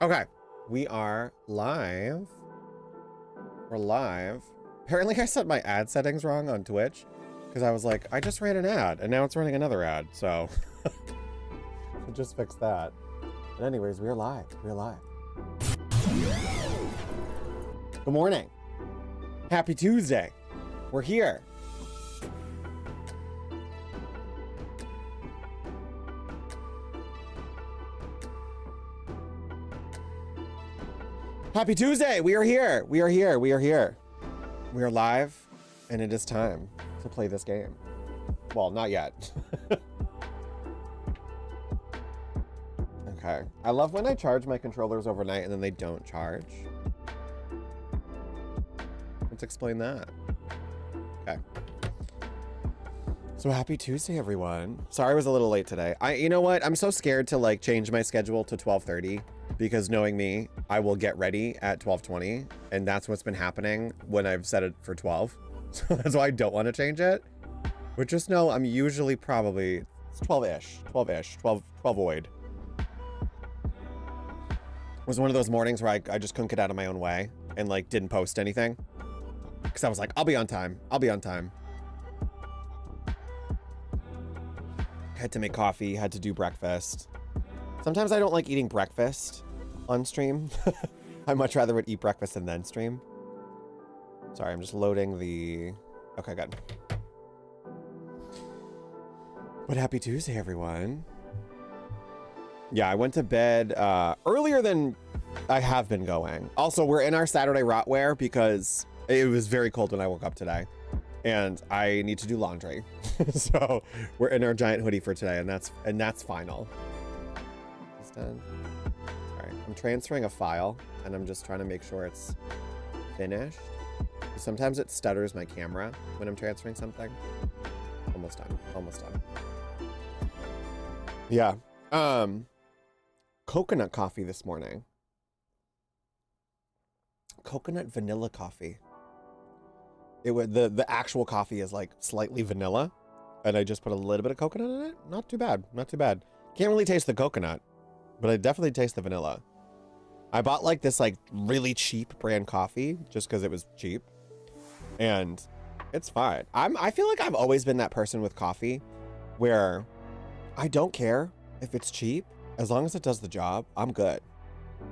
Okay, we are live. We're live. Apparently I set my ad settings wrong on Twitch because I was like, I just ran an ad and now it's running another ad. So I just fixed that. But anyways, we are live. We are live. Good morning. Happy Tuesday. We're here. Happy Tuesday! We are here! We are here! We are here! We are live, and it is time to play this game. Well, not yet. Okay. I love when I charge my controllers overnight and then they don't charge. Let's explain that. Okay. So happy Tuesday, everyone. Sorry I was a little late today. You know what? I'm so scared to like change my schedule to 12:30. Because knowing me, I will get ready at 12:20, and that's what's been happening when I've set it for 12. So that's why I don't want to change it. But just know I'm usually probably 12-ish, 12 void. It was one of those mornings where I just couldn't get out of my own way and like didn't post anything. Because I was like, I'll be on time. I'll be on time. Had to make coffee, had to do breakfast. Sometimes I don't like eating breakfast on stream. I much rather would eat breakfast and then stream. Sorry, I'm just loading the... Okay, good. But happy Tuesday, everyone. Yeah, I went to bed earlier than I have been going. Also, we're in our Saturday rot wear because it was very cold when I woke up today. And I need to do laundry. So we're in our giant hoodie for today, and that's final. Done. All right, I'm transferring a file and I'm just trying to make sure it's finished. Sometimes it stutters my camera when I'm transferring something. Almost done. Almost done. Yeah. Coconut coffee this morning. Coconut vanilla coffee. It would the actual coffee is like slightly vanilla, and I just put a little bit of coconut in it. Not too bad. Not too bad. Can't really taste the coconut. But I definitely taste the vanilla. I bought like this like really cheap brand coffee just because it was cheap. And it's fine. I feel like I've always been that person with coffee where I don't care if it's cheap. As long as it does the job, I'm good.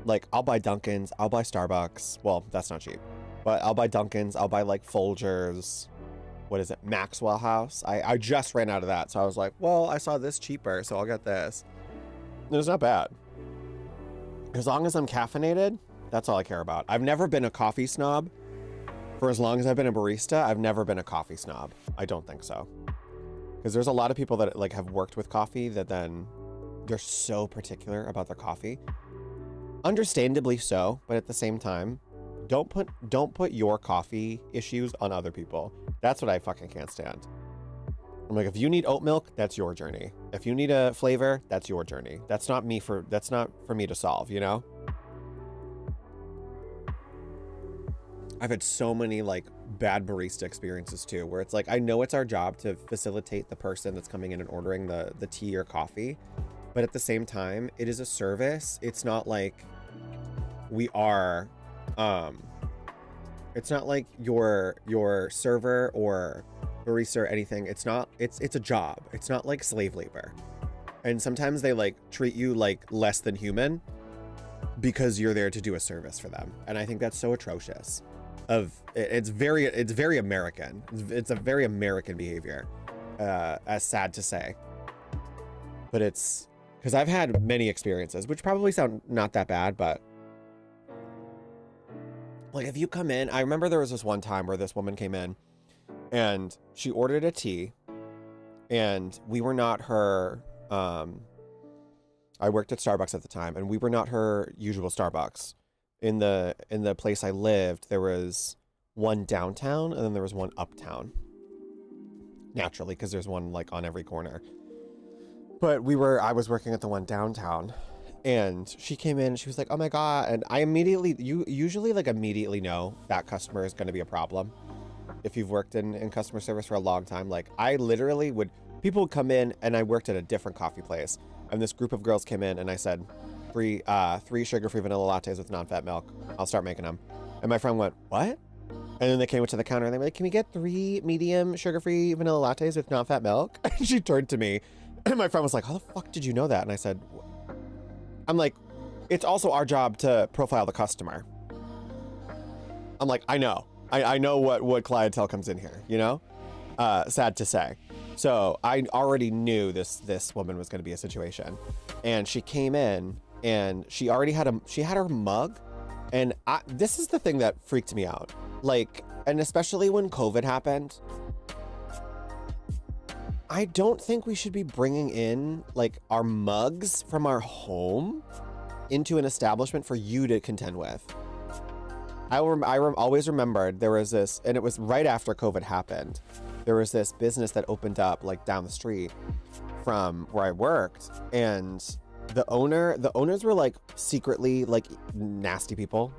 Like I'll buy Dunkin's, I'll buy Starbucks. Well, that's not cheap. But I'll buy Dunkin's, I'll buy like Folgers. What is it? Maxwell House. I just ran out of that. So I was like, well, I saw this cheaper, so I'll get this. It's not bad. As long as I'm caffeinated, that's all I care about. I've never been a coffee snob. For as long as I've been a barista, I've never been a coffee snob. I don't think so. Because there's a lot of people that like have worked with coffee that then they're so particular about their coffee. Understandably so, but at the same time, don't put your coffee issues on other people. That's what I fucking can't stand. I'm like, if you need oat milk, that's your journey. If you need a flavor, that's your journey. That's not for me to solve, you know? I've had so many like bad barista experiences too, where it's like, I know it's our job to facilitate the person that's coming in and ordering the tea or coffee, but at the same time, it is a service. It's not like we are, it's not like your server or barista or anything. It's a job. It's not like slave labor. And sometimes they like treat you like less than human because you're there to do a service for them. And I think that's so atrocious. It's very American. It's a very American behavior, as sad to say. But it's because I've had many experiences, which probably sound not that bad, but like if you come in, I remember there was this one time where this woman came in and she ordered a tea, and we were not her, I worked at Starbucks at the time, and we were not her usual Starbucks. In the place I lived, there was one downtown, and then there was one uptown. Naturally, because there's one like on every corner. But I was working at the one downtown, and she came in and she was like, oh my God. And I usually immediately know that customer is going to be a problem. If you've worked in customer service for a long time, like I literally people would come in, and I worked at a different coffee place, and this group of girls came in, and I said, three sugar-free vanilla lattes with non-fat milk. I'll start making them. And my friend went, what? And then they came up to the counter and they were like, can we get 3 medium sugar-free vanilla lattes with non-fat milk? And she turned to me and my friend was like, how the fuck did you know that? And I said, I'm like, it's also our job to profile the customer. I'm like, I know. I know what clientele comes in here, you know? Sad to say. So I already knew this woman was going to be a situation. And she came in and she already had her mug. And this is the thing that freaked me out. Like, and especially when COVID happened, I don't think we should be bringing in like our mugs from our home into an establishment for you to contend with. I always remembered there was this, and it was right after COVID happened. There was this business that opened up like down the street from where I worked, and the owners were like secretly like nasty people.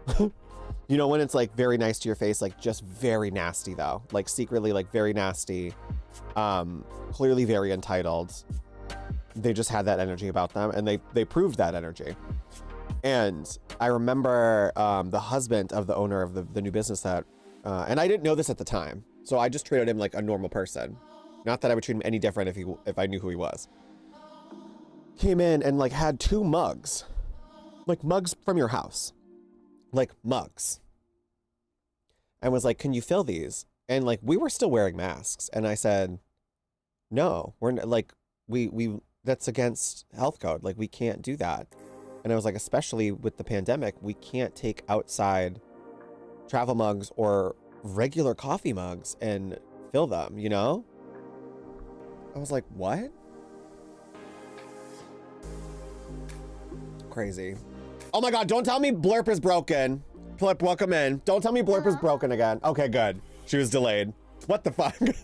You know, when it's like very nice to your face, like just very nasty though, like secretly like very nasty, clearly very entitled. They just had that energy about them, and they proved that energy. And I remember the husband of the owner of the new business that, and I didn't know this at the time, so I just treated him like a normal person. Not that I would treat him any different if I knew who he was. Came in and like had 2 mugs, like mugs from your house, like mugs, and was like, can you fill these? And like, we were still wearing masks. And I said, no, we're not, like, we that's against health code. Like, we can't do that. And I was like, especially with the pandemic, we can't take outside travel mugs or regular coffee mugs and fill them, you know? I was like, what? Crazy. Oh my God, don't tell me Blurp is broken. Flip, welcome in. Don't tell me Blurp is broken again. Okay, good. She was delayed. What the fuck? I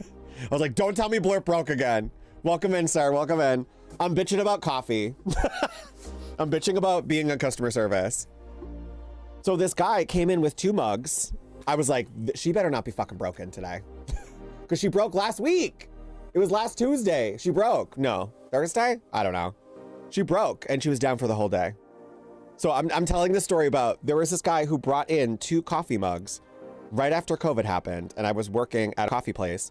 was like, don't tell me Blurp broke again. Welcome in, sir, welcome in. I'm bitching about coffee. I'm bitching about being a customer service. So this guy came in with 2 mugs. I was like, she better not be fucking broken today. Because she broke last week. It was last Tuesday. She broke. No, Thursday? I don't know. She broke and she was down for the whole day. So I'm telling this story about, there was this guy who brought in 2 coffee mugs right after COVID happened. And I was working at a coffee place.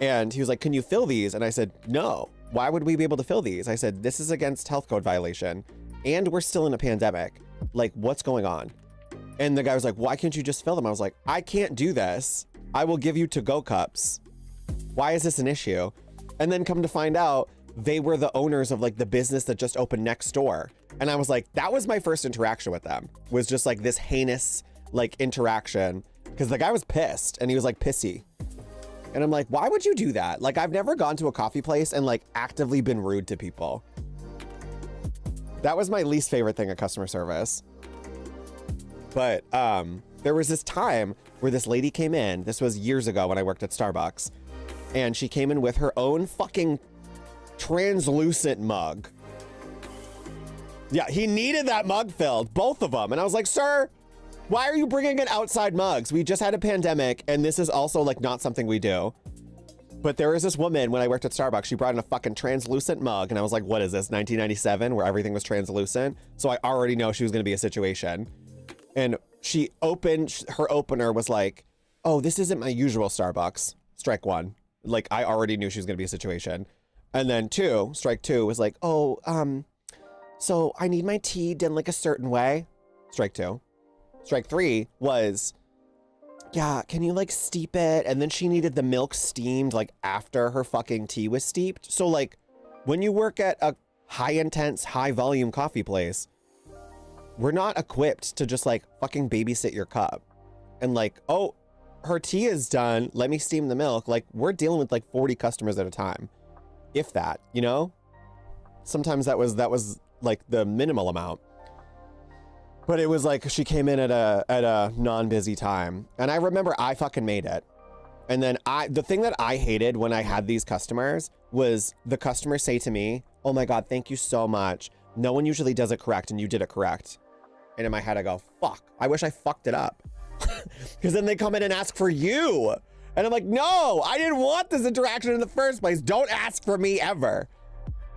And he was like, can you fill these? And I said, no. Why would we be able to fill these? I said, this is against health code violation. And we're still in a pandemic. Like, what's going on? And the guy was like, why can't you just fill them? I was like, I can't do this. I will give you to-go cups. Why is this an issue? And then come to find out, they were the owners of like the business that just opened next door. And I was like, that was my first interaction with them, was just like this heinous like interaction. Because the guy was pissed and he was like pissy. And I'm like, why would you do that? Like, I've never gone to a coffee place and like actively been rude to people. That was my least favorite thing at customer service. But there was this time where this lady came in. This was years ago when I worked at Starbucks. And she came in with her own fucking translucent mug. Yeah, he needed that mug filled, both of them. And I was like, sir, why are you bringing in outside mugs? We just had a pandemic and this is also like not something we do. But there was this woman when I worked at Starbucks, she brought in a fucking translucent mug and I was like, what is this, 1997, where everything was translucent? So I already know she was gonna be a situation. And she opened, her opener was like, oh, this isn't my usual Starbucks. Strike 1. Like, I already knew she was gonna be a situation. And then 2, strike 2 was like, oh, so I need my tea done like a certain way. Strike 2. Strike 3 was, yeah, can you like steep it? And then she needed the milk steamed like after her fucking tea was steeped. So like when you work at a high intense, high volume coffee place, we're not equipped to just like fucking babysit your cup and like, oh, her tea is done, let me steam the milk. Like, we're dealing with like 40 customers at a time, if that, you know? Sometimes that was like the minimal amount. But it was like she came in at a non-busy time. And I remember I fucking made it. And then the thing that I hated when I had these customers was the customers say to me, oh my God, thank you so much. No one usually does it correct and you did it correct. And in my head I go, fuck, I wish I fucked it up. Because then they come in and ask for you. And I'm like, no, I didn't want this interaction in the first place. Don't ask for me ever.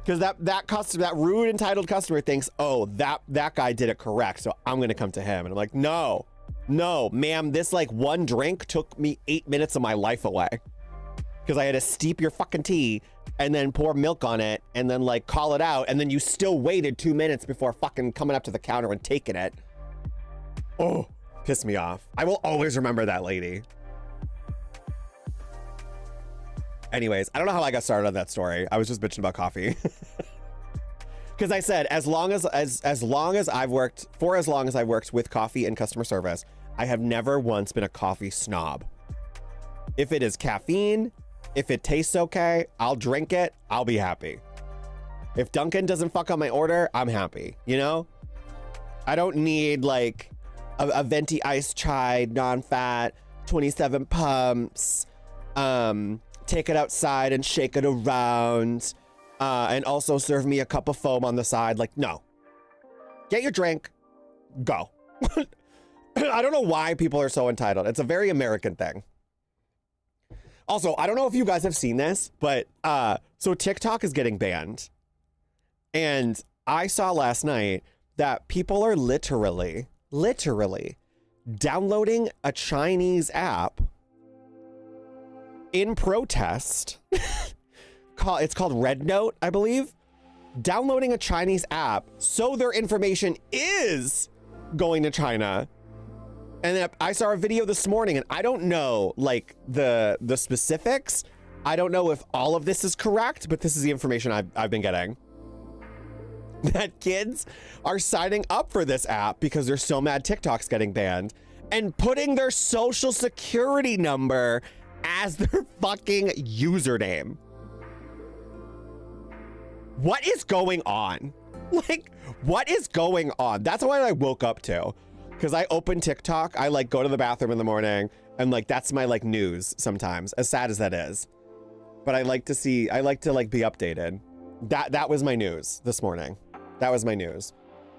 Because that rude entitled customer thinks, oh, that guy did it correct, so I'm gonna come to him. And I'm like, no, ma'am, this like one drink took me 8 minutes of my life away. Because I had to steep your fucking tea and then pour milk on it and then like call it out, and then you still waited 2 minutes before fucking coming up to the counter and taking it. Oh, pissed me off. I will always remember that lady. Anyways, I don't know how I got started on that story. I was just bitching about coffee. Because I said, as long as I've worked with coffee and customer service, I have never once been a coffee snob. If it is caffeine, if it tastes okay, I'll drink it, I'll be happy. If Dunkin' doesn't fuck up my order, I'm happy, you know? I don't need like a venti iced chai, non-fat, 27 pumps, take it outside and shake it around, and also serve me a cup of foam on the side. Like, no. Get your drink, go. I don't know why people are so entitled. It's a very American thing. Also, I don't know if you guys have seen this, but so TikTok is getting banned. And I saw last night that people are literally downloading a Chinese app in protest. It's called Red Note, I believe. Downloading a Chinese app so their information is going to China. And then I saw a video this morning, and I don't know like the specifics. I don't know if all of this is correct, but this is the information I've been getting. That kids are signing up for this app because they're so mad TikTok's getting banned and putting their social security number as their fucking username. What is going on? Like, what is going on? That's what I woke up to. Because I open TikTok, I like go to the bathroom in the morning, and like that's my like news sometimes, as sad as that is. But I like to like be updated. That was my news this morning. That was my news.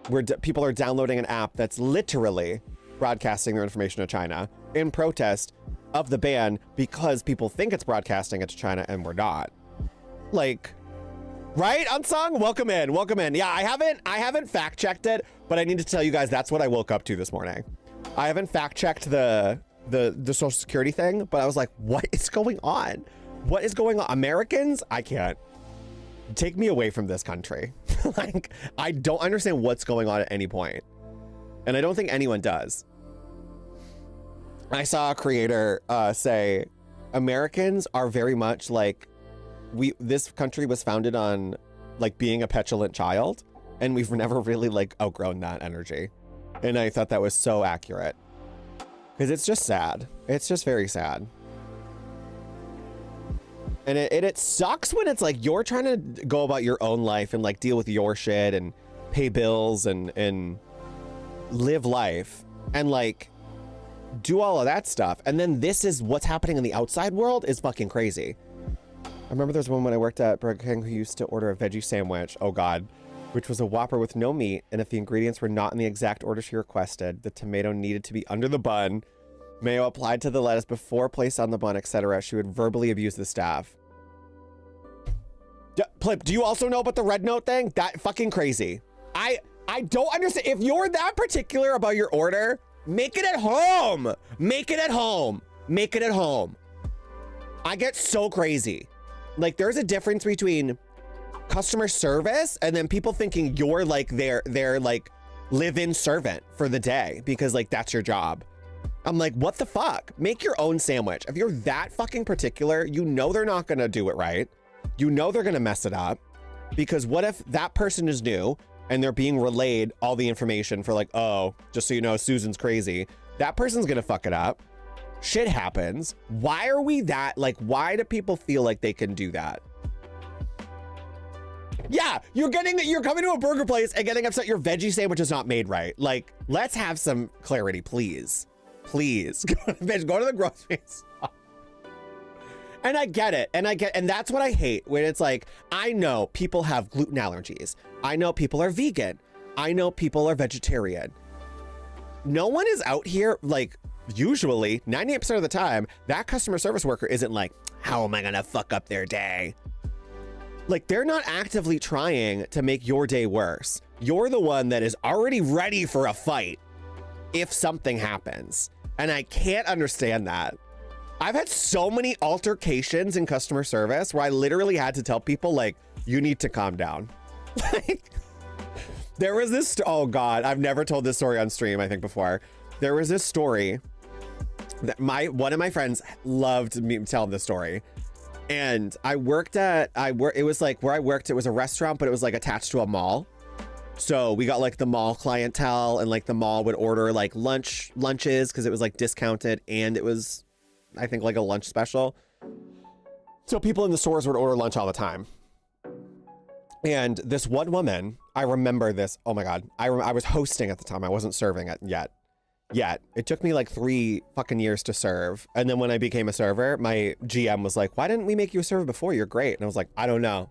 Where people are downloading an app that's literally broadcasting their information to China in protest of the ban because people think it's broadcasting it to China and we're not. Like, right, Unsung? Welcome in, welcome in. Yeah, I haven't fact checked it, but I need to tell you guys that's what I woke up to this morning. I haven't fact checked the social security thing, but I was like, what is going on? What is going on? Americans, I can't. Take me away from this country. Like, I don't understand what's going on at any point. And I don't think anyone does. I saw a creator say, Americans are very much like, this country was founded on like being a petulant child, and we've never really like outgrown that energy. And I thought that was so accurate. Because it's just sad. It's just very sad. And it sucks when it's like you're trying to go about your own life and like deal with your shit and pay bills and live life and like do all of that stuff. And then this is what's happening in the outside world is fucking crazy. I remember there's one when I worked at Burger King who used to order a veggie sandwich. Oh God. Which was a Whopper with no meat. And if the ingredients were not in the exact order she requested, the tomato needed to be under the bun, mayo applied to the lettuce before placed on the bun, etc. She would verbally abuse the staff. Plip, do you also know about the Red Note thing? That fucking crazy. I don't understand. If you're that particular about your order, make it at home. Make it at home. Make it at home. I get so crazy. Like, there's a difference between customer service and then people thinking you're like their like live-in servant for the day because like that's your job. I'm like, what the fuck? Make your own sandwich. If you're that fucking particular, you know they're not gonna do it right. You know they're gonna mess it up because what if that person is new and they're being relayed all the information for like, oh, just so you know, Susan's crazy. That person's gonna fuck it up. Shit happens. Why are we that, like, why do people feel like they can do that? Yeah, you're coming to a burger place and getting upset your veggie sandwich is not made right. Like, let's have some clarity, please. Please, go to the grocery store. And I get it, and that's what I hate, when it's like, I know people have gluten allergies. I know people are vegan. I know people are vegetarian. No one is out here, like, usually, 98% of the time, that customer service worker isn't like, how am I gonna fuck up their day? Like, they're not actively trying to make your day worse. You're the one that is already ready for a fight if something happens. And I can't understand that. I've had so many altercations in customer service where I literally had to tell people, like, you need to calm down. Like, there was this, oh God, I've never told this story on stream, I think, before. There was this story that one of my friends loved me telling this story. And it was like where I worked, it was a restaurant, but it was like attached to a mall. So we got like the mall clientele, and like the mall would order like lunches because it was like discounted, and it was, I think, like a lunch special. So people in the stores would order lunch all the time. And this one woman, I remember this. Oh my God. I was hosting at the time. I wasn't serving it yet. It took me like 3 fucking years to serve. And then when I became a server, my GM was like, why didn't we make you a server before? You're great. And I was like, I don't know.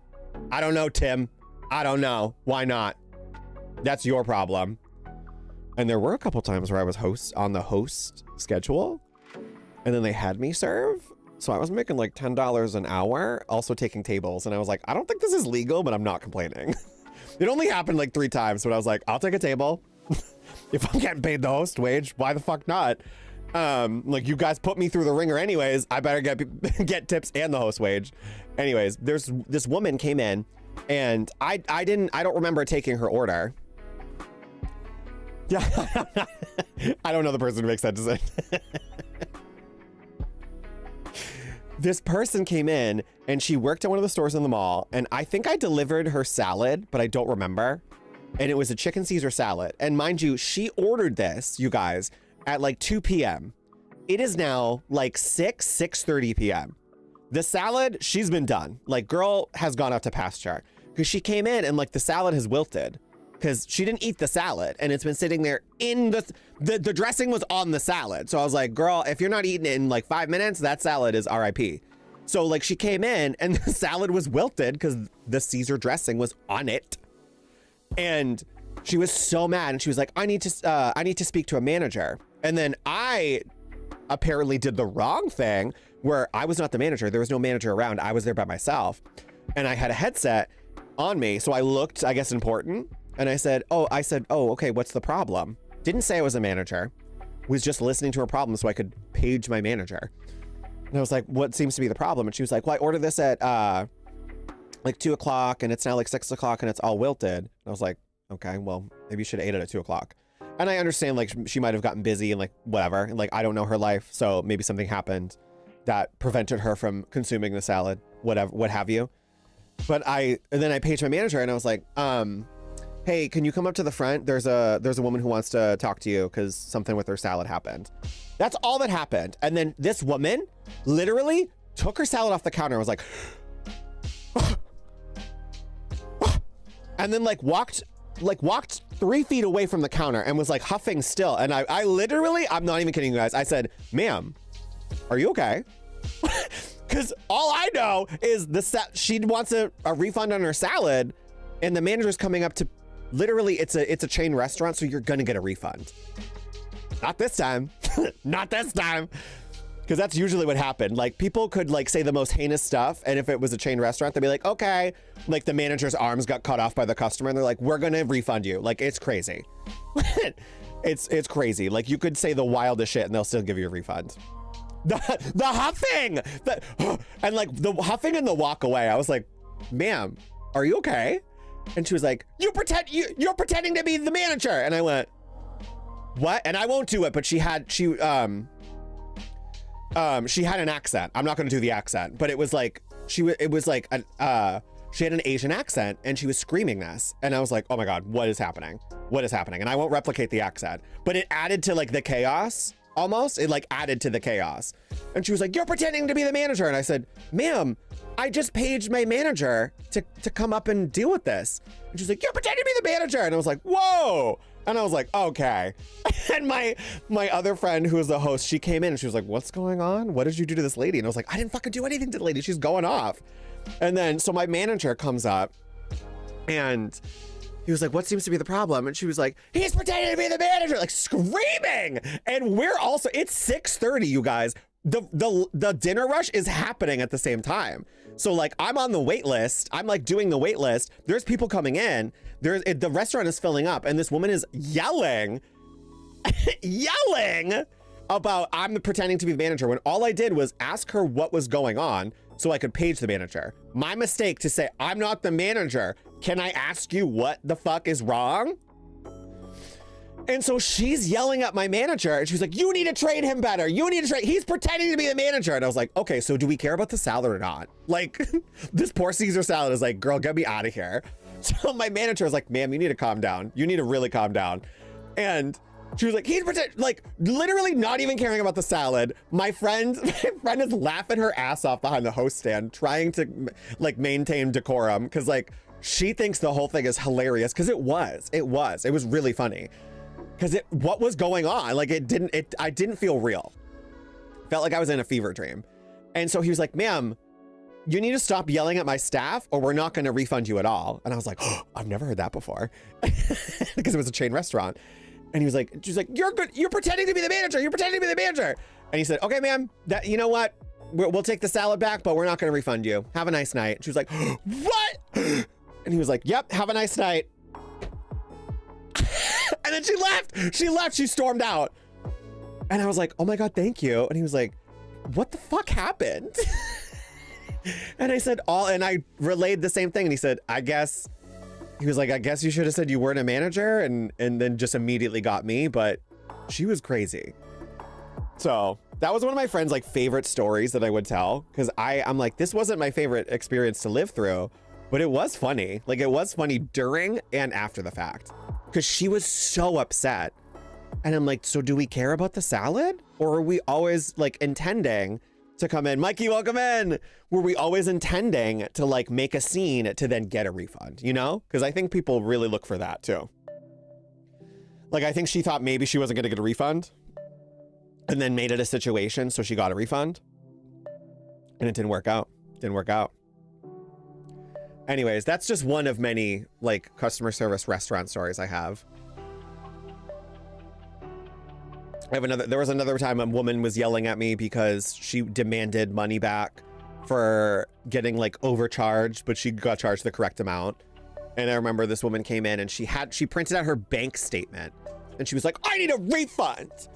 I don't know, Tim. I don't know. Why not? That's your problem. And there were a couple times where I was on the host schedule, and then they had me serve. So I was making like $10 an hour, also taking tables. And I was like, I don't think this is legal, but I'm not complaining. It only happened like 3 times, but I was like, I'll take a table. If I'm getting paid the host wage, why the fuck not? Like, you guys put me through the ringer anyways. I better get tips and the host wage. Anyways, this woman came in, and I don't remember taking her order. Yeah, I don't know the person who makes that decision. This person came in, and she worked at one of the stores in the mall, and I think I delivered her salad, but I don't remember. And it was a chicken Caesar salad. And mind you, she ordered this, you guys, at like 2 p.m. It is now like 6:30 p.m. The salad, she's been done. Like, girl has gone out to pasture, because she came in and like the salad has wilted because she didn't eat the salad, and it's been sitting there in the dressing was on the salad. So I was like, girl, if you're not eating it in like 5 minutes, that salad is RIP. So like, she came in and the salad was wilted because the Caesar dressing was on it. And she was so mad, and she was like, I need to speak to a manager. And then I apparently did the wrong thing, where I was not the manager. There was no manager around. I was there by myself, and I had a headset on me. So I looked, I guess, important. And I said, oh, okay, what's the problem? Didn't say I was a manager. Was just listening to her problem so I could page my manager. And I was like, what seems to be the problem? And she was like, well, I ordered this at like 2 o'clock, and it's now like 6 o'clock, and it's all wilted. And I was like, okay, well, maybe you should have ate it at 2 o'clock. And I understand, like, she might have gotten busy and like whatever. And like, I don't know her life. So maybe something happened that prevented her from consuming the salad, whatever, what have you. But and then I paged my manager, and I was like, hey, can you come up to the front? There's a woman who wants to talk to you because something with her salad happened. That's all that happened. And then this woman literally took her salad off the counter and was like, and then like walked 3 feet away from the counter and was like huffing still. And I literally, I'm not even kidding you guys. I said, ma'am, are you okay? Because all I know is she wants a refund on her salad, and the manager's coming up to, literally, it's a chain restaurant, so you're gonna get a refund. Not this time. Not this time. Because that's usually what happened. Like, people could like say the most heinous stuff, and if it was a chain restaurant, they'd be like, okay. Like, the manager's arms got cut off by the customer, and they're like, we're gonna refund you. Like, it's crazy. It's crazy. Like, you could say the wildest shit and they'll still give you a refund. The huffing, and like the huffing and the walk away. I was like, ma'am, are you okay? And she was like, you're pretending to be the manager. And I went, what? And I won't do it, but she had an accent. I'm not going to do the accent, but it was like, she had an Asian accent, and she was screaming this. And I was like, oh my God, what is happening? What is happening? And I won't replicate the accent, but it added to like the chaos. Almost, it like added to the chaos. And she was like, you're pretending to be the manager. And I said, ma'am, I just paged my manager to come up and deal with this. And she was like, you're pretending to be the manager. And I was like, whoa. And I was like, okay. And my other friend who was the host, she came in and she was like, what's going on? What did you do to this lady? And I was like, I didn't fucking do anything to the lady. She's going off. And then, so my manager comes up, and he was like, what seems to be the problem? And she was like, he's pretending to be the manager, like screaming. And we're also, it's 6:30, you guys. the dinner rush is happening at the same time. So like I'm on the wait list. I'm like doing the wait list. There's people coming in. The restaurant is filling up, and this woman is yelling, yelling about I'm pretending to be the manager when all I did was ask her what was going on so I could page the manager. My mistake to say I'm not the manager. Can I ask you what the fuck is wrong? And so she's yelling at my manager, and she's like, you need to train him better. You need to train. He's pretending to be the manager. And I was like, okay, so do we care about the salad or not? Like, this poor Caesar salad is like, girl, get me out of here. So my manager was like, ma'am, you need to calm down. You need to really calm down. And she was like, he's like literally not even caring about the salad. My friend is laughing her ass off behind the host stand, trying to like maintain decorum. Cause like, she thinks the whole thing is hilarious. Cause it was really funny. Cause what was going on? Like I didn't feel real. Felt like I was in a fever dream. And so he was like, ma'am, you need to stop yelling at my staff or we're not going to refund you at all. And I was like, oh, I've never heard that before because it was a chain restaurant. And he was like, she's like, you're good. You're pretending to be the manager. You're pretending to be the manager. And he said, okay, ma'am, you know what? We'll take the salad back, but we're not going to refund you. Have a nice night. She was like, what? And he was like, yep, have a nice night. And then she left. She stormed out. And I was like, oh my God, thank you. And he was like, what the fuck happened? And I said, and I relayed the same thing. And he said, he was like, I guess you should have said you weren't a manager, and then just immediately got me, but she was crazy. So that was one of my friend's like favorite stories that I would tell. Cause I'm like, this wasn't my favorite experience to live through, but it was funny. Like it was funny during and after the fact. Cause she was so upset. And I'm like, so do we care about the salad? Or are we always like intending to come in? Mikey, welcome in. Were we always intending to like make a scene to then get a refund, you know? Cause I think people really look for that too. Like, I think she thought maybe she wasn't gonna get a refund and then made it a situation so she got a refund. And it didn't work out. Anyways, that's just one of many like customer service restaurant stories I have. There was another time a woman was yelling at me because she demanded money back for getting like overcharged, but she got charged the correct amount. And I remember this woman came in and she printed out her bank statement and she was like, I need a refund.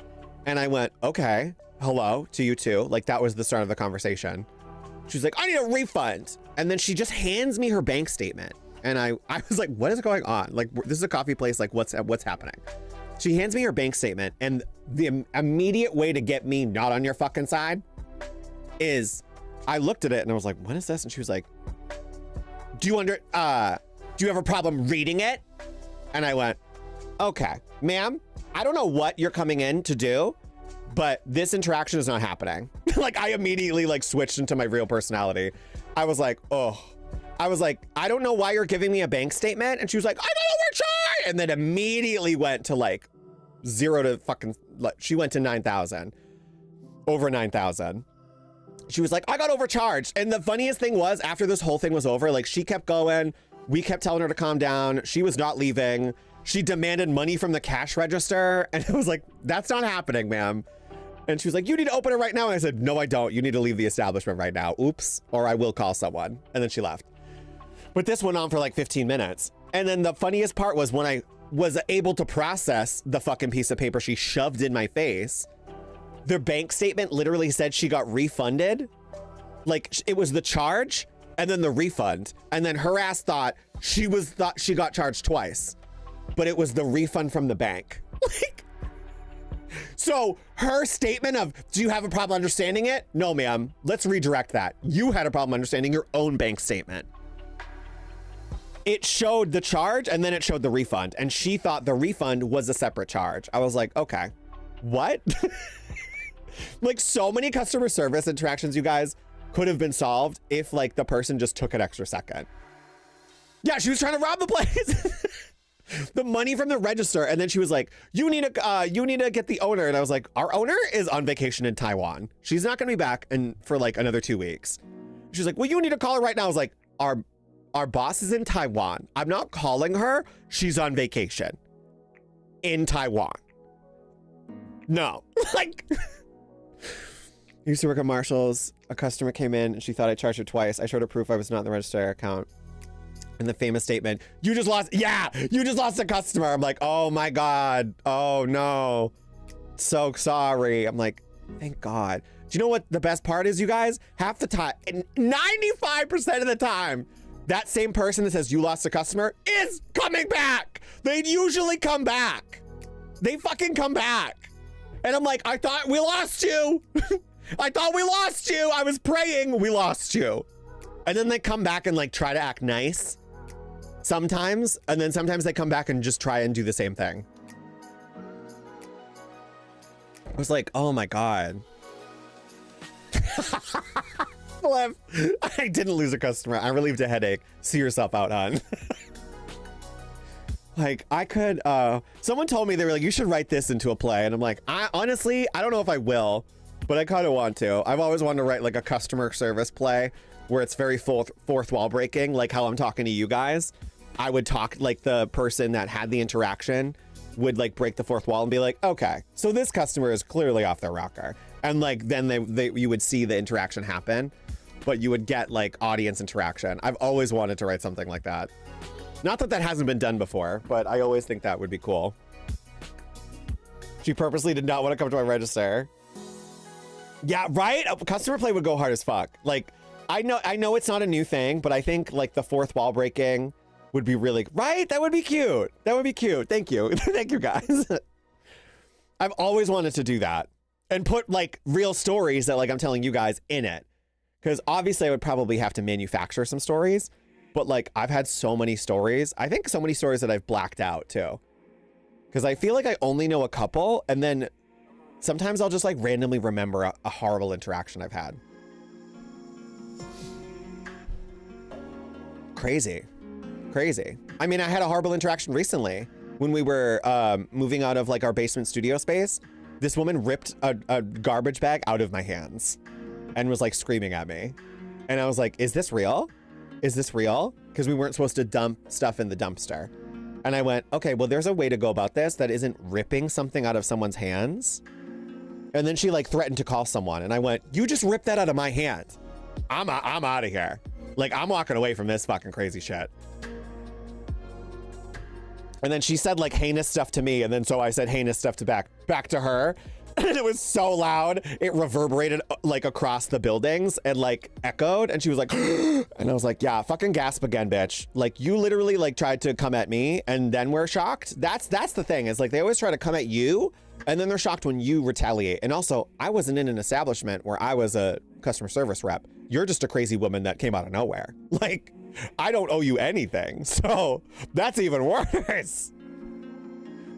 And I went, okay, hello to you too. Like that was the start of the conversation. She was like, I need a refund. And then she just hands me her bank statement. And I was like, what is going on? Like, this is a coffee place. Like what's happening? She hands me her bank statement, and the immediate way to get me not on your fucking side is I looked at it and I was like, what is this? And she was like, do you have a problem reading it? And I went, okay, ma'am, I don't know what you're coming in to do, but this interaction is not happening. Like I immediately like switched into my real personality. I was like, I don't know why you're giving me a bank statement. And she was like, I got overcharged. And then immediately went to like 0 to fucking, she went to 9,000, over 9,000. She was like, I got overcharged. And the funniest thing was after this whole thing was over, like she kept going. We kept telling her to calm down. She was not leaving. She demanded money from the cash register. And it was like, that's not happening, ma'am. And she was like, you need to open it right now. And I said, no, I don't. You need to leave the establishment right now. Oops. Or I will call someone. And then she left. But this went on for like 15 minutes. And then the funniest part was when I was able to process the fucking piece of paper she shoved in my face, their bank statement literally said she got refunded. Like it was the charge and then the refund. And then her ass thought she got charged twice, but it was the refund from the bank. Like, so her statement of, do you have a problem understanding it? No, ma'am. Let's redirect that. You had a problem understanding your own bank statement. It showed the charge and then it showed the refund. And she thought the refund was a separate charge. I was like, okay, what? Like so many customer service interactions, you guys, could have been solved if like the person just took an extra second. Yeah, she was trying to rob the place. The money from the register. And then she was like, you need to get the owner. And I was like, our owner is on vacation in Taiwan. She's not going to be back for like another 2 weeks. She's like, well, you need to call her right now. I was like, our boss is in Taiwan. I'm not calling her. She's on vacation in Taiwan. No, like, Used to work at Marshall's. A customer came in and she thought I charged her twice. I showed her proof I was not in the register account. And the famous statement, you just lost a customer. I'm like, oh my God. Oh no. So sorry. I'm like, thank God. Do you know what the best part is, you guys? Half the time, 95% of the time, that same person that says you lost a customer is coming back. They usually come back. They fucking come back. And I'm like, I thought we lost you. I thought we lost you. I was praying we lost you. And then they come back and like try to act nice sometimes. And then sometimes they come back and just try and do the same thing. I was like, oh my God. Flip. I didn't lose a customer. I relieved a headache. See yourself out, hon. Like I could, someone told me, they were like, you should write this into a play. And I'm like, honestly, I don't know if I will, but I kind of want to. I've always wanted to write like a customer service play where it's very fourth wall breaking, like how I'm talking to you guys. I would talk like the person that had the interaction would like break the fourth wall and be like, okay, so this customer is clearly off their rocker. And like, then you would see the interaction happen, but you would get like audience interaction. I've always wanted to write something like that. Not that that hasn't been done before, but I always think that would be cool. She purposely did not want to come to my register. Yeah, right? A customer play would go hard as fuck. Like, I know it's not a new thing, but I think like the fourth wall breaking would be really, right? That would be cute. That would be cute. Thank you. Thank you guys. I've always wanted to do that and put like real stories that like I'm telling you guys in it. Because obviously I would probably have to manufacture some stories, but like I've had so many stories. I think so many stories that I've blacked out too. Because I feel like I only know a couple, and then sometimes I'll just like randomly remember a horrible interaction I've had. Crazy. Crazy. I mean, I had a horrible interaction recently when we were moving out of like our basement studio space. This woman ripped a garbage bag out of my hands and was like screaming at me. And I was like, is this real? Is this real? Because we weren't supposed to dump stuff in the dumpster. And I went, okay, well, there's a way to go about this that isn't ripping something out of someone's hands. And then she like threatened to call someone. And I went, you just ripped that out of my hand. I'm out of here. Like, I'm walking away from this fucking crazy shit. And then she said like heinous stuff to me. And then so I said heinous stuff to back to her. And it was so loud, it reverberated like across the buildings and like echoed. And she was like, and I was like, yeah, fucking gasp again, bitch. Like you literally like tried to come at me and then we're shocked. That's the thing, is like they always try to come at you and then they're shocked when you retaliate. And also, I wasn't in an establishment where I was a customer service rep. You're just a crazy woman that came out of nowhere. Like, I don't owe you anything. So that's even worse.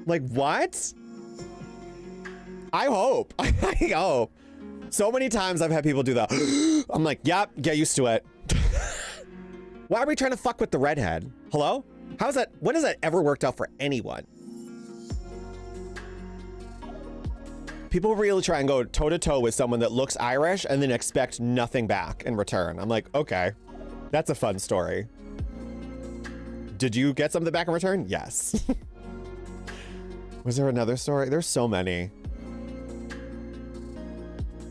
Like, what? I hope. I hope. So many times I've had people do that. I'm like, yep, get used to it. Why are we trying to fuck with the redhead? Hello? How's that? When has that ever worked out for anyone? People really try and go toe to toe with someone that looks Irish and then expect nothing back in return. I'm like, okay, that's a fun story. Did you get something back in return? Yes. Was there another story? There's so many.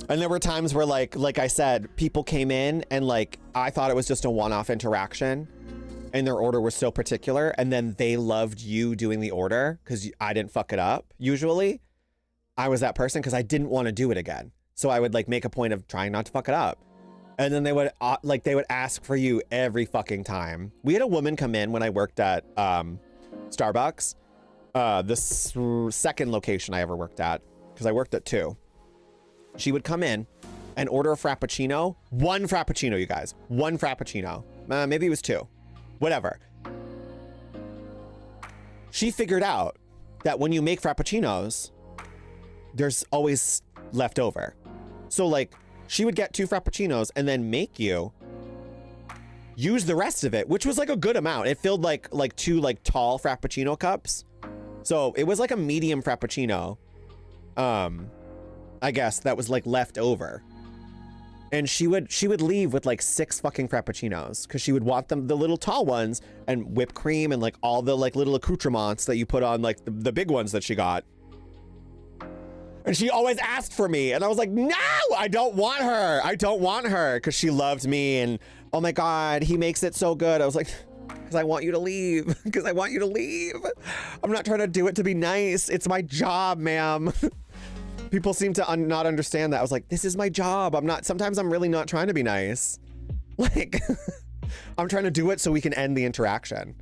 And there were times where like I said, people came in and like, I thought it was just a one-off interaction and their order was so particular. And then they loved you doing the order because I didn't fuck it up. Usually I was that person because I didn't want to do it again. So I would like make a point of trying not to fuck it up. And then they would they would ask for you every fucking time. We had a woman come in when I worked at Starbucks, the second location I ever worked at, because I worked at 2. She would come in and order a Frappuccino. 1 Frappuccino, you guys. 1 Frappuccino. Maybe it was 2. Whatever. She figured out that when you make Frappuccinos, there's always left over. So like, she would get 2 Frappuccinos and then make you use the rest of it, which was like a good amount. It filled like 2 like tall Frappuccino cups. So it was like a medium Frappuccino. I guess that was like left over. And she would leave with like 6 fucking Frappuccinos because she would want them, the little tall ones, and whipped cream and like all the like little accoutrements that you put on like the big ones that she got. And she always asked for me. And I was like, no, I don't want her. I don't want her. Because she loved me. And oh my God, he makes it so good. I was like, because I want you to leave. Because I want you to leave. I'm not trying to do it to be nice. It's my job, ma'am. People seem to not understand that. I was like, this is my job. Sometimes I'm really not trying to be nice. Like, I'm trying to do it so we can end the interaction.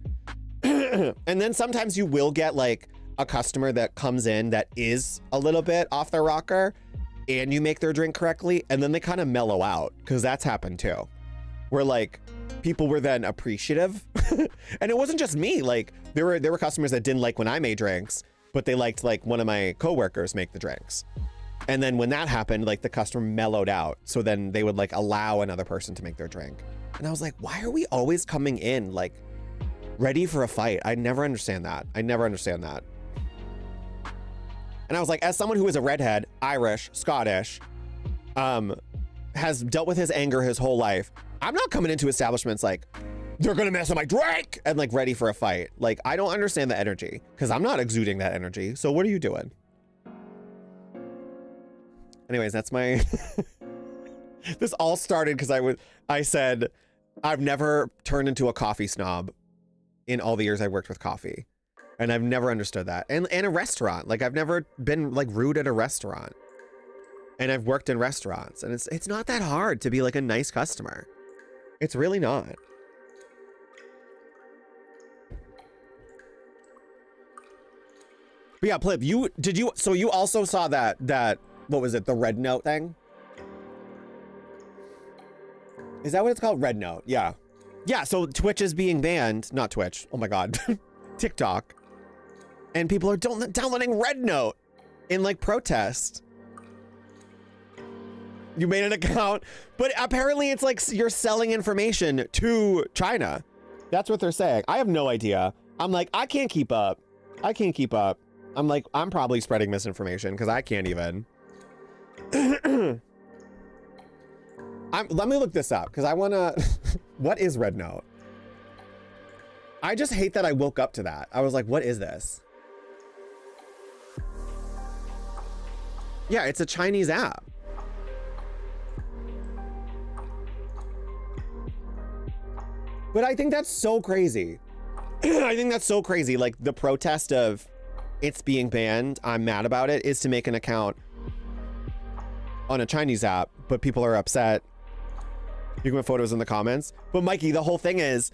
And then sometimes you will get like a customer that comes in that is a little bit off their rocker and you make their drink correctly and then they kind of mellow out, because that's happened too. Where like people were then appreciative. And it wasn't just me, like there were customers that didn't like when I made drinks, but they liked like one of my coworkers make the drinks. And then when that happened, like the customer mellowed out. So then they would like allow another person to make their drink. And I was like, why are we always coming in like ready for a fight? I never understand that. I never understand that. And I was like, as someone who is a redhead, Irish, Scottish, has dealt with his anger his whole life, I'm not coming into establishments like, they're gonna mess up my drink and like ready for a fight. Like, I don't understand the energy because I'm not exuding that energy. So what are you doing? Anyways, that's my, this all started because I said, I've never turned into a coffee snob in all the years I worked with coffee. And I've never understood that. And a restaurant, like I've never been like rude at a restaurant. And I've worked in restaurants and it's not that hard to be like a nice customer. It's really not. But yeah, Plip, so you also saw that, what was it? The Red Note thing? Is that what it's called? Red Note. Yeah. Yeah. So Twitch is being banned, not Twitch. Oh my God. TikTok. And people are downloading Red Note in like protest. You made an account, but apparently it's like you're selling information to China. That's what they're saying. I have no idea. I'm like, I can't keep up. I can't keep up. I'm like, I'm probably spreading misinformation because I can't even. Let me look this up because I want to. What is Red Note? I just hate that I woke up to that. I was like, what is this? Yeah, it's a Chinese app. But I think that's so crazy. I think that's so crazy. Like the protest of it's being banned, I'm mad about it, is to make an account on a Chinese app, but people are upset. You can put photos in the comments. But Mikey, the whole thing is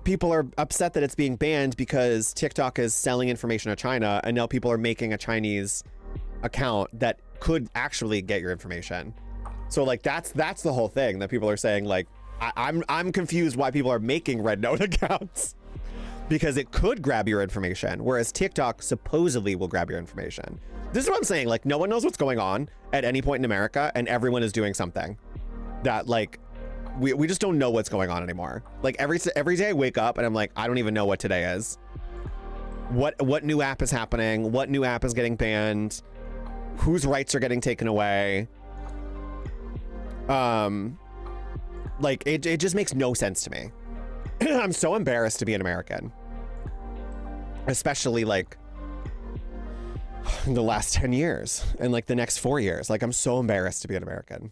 people are upset that it's being banned because TikTok is selling information to China, and now people are making a Chinese account that could actually get your information. So like that's the whole thing that people are saying. Like I'm confused why people are making Red Note accounts because it could grab your information, whereas TikTok supposedly will grab your information. This is what I'm saying. Like no one knows what's going on at any point in America, and everyone is doing something that like we just don't know what's going on anymore. Like every day I wake up and I'm like, I don't even know what today is. What new app is happening? What new app is getting banned? Whose rights are getting taken away? Like it just makes no sense to me. I'm so embarrassed to be an American, especially like in the last 10 years and like the next 4 years. Like I'm so embarrassed to be an American.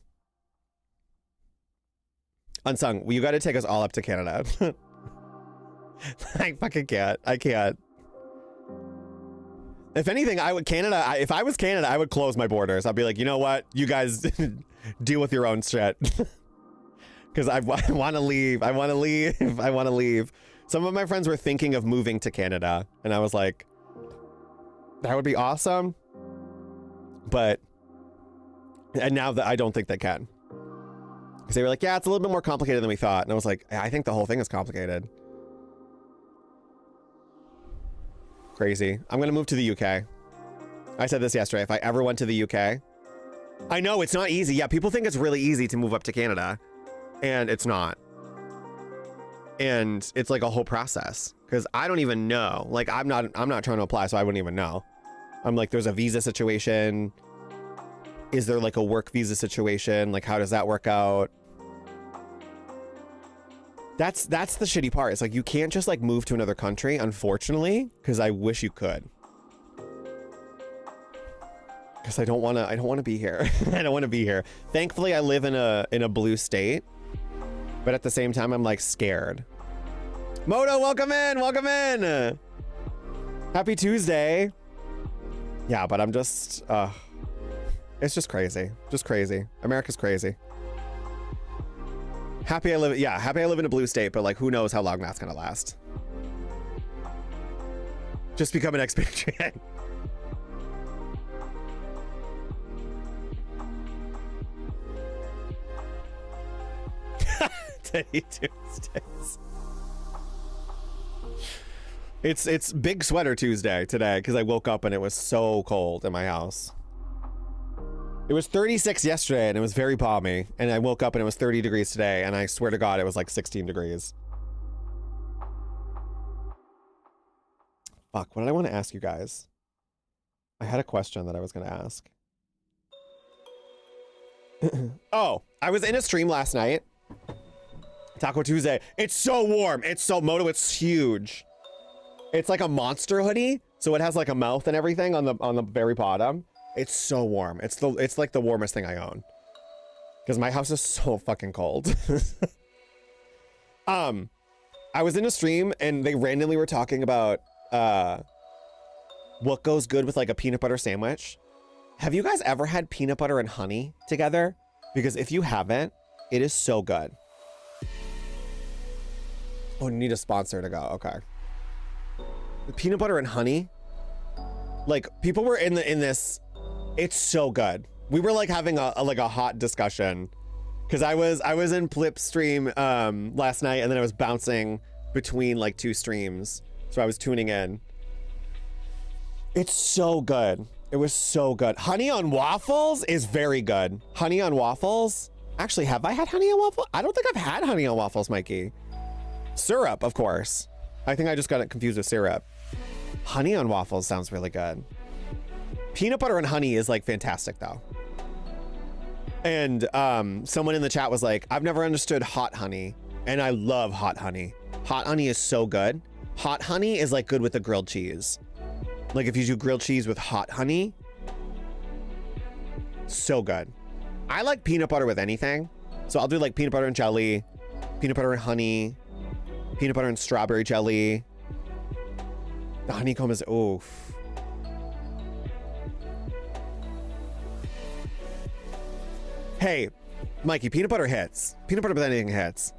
Unsung, well, you got to take us all up to Canada. I fucking can't. I can't. If anything, if I was Canada, I would close my borders. I'd be like, you know what? You guys deal with your own shit. Because I want to leave. I want to leave. I want to leave. Some of my friends were thinking of moving to Canada. And I was like, that would be awesome. And now that I don't think they can. Because they were like, yeah, it's a little bit more complicated than we thought. And I was like, I think the whole thing is complicated. Crazy. I'm going to move to the UK. I said this yesterday. If I ever went to the UK, I know it's not easy. Yeah, people think it's really easy to move up to Canada, and it's not. And it's like a whole process because I don't even know. Like I'm not trying to apply, so I wouldn't even know. I'm like, there's a visa situation. Is there like a work visa situation? Like, how does that work out? That's the shitty part. It's like you can't just like move to another country, unfortunately, because I wish you could. because I don't want to be here. I don't want to be here. Thankfully, I live in a blue state, but at the same time, I'm like scared. Moto, welcome in, welcome in. Happy Tuesday. Yeah, but I'm just, it's just crazy, America's crazy. Happy I live in a blue state, but like, who knows how long that's gonna last. Just become an expatriate. Teddy Tuesdays. It's Big Sweater Tuesday today because I woke up and it was so cold in my house. It was 36 yesterday and it was very balmy, and I woke up and it was 30 degrees today, and I swear to God it was like 16 degrees. Fuck, what did I want to ask you guys? I had a question that I was going to ask. Oh, I was in a stream last night. Taco Tuesday. It's so warm. It's so Moto. It's huge. It's like a monster hoodie, so it has like a mouth and everything on the very bottom. It's so warm. It's like the warmest thing I own, because my house is so fucking cold. I was in a stream and they randomly were talking about what goes good with like a peanut butter sandwich. Have you guys ever had peanut butter and honey together? Because if you haven't, it is so good. Oh, need a sponsor to go. Okay. The peanut butter and honey. Like, people were in this. It's so good. We were like having a hot discussion, because I was in Plip's stream last night, and then I was bouncing between like two streams, so I was tuning in. It's so good. It was so good. Honey on waffles is very good. Honey on waffles. Actually, have I had honey on waffles? I don't think I've had honey on waffles, Mikey. Syrup, of course. I think I just got it confused with syrup. Honey on waffles sounds really good. Peanut butter and honey is like fantastic though. And someone in the chat was like, I've never understood hot honey, and I love hot honey. Hot honey is so good. Hot honey is like good with the grilled cheese. Like if you do grilled cheese with hot honey, so good. I like peanut butter with anything. So I'll do like peanut butter and jelly, peanut butter and honey, peanut butter and strawberry jelly. The honeycomb is, oof. Hey, Mikey, peanut butter hits. Peanut butter with anything hits.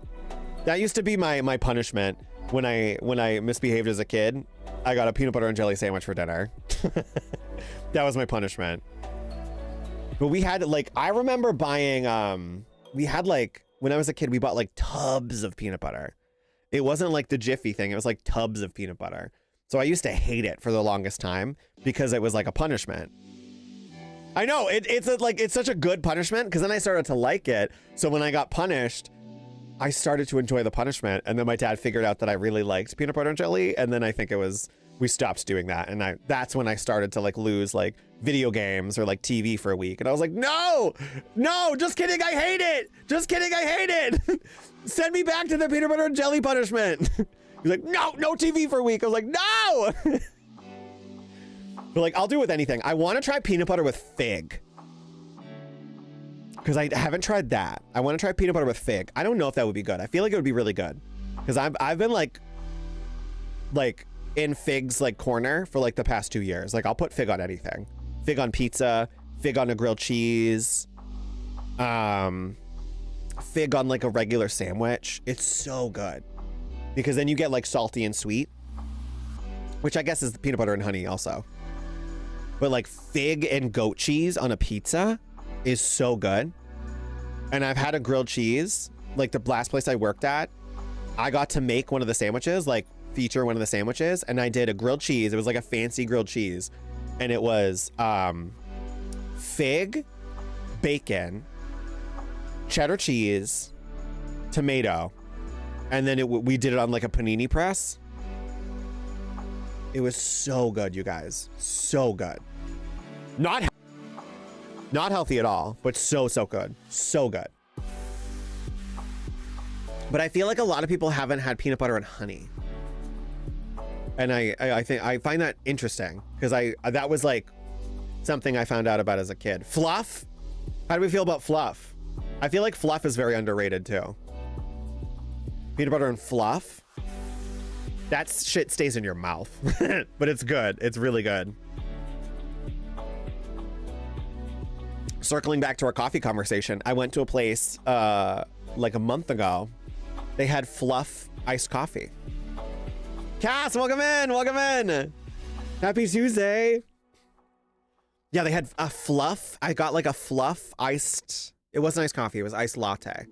That used to be my punishment when I misbehaved as a kid. I got a peanut butter and jelly sandwich for dinner. That was my punishment. But we had like, I remember buying, we had like, when I was a kid, we bought like tubs of peanut butter. It wasn't like the Jiffy thing. It was like tubs of peanut butter. So I used to hate it for the longest time because it was like a punishment. I know it's such a good punishment, because then I started to like it. So when I got punished, I started to enjoy the punishment, and then my dad figured out that I really liked peanut butter and jelly, and then I think we stopped doing that, and that's when I started to like lose like video games or like TV for a week, and I was like, no, just kidding, I hate it, send me back to the peanut butter and jelly punishment. He's like, no TV for a week. I was like, no. But like, I'll do it with anything. I want to try peanut butter with fig, because I haven't tried that. I want to try peanut butter with fig. I don't know if that would be good. I feel like it would be really good, because I've been like in fig's like corner for like the past 2 years. Like I'll put fig on anything. Fig on pizza, fig on a grilled cheese, fig on like a regular sandwich. It's so good, because then you get like salty and sweet, which I guess is the peanut butter and honey also. But like fig and goat cheese on a pizza is so good. And I've had a grilled cheese, like the last place I worked at, I got to make one of the sandwiches, like feature one of the sandwiches, and I did a grilled cheese. It was like a fancy grilled cheese, and it was fig, bacon, cheddar cheese, tomato, and then we did it on like a panini press. It was so good, you guys. So good. Not healthy at all, but so good. So good. But I feel like a lot of people haven't had peanut butter and honey. And I think I find that interesting, because that was like something I found out about as a kid. Fluff? How do we feel about fluff? I feel like fluff is very underrated too. Peanut butter and fluff? That shit stays in your mouth, but it's good. It's really good. Circling back to our coffee conversation, I went to a place like a month ago. They had fluff iced coffee. Cass, welcome in, welcome in. Happy Tuesday. Yeah, they had a fluff. I got like a fluff iced, it wasn't iced coffee, it was iced latte.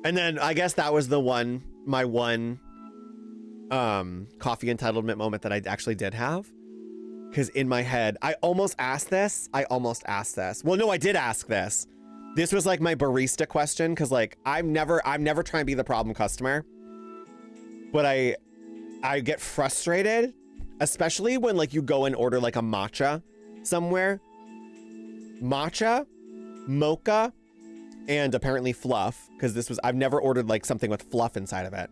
And then I guess that was my one coffee entitlement moment that I actually did have. Because in my head, I almost asked this. Well, no, I did ask this. This was like my barista question. Because like, I'm never trying to be the problem customer. But I get frustrated, especially when like you go and order like a matcha somewhere. Matcha, mocha, and apparently fluff. Because I've never ordered like something with fluff inside of it.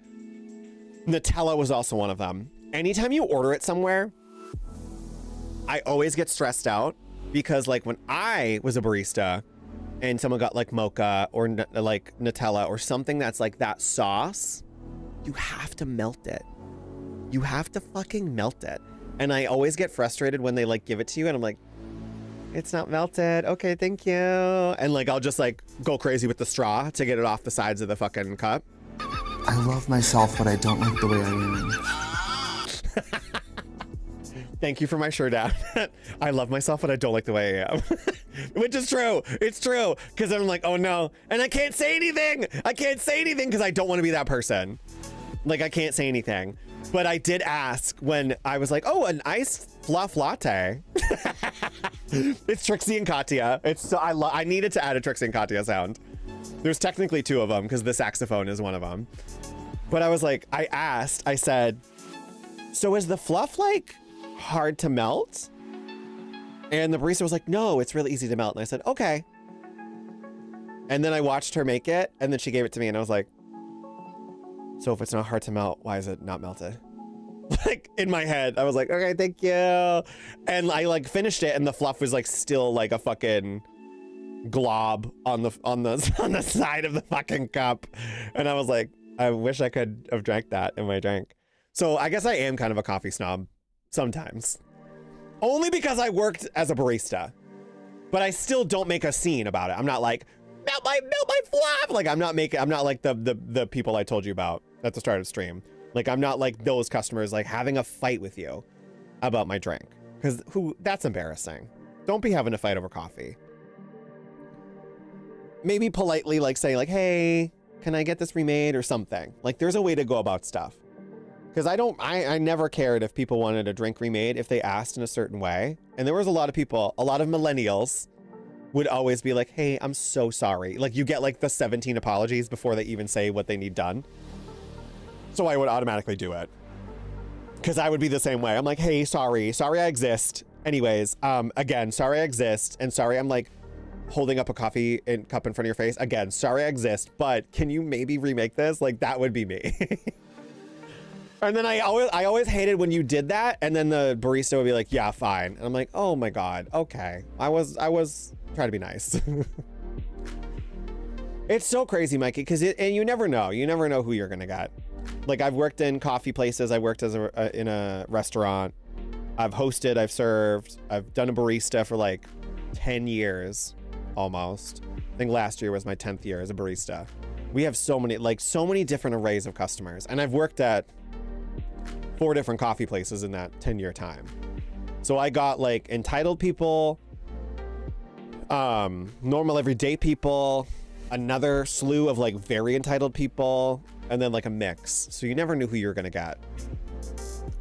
Nutella was also one of them. Anytime you order it somewhere, I always get stressed out because like when I was a barista and someone got like mocha or like Nutella or something that's like that sauce, you have to melt it. You have to fucking melt it. And I always get frustrated when they like give it to you and I'm like, it's not melted. Okay, thank you. And like, I'll just like go crazy with the straw to get it off the sides of the fucking cup. I love myself, but I don't like the way I am. Thank you for my shirt out. I love myself, but I don't like the way I am. Which is true. It's true. Because I'm like, oh no. And I can't say anything. Because I don't want to be that person. Like, I can't say anything. But I did ask when I was like, oh, an iced fluff latte. It's Trixie and Katya. I needed to add a Trixie and Katya sound. There's technically two of them because the saxophone is one of them. But I was like, I said, so is the fluff like hard to melt? And the barista was like, no, it's really easy to melt. And I said, okay. And then I watched her make it and then she gave it to me and I was like, so if it's not hard to melt, why is it not melted? Like in my head, I was like, okay, thank you. And I like finished it and the fluff was like still like a fucking glob on the side of the fucking cup. And I was like, I wish I could have drank that in my drink. So I guess I am kind of a coffee snob sometimes. Only because I worked as a barista. But I still don't make a scene about it. I'm not like, melt my fluff. Like I'm not like the people I told you about at the start of stream. Like I'm not like those customers like having a fight with you about my drink. Because that's embarrassing. Don't be having a fight over coffee. Maybe politely like say like, hey, can I get this remade or something? Like there's a way to go about stuff. Because I never cared if people wanted a drink remade if they asked in a certain way. And there was a lot of people, a lot of millennials would always be like, hey, I'm so sorry. Like you get like the 17 apologies before they even say what they need done. So I would automatically do it. Because I would be the same way. I'm like, hey, sorry I exist. Anyways, again, sorry I exist. And sorry I'm like holding up a coffee cup in front of your face. Again, sorry I exist, but can you maybe remake this? Like that would be me. And then I always hated when you did that. And then the barista would be like, yeah, fine. And I'm like, oh my God. Okay. I was trying to be nice. It's so crazy, Mikey. And you never know. You never know who you're going to get. Like I've worked in coffee places. I worked as in a restaurant. I've hosted, I've served, I've done a barista for like 10 years almost. I think last year was my 10th year as a barista. We have so many different arrays of customers. And I've worked at 4 different coffee places in that 10-year time. So I got like entitled people, normal everyday people, another slew of like very entitled people, and then like a mix. So you never knew who you were gonna get.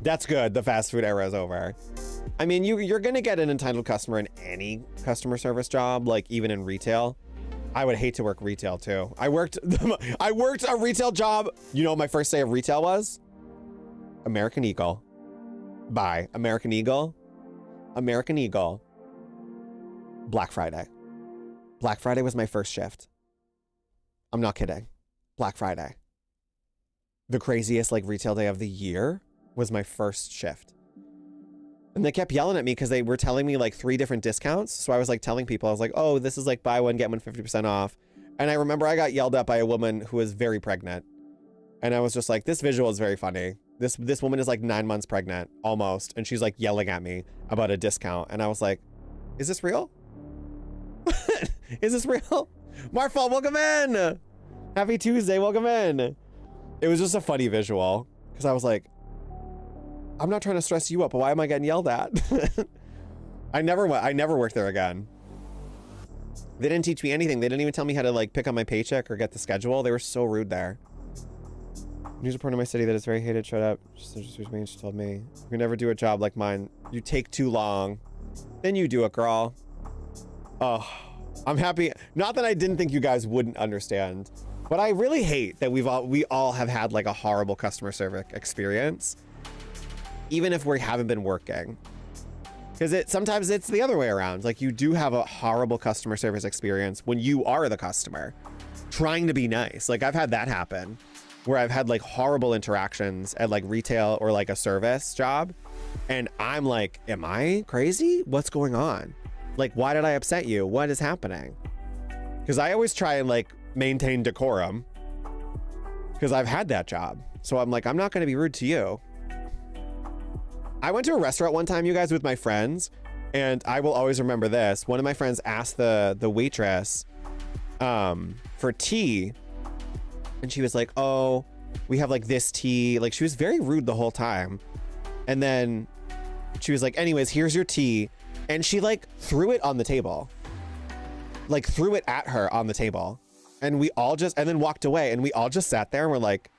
That's good. The fast food era is over. I mean, you're gonna get an entitled customer in any customer service job, like even in retail. I would hate to work retail too. I worked a retail job. You know what my first day of retail was? American Eagle. Bye. American Eagle. American Eagle. Black Friday. Black Friday was my first shift. I'm not kidding. Black Friday. The craziest like retail day of the year was my first shift. And they kept yelling at me because they were telling me like 3 different discounts. So I was like telling people, I was like, oh, this is like buy one, get one 50% off. And I remember I got yelled at by a woman who was very pregnant. And I was just like, this visual is very funny. This woman is like 9 months pregnant, almost. And she's like yelling at me about a discount. And I was like, is this real? Is this real? Marfal, welcome in. Happy Tuesday, welcome in. It was just a funny visual because I was like, I'm not trying to stress you up, but why am I getting yelled at? I never worked there again. They didn't teach me anything. They didn't even tell me how to like pick up my paycheck or get the schedule. They were so rude there. News report in my city that is very hated showed up. She told me, you can never do a job like mine. You take too long. Then you do it, girl. Oh, I'm happy. Not that I didn't think you guys wouldn't understand, but I really hate that we all have had like a horrible customer service experience, even if we haven't been working. Because sometimes it's the other way around. Like you do have a horrible customer service experience when you are the customer trying to be nice. Like I've had that happen where I've had like horrible interactions at like retail or like a service job. And I'm like, am I crazy? What's going on? Like, why did I upset you? What is happening? Because I always try and like maintain decorum because I've had that job. So I'm like, I'm not going to be rude to you. I went to a restaurant one time, you guys, with my friends, and I will always remember this. One of my friends asked the waitress for tea, and she was like, oh, we have like this tea. Like she was very rude the whole time. And then she was like, anyways, here's your tea. And she like threw it on the table, like threw it at her on the table. And we all just, and then walked away, and we all just sat there and were like,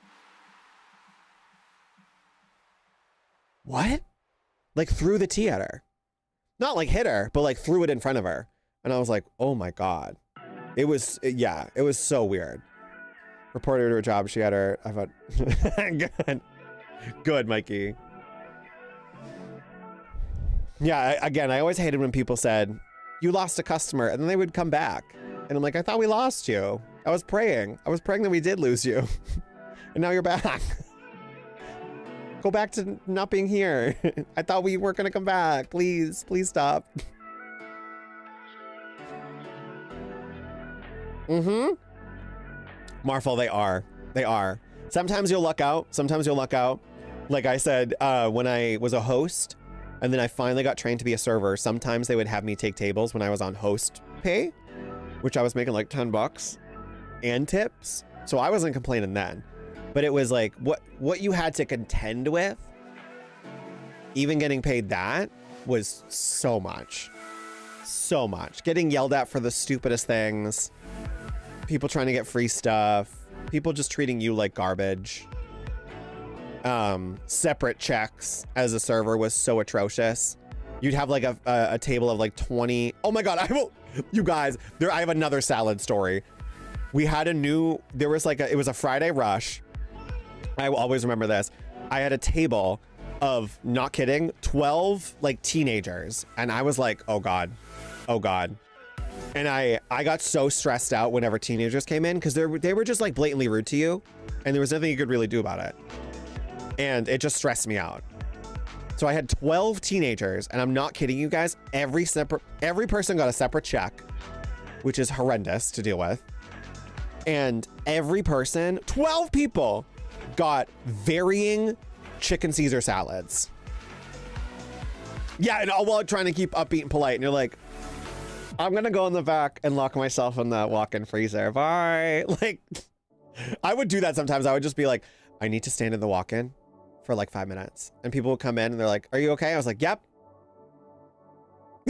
what? Like threw the tea at her. Not like hit her, but like threw it in front of her. And I was like, oh my God. It was, yeah, it was so weird. Reported her to a job. She had her, I thought, good, Mikey. Yeah, again, I always hated when people said, you lost a customer, and then they would come back. And I'm like, I thought we lost you. I was praying that we did lose you. And now you're back. Go back to not being here. I thought we weren't gonna come back. Please, please stop. Mm-hmm. Marfal, they are. Sometimes you'll luck out. Like I said, when I was a host, and then I finally got trained to be a server, sometimes they would have me take tables when I was on host pay, which I was making like $10 and tips. So I wasn't complaining then. But it was like what you had to contend with, even getting paid that, was so much. So much. Getting yelled at for the stupidest things. People trying to get free stuff. People just treating you like garbage. Separate checks as a server was so atrocious. You'd have like a table of like 20. Oh my God, you guys, I have another salad story. We had it was a Friday rush. I will always remember this. I had a table of, not kidding, 12 like teenagers. And I was like, oh God. And I got so stressed out whenever teenagers came in because they were just like blatantly rude to you. And there was nothing you could really do about it. And it just stressed me out. So I had 12 teenagers, and I'm not kidding you guys. Every person got a separate check, which is horrendous to deal with. And every person, 12 people, got varying chicken Caesar salads. Yeah, and all while trying to keep upbeat and polite. And you're like, I'm gonna go in the back and lock myself in the walk-in freezer. Bye. Like, I would do that sometimes. I would just be like, I need to stand in the walk-in for like 5 minutes. And people would come in and they're like, are you okay? I was like, yep.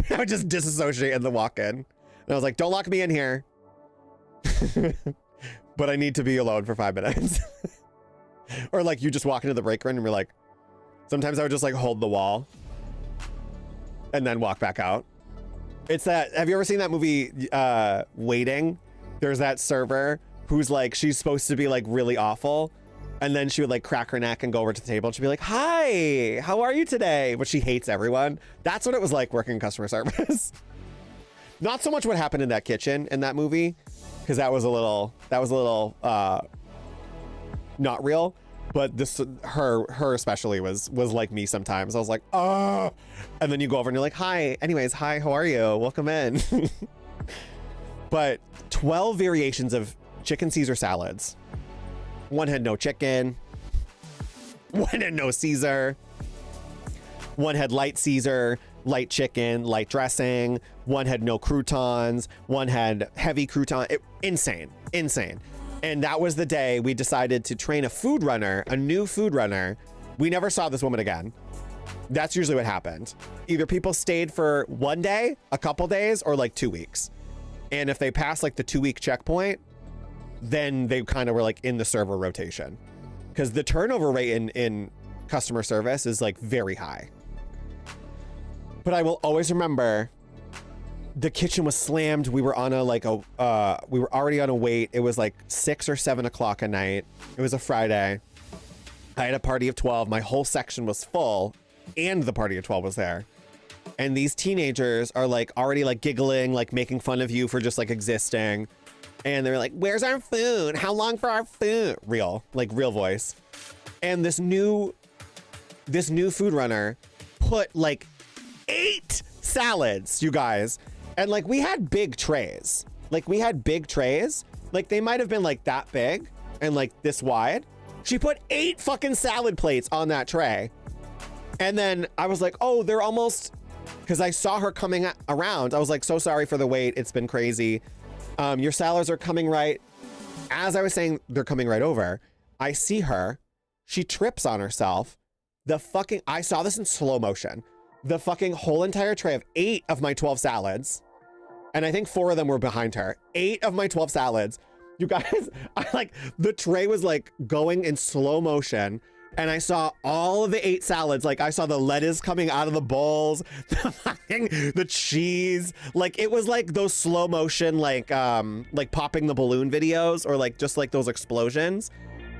I would just disassociate in the walk-in. And I was like, don't lock me in here. But I need to be alone for 5 minutes. Or like you just walk into the break room and we're like, sometimes I would just like hold the wall and then walk back out. It's that, have you ever seen that movie, Waiting? There's that server who's like, she's supposed to be like really awful. And then she would like crack her neck and go over to the table and she'd be like, hi, how are you today? But she hates everyone. That's what it was like working in customer service. Not so much what happened in that kitchen in that movie, because that was a little not real. But this, her especially was like me sometimes. I was like, oh, and then you go over and you're like, hi, anyways, hi, how are you? Welcome in. But 12 variations of chicken Caesar salads. One had no chicken. One had no Caesar. One had light Caesar, light chicken, light dressing. One had no croutons. One had heavy crouton. Insane. And that was the day we decided to train a food runner, a new food runner. We never saw this woman again. That's usually what happened. Either people stayed for one day, a couple days, or like 2 weeks. And if they passed like the 2-week checkpoint, then they kind of were like in the server rotation. Because the turnover rate in customer service is like very high. But I will always remember the kitchen was slammed. We were on we were already on a wait. It was like 6 or 7 o'clock at night. It was a Friday. I had a party of 12. My whole section was full and the party of 12 was there. And these teenagers are like already like giggling, like making fun of you for just like existing. And they're like, where's our food? How long for our food? Real voice. And this new food runner put like 8 salads, you guys. And like we had big trays. Like they might have been like that big and like this wide. She put 8 fucking salad plates on that tray. And then I was like, oh, they're almost, because I saw her coming around. I was like, so sorry for the wait. It's been crazy. Your salads are coming right. As I was saying, they're coming right over. I see her. She trips on herself. I saw this in slow motion. The fucking whole entire tray of 8 of my 12 salads. And I think 4 of them were behind her. 8 of my 12 salads. You guys, the tray was like going in slow motion. And I saw all of the 8 salads. Like I saw the lettuce coming out of the bowls, the cheese. Like it was like those slow motion, like popping the balloon videos or like just like those explosions.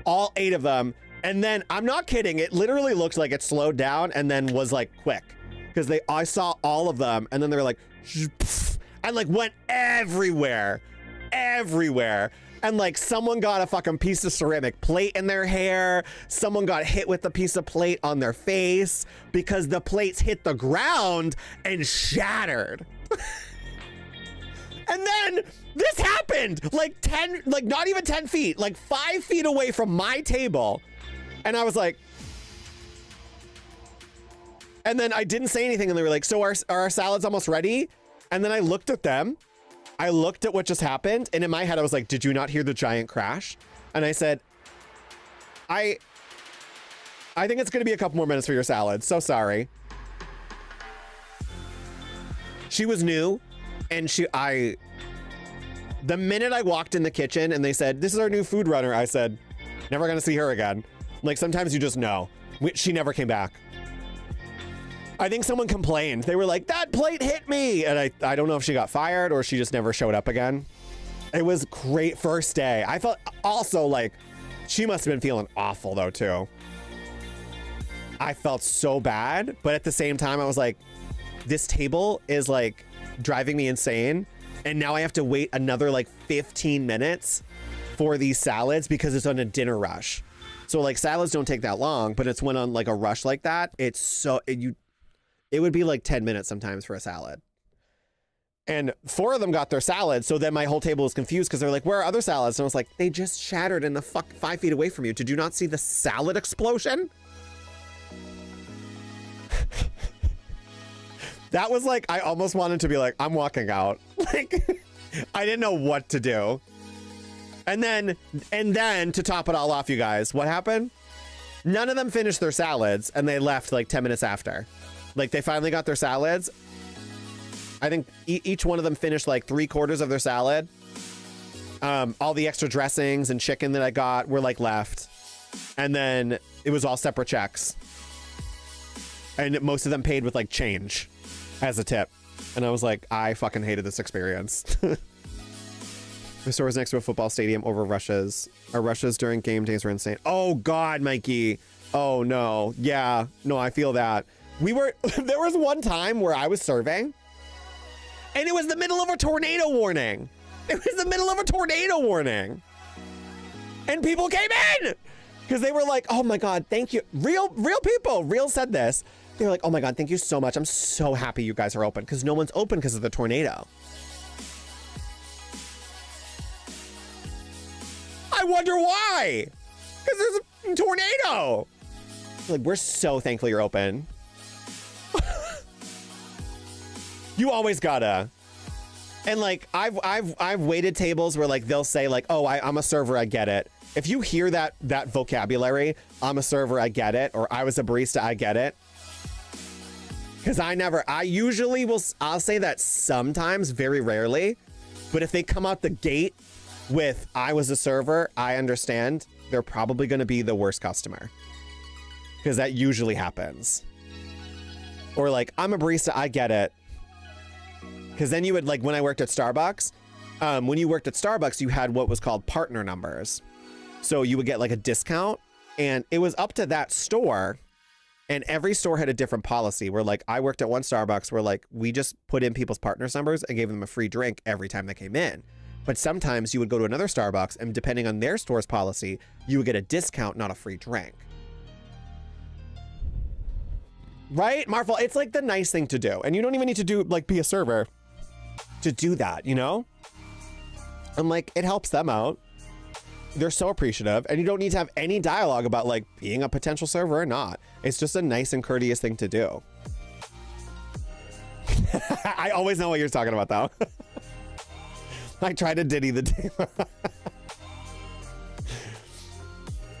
All 8 of them. And then I'm not kidding. It literally looked like it slowed down and then was like quick. Because I saw all of them and then they were like, and like went everywhere. And like someone got a fucking piece of ceramic plate in their hair. Someone got hit with a piece of plate on their face because the plates hit the ground and shattered. And then this happened like not even 10 feet, like 5 feet away from my table. And I was like, and then I didn't say anything and they were like, so are our salads almost ready? And then I looked at them. I looked at what just happened. And in my head, I was like, did you not hear the giant crash? And I said, I think it's going to be a couple more minutes for your salad. So sorry. She was new. And the minute I walked in the kitchen and they said, this is our new food runner, I said, never going to see her again. Like sometimes you just know. She never came back. I think someone complained. They were like, that plate hit me. And I don't know if she got fired or she just never showed up again. It was great first day. I felt also like she must have been feeling awful though too. I felt so bad, but at the same time I was like, this table is like driving me insane. And now I have to wait another like 15 minutes for these salads because it's on a dinner rush. So like salads don't take that long, but it's when on like a rush like that, it's so, it would be like 10 minutes sometimes for a salad. And 4 of them got their salads. So then my whole table was confused because they're like, where are other salads? And I was like, they just shattered in the 5 feet away from you. Did you not see the salad explosion? That was like, I almost wanted to be like, I'm walking out. Like, I didn't know what to do. And then to top it all off, you guys, what happened? None of them finished their salads and they left like 10 minutes after. Like they finally got their salads. I think each one of them finished like 3/4 of their salad. All the extra dressings and chicken that I got were like left. And then it was all separate checks. And most of them paid with like change as a tip. And I was like, I fucking hated this experience. The store was next to a football stadium over rushes. Our rushes during game days were insane. Oh God, Mikey. Oh no. Yeah, no, I feel that. There was one time where I was serving and it was the middle of a tornado warning. And people came in Because they were like, oh my God, thank you. Real people, real said this. They were like, oh my God, thank you so much. I'm so happy you guys are open because no one's open because of the tornado. I wonder why. Because there's a tornado. Like, we're so thankful you're open. You always gotta. And like, I've waited tables where like they'll say like, oh, I'm a server, I get it. If you hear that vocabulary, I'm a server, I get it, or I was a barista, I get it. Because I usually I'll say that sometimes, very rarely. But if they come out the gate with I was a server, I understand, they're probably going to be the worst customer. Because that usually happens. Or like, I'm a barista, I get it. Because then you would, like, when I worked at Starbucks, when you worked at Starbucks, you had what was called partner numbers. So you would get like a discount, and it was up to that store. And every store had a different policy where like I worked at one Starbucks where like we just put in people's partners numbers and gave them a free drink every time they came in. But sometimes you would go to another Starbucks and depending on their store's policy, you would get a discount, not a free drink. Right, Marvel? It's like the nice thing to do. And you don't even need to be a server to do that, you know? I'm like, it helps them out. They're so appreciative, and you don't need to have any dialogue about like being a potential server or not. It's just a nice and courteous thing to do. I always know what you're talking about though. I try to ditty the table.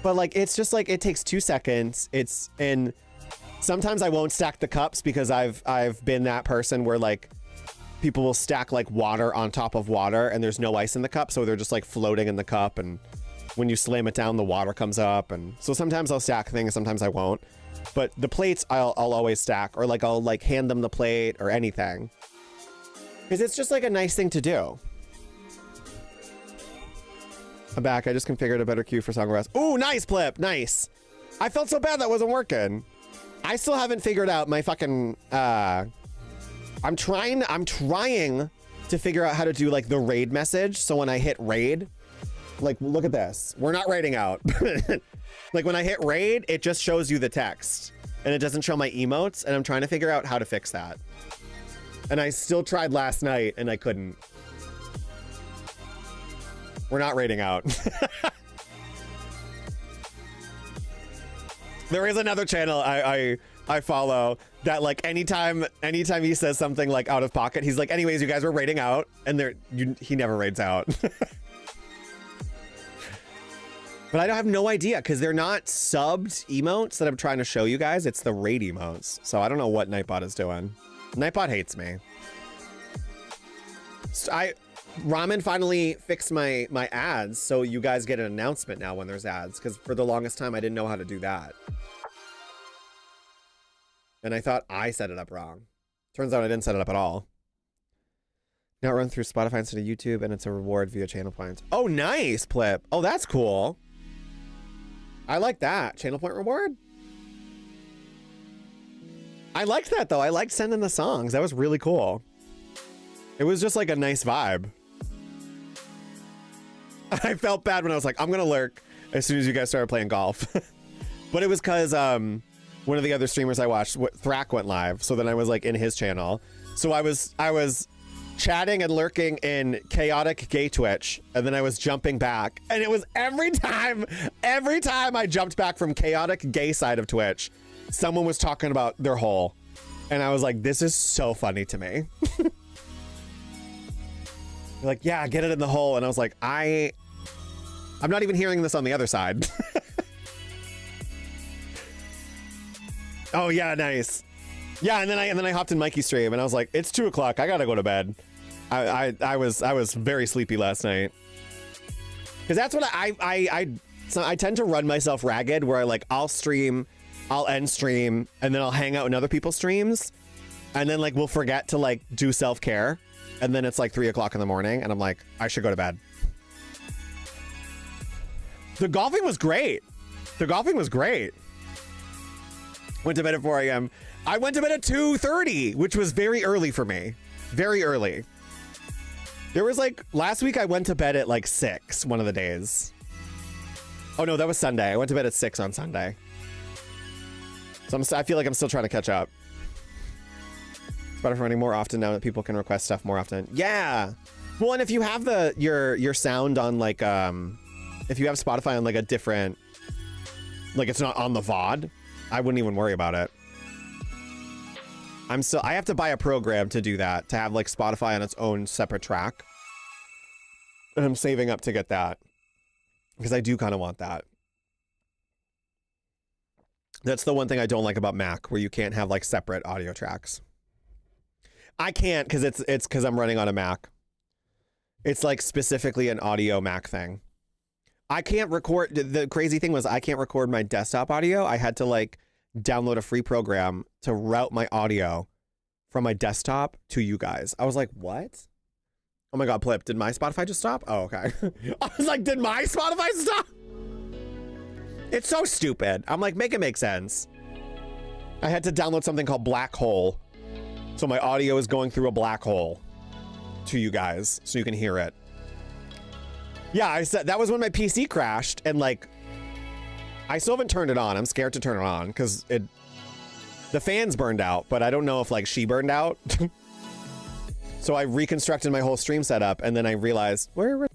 But like, it's just like, it takes 2 seconds. And sometimes I won't stack the cups because I've been that person where like people will stack like water on top of water and there's no ice in the cup. So they're just like floating in the cup, and when you slam it down, the water comes up. And so sometimes I'll stack things, sometimes I won't. But the plates I'll always stack, or like I'll like hand them the plate or anything. Because it's just like a nice thing to do. I'm back. I just configured a better queue for Songgrass. Ooh, nice, Plip. Nice. I felt so bad that wasn't working. I still haven't figured out my fucking... I'm trying to figure out how to do like the raid message. So when I hit raid, like, look at this. We're not raiding out. Like when I hit raid, it just shows you the text and it doesn't show my emotes. And I'm trying to figure out how to fix that. And I still tried last night and I couldn't. We're not raiding out. There is another channel I follow that like anytime he says something like out of pocket, he's like, anyways, you guys were raiding out, and he never raids out. But I have no idea because they're not subbed emotes that I'm trying to show you guys. It's the raid emotes. So I don't know what Nightbot is doing. Nightbot hates me. Ramen finally fixed my ads, so you guys get an announcement now when there's ads, because for the longest time I didn't know how to do that. And I thought I set it up wrong. Turns out I didn't set it up at all. Now run through Spotify instead of YouTube, and it's a reward via channel points. Oh, nice, Plip. Oh, that's cool. I like that. Channel point reward? I liked that, though. I liked sending the songs. That was really cool. It was just like a nice vibe. I felt bad when I was like, I'm going to lurk as soon as you guys started playing golf. But it was because one of the other streamers I watched, Thrak, went live. So then I was like in his channel. So I was chatting and lurking in chaotic gay Twitch, and then I was jumping back, and it was every time I jumped back from chaotic gay side of Twitch, someone was talking about their hole, and I was like, this is so funny to me. They're like, yeah, get it in the hole, and I was like, I'm not even hearing this on the other side. Oh yeah, nice. Yeah, and then I hopped in Mikey's stream, and I was like, it's 2 o'clock. I gotta go to bed. I was very sleepy last night. Because that's what I tend to run myself ragged, where I'll stream, I'll end stream, and then I'll hang out in other people's streams, and then we'll forget to do self-care, and then it's 3 o'clock in the morning, and I'm like, I should go to bed. The golfing was great. Went to bed at 4 a.m. I went to bed at 2:30, which was very early for me. Very early. There was last week I went to bed at 6 one of the days. Oh no, that was Sunday. I went to bed at 6 on Sunday. So I feel like I'm still trying to catch up. It's better for running more often now that people can request stuff more often. Yeah. Well, and if you have your sound on like if you have Spotify on like a different, like it's not on the VOD, I wouldn't even worry about it. I have to buy a program to do that, to have like Spotify on its own separate track. And I'm saving up to get that because I do kind of want that. That's the one thing I don't like about Mac, where you can't have like separate audio tracks. I can't because it's because I'm running on a Mac. It's like specifically an audio Mac thing. I can't record. The crazy thing was I can't record my desktop audio. I had to like download a free program to route my audio from my desktop to you guys. I was like, what? Oh my God, Plip, did my Spotify just stop? Oh, okay. I was like, did my Spotify stop? It's so stupid. I'm like, make it make sense. I had to download something called Black Hole. So my audio is going through a black hole to you guys so you can hear it. Yeah, I said that was when my PC crashed, and like I still haven't turned it on. I'm scared to turn it on because the fans burned out, but I don't know if like she burned out. So I reconstructed my whole stream setup, and then I realized where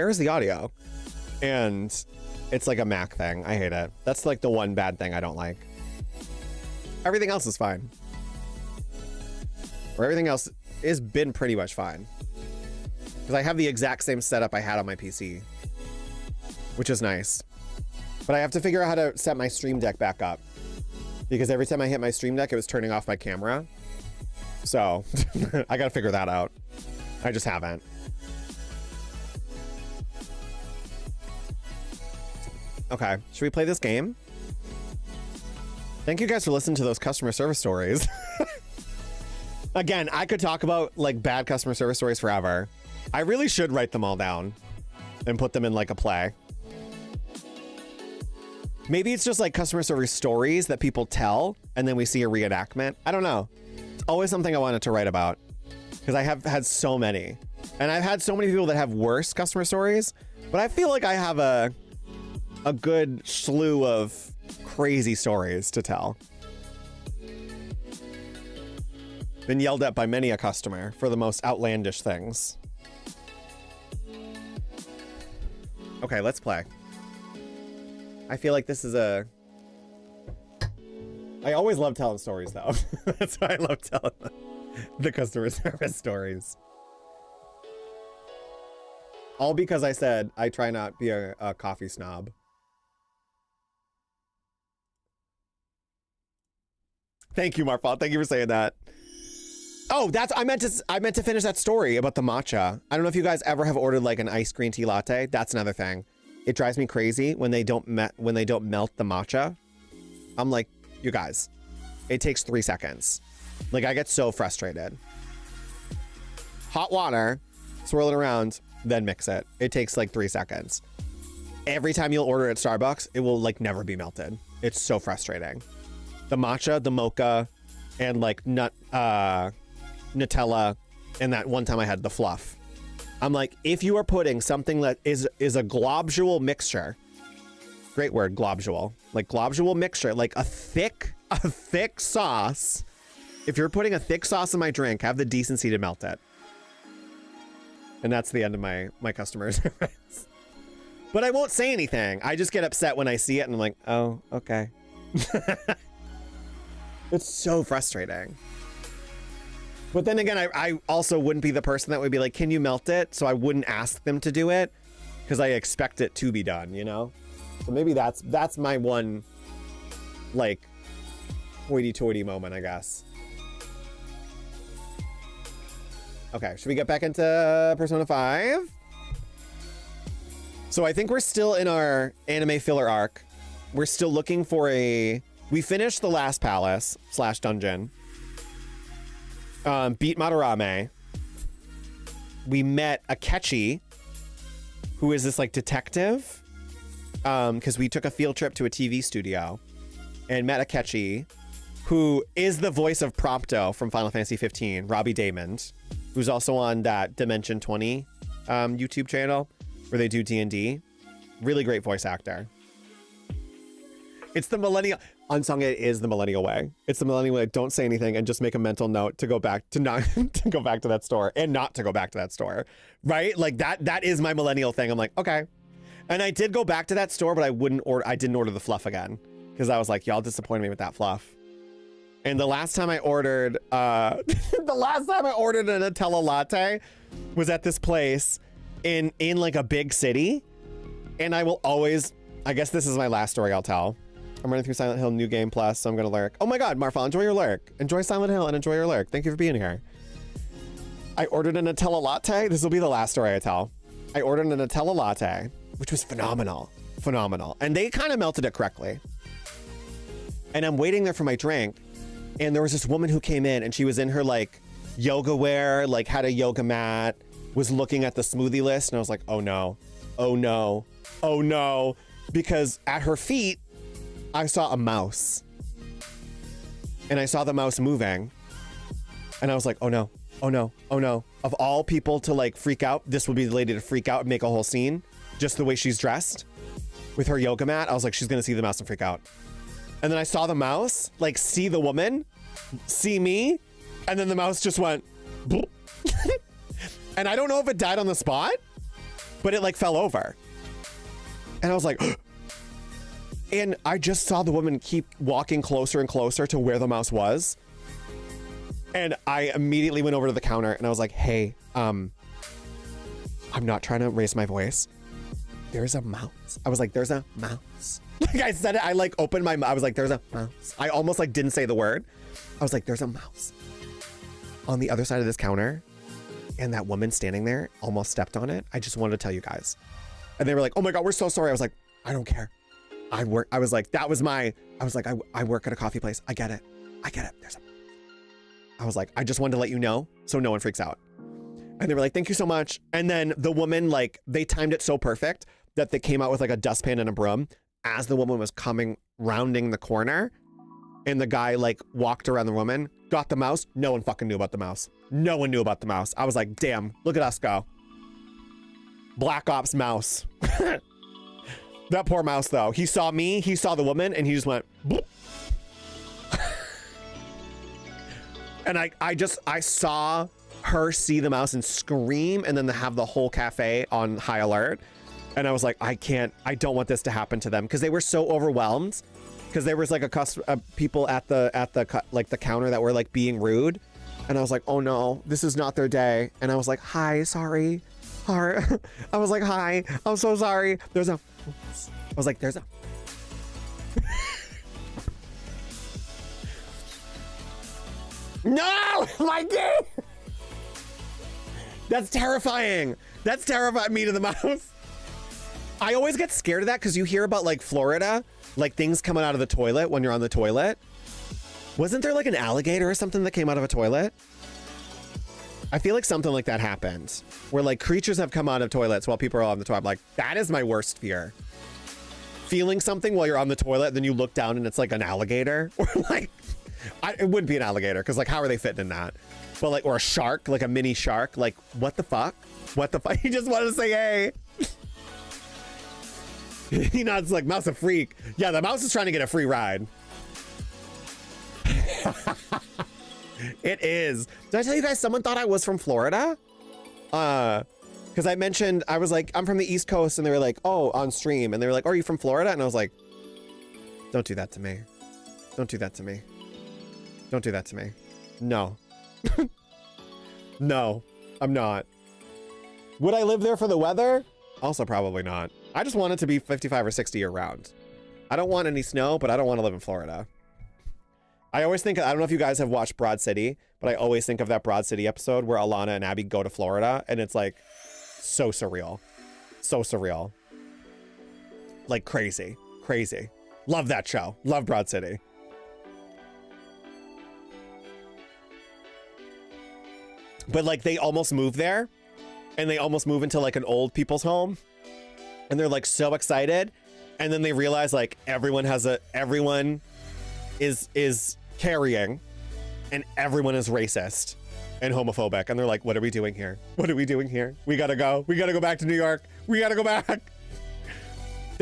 is the audio? And it's like a Mac thing. I hate it. That's like the one bad thing I don't like. Everything else is fine. Or everything else has been pretty much fine. Because I have the exact same setup I had on my PC, which is nice. But I have to figure out how to set my Stream Deck back up, because every time I hit my Stream Deck, it was turning off my camera. So I got to figure that out. I just haven't. Okay, should we play this game? Thank you guys for listening to those customer service stories. Again, I could talk about like bad customer service stories forever. I really should write them all down and put them in like a play. Maybe it's just like customer service stories that people tell and then we see a reenactment. I don't know. It's always something I wanted to write about because I have had so many. And I've had so many people that have worse customer stories, but I feel like I have a good slew of crazy stories to tell. Been yelled at by many a customer for the most outlandish things. Okay, let's play. I feel like this is I always love telling stories though. That's why I love telling the customer service stories. All because I said I try not be a coffee snob. Thank you, Marfal. Thank you for saying that. Oh, I meant to finish that story about the matcha. I don't know if you guys ever have ordered like an iced green tea latte. That's another thing. It drives me crazy when they don't melt the matcha. I'm like, you guys, it takes 3 seconds. Like I get so frustrated. Hot water, swirl it around, then mix it. It takes like 3 seconds. Every time you'll order at Starbucks, it will like never be melted. It's so frustrating. The matcha, the mocha, and like Nutella, and that one time I had the fluff. I'm like, if you are putting something that is a globule mixture, great word, globule, like globule mixture, like a thick sauce. If you're putting a thick sauce in my drink, have the decency to melt it. And that's the end of my customer service. But I won't say anything. I just get upset when I see it and I'm like, oh, okay. It's so frustrating. But then again, I also wouldn't be the person that would be like, can you melt it? So I wouldn't ask them to do it because I expect it to be done, you know? So maybe that's my one, like, hoity-toity moment, I guess. Okay, should we get back into Persona 5? So I think we're still in our anime filler arc. We're still looking for we finished the last palace / dungeon. Beat Madarame. We met Akechi, who is this like detective. Because we took a field trip to a TV studio and met Akechi, who is the voice of Prompto from Final Fantasy 15, Robbie Daymond, who's also on that Dimension 20 YouTube channel where they do D&D. Really great voice actor. It's the millennial. Unsung, it is the millennial way. It's the millennial way. Don't say anything and just make a mental note to go back to not to go back to that store and not to go back to that store, right? Like that is my millennial thing. I'm like, okay. And I did go back to that store, but I didn't order the fluff again because I was like, y'all disappointed me with that fluff. And the last time I ordered, a Nutella latte was at this place in like a big city. And I will always, I guess this is my last story I'll tell. I'm running through Silent Hill New Game Plus, so I'm going to lurk. Oh my God, Marfa, enjoy your lurk. Enjoy Silent Hill and enjoy your lurk. Thank you for being here. I ordered a Nutella latte. This will be the last story I tell. I ordered a Nutella latte, which was phenomenal. Phenomenal. And they kind of melted it correctly. And I'm waiting there for my drink. And there was this woman who came in and she was in her like yoga wear, like had a yoga mat, was looking at the smoothie list. And I was like, oh no, oh no, oh no. Because at her feet, I saw a mouse. And I saw the mouse moving. And I was like, oh no, oh no, oh no. Of all people to like freak out, this would be the lady to freak out and make a whole scene. Just the way she's dressed with her yoga mat. I was like, she's gonna see the mouse and freak out. And then I saw the mouse, like see the woman, see me. And then the mouse just went, and I don't know if it died on the spot, but it like fell over. And I was like, and I just saw the woman keep walking closer and closer to where the mouse was. And I immediately went over to the counter and I was like, hey, I'm not trying to raise my voice. There's a mouse. I was like, there's a mouse. Like I said it, I like opened my mouth. I was like, there's a mouse. I almost like didn't say the word. I was like, there's a mouse on the other side of this counter. And that woman standing there almost stepped on it. I just wanted to tell you guys. And they were like, oh my God, we're so sorry. I was like, I don't care. I work at a coffee place. I get it. I was like, I just wanted to let you know so no one freaks out. And they were like, thank you so much. And then the woman, like, they timed it so perfect that they came out with like a dustpan and a broom as the woman was coming, rounding the corner. And the guy like walked around the woman, got the mouse. No one fucking knew about the mouse. No one knew about the mouse. I was like, damn, look at us go. Black Ops mouse. That poor mouse though. He saw me, he saw the woman, and he just went, boop. And I saw her see the mouse and scream and then have the whole cafe on high alert. And I was like, I don't want this to happen to them because they were so overwhelmed because there was like people at the counter that were like being rude. And I was like, oh no, this is not their day. And I was like, hi, sorry. I was like, hi, I'm so sorry. I was like, there's a. No, my God. That's terrifying. That's terrifying me to the mouse. I always get scared of that because you hear about like Florida, like things coming out of the toilet when you're on the toilet. Wasn't there like an alligator or something that came out of a toilet? I feel like something like that happened where like creatures have come out of toilets while people are on the toilet. I'm like, that is my worst fear. Feeling something while you're on the toilet, then you look down and it's like an alligator or like, it wouldn't be an alligator because like, how are they fitting in that? But like, or a shark, like a mini shark. Like, what the fuck? What the fuck? He just wanted to say, hey. He nods like, mouse a freak. Yeah, the mouse is trying to get a free ride. It is. Did I tell you guys someone thought I was from Florida? Because I mentioned, I was like, I'm from the East Coast, and they were like, oh, on stream. And they were like, oh, are you from Florida? And I was like, don't do that to me. Don't do that to me. Don't do that to me. No. No, I'm not. Would I live there for the weather? Also probably not. I just want it to be 55 or 60 year round. I don't want any snow, but I don't want to live in Florida. I always think, I don't know if you guys have watched Broad City, but I always think of that Broad City episode where Alana and Abby go to Florida, and it's like so surreal. So surreal. Like crazy. Crazy. Love that show. Love Broad City. But like they almost move there, and they almost move into like an old people's home, and they're like so excited, and then they realize like everyone is carrying, and everyone is racist and homophobic, and they're like, what are we doing here? What are we doing here? We gotta go back to New York. We gotta go back.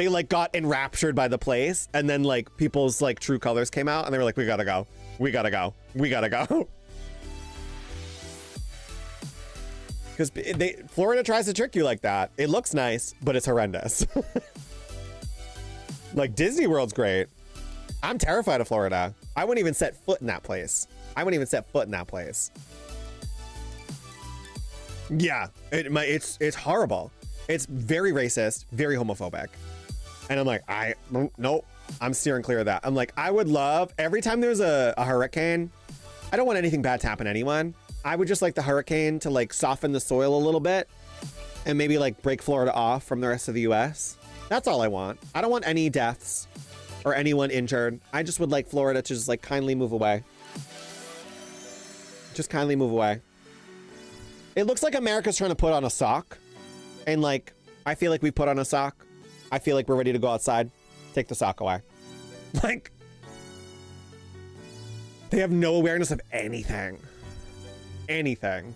they like got enraptured by the place, and then like people's like true colors came out, and they were like, we gotta go, we gotta go, we gotta go. Because Florida tries to trick you like that. It looks nice, but it's horrendous. Like Disney World's great. I'm terrified of Florida. I wouldn't even set foot in that place. I wouldn't even set foot in that place. Yeah, it's horrible. It's very racist, very homophobic. And I'm like, nope, I'm steering clear of that. I'm like, I would love, every time there's a hurricane, I don't want anything bad to happen to anyone. I would just like the hurricane to like soften the soil a little bit and maybe like break Florida off from the rest of the US. That's all I want. I don't want any deaths or anyone injured. I just would like Florida to just like kindly move away. Just kindly move away. It looks like America's trying to put on a sock. And like, I feel like we put on a sock. I feel like we're ready to go outside. Take the sock away. Like, they have no awareness of anything. Anything.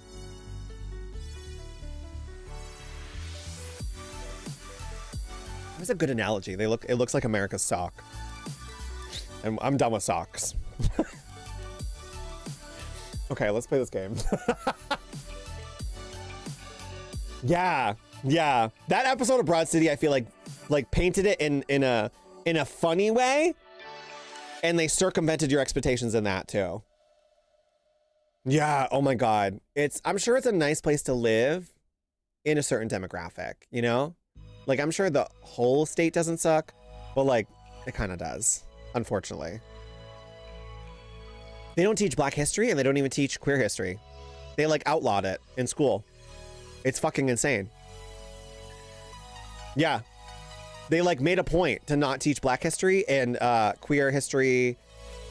That's a good analogy. It looks like America's sock. And I'm done with socks. Okay, let's play this game. Yeah. That episode of Broad City, I feel like painted it in a funny way, and they circumvented your expectations in that too. Yeah, oh my God. I'm sure it's a nice place to live in a certain demographic, you know? Like, I'm sure the whole state doesn't suck, but like, it kind of does, unfortunately. They don't teach Black history, and they don't even teach queer history. They like outlawed it in school. It's fucking insane. Yeah. They like made a point to not teach Black history and queer history.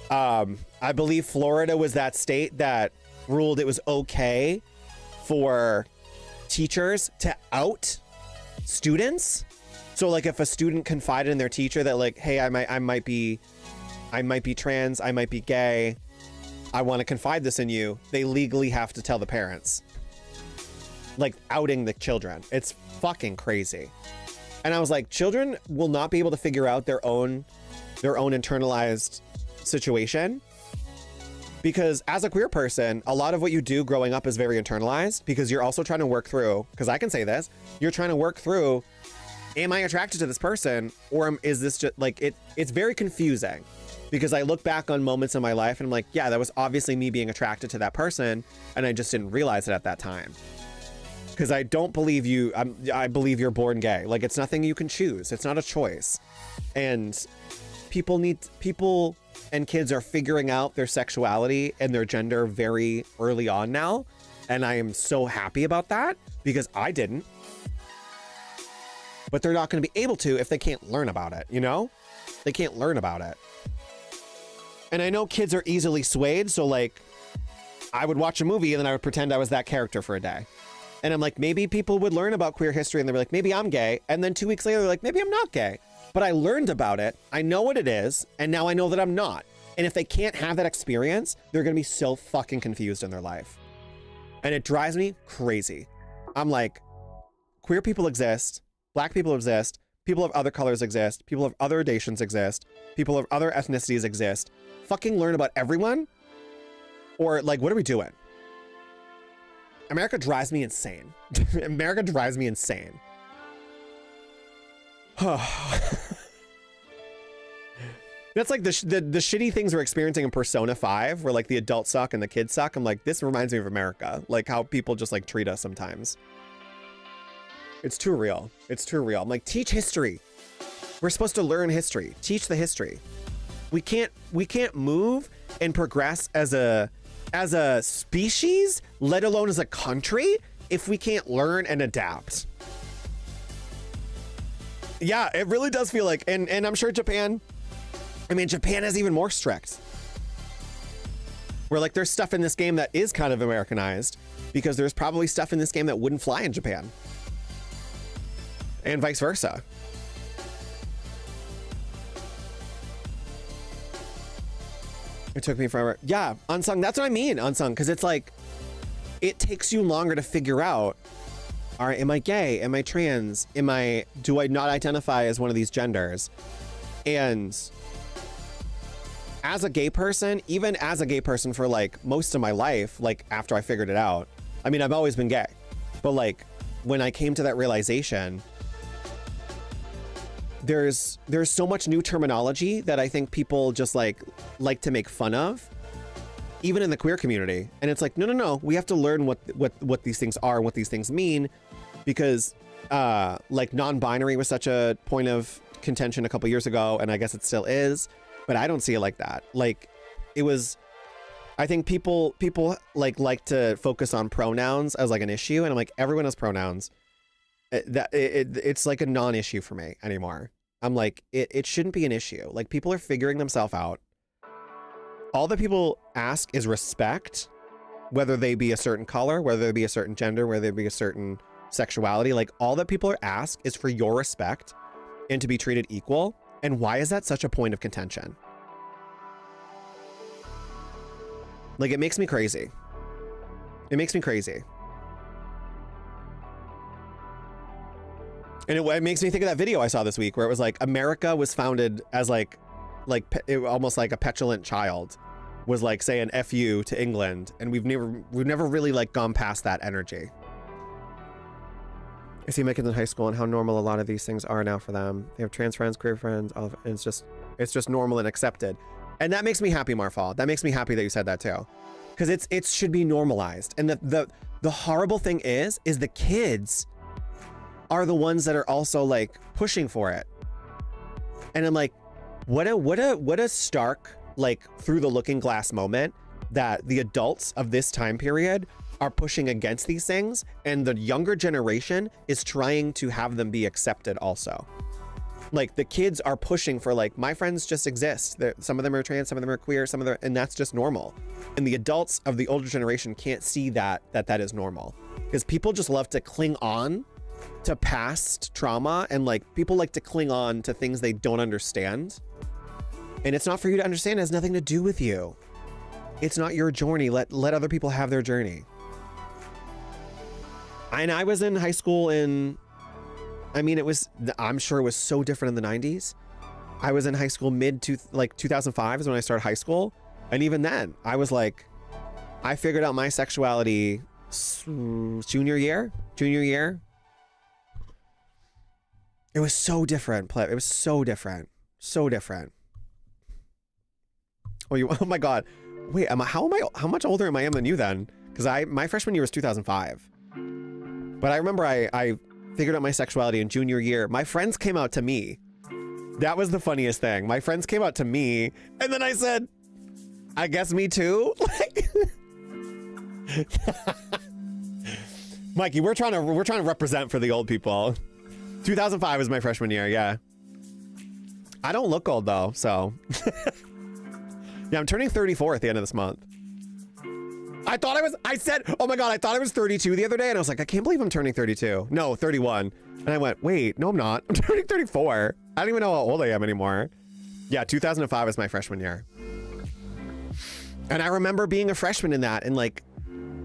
I believe Florida was that state that ruled it was okay for teachers to out students. So like if a student confided in their teacher that like, hey, I might be trans, I might be gay, I want to confide this in you, they legally have to tell the parents. Like outing the children. It's fucking crazy. And I was like, children will not be able to figure out their own internalized situation, because as a queer person, a lot of what you do growing up is very internalized, because you're also trying to work through, because I can say this, you're trying to work through, am I attracted to this person, or is this just like it's very confusing, because I look back on moments in my life and I'm like, yeah, that was obviously me being attracted to that person, and I just didn't realize it at that time. Because I don't believe you, I believe you're born gay. Like, it's nothing you can choose. It's not a choice. And people and kids are figuring out their sexuality and their gender very early on now. And I am so happy about that, because I didn't. But they're not going to be able to if they can't learn about it, you know? They can't learn about it. And I know kids are easily swayed. So like, I would watch a movie and then I would pretend I was that character for a day. And I'm like, maybe people would learn about queer history and they're like, maybe I'm gay. And then 2 weeks later, they're like, maybe I'm not gay. But I learned about it. I know what it is. And now I know that I'm not. And if they can't have that experience, they're going to be so fucking confused in their life. And it drives me crazy. I'm like, queer people exist. Black people exist. People of other colors exist. People of other nations exist. People of other ethnicities exist. Fucking learn about everyone. Or like, what are we doing? America drives me insane. America drives me insane. That's like the shitty things we're experiencing in Persona 5, where like the adults suck and the kids suck. I'm like, this reminds me of America. Like how people just like treat us sometimes. It's too real. It's too real. I'm like, teach history. We're supposed to learn history. Teach the history. We can't move and progress as a species, let alone as a country, if we can't learn and adapt. Yeah, it really does feel like, and I'm sure Japan is even more strict. Where like there's stuff in this game that is kind of Americanized, because there's probably stuff in this game that wouldn't fly in Japan. And vice versa. It took me forever. Yeah, unsung. That's what I mean, unsung. Because it's like, it takes you longer to figure out All right, am I gay? Am I trans? Do I not identify as one of these genders? And as a gay person, even as a gay person for like most of my life, like after I figured it out, I mean, I've always been gay, but like when I came to that realization, there's so much new terminology that I think people just like to make fun of, even in the queer community. And it's like, no, we have to learn what these things are and what these things mean, because like non-binary was such a point of contention a couple years ago, and I guess it still is, but I don't see it like that. Like it was, I think people like to focus on pronouns as like an issue, and I'm like, everyone has pronouns. It's like a non-issue for me anymore. I'm like, it shouldn't be an issue. Like people are figuring themselves out. All that people ask is respect, whether they be a certain color, whether they be a certain gender, whether they be a certain sexuality. Like all that people ask is for your respect and to be treated equal. And why is that such a point of contention? Like it makes me crazy. It makes me crazy. And it makes me think of that video I saw this week where it was like America was founded as almost like a petulant child was like saying F you to England, and we've never really like gone past that energy. I see my kids in high school and how normal a lot of these things are now for them. They have trans friends, queer friends, all of it. And it's just normal and accepted. And that makes me happy, Marfal. That makes me happy that you said that too. Because it should be normalized. And the horrible thing is the kids are the ones that are also like pushing for it. And I'm like, what a stark, like through the looking glass moment that the adults of this time period are pushing against these things, and the younger generation is trying to have them be accepted also. Like the kids are pushing for like, my friends just exist. Some of them are trans, some of them are queer, some of them, and that's just normal. And the adults of the older generation can't see that is normal, because people just love to cling on to past trauma, and like people like to cling on to things they don't understand. And it's not for you to understand. It has nothing to do with you. It's not your journey. Let other people have their journey. And I was in high school I'm sure it was so different in the 90s. I was in high school 2005 is when I started high school. And even then I was like, I figured out my sexuality junior year. It was so different. It was so different. So different. Oh my God. Wait, how much older am I than you then? Because my freshman year was 2005. But I remember I figured out my sexuality in junior year. My friends came out to me. That was the funniest thing. My friends came out to me, and then I said, I guess me too. Mikey, we're trying to represent for the old people. 2005 was my freshman year, yeah. I don't look old though, so. Yeah, I'm turning 34 at the end of this month. I said, oh my God, I thought I was 32 the other day, and I was like, I can't believe I'm turning 32. No, 31. And I went, wait, no, I'm not. I'm turning 34. I don't even know how old I am anymore. Yeah, 2005 was my freshman year. And I remember being a freshman in that, and like,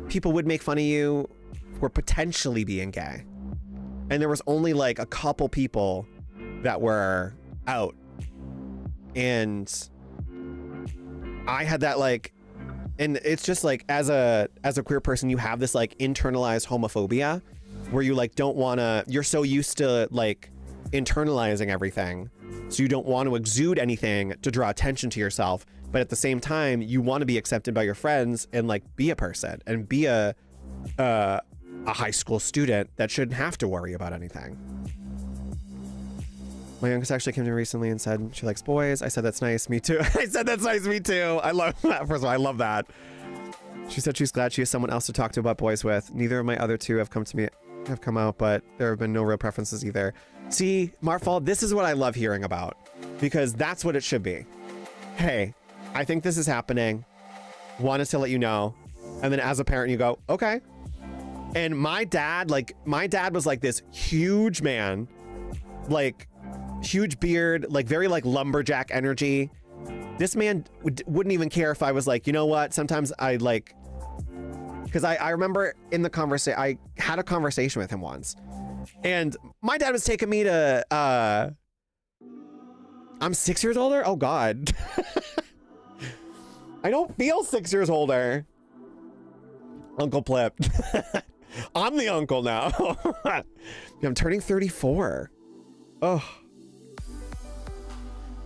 people would make fun of you for potentially being gay. And there was only like a couple people that were out. And I had that like, and it's just like, as a queer person, you have this like internalized homophobia where you like you're so used to like internalizing everything. So you don't want to exude anything to draw attention to yourself. But at the same time, you want to be accepted by your friends and like be a person and be a high school student that shouldn't have to worry about anything. My youngest actually came to me recently and said she likes boys. I said, that's nice. Me too. I said, that's nice. Me too. I love that. First of all, I love that. She said she's glad she has someone else to talk to about boys with. Neither of my other two have come out, but there have been no real preferences either. See, Marfal, this is what I love hearing about, because that's what it should be. Hey, I think this is happening. Wanted to let you know. And then as a parent, you go, okay. And my dad was like this huge man, like huge beard, like very like lumberjack energy. This man wouldn't even care if I was like, you know what? Sometimes I like because I remember in the conversation, I had a conversation with him once, and my dad was taking me to, I'm 6 years older? Oh God. I don't feel 6 years older. Uncle Plip. I'm the uncle now. I'm turning 34. Oh.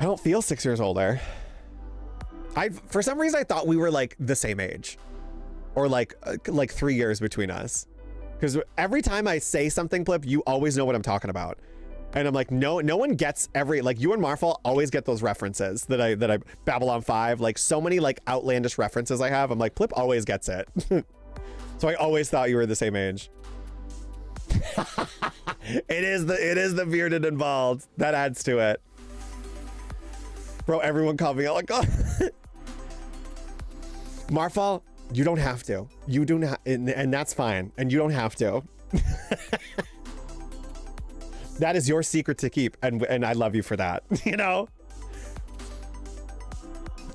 I don't feel 6 years older. For some reason, I thought we were like the same age, or like 3 years between us. Because every time I say something, Plip, you always know what I'm talking about. And I'm like, no one gets like you and Marfal always get those references that I Babylon 5, like so many like outlandish references I have. I'm like, Plip always gets it. So I always thought you were the same age. It is the bearded and bald that adds to it. Bro, everyone called me like, oh. Marfal, you don't have to. You do not, and that's fine. And you don't have to. That is your secret to keep, and I love you for that. You know,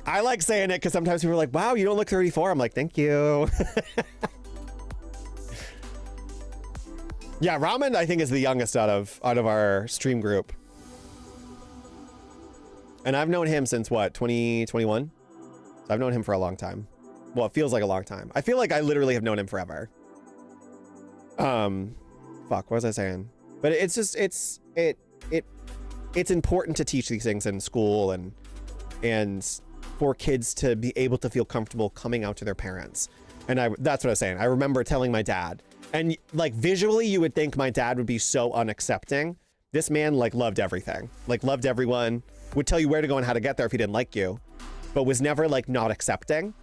I like saying it because sometimes people are like, "Wow, you don't look 34." I'm like, "Thank you." Yeah, Ramen I think is the youngest out of our stream group, and I've known him since what 2021. So I've known him for a long time. Well, it feels like a long time. I feel like I literally have known him forever. Fuck, what was I saying? But it's just it's important to teach these things in school and for kids to be able to feel comfortable coming out to their parents. And that's what I was saying. I remember telling my dad, and like visually you would think my dad would be so unaccepting. This man like loved everything, like loved everyone, would tell you where to go and how to get there if he didn't like you, but was never like not accepting.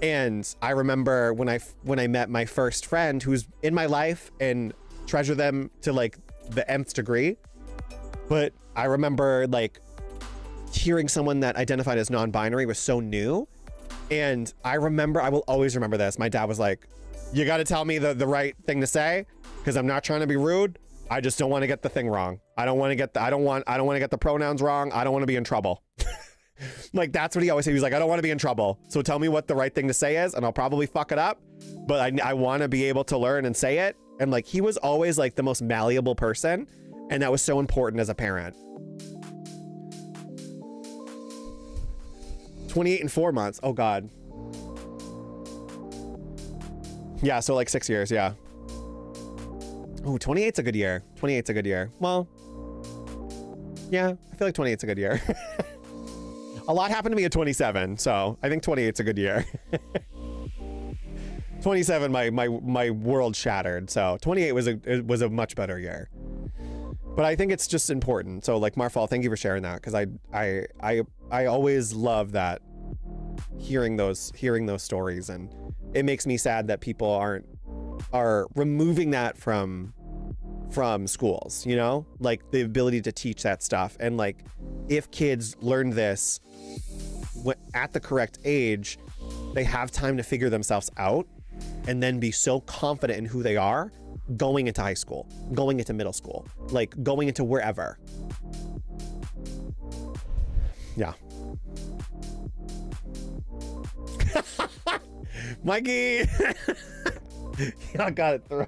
And I remember when I met my first friend who's in my life and treasure them to like the nth degree. But I remember like hearing someone that identified as non-binary was so new. And I will always remember this. My dad was like, you got to tell me the right thing to say, because I'm not trying to be rude. I just don't want to get the thing wrong. I don't want to get the pronouns wrong. I don't want to be in trouble. Like, that's what he always said. He was like, I don't want to be in trouble. So tell me what the right thing to say is, and I'll probably fuck it up, but I want to be able to learn and say it. And like, he was always like the most malleable person. And that was so important as a parent. 28 and 4 months. Oh God. Yeah. So like 6 years. Yeah. Ooh, 28's a good year. 28's a good year. Well, yeah, I feel like 28's a good year. A lot happened to me at 27. So I think 28's a good year. 27, my world shattered. So 28 was a much better year. But I think it's just important. So like Marfal, thank you for sharing that, because I always love that, hearing those stories, and it makes me sad that people are removing that from schools, you know, like the ability to teach that stuff. And like, if kids learn this at the correct age, they have time to figure themselves out and then be so confident in who they are going into high school, going into middle school, like going into wherever. Yeah. Mikey. I got it through.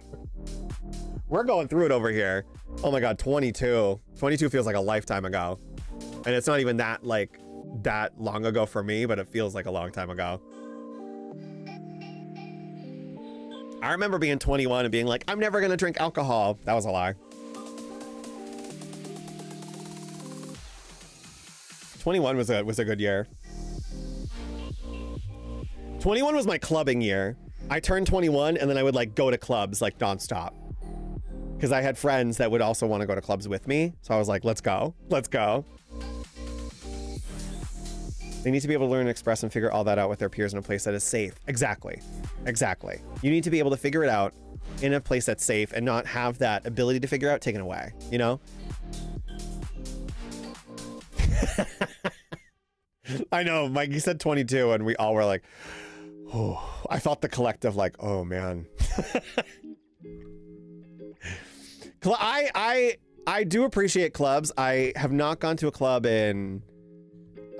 We're going through it over here. Oh my God, 22. 22 feels like a lifetime ago. And it's not even that long ago for me, but it feels like a long time ago. I remember being 21 and being like, I'm never gonna drink alcohol. That was a lie. 21 was a good year. 21 was my clubbing year. I turned 21 and then I would like go to clubs like nonstop, because I had friends that would also want to go to clubs with me. So I was like, let's go. They need to be able to learn and express and figure all that out with their peers in a place that is safe. Exactly. You need to be able to figure it out in a place that's safe and not have that ability to figure out taken away, you know? I know, Mike, you said 22 and we all were like, oh, I felt the collective like, oh man. I do appreciate clubs. I have not gone to a club in,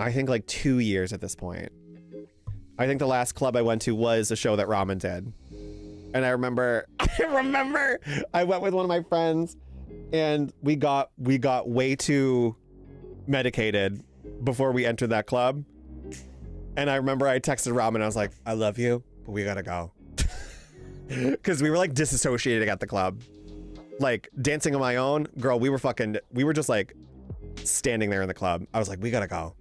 I think, like 2 years at this point. I think the last club I went to was a show that Ramen did. And I remember I went with one of my friends and we got way too medicated before we entered that club. And I remember I texted Rob and I was like, I love you, but we gotta go. Because we were like disassociating at the club. Like dancing on my own, girl, we were just like standing there in the club. I was like, we gotta go.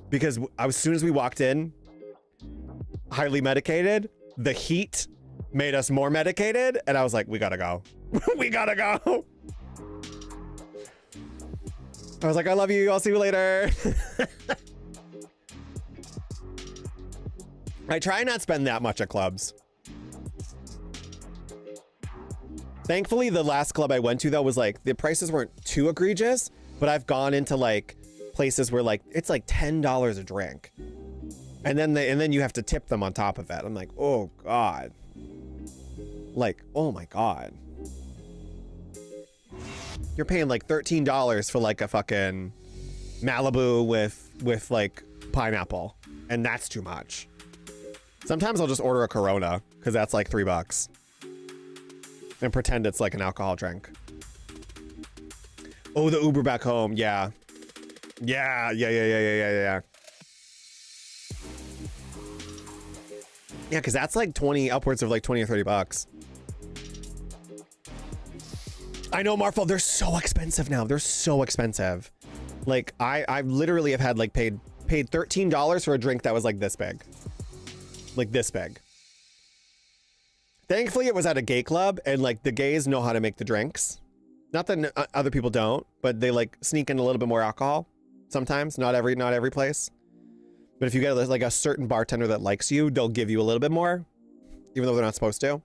Because as soon as we walked in, highly medicated, the heat made us more medicated. And I was like, we gotta go. We gotta go. I was like, I love you. I'll see you later. I try not to spend that much at clubs. Thankfully, the last club I went to though was like, the prices weren't too egregious, but I've gone into like places where like, it's like $10 a drink. And then you have to tip them on top of it. I'm like, oh God. Like, oh my God. You're paying like $13 for like a fucking Malibu with like pineapple. And that's too much. Sometimes I'll just order a Corona because that's like $3 and pretend it's like an alcohol drink. Oh, the Uber back home. Yeah. Yeah. Yeah, because that's like upwards of like 20 or $30. I know, Marfel, they're so expensive now. They're so expensive. Like I literally have had like paid $13 for a drink that was like this big. Like this big. Thankfully, it was at a gay club and like the gays know how to make the drinks. Not that other people don't, but they like sneak in a little bit more alcohol sometimes. Not every place. But if you get like a certain bartender that likes you, they'll give you a little bit more, even though they're not supposed to.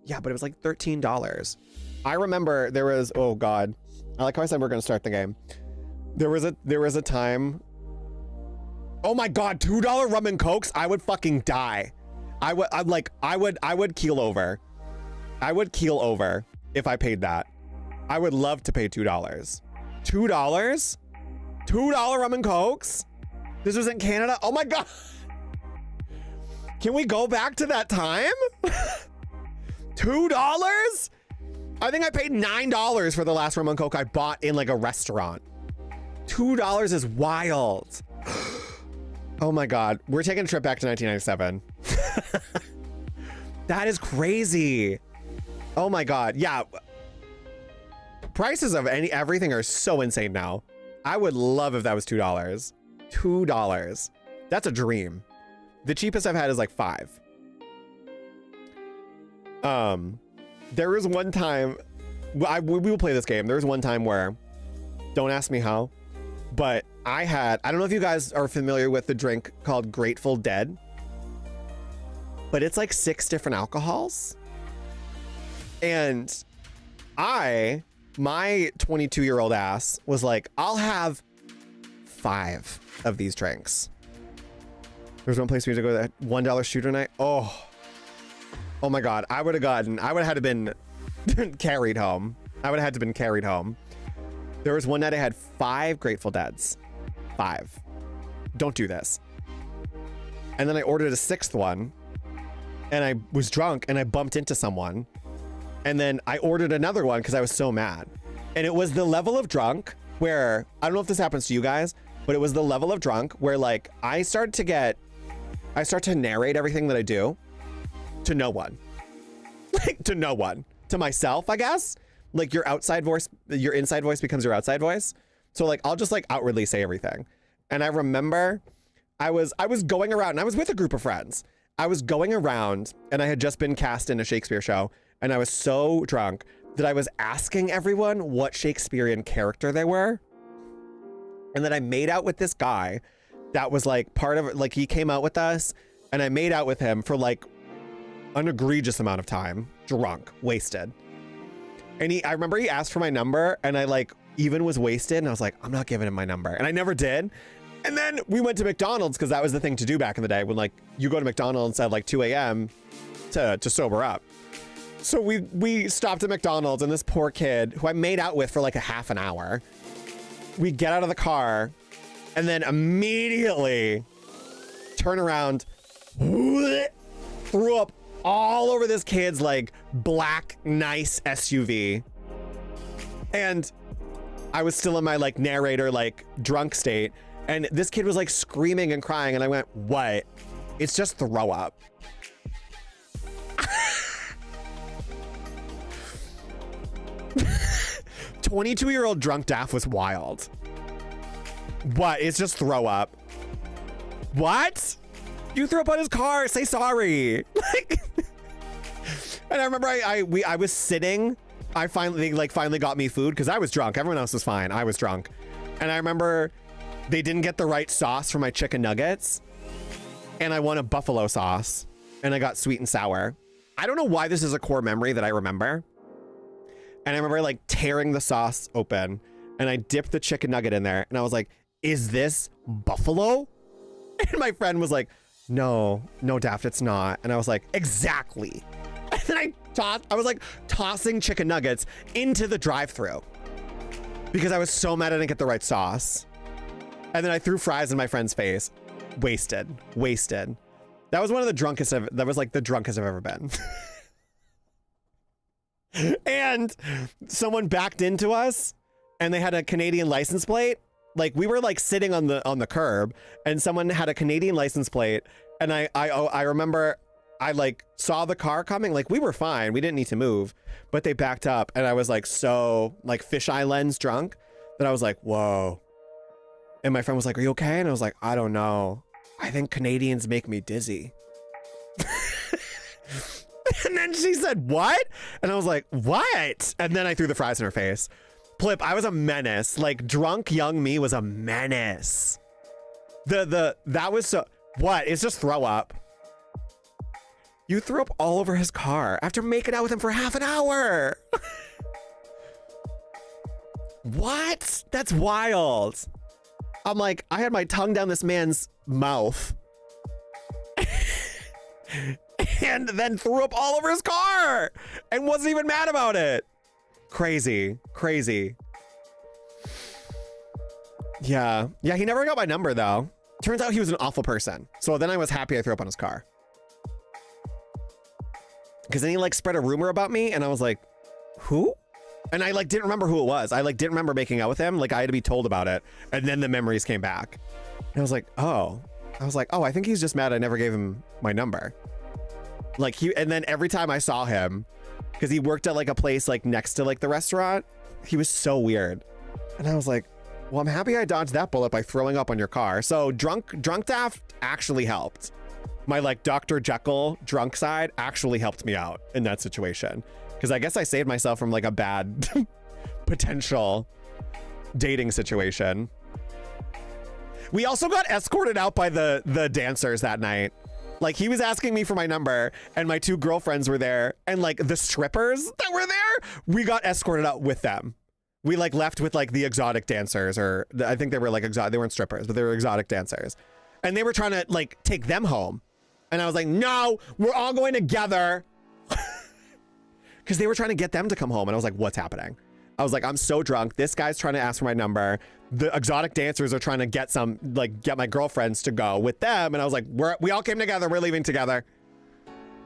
Yeah, but it was like $13. I remember there was, oh God. I like how I said we're going to start the game. There was a time. Oh my God, $2 rum and cokes. I would fucking die. I would keel over. I would keel over if I paid that. I would love to pay $2. $2? $2 rum and cokes? This was in Canada? Oh my God. Can we go back to that time? $2? I think I paid $9 for the last rum and coke I bought in like a restaurant. $2 is wild. Oh my God. We're taking a trip back to 1997. That is crazy. Oh my God. Yeah. Prices of everything are so insane now. I would love if that was $2. $2. That's a dream. The cheapest I've had is like $5. There was one time, we will play this game. There was one time where, don't ask me how, but I don't know if you guys are familiar with the drink called Grateful Dead, but it's like 6 different alcohols. And my 22-year-old ass was like, I'll have 5 of these drinks. There's one place we had to go to that $1 shooter night. Oh my God. I would have had to been carried home. I would have had to been carried home. There was one night I had 5 Grateful Deads. 5. Don't do this. And then I ordered a 6th one and I was drunk and I bumped into someone. And then I ordered another one because I was so mad. And it was the level of drunk where, I don't know if this happens to you guys, but it was the level of drunk where like I start to narrate everything that I do to no one. Like to no one. To myself, I guess. Like your inside voice becomes your outside voice. So like I'll just like outwardly say everything. And I remember I was going around and I was with a group of friends. I was going around and I had just been cast in a Shakespeare show and I was so drunk that I was asking everyone what Shakespearean character they were. And then I made out with this guy that was like part of it. Like he came out with us and I made out with him for like an egregious amount of time, drunk, wasted. And I remember he asked for my number and I like even was wasted and I was like, I'm not giving him my number. And I never did. And then we went to McDonald's because that was the thing to do back in the day when like you go to McDonald's at like 2 a.m. to sober up. So we stopped at McDonald's and this poor kid who I made out with for like a half an hour, we get out of the car and then immediately turn around, threw up all over this kid's like black, nice SUV. And I was still in my like narrator, like drunk state. And this kid was like screaming and crying. And I went, what? It's just throw up. 22-year-old drunk Daft was wild. What? It's just throw up. What? You threw up on his car. Say sorry. Like, and I remember I was sitting. I finally got me food because I was drunk. Everyone else was fine. I was drunk. And I remember they didn't get the right sauce for my chicken nuggets. And I won a buffalo sauce. And I got sweet and sour. I don't know why this is a core memory that I remember. And I remember like tearing the sauce open. And I dipped the chicken nugget in there. And I was like, is this buffalo? And my friend was like, no, Daft, it's not. And I was like, exactly. And then I was like tossing chicken nuggets into the drive-thru because I was so mad I didn't get the right sauce. And then I threw fries in my friend's face. Wasted. That was one of the drunkest that was like the drunkest I've ever been. And someone backed into us and they had a Canadian license plate. Like we were like sitting on the curb and someone had a Canadian license plate. And I remember I like saw the car coming, like we were fine. We didn't need to move, but they backed up and I was like, so like fisheye lens drunk that I was like, whoa. And my friend was like, are you okay? And I was like, I don't know. I think Canadians make me dizzy. And then she said, what? And I was like, what? And then I threw the fries in her face. Plip, I was a menace. Like drunk young me was a menace. That was so, what? It's just throw up. You threw up all over his car after making out with him for half an hour. What? That's wild. I'm like, I had my tongue down this man's mouth. And then threw up all over his car and wasn't even mad about it. Crazy. Yeah, he never got my number though. Turns out he was an awful person. So then I was happy I threw up on his car. Because then he like spread a rumor about me and I was like, who? And I like didn't remember who it was. I like didn't remember making out with him. Like I had to be told about it. And then the memories came back. And I was like, oh, I think he's just mad I never gave him my number. Like and then every time I saw him, because he worked at like a place like next to like the restaurant, he was so weird. And I was like, well, I'm happy I dodged that bullet by throwing up on your car. So drunk Daft actually helped. My like Dr. Jekyll drunk side actually helped me out in that situation. Because I guess I saved myself from like a bad potential dating situation. We also got escorted out by the dancers that night. Like he was asking me for my number and my two girlfriends were there and like the strippers that were there, we got escorted out with them. We like left with like the exotic dancers, or I think they were like exotic, they weren't strippers, but they were exotic dancers. And they were trying to like take them home. And I was like, no, we're all going together. Because they were trying to get them to come home. And I was like, what's happening? I was like, I'm so drunk. This guy's trying to ask for my number. The exotic dancers are trying to get my girlfriends to go with them. And I was like, we all came together. We're leaving together.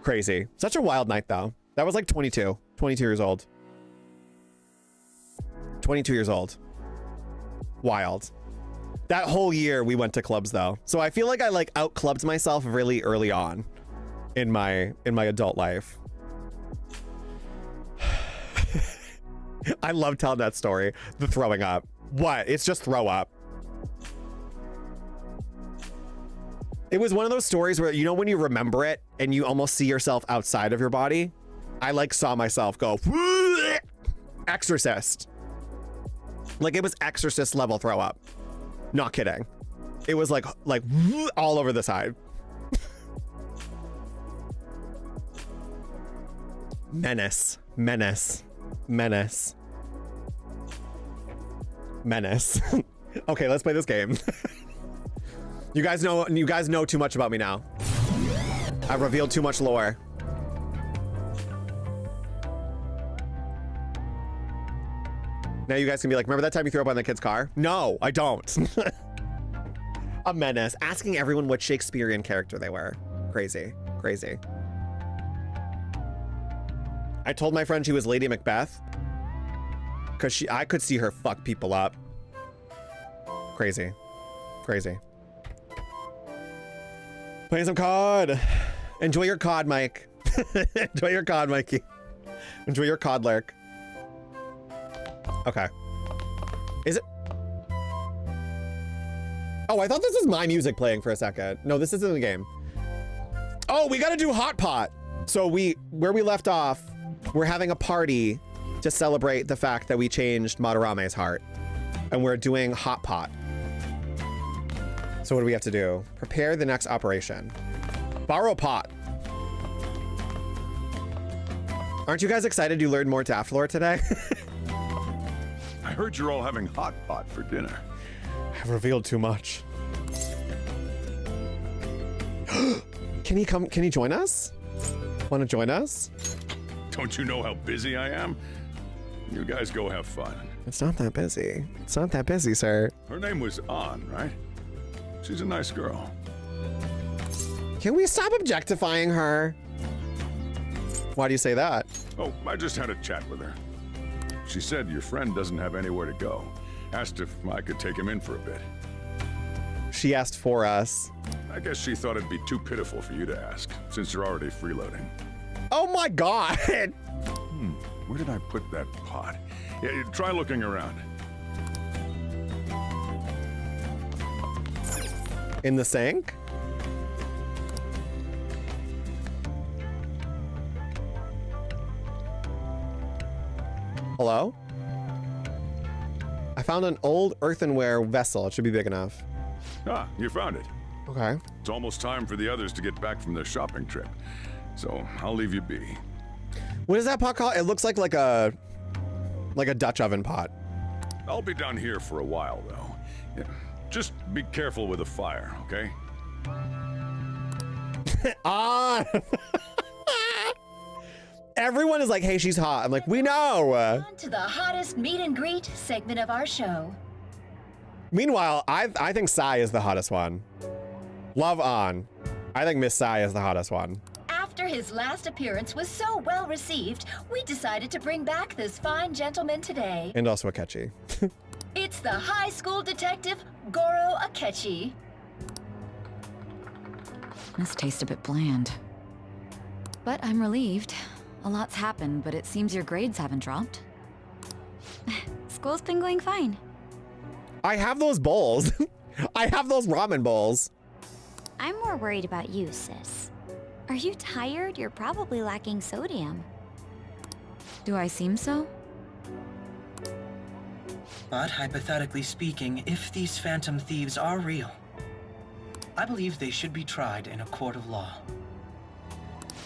Crazy. Such a wild night though. That was like 22 years old. 22 years old. Wild. That whole year we went to clubs though. So I feel like I like out clubbed myself really early on in my adult life. I love telling that story. The throwing up. What? It's just throw up. It was one of those stories where, you know, when you remember it and you almost see yourself outside of your body. I like saw myself go Exorcist. Like it was Exorcist level throw up. Not kidding. It was like all over the side. Menace. Okay, let's play this game. You guys know too much about me now. I've revealed too much lore. Now you guys can be like, remember that time you threw up on the kid's car? No, I don't. A menace. Asking everyone what Shakespearean character they were. Crazy. I told my friend she was Lady Macbeth because I could see her fuck people up. Crazy. Crazy. Playing some COD. Enjoy your COD, Mike. Enjoy your COD, Mikey. Enjoy your COD lurk. Okay. Is it? Oh, I thought this was my music playing for a second. No, this isn't the game. Oh, we gotta do Hot Pot. So where we left off, we're having a party to celebrate the fact that we changed Madarame's heart. And we're doing Hot Pot. So what do we have to do? Prepare the next operation. Borrow a pot. Aren't you guys excited you learned more Daftlore today? I heard you're all having hot pot for dinner. I've revealed too much. Can he join us? Want to join us? Don't you know how busy I am? You guys go have fun. It's not that busy. It's not that busy, sir. Her name was An, right? She's a nice girl. Can we stop objectifying her? Why do you say that? Oh, I just had a chat with her. She said your friend doesn't have anywhere to go. Asked if I could take him in for a bit. She asked for us. I guess she thought it'd be too pitiful for you to ask, since you're already freeloading. Oh my god! Where did I put that pot? Yeah, try looking around. In the sink? Hello? I found an old earthenware vessel. It should be big enough. Ah, you found it. Okay. It's almost time for the others to get back from their shopping trip. So I'll leave you be. What is that pot called? It looks like a Dutch oven pot. I'll be down here for a while, though. Yeah, just be careful with the fire, okay? Ah! Everyone is like, hey, she's hot. I'm like, we know. On to the hottest meet and greet segment of our show. Meanwhile, I think Sai is the hottest one. Love on. I think Miss Sai is the hottest one. After his last appearance was so well received, we decided to bring back this fine gentleman today. And also Akechi. It's the high school detective, Goro Akechi. This tastes a bit bland. But I'm relieved. A lot's happened, but it seems your grades haven't dropped. School's been going fine. I have those bowls. I have those ramen bowls. I'm more worried about you, sis. Are you tired? You're probably lacking sodium. Do I seem so? But hypothetically speaking, if these phantom thieves are real, I believe they should be tried in a court of law.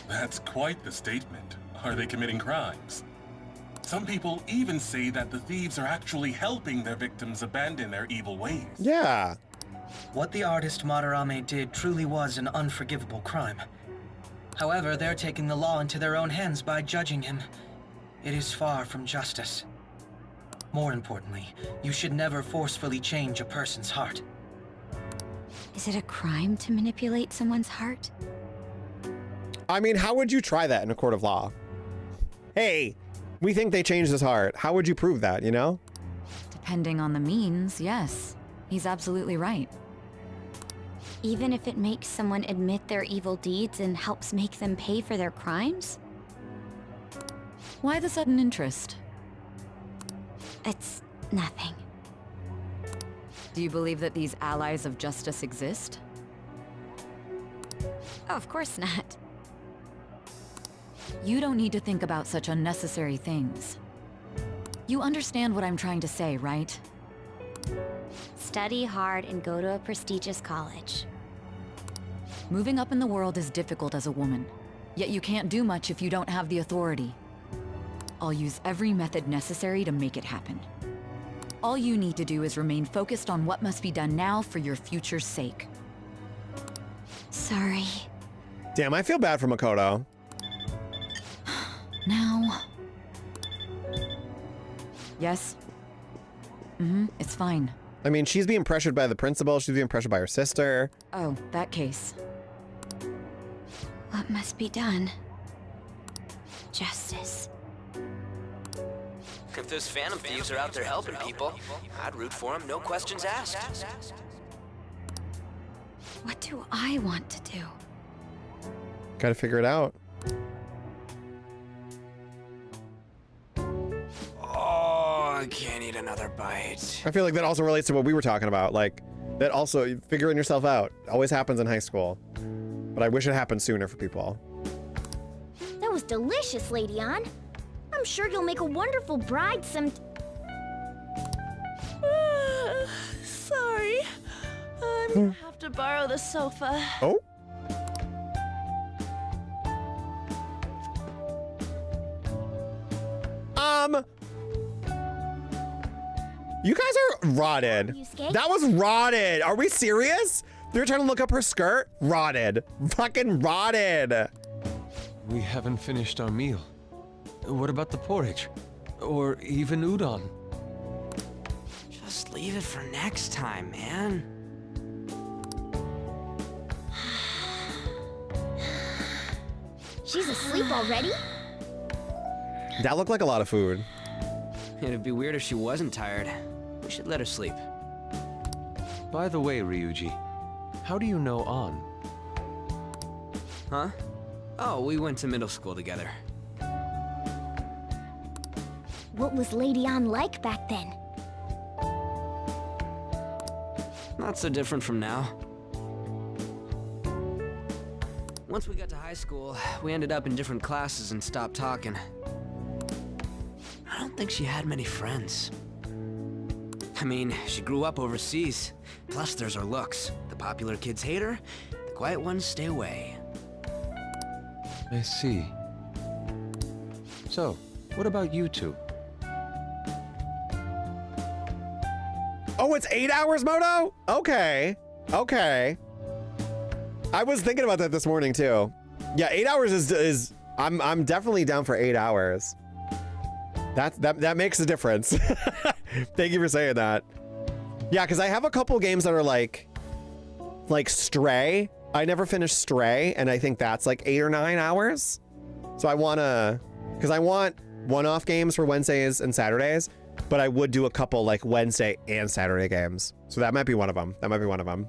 That's quite the statement. Are they committing crimes? Some people even say that the thieves are actually helping their victims abandon their evil ways. Yeah. What the artist Madarame did truly was an unforgivable crime. However, they're taking the law into their own hands by judging him. It is far from justice. More importantly, you should never forcefully change a person's heart. Is it a crime to manipulate someone's heart? I mean, how would you try that in a court of law? Hey, we think they changed his heart. How would you prove that, you know? Depending on the means, yes. He's absolutely right. Even if it makes someone admit their evil deeds and helps make them pay for their crimes? Why the sudden interest? It's nothing. Do you believe that these allies of justice exist? Oh, of course not. You don't need to think about such unnecessary things. You understand what I'm trying to say, right? Study hard and go to a prestigious college. Moving up in the world is difficult as a woman, yet you can't do much if you don't have the authority. I'll use every method necessary to make it happen. All you need to do is remain focused on what must be done now for your future's sake. Sorry. Damn, I feel bad for Makoto. Now... Yes? It's fine. I mean, she's being pressured by the principal. She's being pressured by her sister. Oh, that case. What must be done? justice. If those phantom thieves are out there helping people, I'd root for them, no questions asked. What do I want to do? Gotta figure it out. Oh, I can't eat another bite. I feel like that also relates to what we were talking about. Like, that also, figuring yourself out always happens in high school. But I wish it happened sooner for people. That was delicious, Lady Ann. I'm sure you'll make a wonderful bride some... Sorry. I'm gonna have to borrow the sofa. Oh? You guys are rotted. That was rotted. Are we serious? They're trying to look up her skirt? Rotted. Fucking rotted. We haven't finished our meal. What about the porridge? Or even udon? Just leave it for next time, man. She's asleep already? That looked like a lot of food. It'd be weird if she wasn't tired. We should let her sleep. By the way, Ryuji, how do you know An? Huh? Oh, we went to middle school together. What was Lady Ann like back then? Not so different from now. Once we got to high school, we ended up in different classes and stopped talking. I don't think she had many friends. I mean, she grew up overseas. Plus, there's her looks. The popular kids hate her, the quiet ones stay away. I see. So, what about you two? Oh, it's 8 hours, Moto? Okay. Okay. I was thinking about that this morning too. Yeah, 8 hours is I'm definitely down for 8 hours. That makes a difference. Thank you for saying that. Yeah, because I have a couple games that are like Stray. I never finished Stray, and I think that's like 8 or 9 hours. So I want one-off games for Wednesdays and Saturdays, but I would do a couple like Wednesday and Saturday games. So that might be one of them. That might be one of them.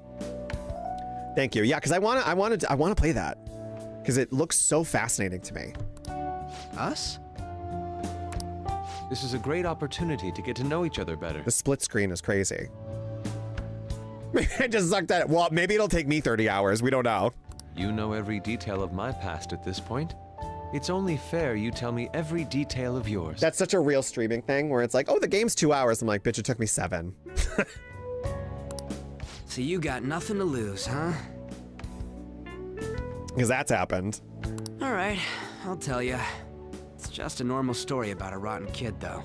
Thank you. Yeah, because I want to play that because it looks so fascinating to me. Us? This is a great opportunity to get to know each other better. The split screen is crazy. Maybe I just sucked at it. Well, maybe it'll take me 30 hours. We don't know. You know every detail of my past at this point. It's only fair you tell me every detail of yours. That's such a real streaming thing where it's like, oh, the game's 2 hours. I'm like, bitch, it took me 7. So you got nothing to lose, huh? Because that's happened. All right, I'll tell you. It's just a normal story about a rotten kid, though.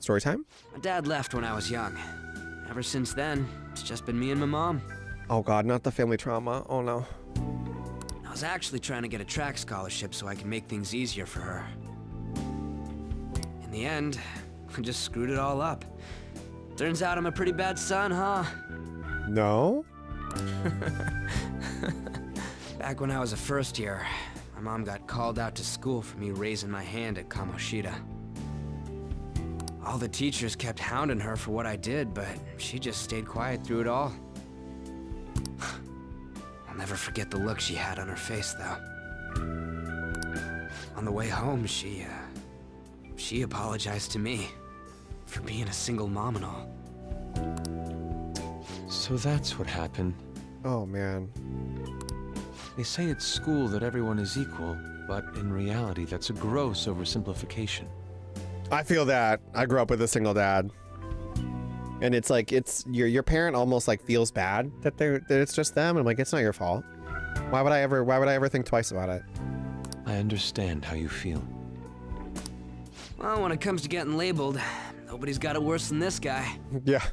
Story time? My dad left when I was young. Ever since then, it's just been me and my mom. Oh God, not the family trauma. Oh no. I was actually trying to get a track scholarship so I could make things easier for her. In the end, we just screwed it all up. Turns out I'm a pretty bad son, huh? No? Back when I was a first year, my mom got called out to school for me raising my hand at Kamoshida. All the teachers kept hounding her for what I did, but she just stayed quiet through it all. I'll never forget the look she had on her face, though. On the way home, she apologized to me for being a single mom and all. So that's what happened. Oh man. They say at school that everyone is equal, but in reality, that's a gross oversimplification. I feel that. I grew up with a single dad. And it's like, it's your parent almost like feels bad that it's just them. I'm like, it's not your fault. Why would I ever think twice about it? I understand how you feel. Well, when it comes to getting labeled, nobody's got it worse than this guy. Yeah.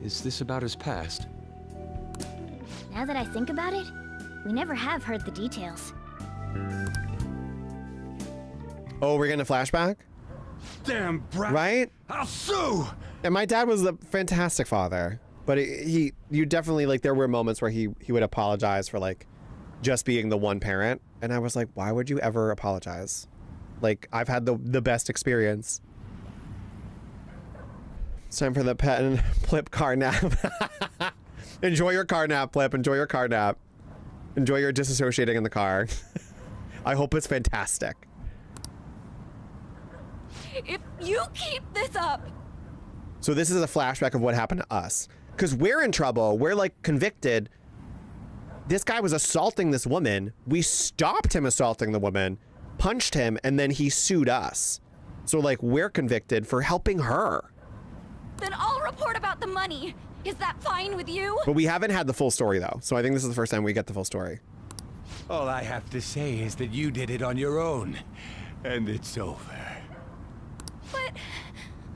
Is this about his past? Now that I think about it, we never have heard the details. Oh, we're getting a flashback? Damn brat! Right? I'll sue! And my dad was a fantastic father, but you definitely, like, there were moments where he would apologize for, like, just being the one parent. And I was like, why would you ever apologize? Like, I've had the best experience. It's time for the pet and Plip car nap. Enjoy your car nap, Plip. Enjoy your car nap. Enjoy your disassociating in the car. I hope it's fantastic. If you keep this up... So this is a flashback of what happened to us. Because we're in trouble. We're, like, convicted. This guy was assaulting this woman. We stopped him assaulting the woman, punched him, and then he sued us. So, like, we're convicted for helping her. Then I'll report about the money. Is that fine with you? But we haven't had the full story, though. So I think this is the first time we get the full story. All I have to say is that you did it on your own. And it's over. But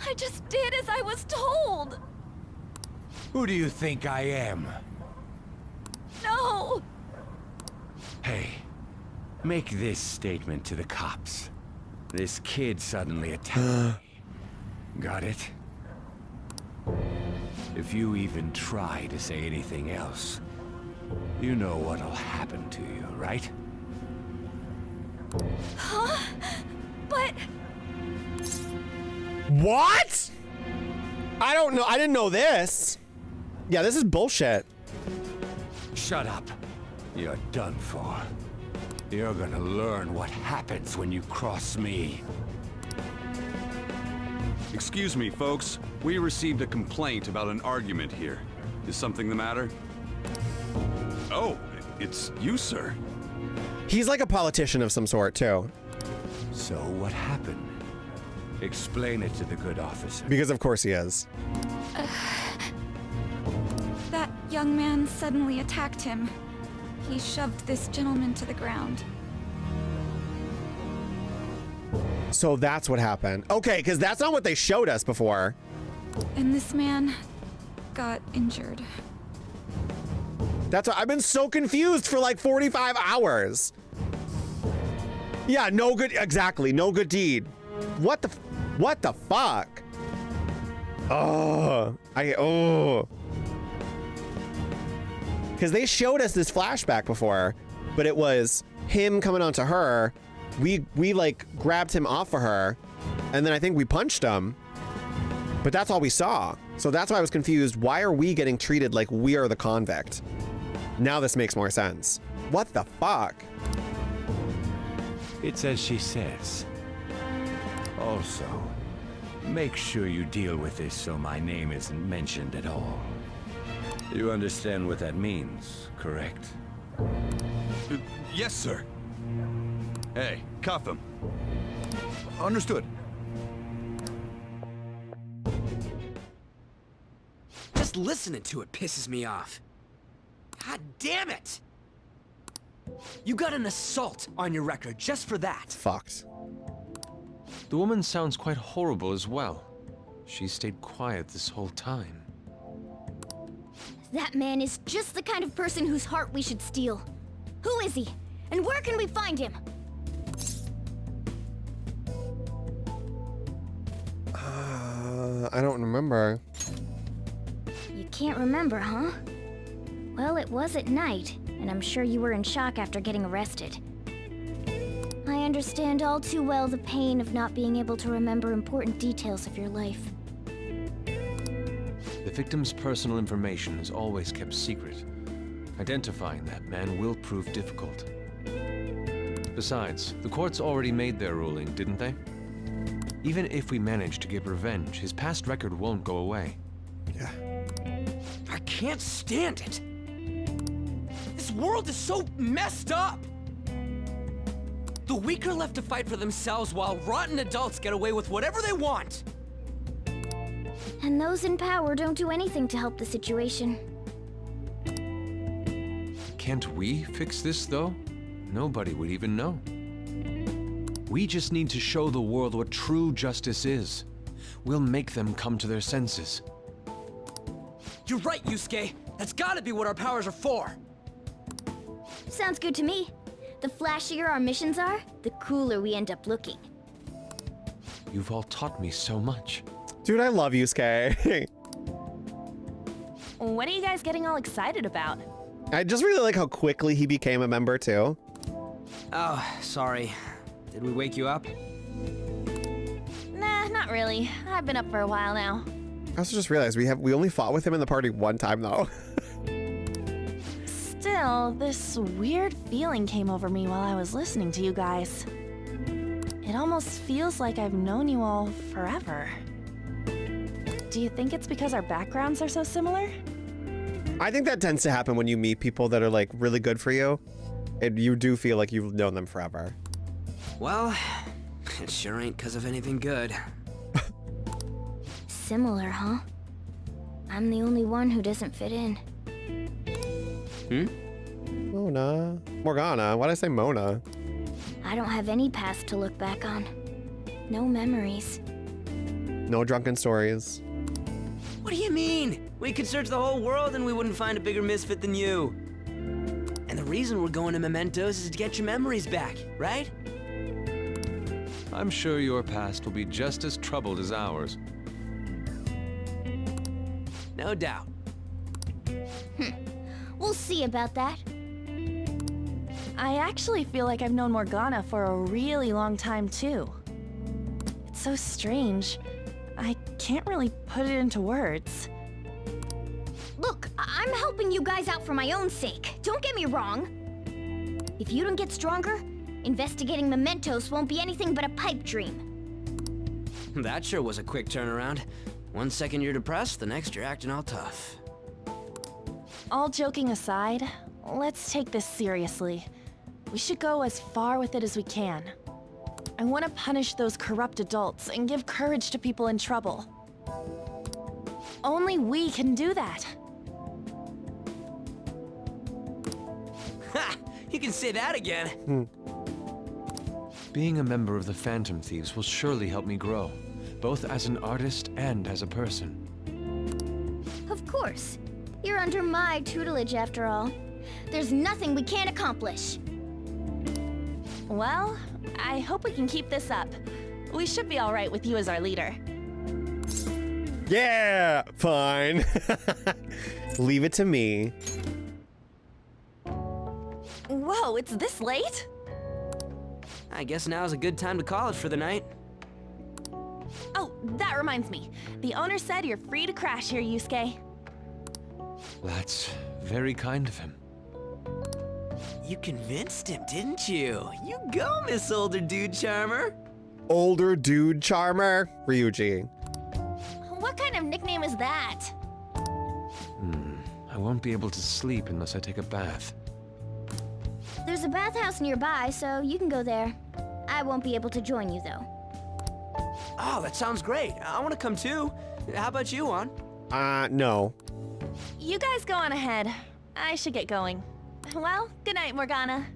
I just did as I was told. Who do you think I am? No! Hey, make this statement to the cops. This kid suddenly attacked me. Got it? If you even try to say anything else, you know what'll happen to you, right? Huh? But... What? I don't know. I didn't know this. Yeah, this is bullshit. Shut up. You're done for. You're gonna learn what happens when you cross me. Excuse me, folks. We received a complaint about an argument here. Is something the matter? Oh, it's you, sir. He's like a politician of some sort, too. So what happened? Explain it to the good officer. Because of course he is. That young man suddenly attacked him. He shoved this gentleman to the ground. So that's what happened. Okay, because that's not what they showed us before. And this man got injured. That's why I've been so confused for like 45 hours. Yeah, no good, exactly, no good deed. What the fuck? Oh, because they showed us this flashback before, but it was him coming onto her. We like grabbed him off of her, and then I think we punched him, but that's all we saw. So that's why I was confused. Why are we getting treated like we are the convict? Now this makes more sense. What the fuck? It's as she says. Also, make sure you deal with this so my name isn't mentioned at all. You understand what that means, correct? Yes, sir. Hey, cuff him. Understood. Just listening to it pisses me off. God damn it! You got an assault on your record just for that. Fucked. The woman sounds quite horrible as well. She stayed quiet this whole time. That man is just the kind of person whose heart we should steal. Who is he? And where can we find him? I don't remember. You can't remember, huh? Well, it was at night, and I'm sure you were in shock after getting arrested. I understand all too well the pain of not being able to remember important details of your life. The victim's personal information is always kept secret. Identifying that man will prove difficult. Besides, the courts already made their ruling, didn't they? Even if we manage to get revenge, his past record won't go away. Yeah. I can't stand it. This world is so messed up. The weak are left to fight for themselves while rotten adults get away with whatever they want. And those in power don't do anything to help the situation. Can't we fix this, though? Nobody would even know. We just need to show the world what true justice is. We'll make them come to their senses. You're right, Yusuke. That's gotta be what our powers are for. Sounds good to me. The flashier our missions are, the cooler we end up looking. You've all taught me so much. Dude, I love you, Skye. What are you guys getting all excited about? I just really like how quickly he became a member too. Oh, sorry. Did we wake you up? Nah, not really. I've been up for a while now. I also just realized we only fought with him in the party one time though. Still, this weird feeling came over me while I was listening to you guys. It almost feels like I've known you all forever. Do you think it's because our backgrounds are so similar? I think that tends to happen when you meet people that are like really good for you. And you do feel like you've known them forever. Well, it sure ain't because of anything good. Similar, huh? I'm the only one who doesn't fit in. Mona. Morgana. Why'd I say Mona? I don't have any past to look back on. No memories. No drunken stories. What do you mean? We could search the whole world and we wouldn't find a bigger misfit than you. And the reason we're going to Mementos is to get your memories back, right? I'm sure your past will be just as troubled as ours. No doubt. We'll see about that. I actually feel like I've known Morgana for a really long time, too. It's so strange. I can't really put it into words. Look, I'm helping you guys out for my own sake. Don't get me wrong. If you don't get stronger, investigating Mementos won't be anything but a pipe dream. That sure was a quick turnaround. 1 second you're depressed, the next you're acting all tough. All joking aside, let's take this seriously. We should go as far with it as we can. I want to punish those corrupt adults and give courage to people in trouble. Only we can do that. Ha! You can say that again. Being a member of the Phantom Thieves will surely help me grow, both as an artist and as a person. Of course. You're under my tutelage after all. There's nothing we can't accomplish. Well, I hope we can keep this up. We should be all right with you as our leader. Yeah, fine. Leave it to me. Whoa, it's this late? I guess now's a good time to call it for the night. Oh, that reminds me. The owner said you're free to crash here, Yusuke. That's very kind of him. You convinced him, didn't you? You go, Miss Older Dude Charmer. Older dude charmer, Ryuji. What kind of nickname is that? I won't be able to sleep unless I take a bath. There's a bathhouse nearby, so you can go there. I won't be able to join you, though. Oh, that sounds great. I want to come too. How about you, Juan? No. You guys go on ahead. I should get going. Well, good night, Morgana.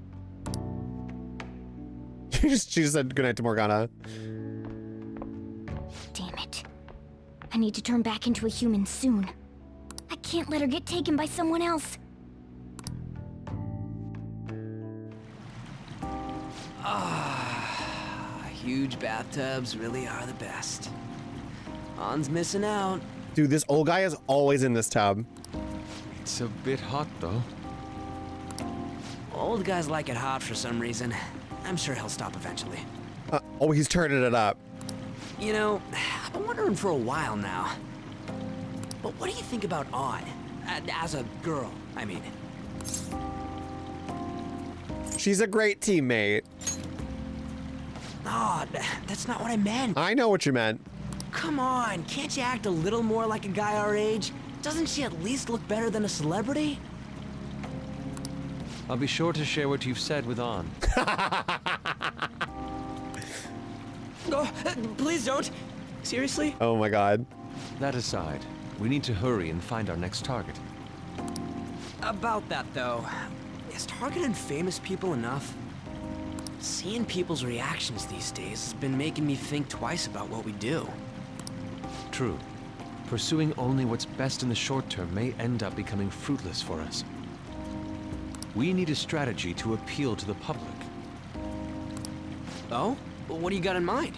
She just said goodnight to Morgana. Damn it. I need to turn back into a human soon. I can't let her get taken by someone else. Huge bathtubs really are the best. Han's missing out. Dude, this old guy is always in this tub. It's a bit hot, though. Old guys like it hot for some reason. I'm sure he'll stop eventually. Oh, he's turning it up. You know, I've been wondering for a while now. But what do you think about Ann? As a girl, I mean. She's a great teammate. No, that's not what I meant. I know what you meant. Come on, can't you act a little more like a guy our age? Doesn't she at least look better than a celebrity? I'll be sure to share what you've said with Ann. Oh, please don't. Seriously? Oh my god. That aside, we need to hurry and find our next target. About that, though, is targeting famous people enough? Seeing people's reactions these days has been making me think twice about what we do. True. Pursuing only what's best in the short term may end up becoming fruitless for us. We need a strategy to appeal to the public. Oh? What do you got in mind?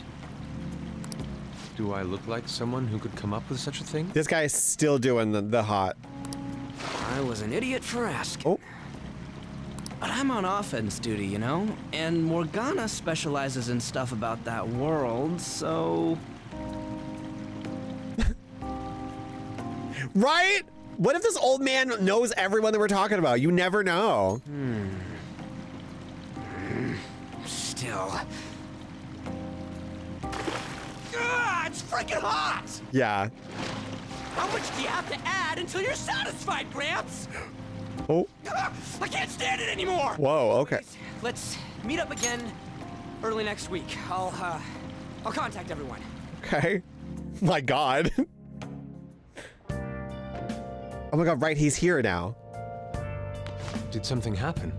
Do I look like someone who could come up with such a thing? This guy is still doing the hot. I was an idiot for asking. Oh. But I'm on offense duty, you know? And Morgana specializes in stuff about that world, so... Right? What if this old man knows everyone that we're talking about? You never know. Still... it's freaking hot! Yeah. How much do you have to add until you're satisfied, Gramps? Oh. I can't stand it anymore! Whoa, okay. Let's meet up again early next week. I'll contact everyone. Okay. My God. Oh my God, right, he's here now. Did something happen?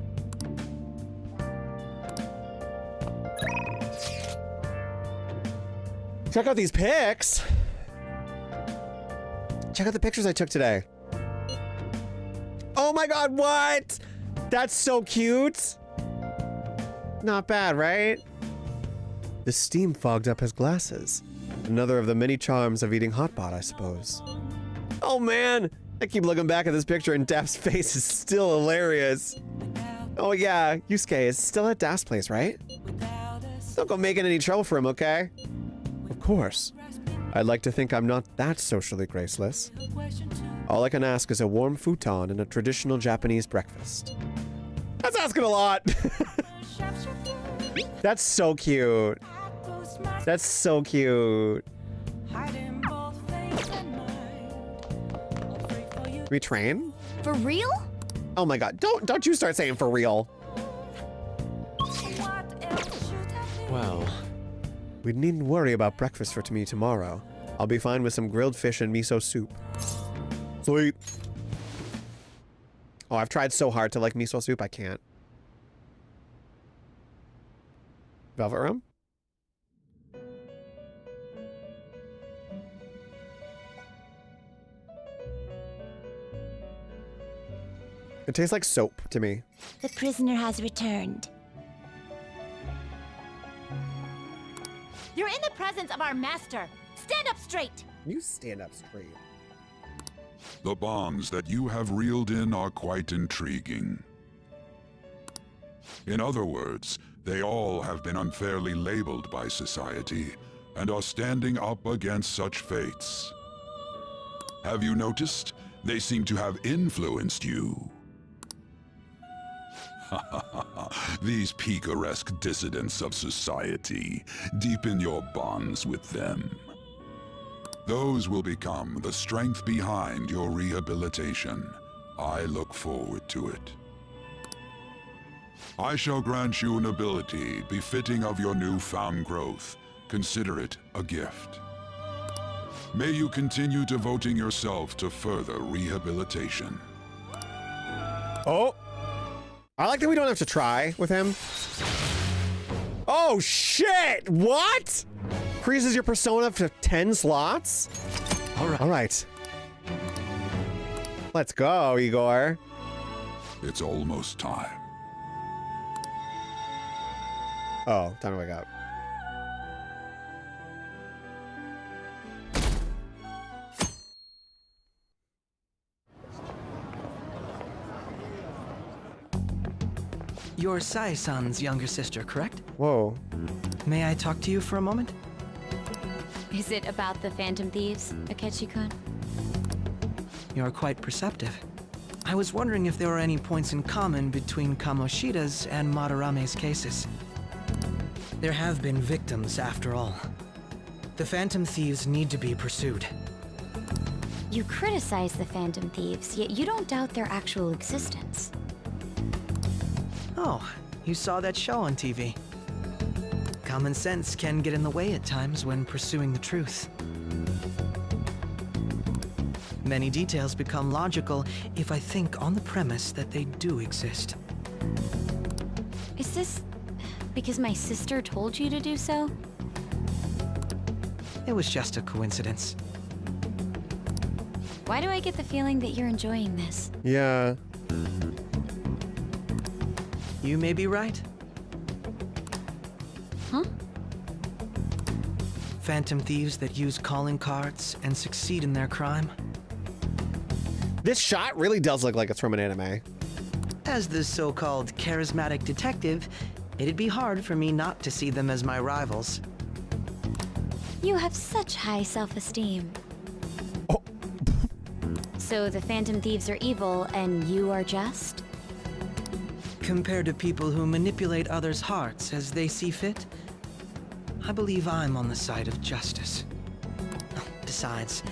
Check out these pics. Check out the pictures I took today. Oh my God, what? That's so cute. Not bad, right? The steam fogged up his glasses. Another of the many charms of eating hot pot, I suppose. Oh man, I keep looking back at this picture and Daft's face is still hilarious. Oh yeah, Yusuke is still at Daft's place, right? Don't go making any trouble for him, okay? Of course. I'd like to think I'm not that socially graceless. All I can ask is a warm futon and a traditional Japanese breakfast. That's asking a lot. That's so cute. That's so cute. Retrain? For real? Oh my God, don't you start saying for real. Well, we needn't worry about breakfast for me tomorrow. I'll be fine with some grilled fish and miso soup. Sweet. Oh, I've tried so hard to like miso soup, I can't. Velvet rum? It tastes like soap to me. The prisoner has returned. You're in the presence of our master. Stand up straight. You stand up straight. The bonds that you have reeled in are quite intriguing. In other words, they all have been unfairly labeled by society and are standing up against such fates. Have you noticed? They seem to have influenced you. These picaresque dissidents of society, deepen your bonds with them. Those will become the strength behind your rehabilitation. I look forward to it. I shall grant you an ability befitting of your newfound growth. Consider it a gift. May you continue devoting yourself to further rehabilitation. Oh! I like that we don't have to try with him. Oh shit! What? Increases your persona to 10 slots? All right. Let's go, Igor. It's almost time. Oh, time to wake up. You're Sai-san's younger sister, correct? Whoa. May I talk to you for a moment? Is it about the Phantom Thieves, Akechi-kun? You're quite perceptive. I was wondering if there were any points in common between Kamoshida's and Madarame's cases. There have been victims, after all. The Phantom Thieves need to be pursued. You criticize the Phantom Thieves, yet you don't doubt their actual existence. Oh, you saw that show on TV. Common sense can get in the way at times when pursuing the truth. Many details become logical if I think on the premise that they do exist. Is this because my sister told you to do so? It was just a coincidence. Why do I get the feeling that you're enjoying this? Yeah. You may be right. Huh? Phantom thieves that use calling cards and succeed in their crime. This shot really does look like it's from an anime. As the so-called charismatic detective, it'd be hard for me not to see them as my rivals. You have such high self-esteem. Oh. So the Phantom Thieves are evil and you are just? Compared to people who manipulate others' hearts as they see fit, I believe I'm on the side of justice. Besides,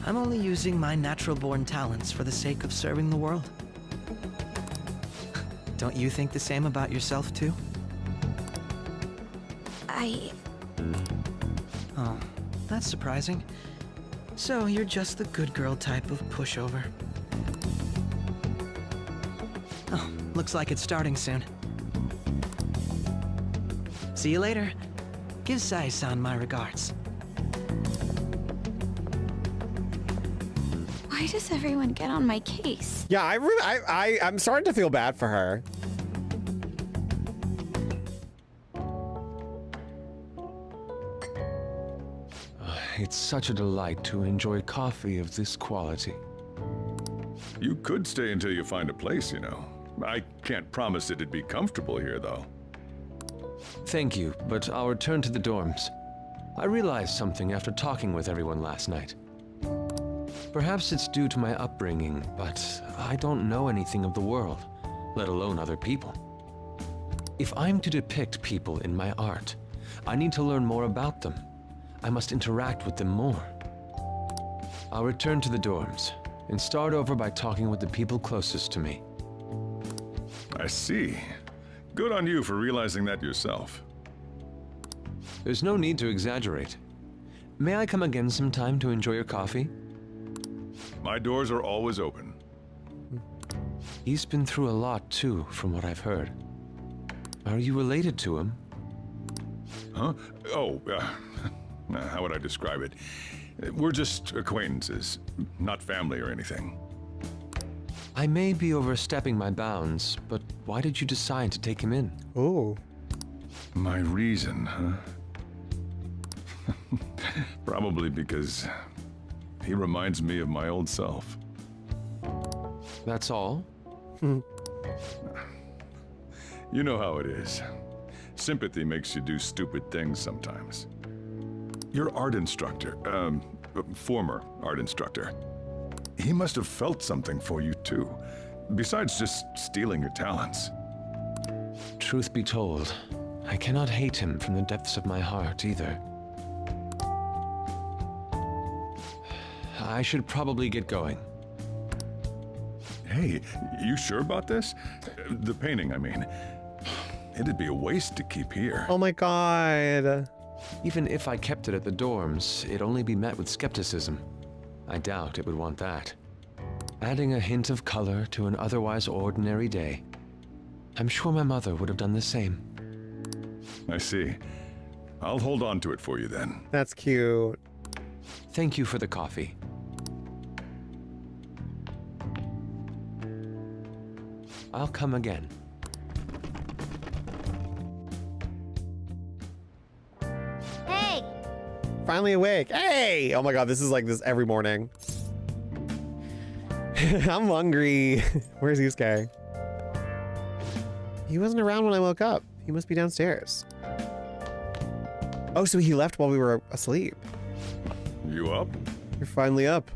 I'm only using my natural-born talents for the sake of serving the world. Don't you think the same about yourself, too? Oh, that's surprising. So you're just the good girl type of pushover. Oh, looks like it's starting soon. See you later. Give Sai-san my regards. Why does everyone get on my case? Yeah, I'm starting to feel bad for her. It's such a delight to enjoy coffee of this quality. You could stay until you find a place, you know. I can't promise it'd be comfortable here, though. Thank you, but I'll return to the dorms. I realized something after talking with everyone last night. Perhaps it's due to my upbringing, but I don't know anything of the world, let alone other people. If I'm to depict people in my art, I need to learn more about them. I must interact with them more. I'll return to the dorms and start over by talking with the people closest to me. I see. Good on you for realizing that yourself. There's no need to exaggerate. May I come again sometime to enjoy your coffee? My doors are always open. He's been through a lot too, from what I've heard. Are you related to him? Huh? Oh, how would I describe it? We're just acquaintances, not family or anything. I may be overstepping my bounds, but why did you decide to take him in? Oh. My reason, huh? Probably because he reminds me of my old self. That's all? You know how it is. Sympathy makes you do stupid things sometimes. Your art instructor, former art instructor, he must have felt something for you too, besides just stealing your talents. Truth be told, I cannot hate him from the depths of my heart either. I should probably get going. Hey, you sure about this? The painting, I mean. It'd be a waste to keep here. Oh my god. Even if I kept it at the dorms, it'd only be met with skepticism. I doubt it would want that. Adding a hint of color to an otherwise ordinary day. I'm sure my mother would have done the same. I see. I'll hold on to it for you then. That's cute. Thank you for the coffee. I'll come again. Hey! Finally awake. Hey! Oh my god, this is like this every morning. I'm hungry. Where's Yusuke? He wasn't around when I woke up. He must be downstairs. Oh, so he left while we were asleep. You up? You're finally up.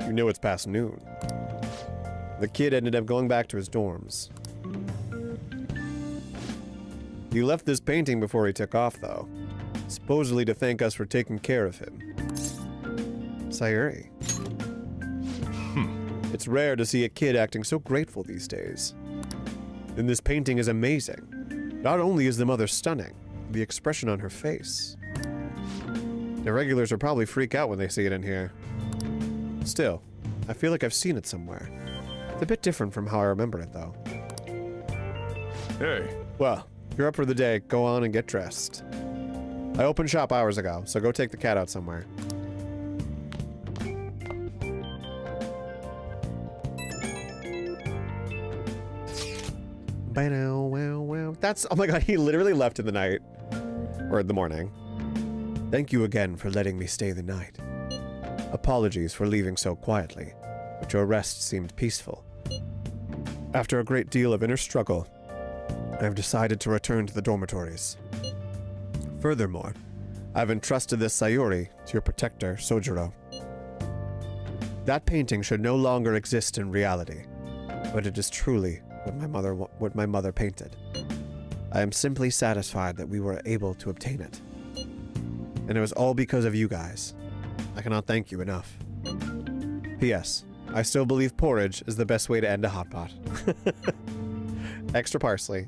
You know it's past noon. The kid ended up going back to his dorms. He left this painting before he took off, though. Supposedly to thank us for taking care of him. Sayuri. It's rare to see a kid acting so grateful these days. And this painting is amazing. Not only is the mother stunning, the expression on her face. The regulars will probably freak out when they see it in here. Still, I feel like I've seen it somewhere. It's a bit different from how I remember it, though. Hey. Well, you're up for the day. Go on and get dressed. I opened shop hours ago, so go take the cat out somewhere. Wow. That's, oh my god, he literally left in the night. Or in the morning. Thank you again for letting me stay the night. Apologies for leaving so quietly. but your rest seemed peaceful. After a great deal of inner struggle, I have decided to return to the dormitories. Furthermore, I've entrusted this Sayuri to your protector, Sojiro. That painting should no longer exist in reality, but it is truly what my mother painted. I am simply satisfied that we were able to obtain it. And it was all because of you guys. I cannot thank you enough. P.S. I still believe porridge is the best way to end a hot pot. Extra parsley.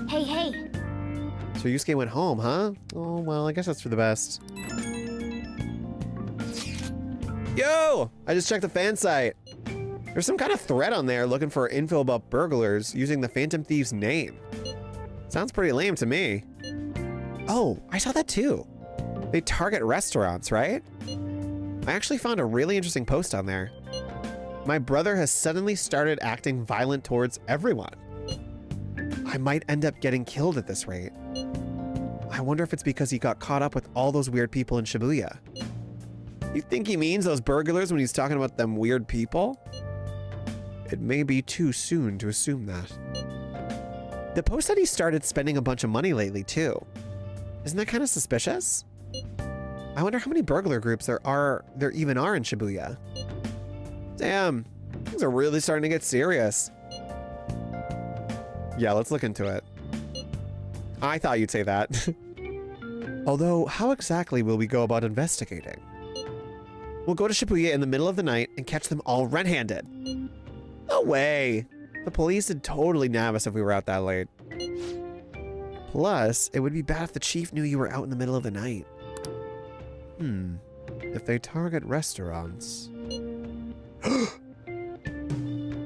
Hey. So Yusuke went home, huh? Oh, well, I guess that's for the best. Yo! I just checked the fan site. There's some kind of thread on there looking for info about burglars using the Phantom Thief's name. Sounds pretty lame to me. Oh, I saw that too. They target restaurants, right? I actually found a really interesting post on there. My brother has suddenly started acting violent towards everyone. I might end up getting killed at this rate. I wonder if it's because he got caught up with all those weird people in Shibuya. You think he means those burglars when he's talking about them weird people? It may be too soon to assume that. The post said he started spending a bunch of money lately too. Isn't that kind of suspicious? I wonder how many burglar groups there even are in Shibuya. Damn, things are really starting to get serious. Yeah, let's look into it. I thought you'd say that. Although, how exactly will we go about investigating? We'll go to Shibuya in the middle of the night and catch them all red-handed. No way. The police would totally nab us if we were out that late. Plus, it would be bad if the chief knew you were out in the middle of the night. If they target restaurants...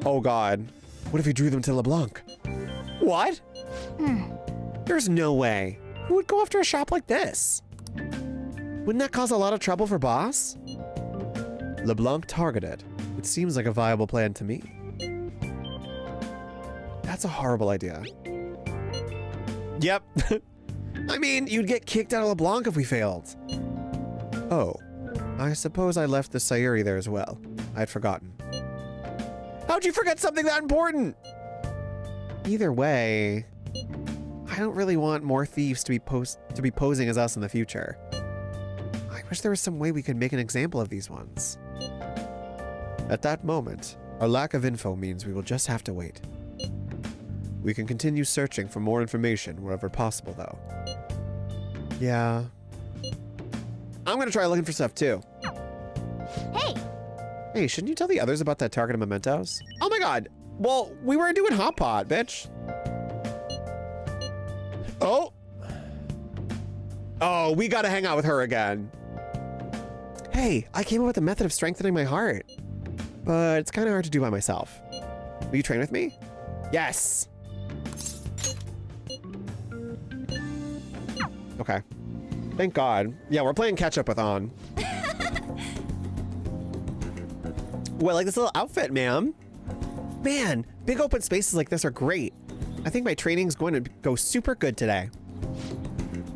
Oh god. What if he drew them to LeBlanc? What? There's no way. Who would go after a shop like this? Wouldn't that cause a lot of trouble for Boss? LeBlanc targeted. It seems like a viable plan to me. That's a horrible idea. Yep. I mean, you'd get kicked out of LeBlanc if we failed. Oh, I suppose I left the Sayuri there as well. I'd forgotten. How'd you forget something that important? Either way, I don't really want more thieves to be posing as us in the future. I wish there was some way we could make an example of these ones. At that moment, our lack of info means we will just have to wait. We can continue searching for more information wherever possible, though. Yeah. I'm gonna try looking for stuff, too. Hey! Hey, shouldn't you tell the others about that target of mementos? Oh my god! Well, we were doing Hot Pot, bitch. Oh! Oh, we gotta hang out with her again. Hey, I came up with a method of strengthening my heart. But it's kind of hard to do by myself. Will you train with me? Yes! Okay. Thank God. Yeah, we're playing catch up with On. Well, I like this little outfit, ma'am. Man, big open spaces like this are great. I think my training's going to go super good today.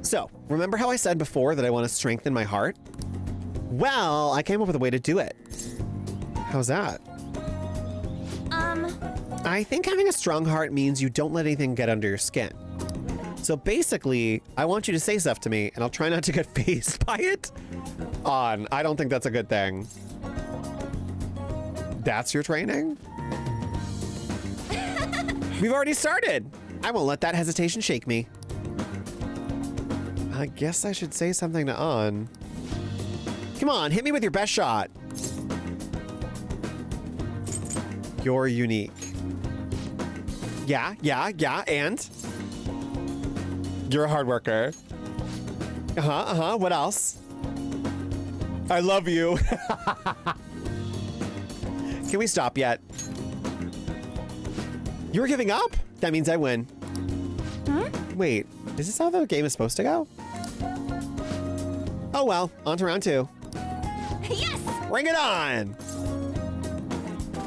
So, remember how I said before that I want to strengthen my heart? Well, I came up with a way to do it. How's that? I think having a strong heart means you don't let anything get under your skin. So basically, I want you to say stuff to me, and I'll try not to get fazed by it. On, I don't think that's a good thing. That's your training? We've already started. I won't let that hesitation shake me. I guess I should say something to On. Come on, hit me with your best shot. You're unique. Yeah, and? You're a hard worker. What else? I love you. Can we stop yet? You were giving up? That means I win. Huh? Wait, is this how the game is supposed to go? Oh well, on to round 2. Yes! Bring it on!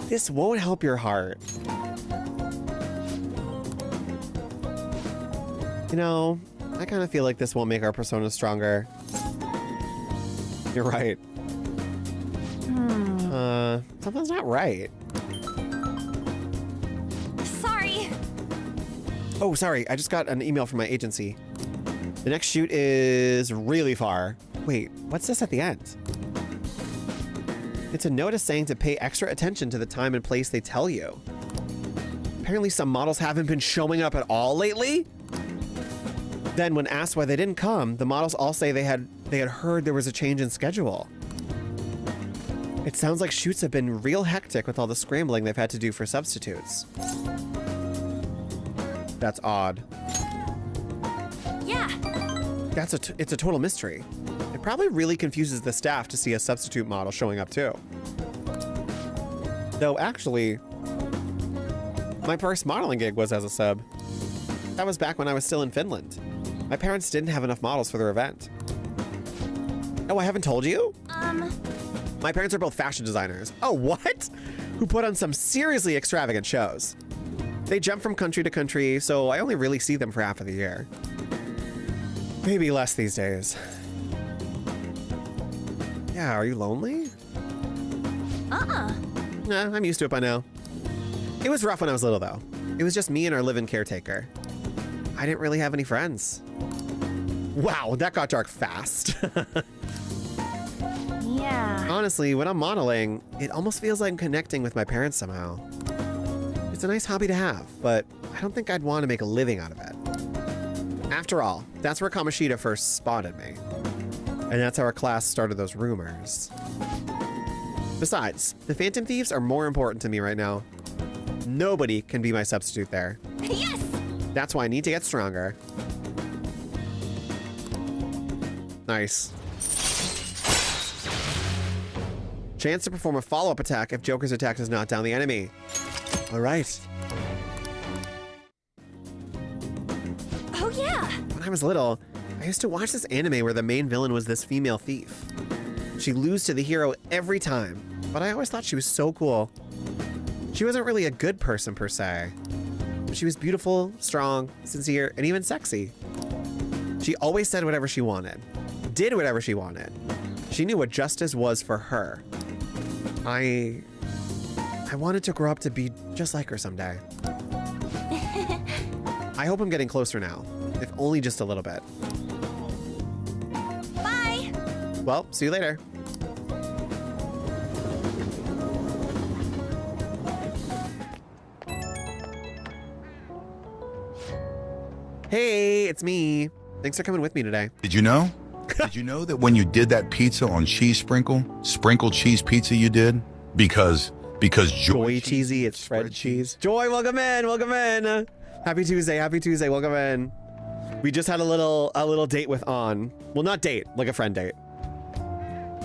This won't help your heart. You know, I kind of feel like this won't make our persona stronger. You're right. something's not right. Sorry. Oh, sorry. I just got an email from my agency. The next shoot is really far. Wait, what's this at the end? It's a notice saying to pay extra attention to the time and place they tell you. Apparently some models haven't been showing up at all lately. Then when asked why they didn't come, the models all say they had heard there was a change in schedule. It sounds like shoots have been real hectic with all the scrambling they've had to do for substitutes. That's odd. Yeah. It's a total mystery. It probably really confuses the staff to see a substitute model showing up too. Though actually, my first modeling gig was as a sub. That was back when I was still in Finland. My parents didn't have enough models for their event. Oh, I haven't told you? My parents are both fashion designers. Oh, what? Who put on some seriously extravagant shows. They jump from country to country, so I only really see them for half of the year. Maybe less these days. Yeah, are you lonely? Uh-uh. Nah, I'm used to it by now. It was rough when I was little, though. It was just me and our live-in caretaker. I didn't really have any friends. Wow, that got dark fast. Yeah. Honestly, when I'm modeling, it almost feels like I'm connecting with my parents somehow. It's a nice hobby to have, but I don't think I'd want to make a living out of it. After all, that's where Kamoshida first spotted me. And that's how our class started those rumors. Besides, the Phantom Thieves are more important to me right now. Nobody can be my substitute there. Yes! That's why I need to get stronger. Nice. Chance to perform a follow-up attack if Joker's attack does not down the enemy. All right. Oh yeah! When I was little, I used to watch this anime where the main villain was this female thief. She'd lose to the hero every time, but I always thought she was so cool. She wasn't really a good person per se, but she was beautiful, strong, sincere, and even sexy. She always said whatever she wanted, did whatever she wanted. She knew what justice was for her. I wanted to grow up to be just like her someday. I hope I'm getting closer now, if only just a little bit. Bye! Well, see you later. Hey, it's me. Thanks for coming with me today. Did you know? Did you know that when you did that pizza on cheese sprinkled cheese pizza you did? Because Joy Cheesy, it's Fred Cheese. Joy, welcome in, welcome in. Happy Tuesday, welcome in. We just had a little date with On. Well, not date, like a friend date.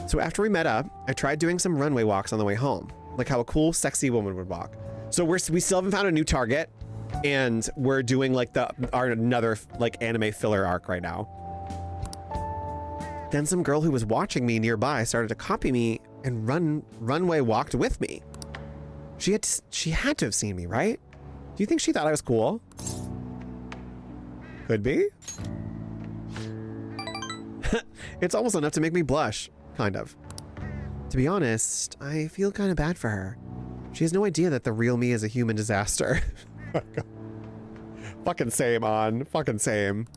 So after we met up, I tried doing some runway walks on the way home, like how a cool, sexy woman would walk. So we still haven't found a new target, and we're doing like another like anime filler arc right now. Then some girl who was watching me nearby started to copy me and runway walked with me. She had to have seen me, right? Do you think she thought I was cool? Could be. It's almost enough to make me blush, kind of. To be honest, I feel kind of bad for her. She has no idea that the real me is a human disaster. Fucking same, On. Fucking same.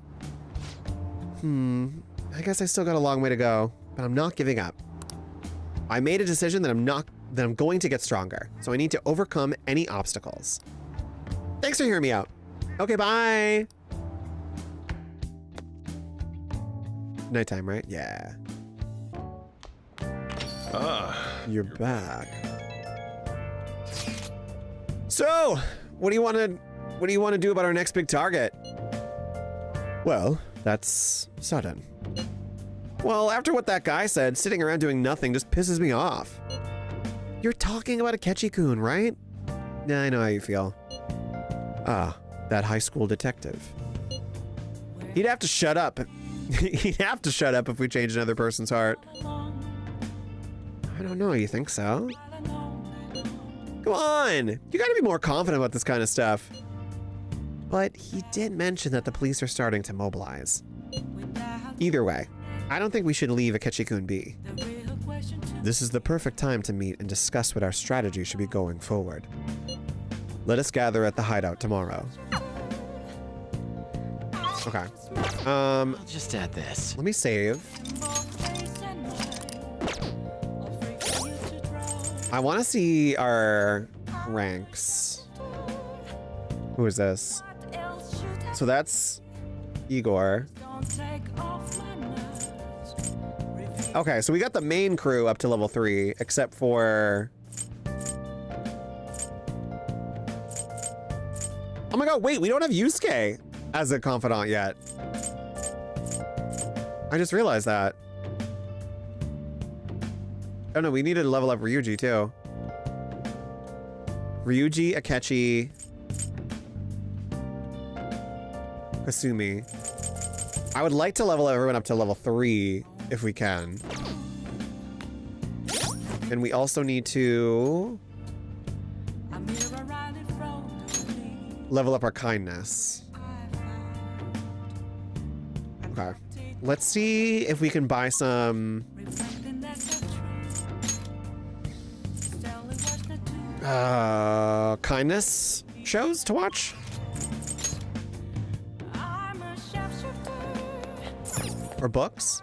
I guess I still got a long way to go, but I'm not giving up. I made a decision that I'm going to get stronger, so I need to overcome any obstacles. Thanks for hearing me out. Okay, bye. Nighttime, right? Yeah. You're back. So, what do you want to do about our next big target? Well, that's sudden. Well, after what that guy said, sitting around doing nothing just pisses me off. You're talking about Akechi-kun, right? Yeah, I know how you feel. Ah, that high school detective. He'd have to shut up. He'd have to shut up if we changed another person's heart. I don't know, you think so? Come on! You gotta be more confident about this kind of stuff. But he did mention that the police are starting to mobilize. Either way, I don't think we should leave Akechi-kun be. This is the perfect time to meet and discuss what our strategy should be going forward. Let us gather at the hideout tomorrow. Okay. I'll just add this. Let me save. I want to see our ranks. Who is this? So that's Igor. Okay, so we got the main crew up to level 3, except for... Oh my god, wait, we don't have Yusuke as a confidant yet. I just realized that. Oh no, we need to level up Ryuji too. Ryuji, Akechi, Kasumi. I would like to level everyone up to level 3 if we can. And we also need to level up our kindness. Okay. Let's see if we can buy some kindness shows to watch. Or books.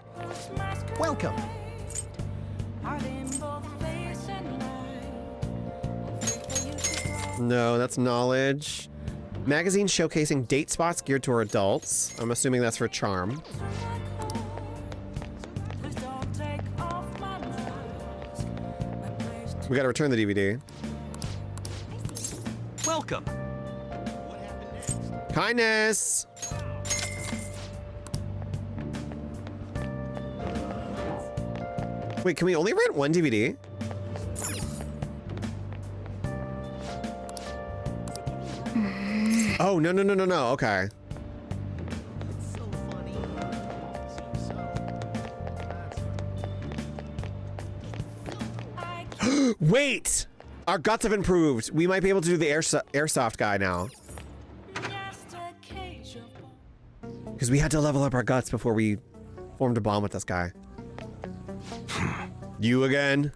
Welcome. No, that's knowledge. Magazine showcasing date spots geared toward adults. I'm assuming that's for charm. We gotta return the DVD. Welcome. Kindness. Wait, can we only rent one DVD? Oh, no, no, no, no, no. Okay. Wait! Our guts have improved. We might be able to do the airsoft guy now. Because we had to level up our guts before we formed a bond with this guy. You again?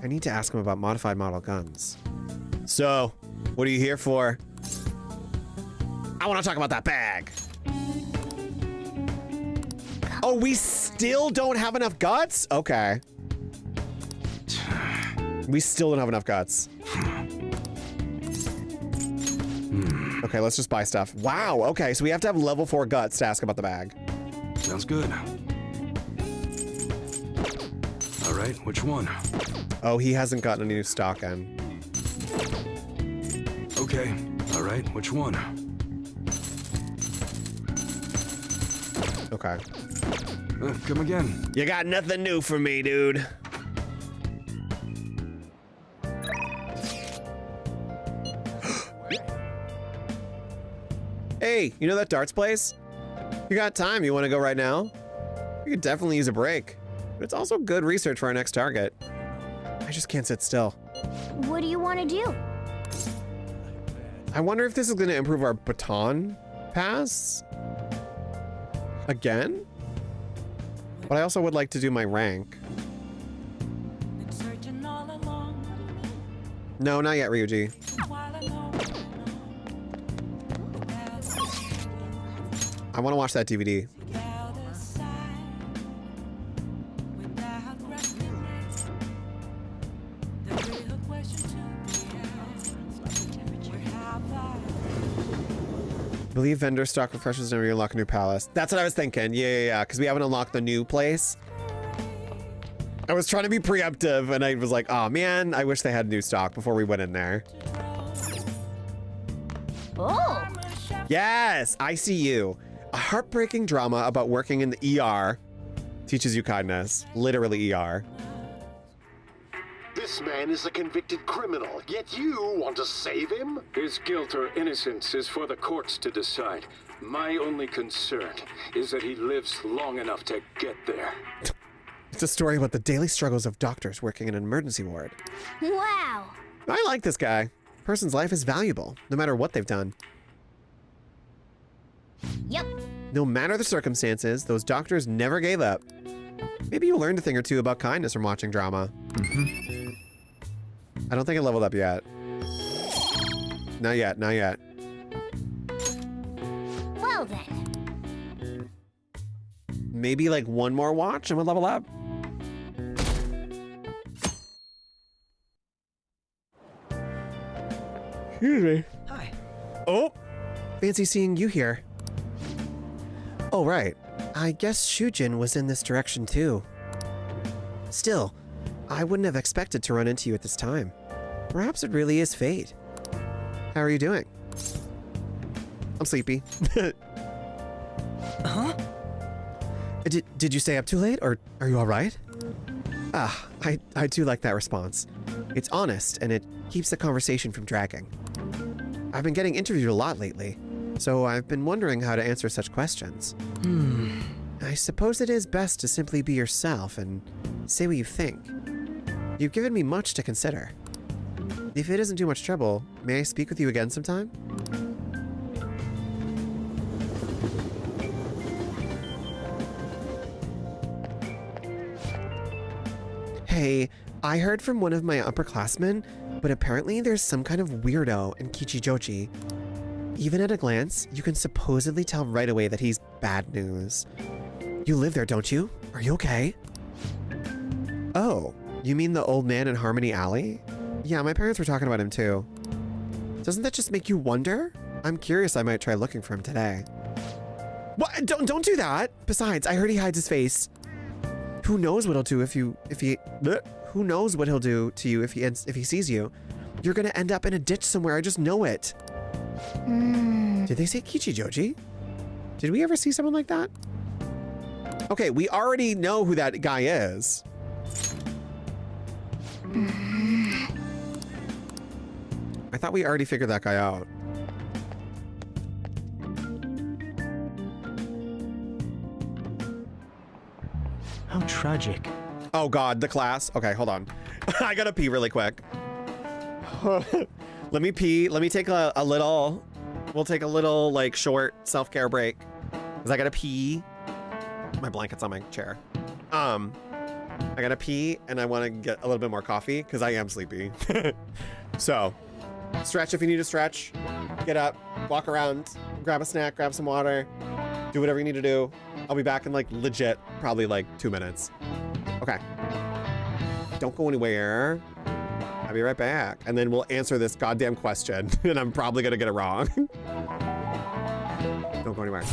I need to ask him about modified model guns. So, what are you here for? I want to talk about that bag. Oh, we still don't have enough guts? Okay. We still don't have enough guts. Okay, let's just buy stuff. Wow, okay, so we have to have level 4 guts to ask about the bag. Sounds good. All right, which one? Oh, he hasn't gotten any new stock in. Okay, all right, which one? Okay. Come again. You got nothing new for me, dude. Hey, you know that darts place? You got time, you want to go right now? You could definitely use a break. But it's also good research for our next target. I just can't sit still. What do you want to do? I wonder if this is going to improve our baton pass? Again? But I also would like to do my rank. No, not yet, Ryuji. I want to watch that DVD. Believe vendor stock refreshes and unlock a new palace. That's what I was thinking. Yeah, because we haven't unlocked the new place. I was trying to be preemptive and I was like, oh man, I wish they had new stock before we went in there. Oh. Yes, I see you. A heartbreaking drama about working in the ER teaches you kindness. Literally ER. This man is a convicted criminal, yet you want to save him? His guilt or innocence is for the courts to decide. My only concern is that he lives long enough to get there. It's a story about the daily struggles of doctors working in an emergency ward. Wow. I like this guy. A person's life is valuable, no matter what they've done. Yep. No matter the circumstances, those doctors never gave up. Maybe you learned a thing or two about kindness from watching drama. I don't think I leveled up yet. Not yet, not yet. Well then. Maybe like one more watch and we'll level up. Excuse me. Hi. Oh, fancy seeing you here. Oh, right. I guess Shujin was in this direction too. Still, I wouldn't have expected to run into you at this time. Perhaps it really is fate. How are you doing? I'm sleepy. Huh? Did you stay up too late, or are you all right? Ah, I do like that response. It's honest, and it keeps the conversation from dragging. I've been getting interviewed a lot lately, so I've been wondering how to answer such questions. I suppose it is best to simply be yourself and say what you think. You've given me much to consider. If it isn't too much trouble, may I speak with you again sometime? Hey, I heard from one of my upperclassmen, but apparently there's some kind of weirdo in Kichijoji. Even at a glance, you can supposedly tell right away that he's bad news. You live there, don't you? Are you okay? Oh, you mean the old man in Harmony Alley? Yeah, my parents were talking about him too. Doesn't that just make you wonder? I'm curious, I might try looking for him today. What? Don't do that! Besides, I heard he hides his face. Who knows what he'll do who knows what he'll do to you if he sees you? You're gonna end up in a ditch somewhere, I just know it. Did they say Kichijoji? Did we ever see someone like that? Okay, we already know who that guy is. I thought we already figured that guy out. How tragic. Oh God, the class. Okay, hold on. I gotta pee really quick. Let me pee. Let me take a little, we'll take a little like short self-care break. Cause I gotta pee. My blanket's on my chair. I gotta pee and I wanna get a little bit more coffee cause I am sleepy. So, stretch if you need to stretch. Get up, walk around, grab a snack, grab some water, do whatever you need to do. I'll be back in like legit, probably like 2 minutes. Okay. Don't go anywhere. I'll be right back. And then we'll answer this goddamn question. And I'm probably gonna get it wrong. Don't go anywhere.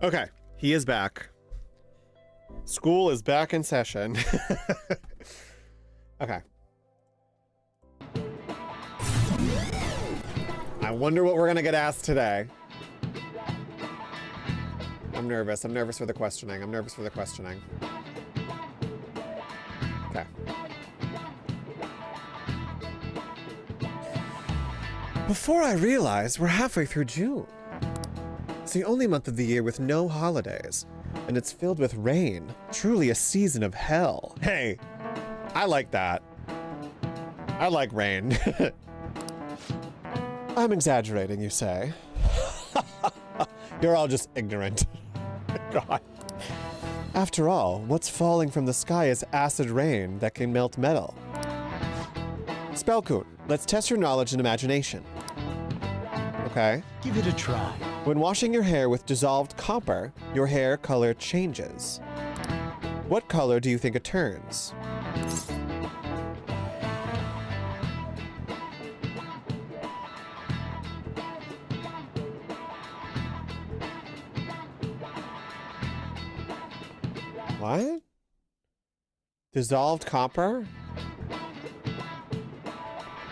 Okay, he is back. School is back in session. Okay. I wonder what we're gonna get asked today. I'm nervous. I'm nervous for the questioning. I'm nervous for the questioning. Okay. Before I realize, we're halfway through June. It's the only month of the year with no holidays, and it's filled with rain. Truly a season of hell. Hey, I like that. I like rain. I'm exaggerating, you say. You're all just ignorant. God. After all, what's falling from the sky is acid rain that can melt metal. Spellcoot, let's test your knowledge and imagination. Okay? Give it a try. When washing your hair with dissolved copper, your hair color changes. What color do you think it turns? What? Dissolved copper?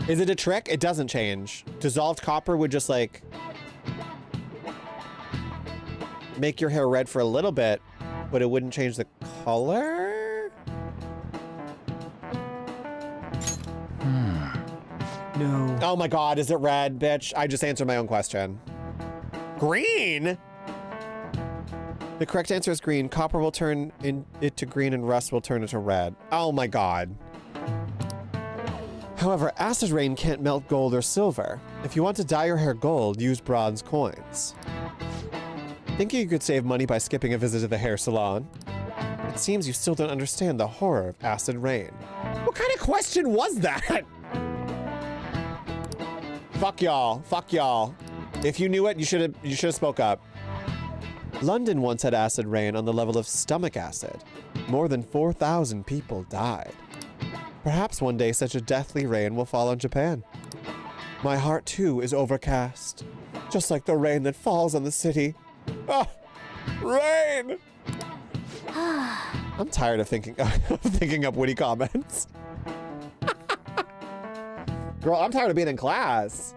Is it a trick? It doesn't change. Dissolved copper would just like make your hair red for a little bit, but it wouldn't change the color? No. Oh my god, is it red, bitch? I just answered my own question. Green? The correct answer is green. Copper will turn it to green and rust will turn it to red. Oh my god. However, acid rain can't melt gold or silver. If you want to dye your hair gold, use bronze coins. Thinking you could save money by skipping a visit to the hair salon? It seems you still don't understand the horror of acid rain. What kind of question was that? Fuck y'all. Fuck y'all. If you knew it, you should have spoke up. London once had acid rain on the level of stomach acid. More than 4,000 people died. Perhaps one day such a deathly rain will fall on Japan. My heart too is overcast, just like the rain that falls on the city. Ah, rain! I'm tired of thinking up witty comments. Girl, I'm tired of being in class.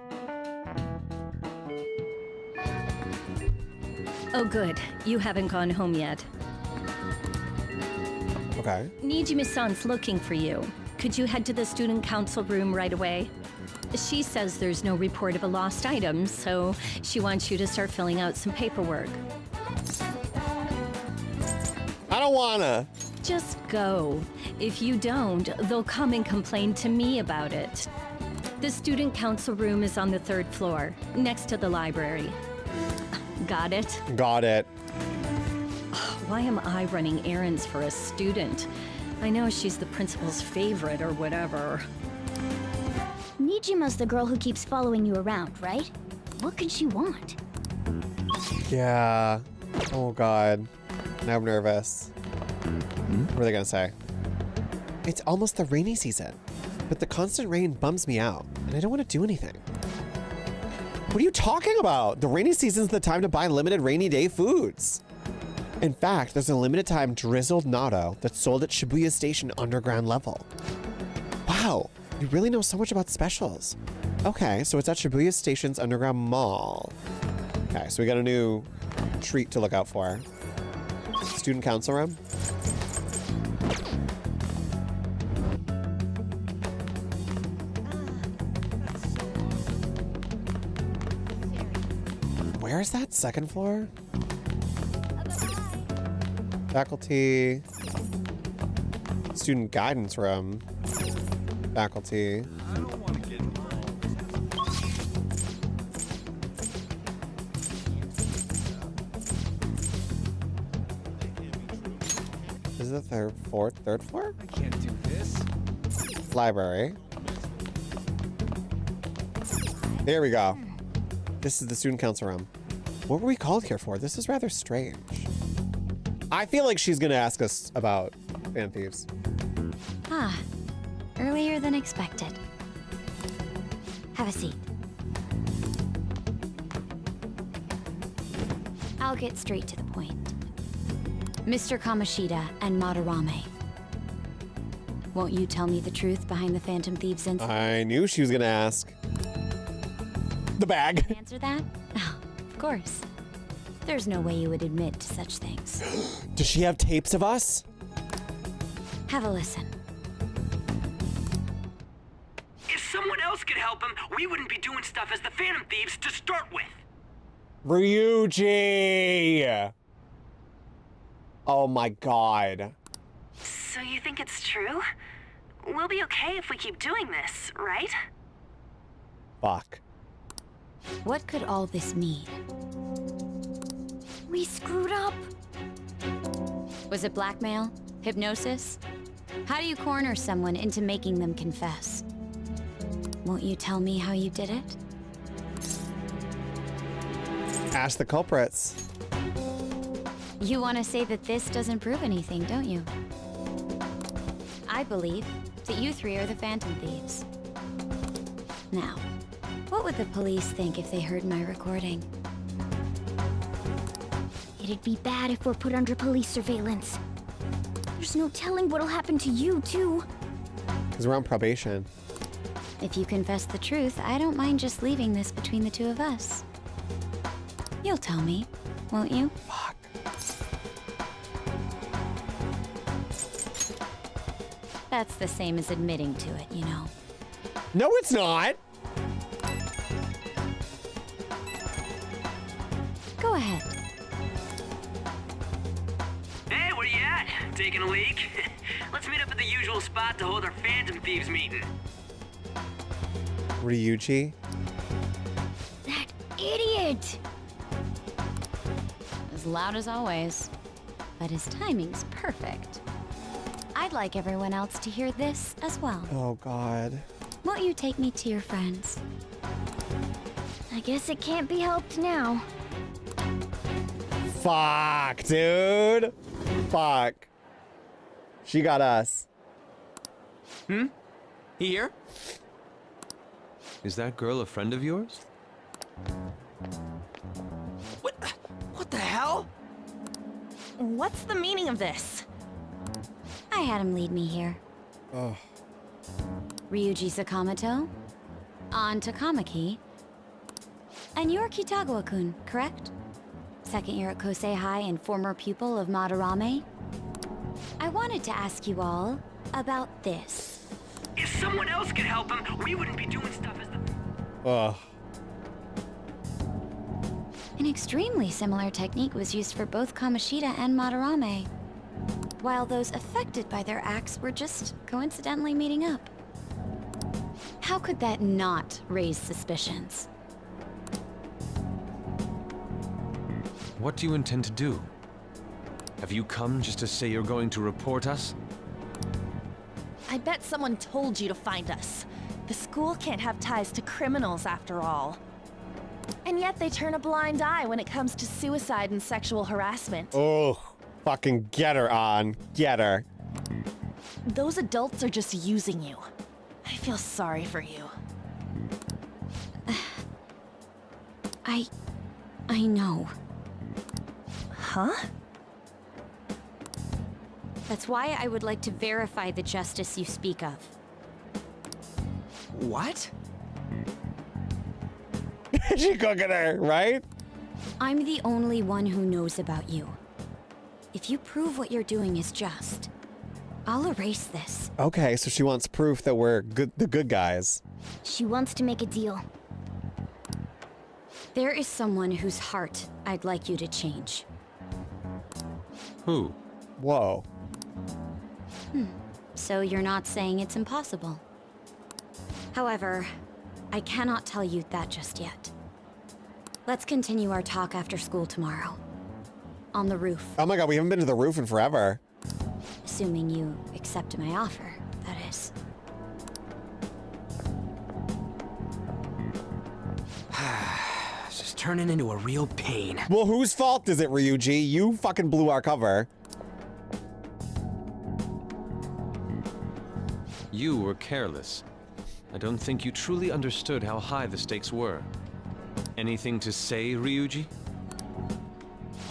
Oh, good. You haven't gone home yet. Okay. Nijimi-san's looking for you. Could you head to the student council room right away? She says there's no report of a lost item, so she wants you to start filling out some paperwork. I don't wanna. Just go. If you don't, they'll come and complain to me about it. The student council room is on the 3rd floor, next to the library. Got it? Got it. Why am I running errands for a student? I know she's the principal's favorite or whatever. Nijima's the girl who keeps following you around, right? What could she want? Yeah. Oh god. Now I'm nervous. What are they gonna say? It's almost the rainy season, but the constant rain bums me out, and I don't want to do anything. What are you talking about? The rainy season's the time to buy limited rainy day foods. In fact, there's a limited time drizzled natto that's sold at Shibuya Station underground level. Wow, you really know so much about specials. Okay, so it's at Shibuya Station's underground mall. Okay, so we got a new treat to look out for. Student council room. Where is that? 2nd floor? Faculty. Student guidance room. Faculty. Is it the 3rd floor? I can't do this. Library. There we go. This is the student council room. What were we called here for? This is rather strange. I feel like she's gonna ask us about fan thieves. Ah, earlier than expected. Have a seat. I'll get straight to the point. Mr. Kamoshida and Madarame. Won't you tell me the truth behind the Phantom Thieves incident? I knew she was gonna ask. The bag. Answer that? Oh, of course. There's no way you would admit to such things. Does she have tapes of us? Have a listen. If someone else could help him, we wouldn't be doing stuff as the Phantom Thieves to start with. Ryuji! Oh my god. So you think it's true? We'll be okay if we keep doing this, right? Fuck. What could all this mean? We screwed up. Was it blackmail? Hypnosis? How do you corner someone into making them confess? Won't you tell me how you did it? Ask the culprits. You want to say that this doesn't prove anything, don't you? I believe that you three are the Phantom Thieves. Now, what would the police think if they heard my recording? It'd be bad if we're put under police surveillance. There's no telling what'll happen to you, too. Because we're on probation. If you confess the truth, I don't mind just leaving this between the two of us. You'll tell me, won't you? Fuck. That's the same as admitting to it, you know. No, it's not. Go ahead. Hey, where you at? Taking a leak? Let's meet up at the usual spot to hold our Phantom Thieves meeting. Ryuji? That idiot! As loud as always. But his timing's perfect. I'd like everyone else to hear this as well. Oh god. Won't you take me to your friends? I guess it can't be helped now. Fuck, dude. Fuck. She got us. Hmm? Here? Is that girl a friend of yours? What the hell? What's the meaning of this? I had him lead me here. Oh. Ryuji Sakamoto, An Takamaki, and you're Kitagawa-kun, correct? Second year at Kosei High and former pupil of Madarame. I wanted to ask you all about this. If someone else could help him, we wouldn't be doing stuff as the... Ugh. An extremely similar technique was used for both Kamoshida and Madarame, while those affected by their acts were just coincidentally meeting up. How could that not raise suspicions? What do you intend to do? Have you come just to say you're going to report us? I bet someone told you to find us. The school can't have ties to criminals after all. And yet they turn a blind eye when it comes to suicide and sexual harassment. Oh, fucking get her on. Get her. Those adults are just using you. I feel sorry for you. I know. Huh? That's why I would like to verify the justice you speak of. What? She cooking her, right? I'm the only one who knows about you. If you prove what you're doing is just, I'll erase this. Okay, so she wants proof that we're the good guys. She wants to make a deal. There is someone whose heart I'd like you to change. Who? Whoa. So you're not saying it's impossible. However, I cannot tell you that just yet. Let's continue our talk after school tomorrow. On the roof. Oh my god, we haven't been to the roof in forever. Assuming you accept my offer, that is. This is turning into a real pain. Well, whose fault is it, Ryuji? You fucking blew our cover. You were careless. I don't think you truly understood how high the stakes were. Anything to say, Ryuji?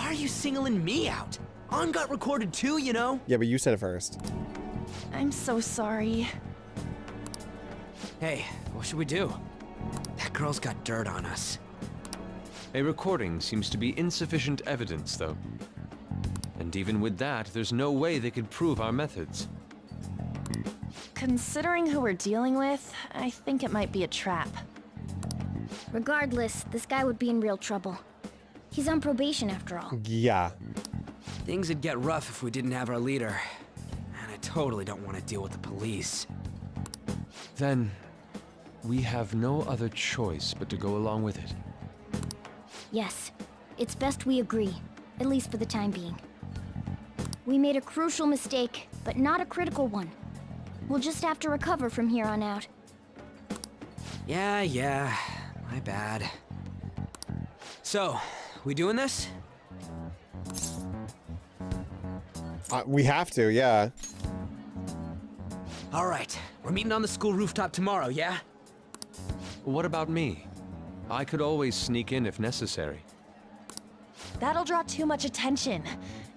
Why are you singling me out? On got recorded too, you know? Yeah, but you said it first. I'm so sorry. Hey, what should we do? That girl's got dirt on us. A recording seems to be insufficient evidence, though. And even with that, there's no way they could prove our methods. Considering who we're dealing with, I think it might be a trap. Regardless, this guy would be in real trouble. He's on probation after all. Yeah. Things would get rough if we didn't have our leader. And I totally don't want to deal with the police. Then, we have no other choice but to go along with it. Yes, it's best we agree, at least for the time being. We made a crucial mistake, but not a critical one. We'll just have to recover from here on out. Yeah, my bad. So, we doing this? We have to, yeah. All right, we're meeting on the school rooftop tomorrow, yeah? What about me? I could always sneak in if necessary. That'll draw too much attention.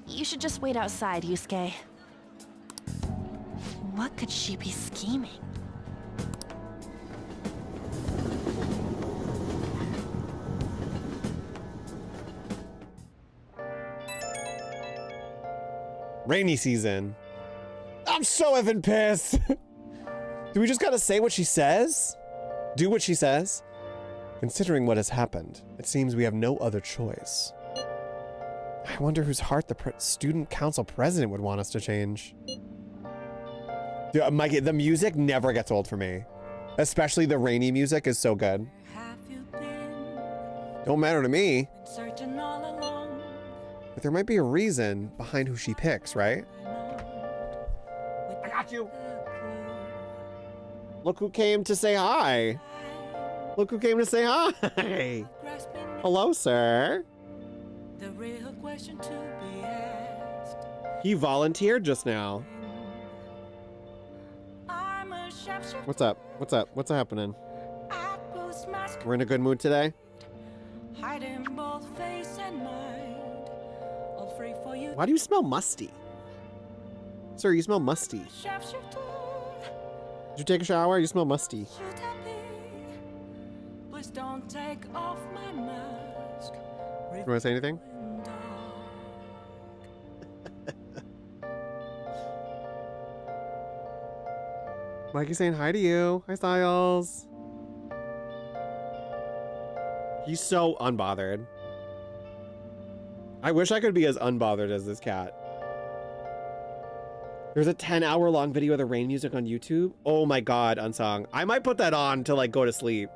You should just wait outside, Yusuke. What could she be scheming? Rainy season. I'm so effing pissed. Do we just gotta say what she says? Do what she says? Considering what has happened, it seems we have no other choice. I wonder whose heart the student council president would want us to change. Dude, Mikey, the music never gets old for me. Especially the rainy music is so good. Don't matter to me. But there might be a reason behind who she picks, right? I got you. Look who came to say hi. Look who came to say hi. Hello, sir. He volunteered just now. What's up? What's up? What's happening? We're in a good mood today? Why do you smell musty? Sir, you smell musty. Did you take a shower? You smell musty. You want to say anything? Mikey's saying hi to you. Hi, Styles. He's so unbothered. I wish I could be as unbothered as this cat. There's a 10-hour-long video of the rain music on YouTube. Oh my god, Unsung. I might put that on to like go to sleep.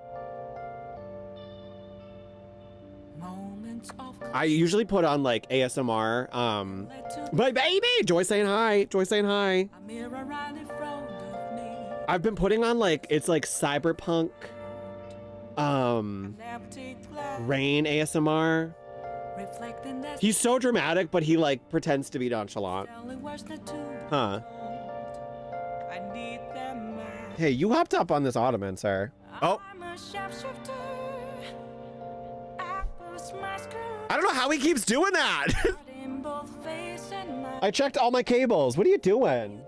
I usually put on like ASMR. My baby! Joy saying hi. Joy saying hi. I've been putting on like, it's like cyberpunk, rain ASMR. He's so dramatic, but he like pretends to be nonchalant. Huh. Hey, you hopped up on this ottoman, sir. Oh. I don't know how he keeps doing that. I checked all my cables. What are you doing?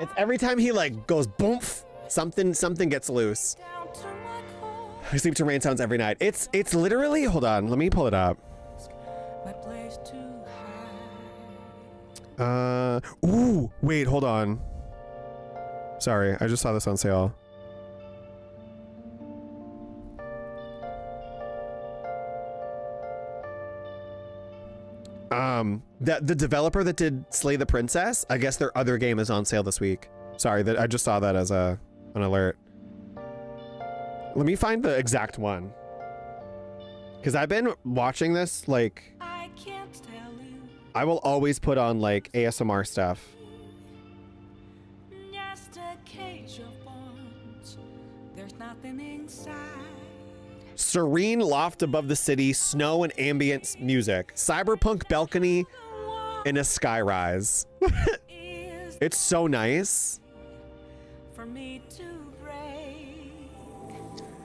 It's every time he like goes boomf, something gets loose. I sleep to rain sounds every night. It's literally, hold on, let me pull it up. Ooh, wait, hold on. Sorry, I just saw this on sale. The developer that did Slay the Princess, I guess their other game is on sale this week. Sorry, that I just saw that as an alert. Let me find the exact one. Because I've been watching this, like, I will always put on like ASMR stuff. Serene loft above the city, snow and ambient music. Cyberpunk balcony in a skyrise. It's so nice.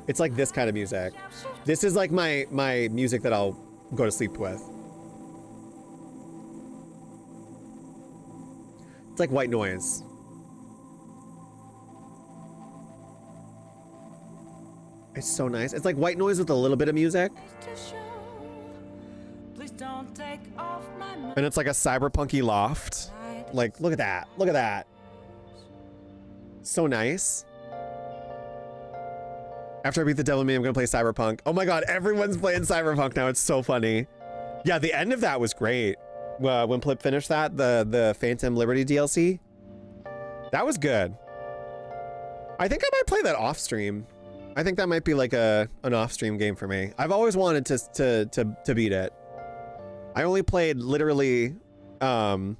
It's like this kind of music. This is like my music that I'll go to sleep with. It's like white noise. It's so nice. It's like white noise with a little bit of music. And it's like a cyberpunky loft. Like, look at that. Look at that. So nice. After I beat the devil in me, I'm gonna play Cyberpunk. Oh my god, everyone's playing Cyberpunk now. It's so funny. Yeah, the end of that was great. When Plip finished that, the Phantom Liberty DLC. That was good. I think I might play that off stream. I think that might be like an off-stream game for me. I've always wanted to beat it. I only played literally, I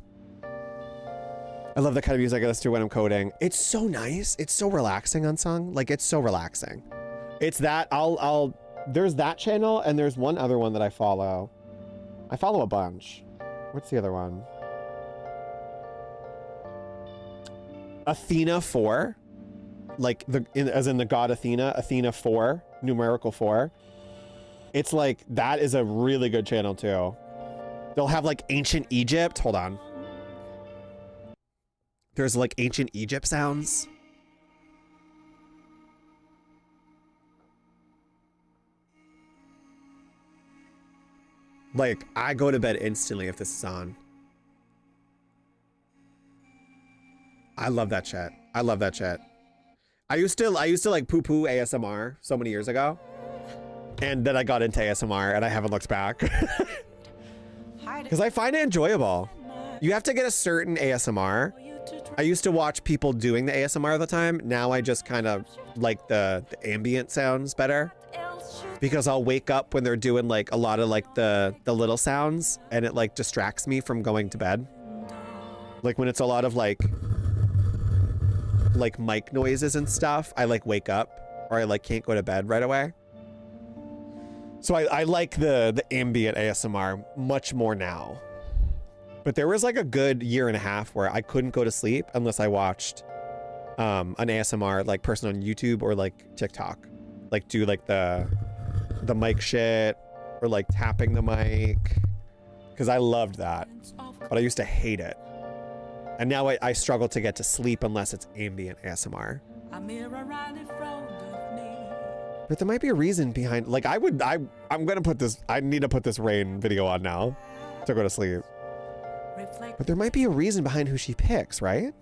love the kind of music I listen to when I'm coding. It's so nice. It's so relaxing on Song. Like, it's so relaxing. It's that, there's that channel and there's one other one that I follow. I follow a bunch. What's the other one? Athena 4. Like as in the god Athena, Athena 4, numerical 4. It's like, that is a really good channel too. They'll have like ancient Egypt. Hold on. There's like ancient Egypt sounds. Like, I go to bed instantly if this is on. I love that chat. I love that chat. I used to like poo-poo ASMR so many years ago. And then I got into ASMR and I haven't looked back. Because I find it enjoyable. You have to get a certain ASMR. I used to watch people doing the ASMR all the time. Now I just kind of like the ambient sounds better. Because I'll wake up when they're doing like a lot of like the little sounds and it like distracts me from going to bed. Like when it's a lot of like mic noises and stuff, I like wake up or I like can't go to bed right away. So I like the ambient ASMR much more now. But there was like a good year and a half where I couldn't go to sleep unless I watched an ASMR like person on YouTube or like TikTok. Like do like the mic shit or like tapping the mic. Because I loved that. But I used to hate it. And now I struggle to get to sleep unless it's ambient ASMR. But there might be a reason behind, like I'm gonna put this, I need to put this Rain video on now to go to sleep. But there might be a reason behind who she picks, right?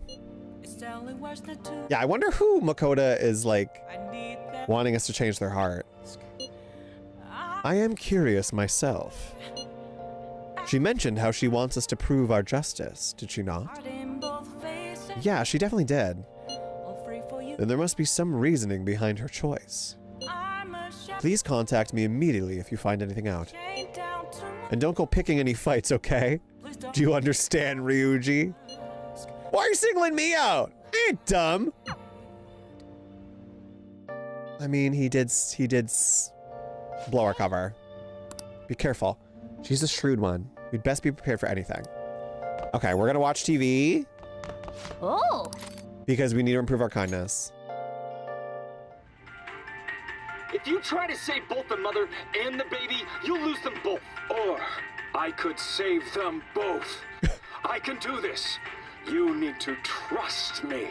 Yeah, I wonder who Makoto is like wanting us to change their heart. I am curious myself. She mentioned how she wants us to prove our justice, did she not? Yeah, she definitely did. Then there must be some reasoning behind her choice. Please contact me immediately if you find anything out. And don't go picking any fights, okay? Do you understand, Ryuji? Why are you singling me out? I ain't dumb. I mean, he did blow our cover. Be careful. She's a shrewd one. We'd best be prepared for anything. Okay, we're gonna watch TV. Oh. Because we need to improve our kindness. If you try to save both the mother and the baby, you'll lose them both. Or I could save them both. I can do this. You need to trust me.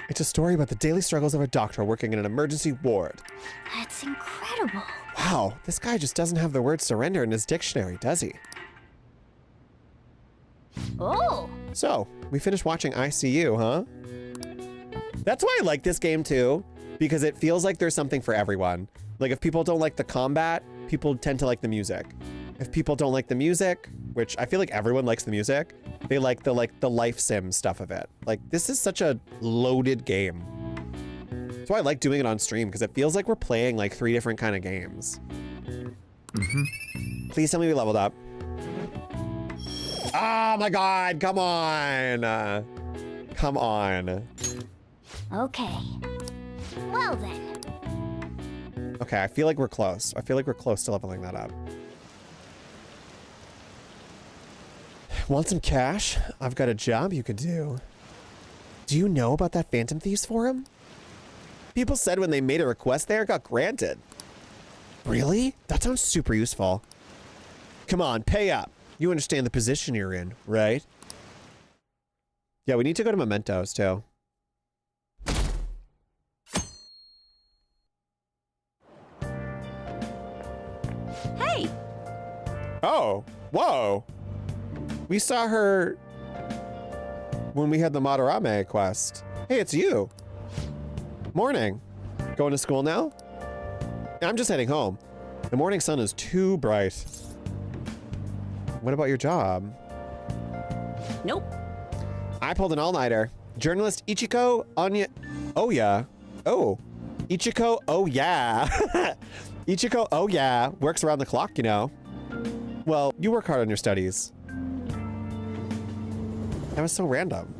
It's a story about the daily struggles of a doctor working in an emergency ward. That's incredible. Wow, this guy just doesn't have the word surrender in his dictionary, does he? Oh. So, we finished watching ICU, huh? That's why I like this game too, because it feels like there's something for everyone. Like if people don't like the combat, people tend to like the music. If people don't like the music, which I feel like everyone likes the music, they like the life sim stuff of it. Like this is such a loaded game. That's why I like doing it on stream, because it feels like we're playing like 3 different kind of games. Please tell me we leveled up. Oh my god, come on. Come on. Okay. Well then. Okay, I feel like we're close. I feel like we're close to leveling that up. Want some cash? I've got a job you could do. Do you know about that Phantom Thieves forum? people said when they made a request there, it got granted. Really? That sounds super useful. Come on, pay up. You understand the position you're in, right? Yeah, we need to go to Mementos, too. Hey! Oh, whoa. We saw her when we had the Madarame quest. Hey, it's you. Morning. Going to school now? I'm just heading home. The morning sun is too bright. What about your job? Nope. I pulled an all-nighter. Journalist Ichiko Anya... Oh, yeah. Oh. Ichiko, oh, yeah. Ichiko, oh, yeah. Works around the clock, you know. Well, you work hard on your studies. That was so random.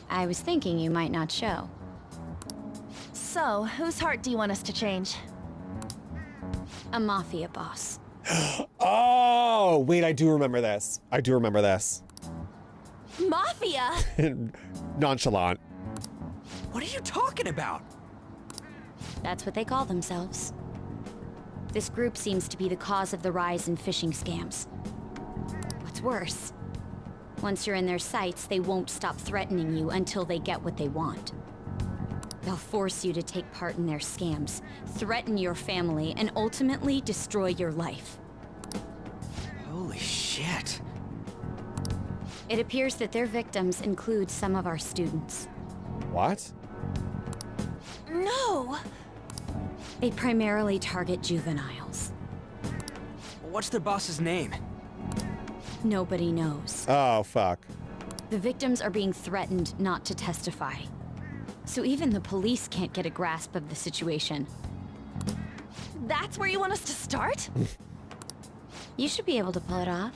I was thinking you might not show. So, whose heart do you want us to change? A mafia boss. Oh, wait, I do remember this. I do remember this. Mafia? Nonchalant. What are you talking about? That's what they call themselves. This group seems to be the cause of the rise in phishing scams. What's worse, once you're in their sights, they won't stop threatening you until they get what they want. They'll force you to take part in their scams, threaten your family, and ultimately destroy your life. Holy shit. It appears that their victims include some of our students. What? No! They primarily target juveniles. What's their boss's name? Nobody knows. Oh, fuck. The victims are being threatened not to testify. So even the police can't get a grasp of the situation. That's where you want us to start? You should be able to pull it off.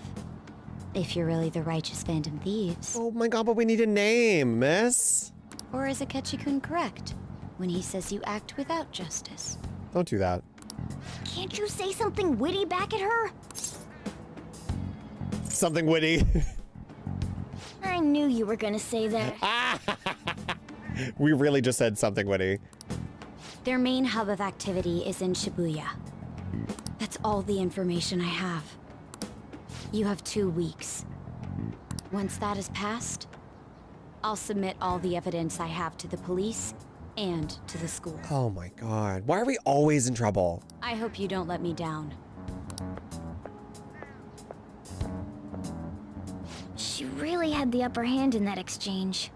If you're really the righteous Phantom Thieves. Oh my god, but we need a name, miss. Or is Akechi-kun correct when he says you act without justice? Don't do that. Can't you say something witty back at her? Something witty. I knew you were gonna say that. We really just said something witty. Their main hub of activity is in Shibuya. That's all the information I have. You have 2 weeks. Once that is passed, I'll submit all the evidence I have to the police and to the school. Oh my god. Why are we always in trouble? I hope you don't let me down. She really had the upper hand in that exchange.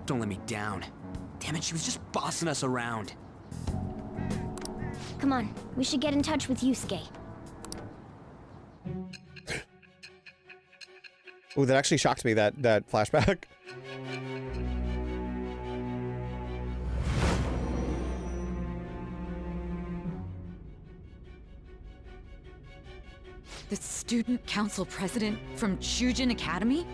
Don't let me down. Damn it, she was just bossing us around. Come on, we should get in touch with Yusuke. Oh, that actually shocked me, that flashback. The student council president from Chujin Academy?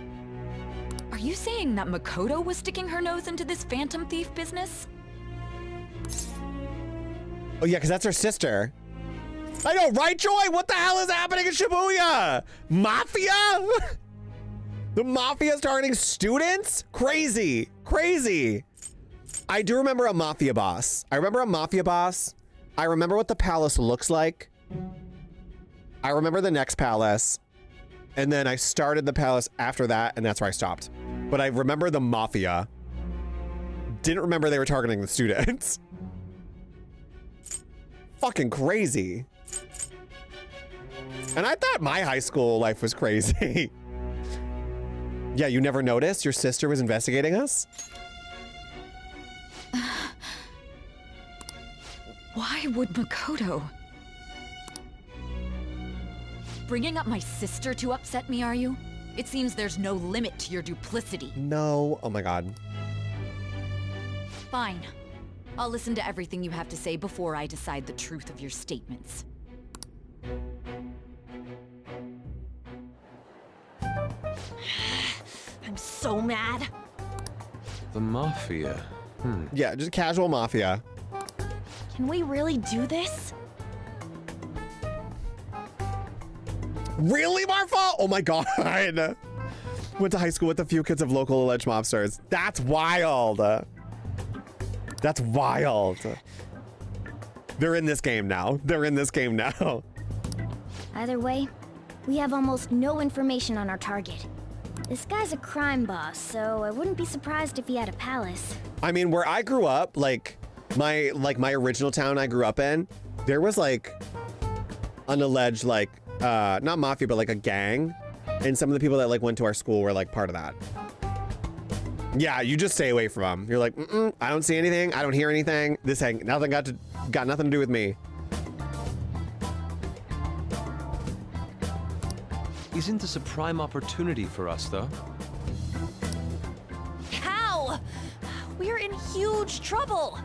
Are you saying that Makoto was sticking her nose into this phantom thief business? Oh yeah, because that's her sister. I know, right, Joy? What the hell is happening in Shibuya? Mafia? The mafia's targeting students? Crazy, crazy. I do remember a mafia boss. I remember what the palace looks like. I remember the next palace. And then I started the palace after that, and that's where I stopped. But I remember the mafia. Didn't remember they were targeting the students. Fucking crazy. And I thought my high school life was crazy. Yeah, you never noticed your sister was investigating us? Why would Makoto? Bringing up my sister to upset me, are you? It seems there's no limit to your duplicity. No. Oh my god. Fine. I'll listen to everything you have to say before I decide the truth of your statements. I'm so mad. The mafia. Yeah, just casual mafia. Can we really do this? Really, Marfa? Oh my God. Went to high school with a few kids of local alleged mobsters. That's wild. That's wild. They're in this game now. They're in this game now. Either way, we have almost no information on our target. This guy's a crime boss, so I wouldn't be surprised if he had a palace. I mean, where I grew up, like my original town I grew up in, there was like an alleged like not mafia, but like a gang, and some of the people that like went to our school were like part of that. Yeah, you just stay away from them. You're like, I don't see anything, I don't hear anything. This ain't nothing got nothing to do with me. Isn't this a prime opportunity for us, though? How? We're in huge trouble.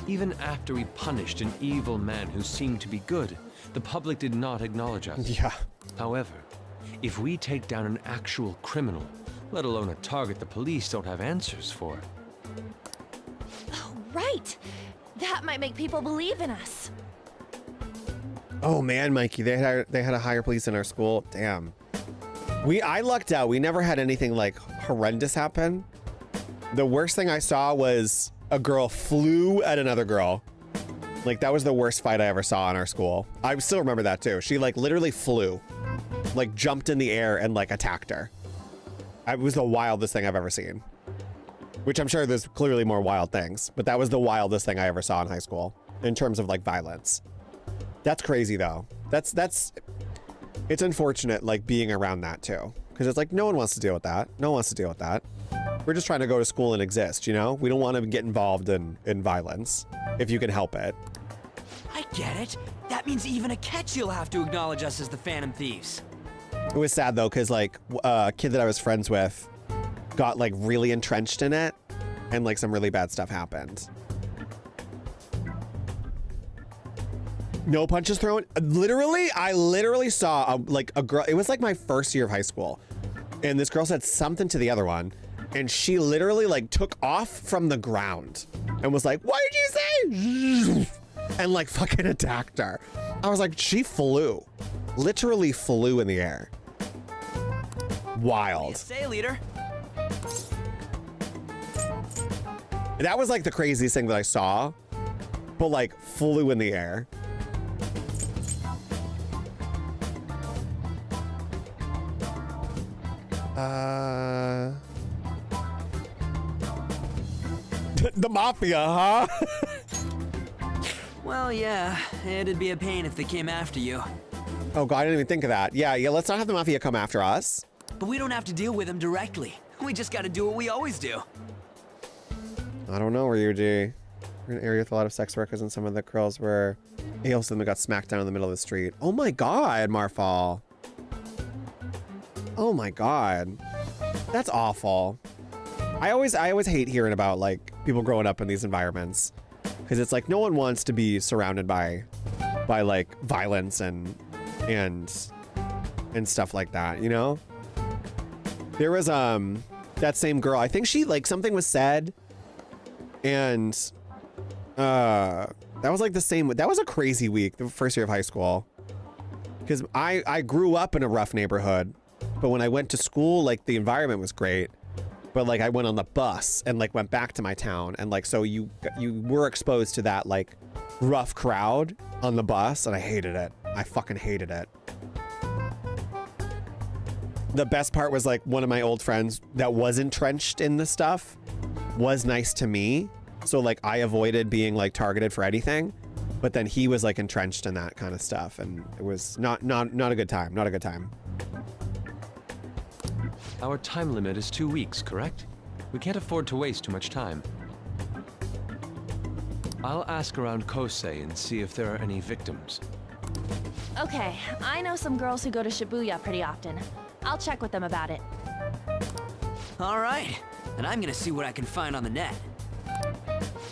Even after we punished an evil man who seemed to be good, the public did not acknowledge us. Yeah. However, if we take down an actual criminal, let alone a target the police don't have answers for. Right. That might make people believe in us. Oh man, Mikey, they had to hire police in our school. Damn. I lucked out. We never had anything like horrendous happen. The worst thing I saw was a girl flew at another girl. Like that was the worst fight I ever saw in our school. I still remember that too. She like literally flew, like jumped in the air and like attacked her. It was the wildest thing I've ever seen. Which I'm sure there's clearly more wild things, but that was the wildest thing I ever saw in high school in terms of like violence. That's crazy though. It's unfortunate like being around that too. Because it's like no one wants to deal with that. No one wants to deal with that. We're just trying to go to school and exist, you know? We don't want to get involved in violence if you can help it. I get it. That means even a Ketch will have to acknowledge us as the Phantom Thieves. It was sad though, because like a kid that I was friends with got like really entrenched in it and like some really bad stuff happened. No punches thrown. Literally, I literally saw a girl. It was like my first year of high school. And this girl said something to the other one. And she literally like took off from the ground and was like, what did you say? And like fucking attacked her. I was like, she flew. Literally flew in the air. Wild. What do you say, leader? That was like the craziest thing that I saw. But like flew in the air. The mafia, huh? Well, yeah, it'd be a pain if they came after you. Oh god, I didn't even think of that. Yeah, let's not have the mafia come after us. But we don't have to deal with them directly. We just gotta do what we always do. I don't know, Ryuji. We're in an area with a lot of sex workers and some of the girls were ill, so they got smacked down in the middle of the street. Oh my god, Marfal. Oh my god. That's awful. I always hate hearing about like people growing up in these environments. Because it's like no one wants to be surrounded by like violence and stuff like that, you know? There was that same girl, I think she like something was said and that was like the same, that was a crazy week, the first year of high school. Because I grew up in a rough neighborhood, but when I went to school, like the environment was great. But like I went on the bus and like went back to my town and like so you were exposed to that like rough crowd on the bus and I hated it. I fucking hated it. The best part was like one of my old friends that was entrenched in the stuff was nice to me. So like I avoided being like targeted for anything, but then he was like entrenched in that kind of stuff and it was not a good time, not a good time. Our time limit is 2 weeks, correct? We can't afford to waste too much time. I'll ask around Kosei and see if there are any victims. Okay, I know some girls who go to Shibuya pretty often. I'll check with them about it. All right, and I'm gonna see what I can find on the net.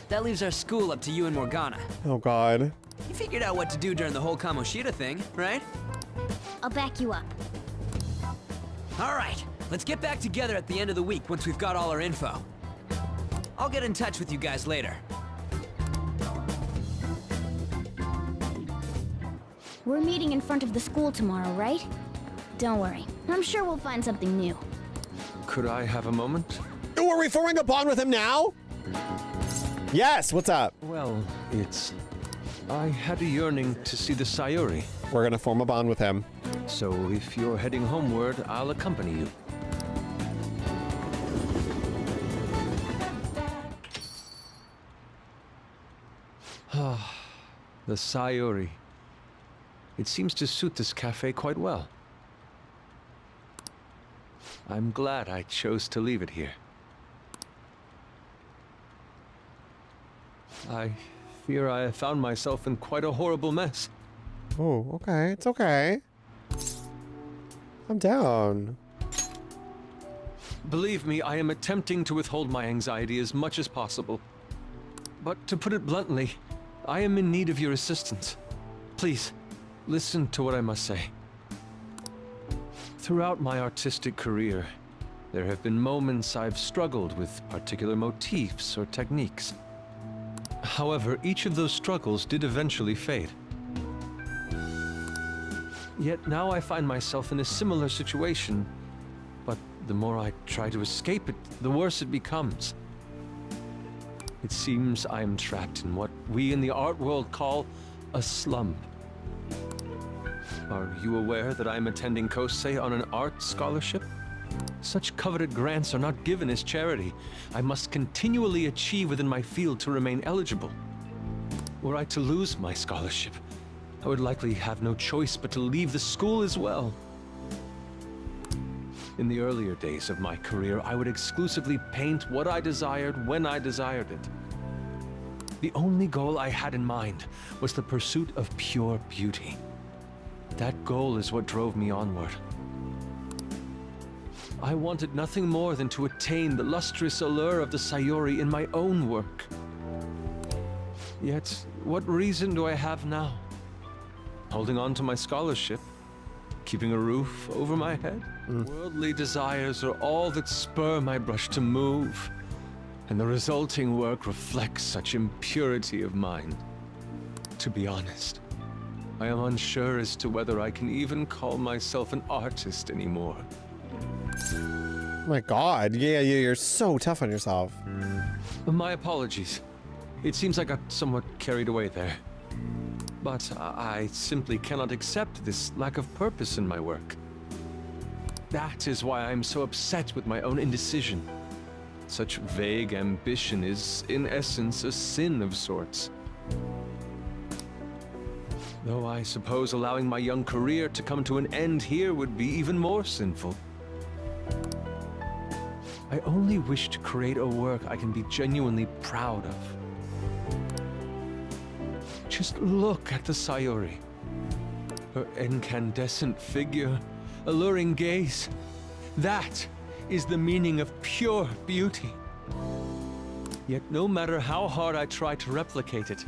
That leaves our school up to you and Morgana. Oh god. You figured out what to do during the whole Kamoshida thing, right? I'll back you up. All right, let's get back together at the end of the week once we've got all our info. I'll get in touch with you guys later. We're meeting in front of the school tomorrow, right? Don't worry. I'm sure we'll find something new. Could I have a moment? Oh, are we forming a bond with him now? Yes, what's up? Well, I had a yearning to see the Sayuri. We're gonna form a bond with him. So if you're heading homeward, I'll accompany you. The Sayuri. It seems to suit this cafe quite well. I'm glad I chose to leave it here. I fear I have found myself in quite a horrible mess. Oh, okay. It's okay. I'm down. Believe me, I am attempting to withhold my anxiety as much as possible. But to put it bluntly, I am in need of your assistance. Please, listen to what I must say. Throughout my artistic career, there have been moments I've struggled with particular motifs or techniques. However, each of those struggles did eventually fade. Yet now I find myself in a similar situation, but the more I try to escape it, the worse it becomes. It seems I am trapped in what we in the art world call a slump. Are you aware that I am attending Kosei on an art scholarship? Such coveted grants are not given as charity. I must continually achieve within my field to remain eligible. Were I to lose my scholarship, I would likely have no choice but to leave the school as well. In the earlier days of my career, I would exclusively paint what I desired when I desired it. The only goal I had in mind was the pursuit of pure beauty. That goal is what drove me onward. I wanted nothing more than to attain the lustrous allure of the Sayuri in my own work. Yet, what reason do I have now? Holding on to my scholarship? Keeping a roof over my head? Worldly desires are all that spur my brush to move, and the resulting work reflects such impurity of mind. To be honest, I am unsure as to whether I can even call myself an artist anymore. Oh my god, yeah, you're so tough on yourself. My apologies. It seems I got somewhat carried away there. But I simply cannot accept this lack of purpose in my work. That is why I am so upset with my own indecision. Such vague ambition is, in essence, a sin of sorts. Though I suppose allowing my young career to come to an end here would be even more sinful. I only wish to create a work I can be genuinely proud of. Just look at the Sayuri. Her incandescent figure, alluring gaze. That is the meaning of pure beauty. Yet no matter how hard I try to replicate it,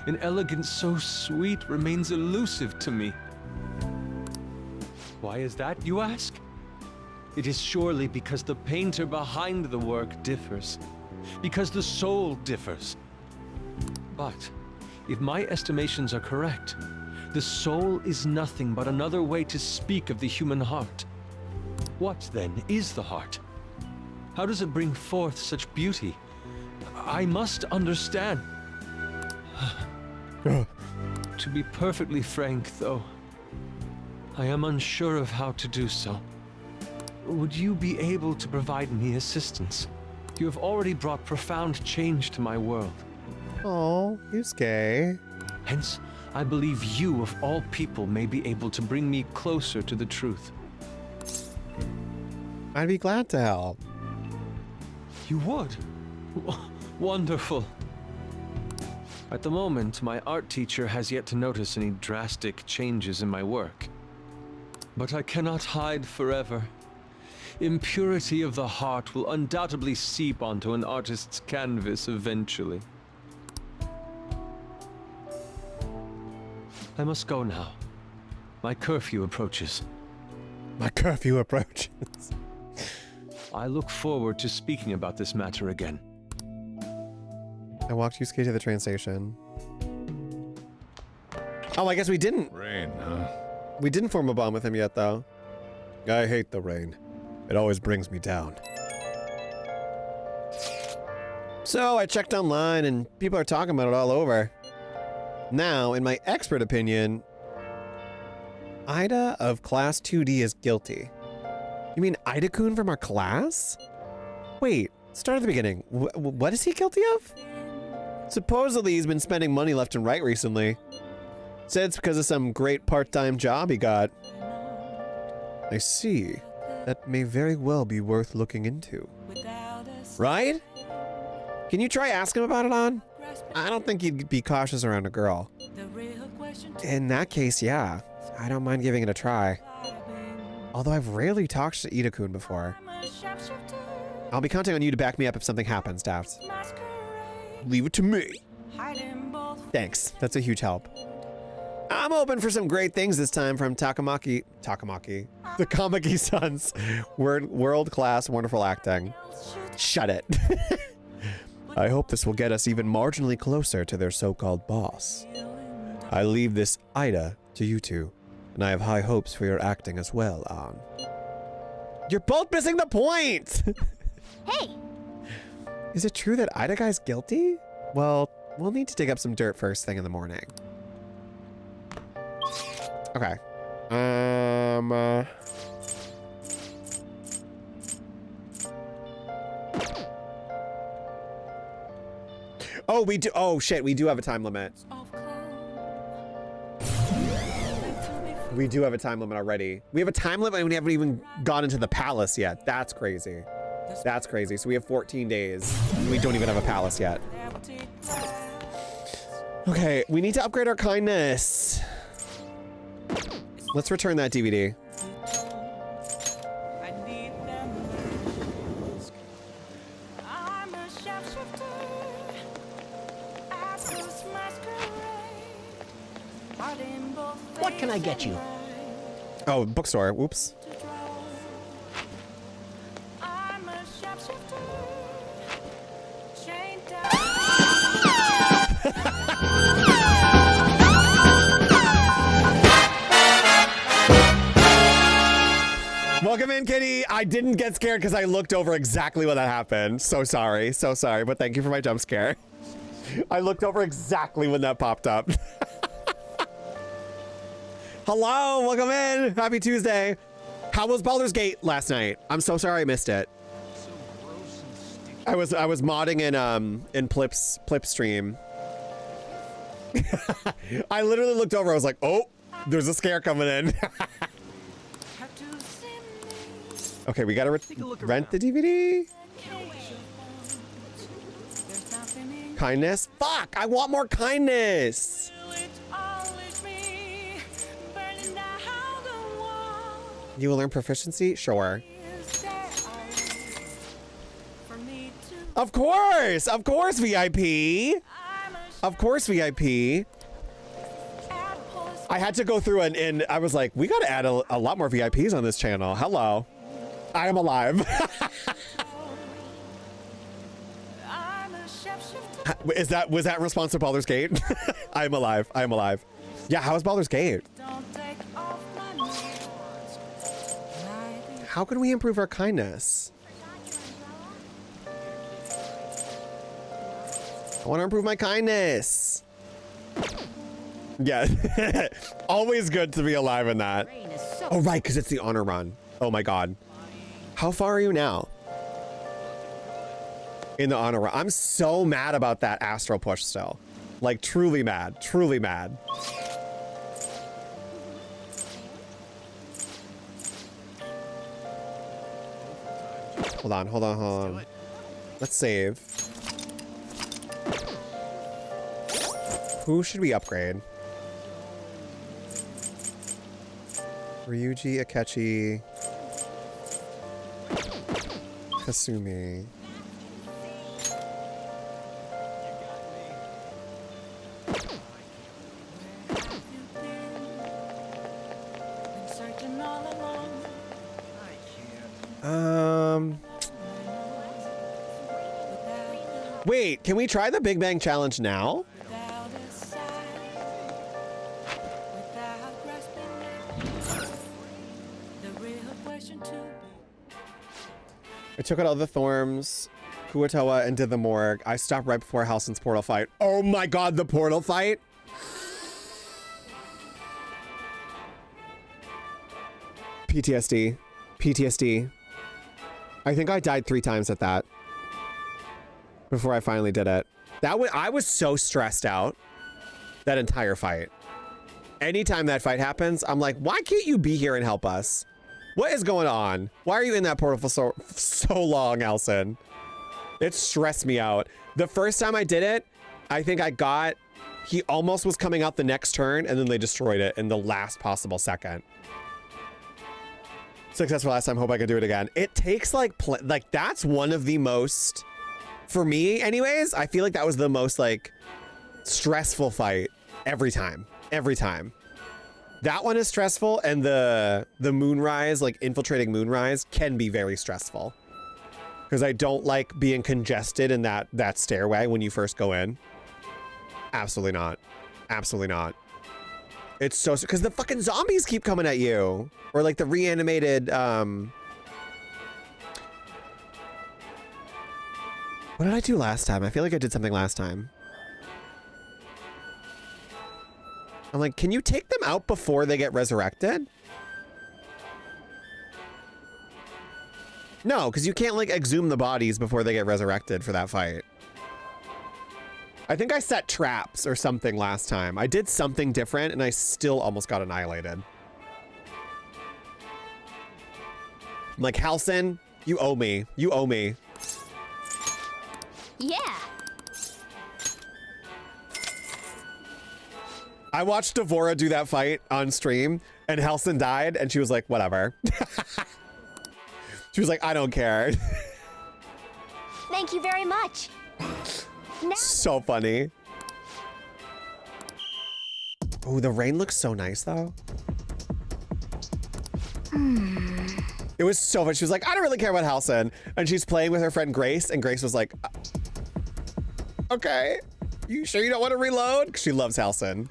an elegance so sweet remains elusive to me. Why is that, you ask? It is surely because the painter behind the work differs. Because the soul differs. But if my estimations are correct, the soul is nothing but another way to speak of the human heart. What, then, is the heart? How does it bring forth such beauty? I must understand. To be perfectly frank, though, I am unsure of how to do so. Would you be able to provide me assistance? You have already brought profound change to my world. Oh, Yusuke. Hence, I believe you, of all people, may be able to bring me closer to the truth. I'd be glad to help. You would? Wonderful. At the moment, my art teacher has yet to notice any drastic changes in my work. But I cannot hide forever. Impurity of the heart will undoubtedly seep onto an artist's canvas eventually. I must go now. My curfew approaches. My curfew approaches. I look forward to speaking about this matter again. I walked Yusuke to the train station. Oh, I guess we didn't. Rain, huh? We didn't form a bond with him yet, though. I hate the rain. It always brings me down. So I checked online and people are talking about it all over. Now, in my expert opinion, Ida of Class 2D is guilty. You mean Ida-kun from our class? Wait, start at the beginning. What is he guilty of? Supposedly he's been spending money left and right recently. Said it's because of some great part-time job he got. I see. That may very well be worth looking into. Right? Can you try asking him about it on? I don't think he'd be cautious around a girl. In that case, yeah. I don't mind giving it a try. Although I've rarely talked to Ida-kun before. I'll be counting on you to back me up if something happens, Daft. Leave it to me. Thanks. That's a huge help. I'm hoping for some great things this time from Takamaki. The Kamaki-san's world-class wonderful acting. Shut it. I hope this will get us even marginally closer to their so-called boss. I leave this Ida to you two, and I have high hopes for your acting as well, An. You're both missing the point! Hey! Is it true that Ida guy's guilty? Well, we'll need to dig up some dirt first thing in the morning. Okay. Oh, we do. Oh, shit. We do have a time limit. We do have a time limit already. We have a time limit and we haven't even gone into the palace yet. That's crazy. That's crazy. So we have 14 days. We don't even have a palace yet. Okay, we need to upgrade our kindness. Let's return that DVD. What can I get you? Oh, bookstore. Whoops. Welcome in, Kitty. I didn't get scared because I looked over exactly when that happened. So sorry, but thank you for my jump scare. I looked over exactly when that popped up. Hello, welcome in. Happy Tuesday. How was Baldur's Gate last night? I'm so sorry I missed it. I was modding in Plip's stream. I literally looked over. I was like, oh, there's a scare coming in. Okay, we gotta rent the DVD. Kindness? Fuck, I want more kindness. You will learn proficiency? Sure. Of course, VIP. Of course, VIP. I had to go through and I was like, we gotta add a lot more VIPs on this channel. Hello. I am alive. Was that in response to Baldur's Gate? I am alive. I am alive. Yeah, how is Baldur's Gate? How can we improve our kindness? I want to improve my kindness. Yeah. Always good to be alive in that. Oh, right, because it's the honor run. Oh my god. How far are you now? In the honor run. I'm so mad about that astral push still. Like, truly mad. Truly mad. Hold on. Let's save. Who should we upgrade? Ryuji, Akechi, Kasumi. Wait, can we try the Big Bang Challenge now? I took out all the Thorms, Kuatoa, and did the morgue. I stopped right before Halsin's portal fight. Oh my god, the portal fight? PTSD. PTSD. I think I died 3 times at that before I finally did it. I was so stressed out that entire fight. Anytime that fight happens, I'm like, why can't you be here and help us? What is going on? Why are you in that portal for so long, Halsin? It stressed me out. The first time I did it, I think he almost was coming out the next turn, and then they destroyed it in the last possible second. Successful last time, hope I can do it again. It takes like that's one of the most, for me anyways, I feel like that was the most like stressful fight every time. That one is stressful, and the Moonrise, like infiltrating Moonrise, can be very stressful. Because I don't like being congested in that stairway when you first go in. Absolutely not. Absolutely not. It's so, because the fucking zombies keep coming at you. Or like the reanimated, what did I do last time? I feel like I did something last time. I'm like, can you take them out before they get resurrected? No, because you can't like exhume the bodies before they get resurrected for that fight. I think I set traps or something last time. I did something different and I still almost got annihilated. I'm like, Halsin, you owe me. You owe me. Yeah. I watched Devora do that fight on stream and Halsin died and she was like, whatever. She was like, I don't care. Thank you very much. So funny. Oh, the rain looks so nice though. It was so fun. She was like, I don't really care about Halsin. And she's playing with her friend Grace, and Grace was like, okay, you sure you don't want to reload? 'Cause she loves Halsin.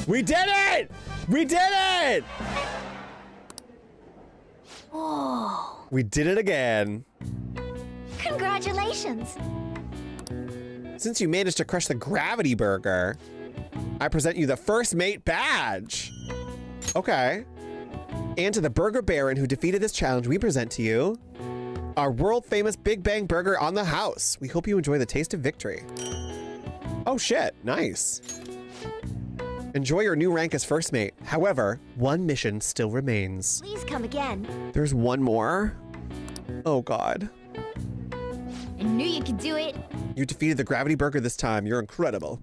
We did it! We did it! Whoa. We did it again. Congratulations. Since you managed to crush the gravity burger, I present you the first mate badge. Okay. And to the burger baron who defeated this challenge, we present to you our world famous Big Bang Burger on the house. We hope you enjoy the taste of victory. Oh shit, nice. Enjoy your new rank as first mate. However, one mission still remains. Please come again. There's one more? Oh God. I knew you could do it. You defeated the gravity burger this time. You're incredible.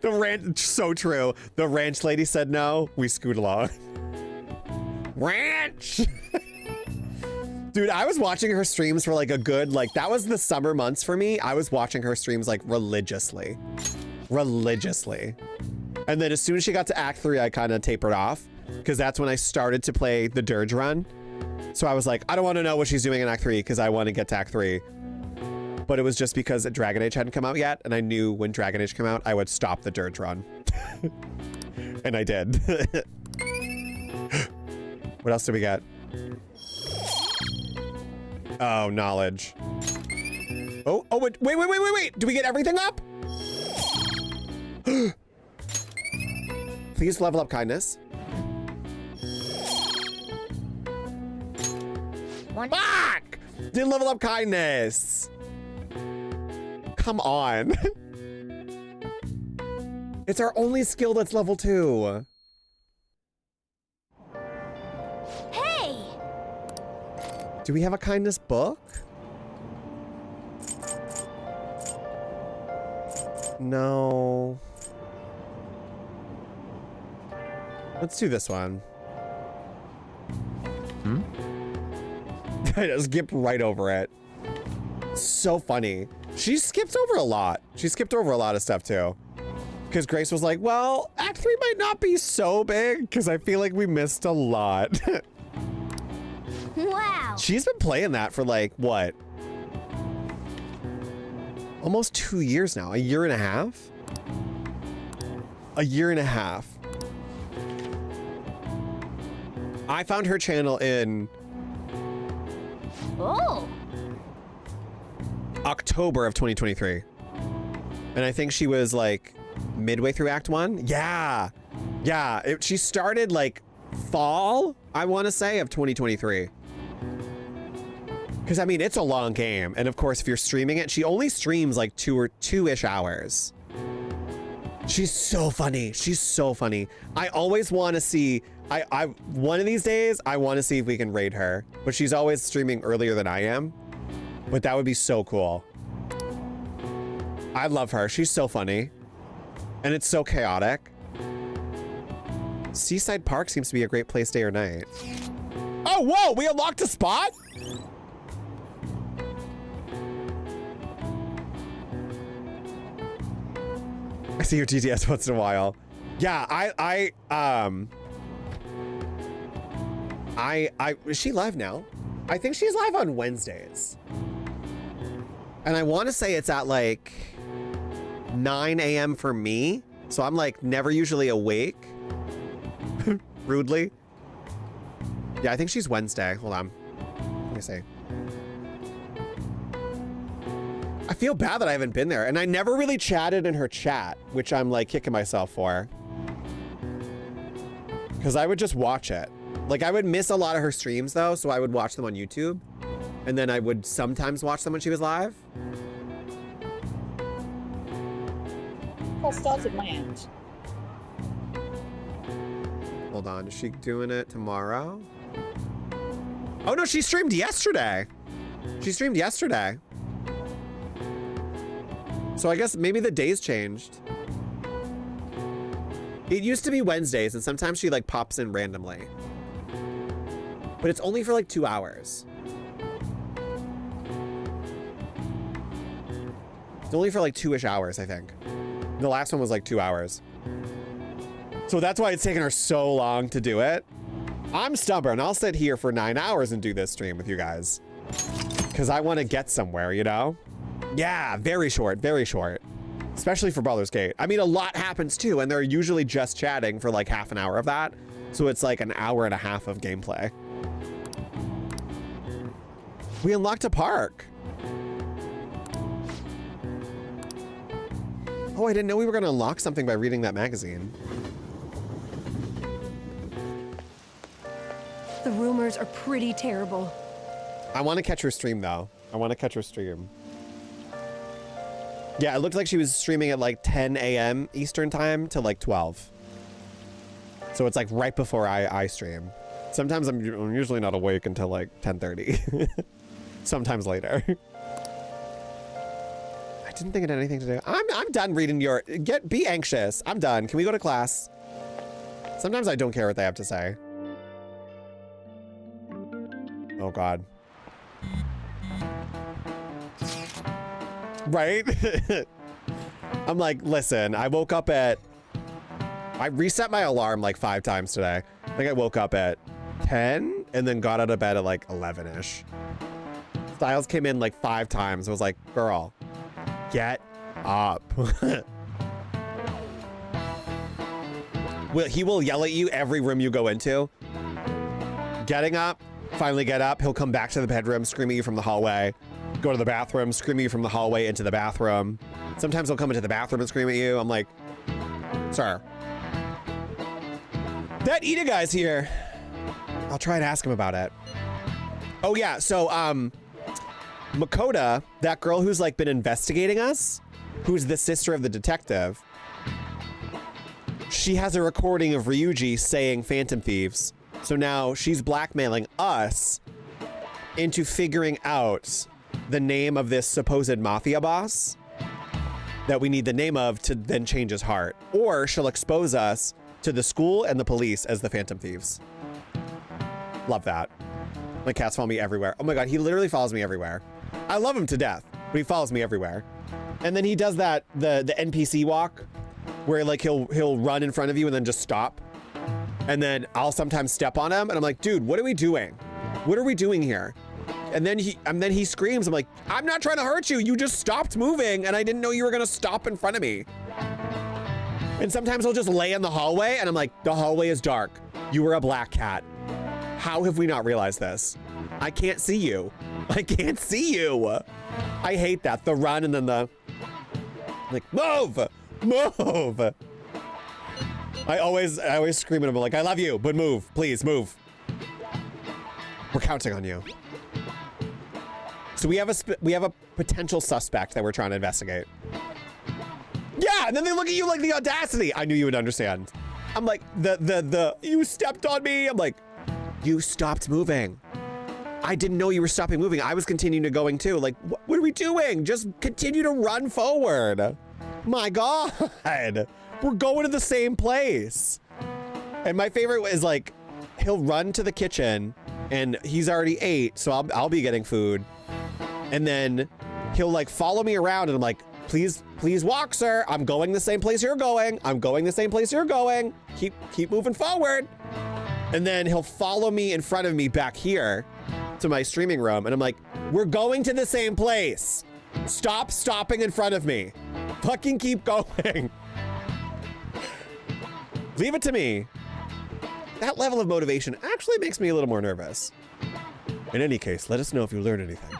The ranch, so true. The ranch lady said no. We scoot along. Ranch! Dude, I was watching her streams for like a good, that was the summer months for me. I was watching her streams like religiously. Religiously. And then as soon as she got to Act 3, I kind of tapered off because that's when I started to play the Dirge run. So I was like, I don't want to know what she's doing in Act 3 because I want to get to Act 3. But it was just because Dragon Age hadn't come out yet, and I knew when Dragon Age came out, I would stop the Dirge run. And I did. What else did we get? Oh, knowledge. Oh, wait. Do we get everything up? Please level up kindness. Fuck! Didn't level up kindness. Come on. It's our only skill that's level 2. Hey! Do we have a kindness book? No. Let's do this one. I just skipped right over it. So funny. She skipped over a lot. She skipped over a lot of stuff too. Because Grace was like, well, Act 3 might not be so big because I feel like we missed a lot. Wow. She's been playing that for like, what? Almost 2 years now. A year and a half? A year and a half. I found her channel in October of 2023. And I think she was like midway through Act 1. Yeah. Yeah. She started like fall, I want to say, of 2023. Because I mean, it's a long game. And of course, if you're streaming it, she only streams like 2-ish hours. She's so funny. She's so funny. I always want to see, one of these days, I want to see if we can raid her. But she's always streaming earlier than I am. But that would be so cool. I love her. She's so funny. And it's so chaotic. Seaside Park seems to be a great place day or night. Oh, whoa! We unlocked a spot? I see your TTS once in a while. Yeah, is she live now? I think she's live on Wednesdays. And I want to say it's at like 9 a.m. for me. So I'm like never usually awake. Rudely. Yeah, I think she's Wednesday. Hold on. Let me see. I feel bad that I haven't been there. And I never really chatted in her chat, which I'm like kicking myself for. Because I would just watch it. Like I would miss a lot of her streams though, so I would watch them on YouTube. And then I would sometimes watch them when she was live. All started my end. Hold on, is she doing it tomorrow? Oh no, she streamed yesterday. She streamed yesterday. So I guess maybe the days changed. It used to be Wednesdays and sometimes she like pops in randomly. But it's only for like 2 hours. It's only for like 2-ish hours, I think. The last one was like 2 hours. So that's why it's taken her so long to do it. I'm stubborn. I'll sit here for 9 hours and do this stream with you guys. Because I want to get somewhere, you know? Yeah, very short, very short. Especially for Baldur's Gate. I mean, a lot happens too, and they're usually just chatting for like half an hour of that. So it's like an hour and a half of gameplay. We unlocked a park. Oh, I didn't know we were going to unlock something by reading that magazine. The rumors are pretty terrible. I want to catch her stream though. I want to catch her stream. Yeah, it looked like she was streaming at like 10 a.m. Eastern time to like 12. So it's like right before I stream. Sometimes I'm usually not awake until like 10:30. Sometimes later. I didn't think it had anything to do. I'm done reading your, be anxious. I'm done. Can we go to class? Sometimes I don't care what they have to say. Oh God. Right? I'm like, listen, I woke up at, I reset my alarm like 5 times today. I think I woke up at 10 and then got out of bed at like 11-ish. Styles came in like 5 times. I was like, girl, get up. He will yell at you every room you go into. Getting up, finally get up. He'll come back to the bedroom, scream at you from the hallway. Go to the bathroom, scream at you from the hallway into the bathroom. Sometimes he'll come into the bathroom and scream at you. I'm like, sir. That Ida guy's here. I'll try and ask him about it. Oh yeah, so Makoto, that girl who's like been investigating us, who's the sister of the detective, she has a recording of Ryuji saying Phantom Thieves. So now she's blackmailing us into figuring out the name of this supposed mafia boss that we need the name of to then change his heart. Or she'll expose us to the school and the police as the Phantom Thieves. Love that. My cats follow me everywhere. Oh my God, he literally follows me everywhere. I love him to death, but he follows me everywhere. And then he does that, the NPC walk, where like he'll run in front of you and then just stop. And then I'll sometimes step on him and I'm like, dude, what are we doing? What are we doing here? and then he screams. I'm like, I'm not trying to hurt you. You just stopped moving, and I didn't know you were gonna stop in front of me. And sometimes he'll just lay in the hallway, and I'm like, the hallway is dark. You were a black cat. How have we not realized this? I can't see you. I can't see you. I hate that. The run and then the, like, move, move. I always scream at him like, I love you, but move, please move. We're counting on you. So we have a potential suspect that we're trying to investigate. Yeah, and then they look at you like the audacity. I knew you would understand. I'm like, you stepped on me. I'm like, you stopped moving. I didn't know you were stopping moving. I was continuing to going too. Like, what are we doing? Just continue to run forward. My God, we're going to the same place. And my favorite is like, he'll run to the kitchen and he's already ate, so I'll be getting food. And then he'll like follow me around and I'm like, please walk, sir. I'm going the same place you're going. I'm going the same place you're going. Keep moving forward. And then he'll follow me in front of me back here to my streaming room. And I'm like, we're going to the same place. Stop stopping in front of me. Fucking keep going. Leave it to me. That level of motivation actually makes me a little more nervous. In any case, let us know if you learned anything.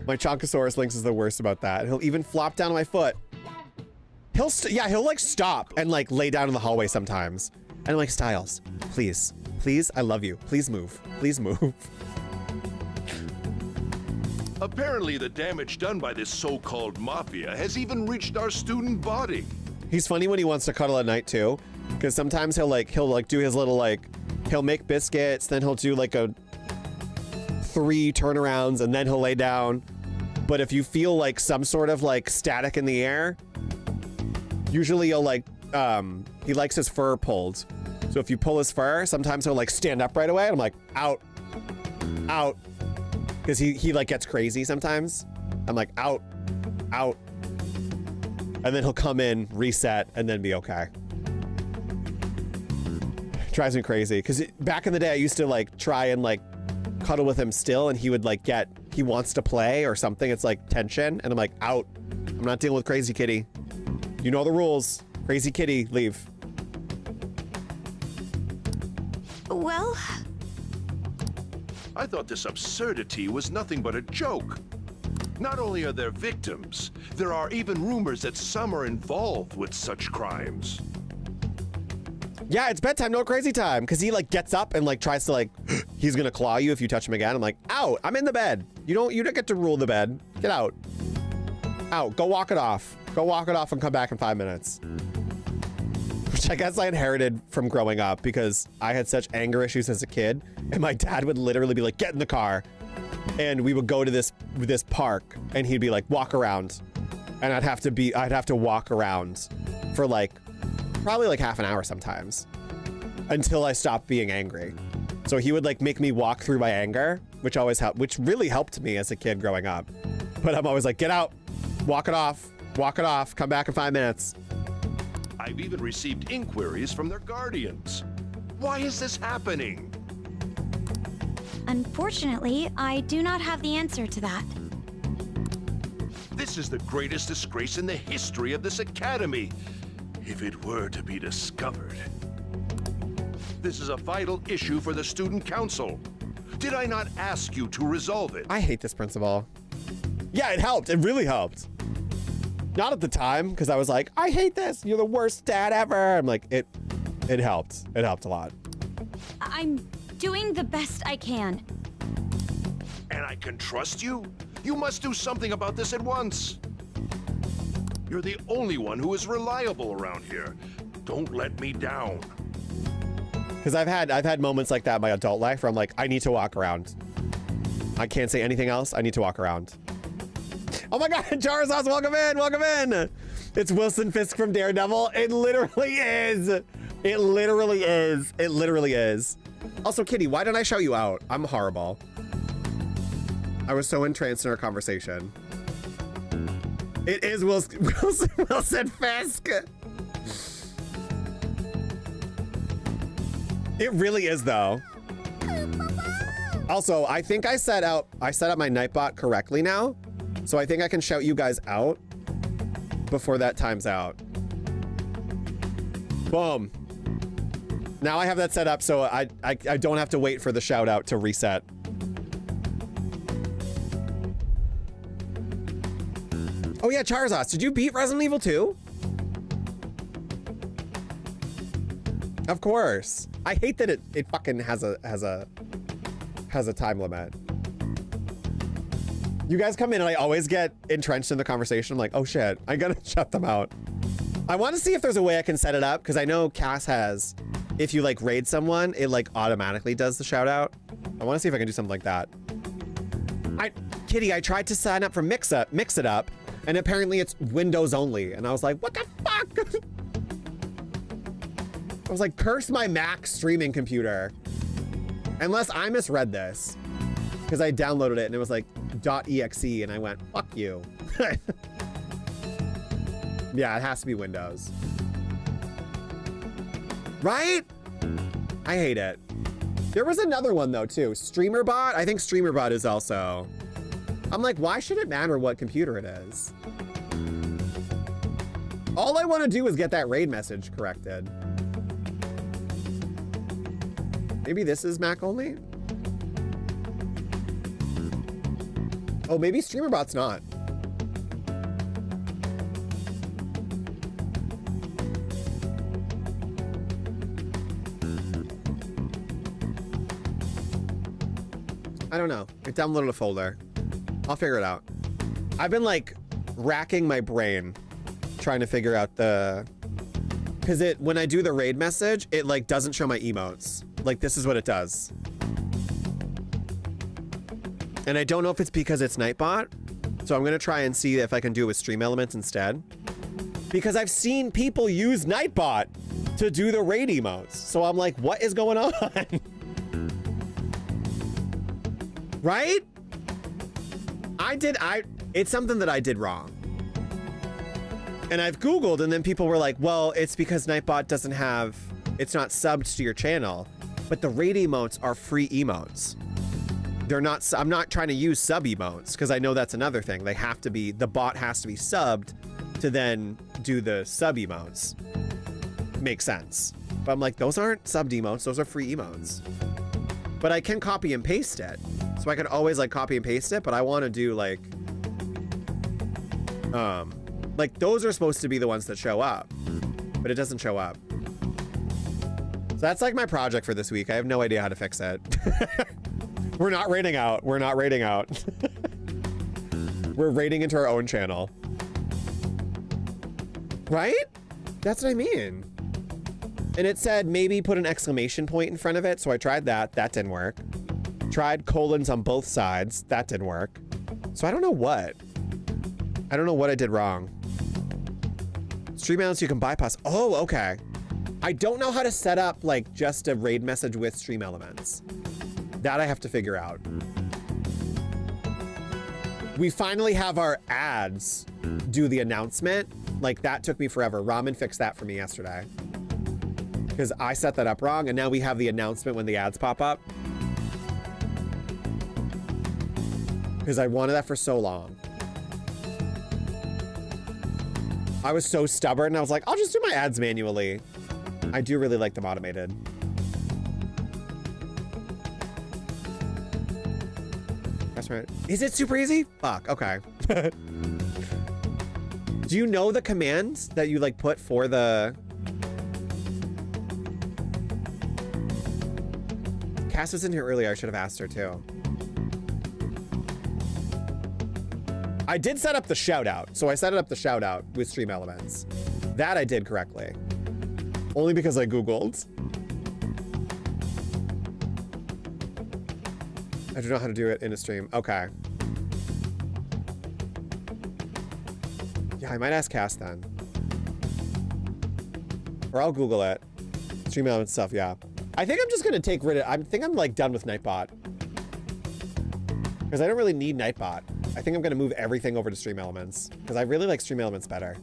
My Chonkosaurus Lynx is the worst about that. He'll even flop down on my foot. He'll like stop and like lay down in the hallway sometimes. And I'm like, Styles, please, I love you. Please move, please move. Apparently the damage done by this so-called mafia has even reached our student body. He's funny when he wants to cuddle at night too, because sometimes he'll do his little he'll make biscuits, then he'll do like a 3 turnarounds and then he'll lay down. But if you feel like some sort of like static in the air, usually you'll he likes his fur pulled. So if you pull his fur, sometimes he'll like stand up right away. And I'm like, out. Because he like gets crazy sometimes. I'm like, out. And then he'll come in, reset, and then be okay. Drives me crazy. Because back in the day, I used to like try and like cuddle with him still, and he would like he wants to play or something. It's like tension. And I'm like, out. I'm not dealing with crazy kitty. You know the rules. Crazy kitty, leave. Well, I thought this absurdity was nothing but a joke. Not only are there victims, there are even rumors that some are involved with such crimes. Yeah, it's bedtime, no crazy time. Because he like gets up and like tries to like, he's gonna claw you if you touch him again. I'm like, out, I'm in the bed. You don't get to rule the bed. Get out. Out, go walk it off. Go walk it off and come back in 5 minutes. Which I guess I inherited from growing up because I had such anger issues as a kid. And my dad would literally be like, get in the car. And we would go to this park and he'd be like, walk around. And I'd have to walk around for like, probably like half an hour sometimes until I stopped being angry. So he would like make me walk through my anger, which really helped me as a kid growing up. But I'm always like, get out, walk it off, come back in 5 minutes. I've even received inquiries from their guardians. Why is this happening? unfortunately, I do not have the answer to that. This is the greatest disgrace in the history of this academy, if it were to be discovered. This is a vital issue for the student council. Did I not ask you to resolve it? I hate this principal. Yeah, it helped. It really helped. Not at the time, because I was like, I hate this. You're the worst dad ever. I'm like, it helped. It helped a lot. I'm doing the best I can. And I can trust you? You must do something about this at once. You're the only one who is reliable around here. Don't let me down. Because I've had moments like that in my adult life where I'm like, I need to walk around. I can't say anything else. I need to walk around. Oh my God, Charizard, welcome in, welcome in. It's Wilson Fisk from Daredevil. It literally is. It literally is. It literally is. Also, Kitty, why didn't I shout you out? I'm horrible. I was so entranced in our conversation. It is Wilson Fisk. It really is, though. Also, I think I set up my Nightbot correctly now. So I think I can shout you guys out before that time's out. Boom. Now I have that set up so I don't have to wait for the shout out to reset. Oh yeah, Charizard, did you beat Resident Evil 2? Of course. I hate that it fucking has a time limit. You guys come in and I always get entrenched in the conversation. I'm like, oh shit, I gotta shut them out. I want to see if there's a way I can set it up because I know Cass has, if you like raid someone, it like automatically does the shout out. I want to see if I can do something like that. Kitty, I tried to sign up for Mix It Up, and apparently it's Windows only. And I was like, what the fuck? I was like, curse my Mac streaming computer. Unless I misread this. Because I downloaded it and it was like .exe and I went, fuck you. Yeah, it has to be Windows. Right? I hate it. There was another one though too. StreamerBot? I think StreamerBot is also. I'm like, why should it matter what computer it is? All I want to do is get that raid message corrected. Maybe this is Mac only? Oh, maybe StreamerBot's not. I don't know. I downloaded a folder. I'll figure it out. I've been like racking my brain trying to figure out because when I do the raid message, it like doesn't show my emotes. Like this is what it does. And I don't know if it's because it's Nightbot. So I'm gonna try and see if I can do it with Stream Elements instead. Because I've seen people use Nightbot to do the raid emotes. So I'm like, what is going on? Right? It's something that I did wrong. And I've Googled and then people were like, well, it's because Nightbot it's not subbed to your channel, but the raid emotes are free emotes. I'm not trying to use sub emotes because I know that's another thing. The bot has to be subbed to then do the sub emotes. Makes sense. But I'm like, those aren't subbed emotes, those are free emotes. But I can copy and paste it. So I can always like copy and paste it, but I want to do like those are supposed to be the ones that show up, but it doesn't show up. So that's like my project for this week. I have no idea how to fix it. We're not raiding out. We're not raiding out. We're raiding into our own channel. Right? That's what I mean. And it said maybe put an exclamation point in front of it. So I tried that. That didn't work. Tried colons on both sides. That didn't work. So I don't know what. I don't know what I did wrong. Stream elements you can bypass. Oh, okay. I don't know how to set up like just a raid message with stream elements. That I have to figure out. We finally have our ads do the announcement. Like that took me forever. Ramen fixed that for me yesterday. Because I set that up wrong and now we have the announcement when the ads pop up. Because I wanted that for so long. I was so stubborn. I was like, I'll just do my ads manually. I do really like them automated. That's right. Is it super easy? Fuck, okay. Do you know the commands that you like put for the... Cass was in here earlier. I should have asked her too. I did set up the shout out. So I set up the shout out with stream elements. That I did correctly. Only because I Googled. I don't know how to do it in a stream. Okay. Yeah, I might ask Cass then. Or I'll Google it. Stream element stuff, yeah. I think I'm just gonna take rid of, I think I'm like done with Nightbot. Because I don't really need Nightbot. I think I'm gonna move everything over to Stream Elements. Because I really like Stream Elements better.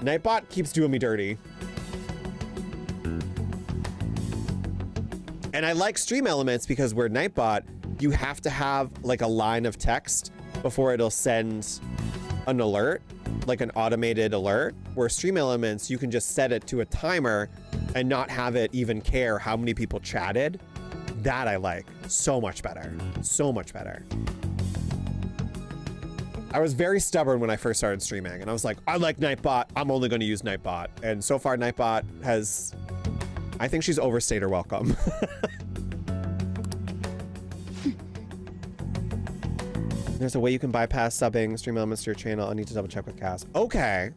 Nightbot keeps doing me dirty. And I like Stream Elements because where Nightbot, you have to have like a line of text before it'll send an alert, like an automated alert, where Stream Elements, you can just set it to a timer and not have it even care how many people chatted. That I like so much better, so much better. I was very stubborn when I first started streaming and I was like, I like Nightbot, I'm only gonna use Nightbot. And so far Nightbot has, I think she's overstayed her welcome. There's a way you can bypass subbing Stream Elements to your channel. I need to double check with Cass. Okay.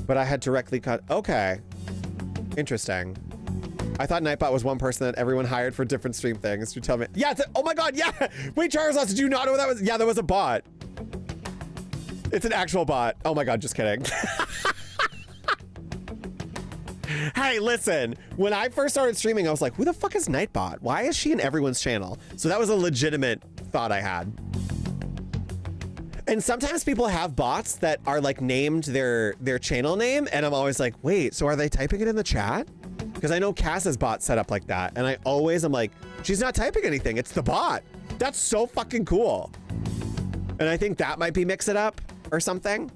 But I had directly cut, okay. Interesting. I thought Nightbot was one person that everyone hired for different stream things. You tell me. Yeah, oh my God, yeah. Wait, Charles, did you not know what that was? Yeah, that was a bot. It's an actual bot. Oh my God, just kidding. Hey, listen, when I first started streaming, I was like, who the fuck is Nightbot? Why is she in everyone's channel? So that was a legitimate thought I had. And sometimes people have bots that are like named their channel name. And I'm always like, wait, so are they typing it in the chat? Because I know Cass's bot set up like that. And I always am like, she's not typing anything. It's the bot. That's so fucking cool. And I think that might be Mix It Up or something.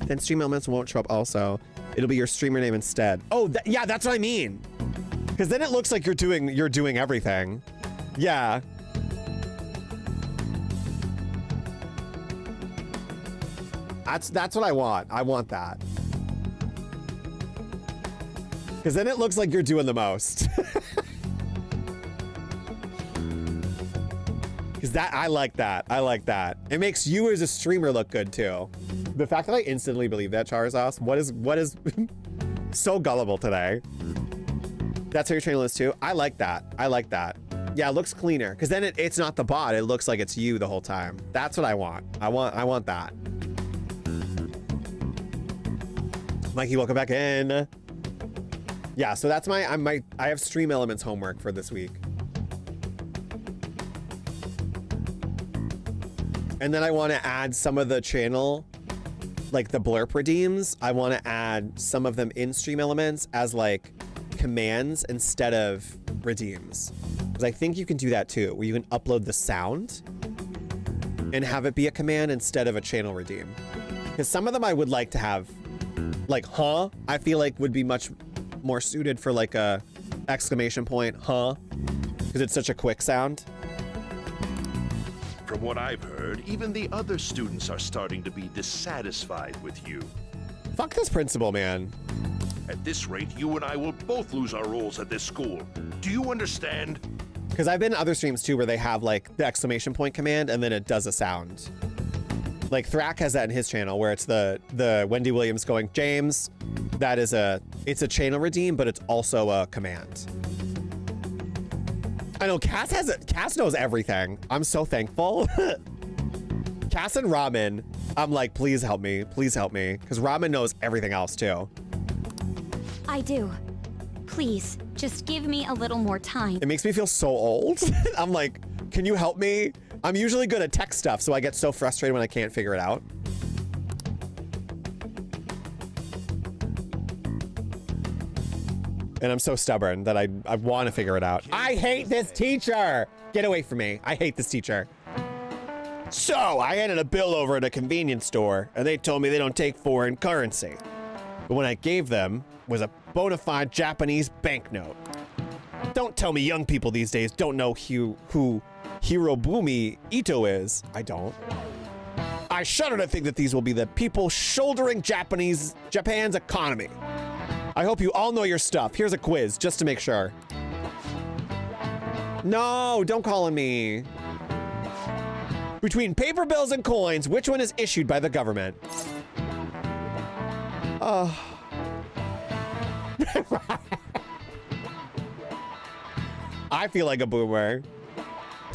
Then Stream Elements won't show up also. It'll be your streamer name instead. Oh, yeah, that's what I mean. Because then it looks like you're doing everything. Yeah. That's what I want. I want that. Because then it looks like you're doing the most. Because I like that. I like that. It makes you as a streamer look good too. The fact that I instantly believe that, Charizos, what is so gullible today? That's how your channel is too. I like that. I like that. Yeah, it looks cleaner. Because then it's not the bot. It looks like it's you the whole time. That's what I want. I want that. Mikey, welcome back in. Yeah, so that's I have Stream Elements homework for this week. And then I want to add some of the channel, like the blurb redeems. I want to add some of them in Stream Elements as like commands instead of redeems. Because I think you can do that too, where you can upload the sound and have it be a command instead of a channel redeem. Because some of them I would like to have, like, huh? I feel like would be much more suited for like a exclamation point, huh? Because it's such a quick sound. From what I've heard, even the other students are starting to be dissatisfied with you. Fuck this principal, man. At this rate, you and I will both lose our roles at this school. Do you understand? Because I've been in other streams too where they have like the exclamation point command and then it does a sound. Like Thrak has that in his channel where it's the Wendy Williams going, James, that is it's a channel redeem, but it's also a command. I know Cass knows everything. I'm so thankful. Cass and Ramen, I'm like, please help me. Please help me. Because Ramen knows everything else too. I do. Please, just give me a little more time. It makes me feel so old. I'm like, can you help me? I'm usually good at tech stuff, so I get so frustrated when I can't figure it out. And I'm so stubborn that I want to figure it out. I hate this teacher! Get away from me. I hate this teacher. So, I handed a bill over at a convenience store, and they told me they don't take foreign currency. But when I gave them was a bona fide Japanese banknote. Don't tell me young people these days don't know who Hirobumi Ito is. I don't. I shudder to think that these will be the people shouldering Japan's economy. I hope you all know your stuff. Here's a quiz, just to make sure. No, don't call on me. Between paper bills and coins, which one is issued by the government? I feel like a boomer.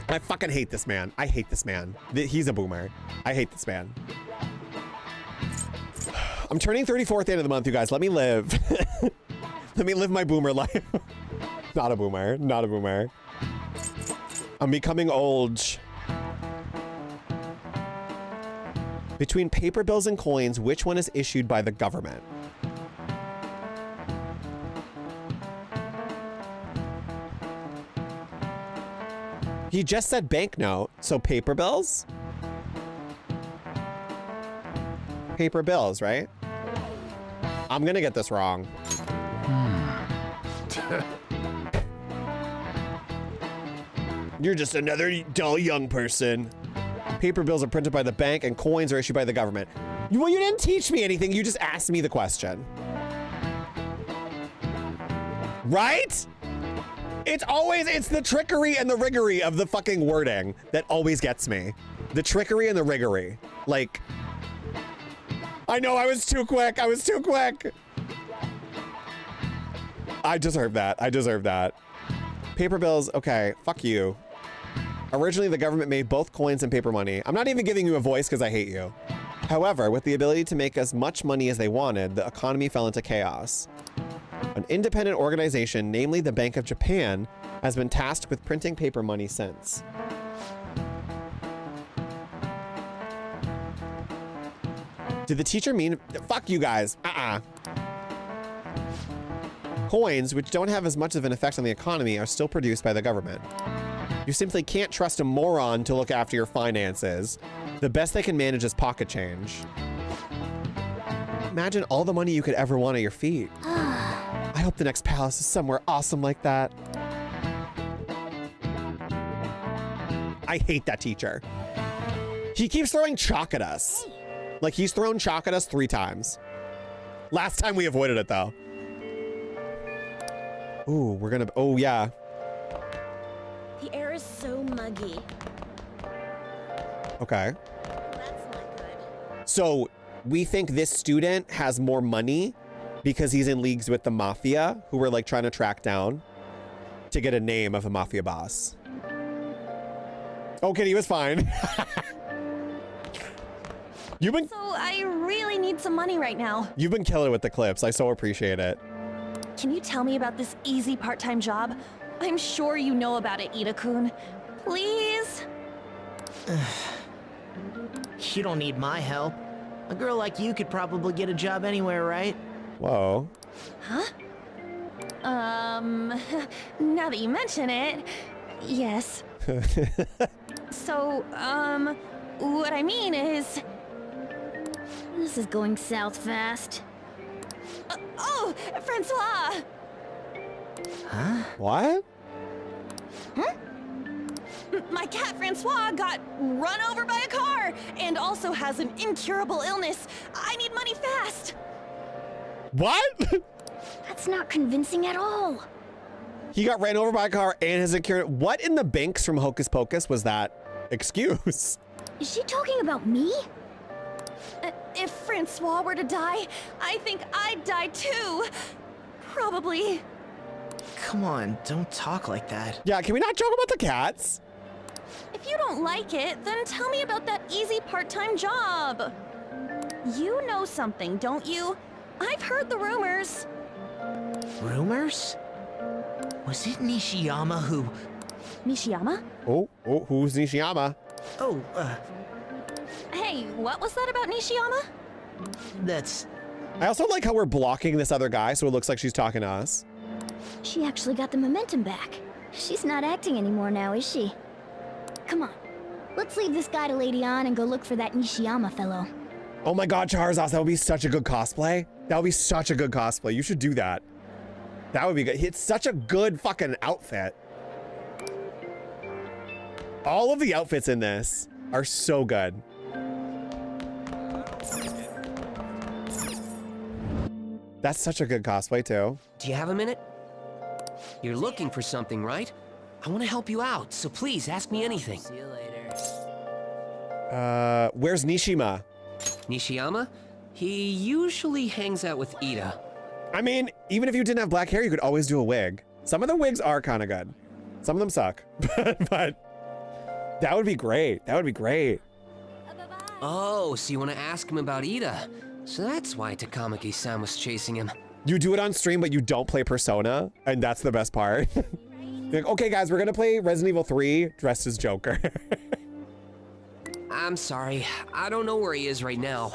I fucking hate this man. I hate this man. He's a boomer. I hate this man. I'm turning 34 at the end of the month, you guys. Let me live. Let me live my boomer life. Not a boomer. Not a boomer. I'm becoming old. Between paper bills and coins, which one is issued by the government? He just said banknote, so paper bills? Paper bills, right? I'm gonna get this wrong. You're just another dull young person. Paper bills are printed by the bank and coins are issued by the government. Well, you didn't teach me anything. You just asked me the question. Right? It's the trickery and the riggery of the fucking wording that always gets me. The trickery and the riggery. Like, I know I was too quick. I was too quick. I deserve that. I deserve that. Paper bills, okay, fuck you. Originally, the government made both coins and paper money. I'm not even giving you a voice because I hate you. However, with the ability to make as much money as they wanted, the economy fell into chaos. An independent organization, namely the Bank of Japan, has been tasked with printing paper money since. Did the teacher mean? Fuck you guys. Coins, which don't have as much of an effect on the economy, are still produced by the government. You simply can't trust a moron to look after your finances. The best they can manage is pocket change. Imagine all the money you could ever want at your feet. I hope the next palace is somewhere awesome like that. I hate that teacher. He keeps throwing chalk at us. Like, he's thrown chalk at us 3 times. Last time we avoided it, though. Ooh, we're gonna, oh yeah. The air is so muggy. Okay. So we think this student has more money because he's in leagues with the mafia, who we're like trying to track down to get a name of a mafia boss. Okay, he was fine. So I really need some money right now. You've been killing it with the clips. I so appreciate it. Can you tell me about this easy part-time job? I'm sure you know about it, Ida-kun. Please? You don't need my help. A girl like you could probably get a job anywhere, right? Whoa. Huh? Now that you mention it, yes. So, what I mean is... This is going south fast. Oh, Francois! Huh? What? Huh? My cat Francois got run over by a car and also has an incurable illness. I need money fast. What? That's not convincing at all. He got ran over by a car and has incurred. What in the Banks from Hocus Pocus was that excuse? Is she talking about me? If Francois were to die, I think I'd die too. Probably. Come on, don't talk like that. Yeah, can we not joke about the cats? If you don't like it, then tell me about that easy part-time job. You know something, don't you? I've heard the rumors. Rumors? Was it Nishiyama who... Nishiyama? Oh, who's Nishiyama? Oh, Hey, what was that about Nishiyama? That's... I also like how we're blocking this other guy so it looks like she's talking to us. She actually got the momentum back. She's not acting anymore now, is she? Come on. Let's leave this guy to Lady On and go look for that Nishiyama fellow. Oh my god, Charizard, that would be such a good cosplay. That would be such a good cosplay. You should do that. That would be good. It's such a good fucking outfit. All of the outfits in this are so good. That's such a good cosplay too. Do you have a minute? You're looking for something, right? I want to help you out, so please ask me anything. See you later. Where's Nishima? Nishiyama? He usually hangs out with Ida. I mean, even if you didn't have black hair, you could always do a wig. Some of the wigs are kind of good. Some of them suck, but that would be great. That would be great. Oh, so you want to ask him about Ida? So that's why Takamaki-san was chasing him. You do it on stream, but you don't play Persona, and that's the best part. You're like, okay, guys, we're gonna play Resident Evil 3 dressed as Joker. I'm sorry, I don't know where he is right now.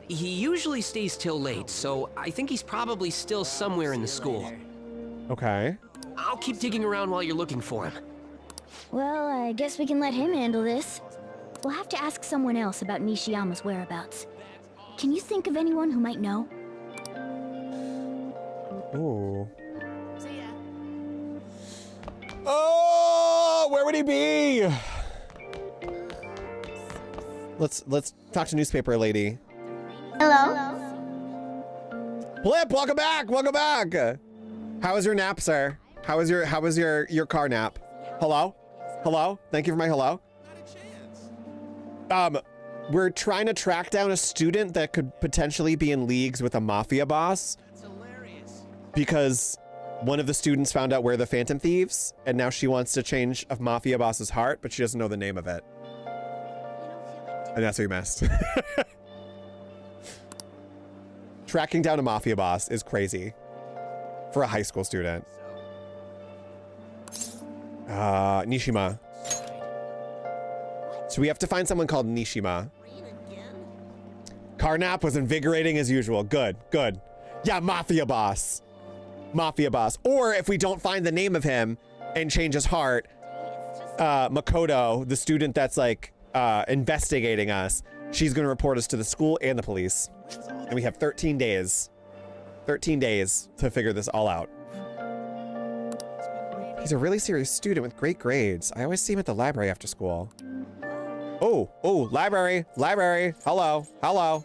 He usually stays till late, so I think he's probably still somewhere in the school. Okay. I'll keep digging around while you're looking for him. Well, I guess we can let him handle this. We'll have to ask someone else about Nishiyama's whereabouts. Can you think of anyone who might know? Ooh. Oh, where would he be? Let's talk to newspaper lady. Hello? Blip, welcome back. Welcome back. How was your nap, sir? How was your car nap? Hello? Hello? Thank you for my hello. We're trying to track down a student that could potentially be in leagues with a mafia boss. That's hilarious. Because one of the students found out where the Phantom Thieves, and now she wants to change a mafia boss's heart, but she doesn't know the name of it. And that's what you missed. Tracking down a mafia boss is crazy for a high school student. Nishima. So we have to find someone called Nishima. Car nap was invigorating as usual. Good, good. Yeah, mafia boss. Mafia boss. Or if we don't find the name of him and change his heart, Makoto, the student that's like investigating us, she's gonna report us to the school and the police. And we have 13 days. 13 days to figure this all out. He's a really serious student with great grades. I always see him at the library after school. Oh, library, library. Hello, hello.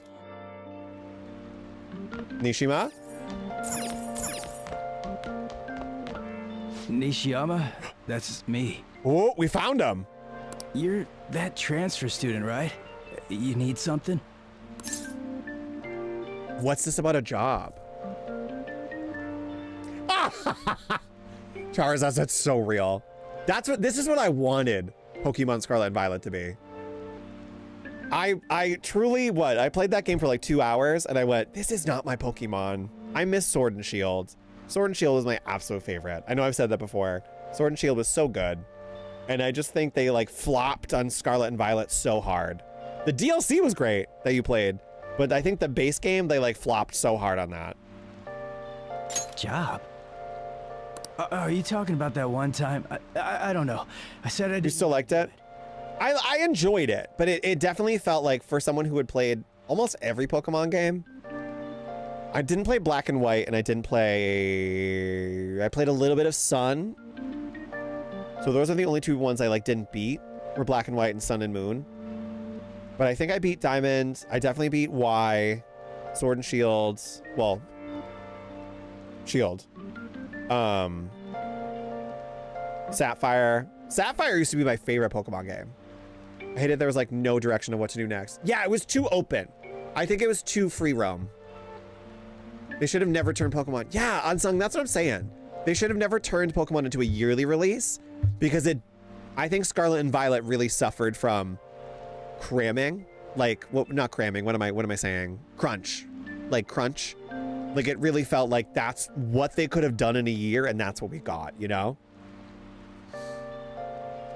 Nishima? Nishiyama? That's me. Oh, we found him. You're that transfer student, right? You need something? What's this about a job? Charizard, that's so real. This is what I wanted Pokemon Scarlet and Violet to be. I truly, I played that game for like 2 hours and I went, this is not my Pokemon. I miss Sword and Shield. Sword and Shield was my absolute favorite. I know I've said that before. Sword and Shield was so good. And I just think they like flopped on Scarlet and Violet so hard. The DLC was great that you played, but I think the base game, they like flopped so hard on that. Job? Are you talking about that one time? I don't know. I said I did. You still liked it? I enjoyed it, but it definitely felt like for someone who had played almost every Pokemon game. I didn't play Black and White, and I played a little bit of Sun. So those are the only two ones I like didn't beat, were Black and White and Sun and Moon. But I think I beat Diamond. I definitely beat Y, Sword and Shield. Well, Shield. Sapphire. Sapphire used to be my favorite Pokemon game. I hated there was like no direction of what to do next. Yeah, it was too open. I think it was too free roam. They should have never turned Pokemon. Yeah, Unsung, that's what I'm saying. They should have never turned Pokemon into a yearly release because I think Scarlet and Violet really suffered from cramming. Like, well, not cramming. What am I saying? Crunch. Like crunch. Like it really felt like that's what they could have done in a year and that's what we got, you know?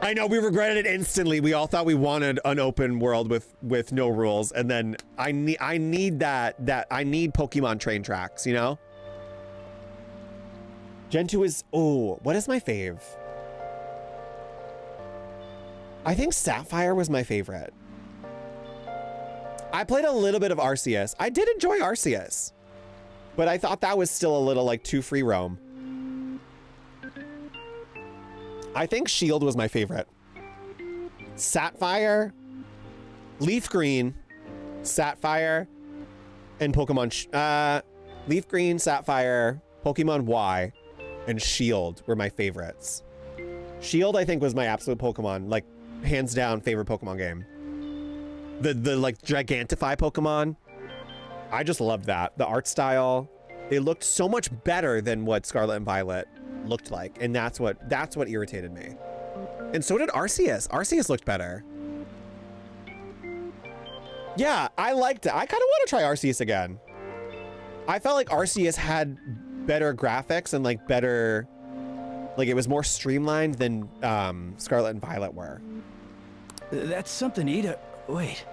I know we regretted it instantly. We all thought we wanted an open world with no rules, and then I need I need Pokemon train tracks, you know? Gen 2 is what is my fave? I think Sapphire was my favorite. I played a little bit of Arceus. I did enjoy Arceus, but I thought that was still a little like too free roam. I think Shield was my favorite. Sapphire, Leaf Green, Sapphire, and Pokemon. Leaf Green, Sapphire, Pokemon Y, and Shield were my favorites. Shield, I think, was my absolute Pokemon, like hands down favorite Pokemon game. The like Gigantify Pokemon, I just loved that. The art style, it looked so much better than what Scarlet and Violet looked like, and that's what irritated me. And so did Arceus. Arceus looked better. Yeah, I liked it. I kind of want to try Arceus again. I felt like Arceus had better graphics and like better, like it was more streamlined than Scarlet and Violet were. That's something Ida. Wait.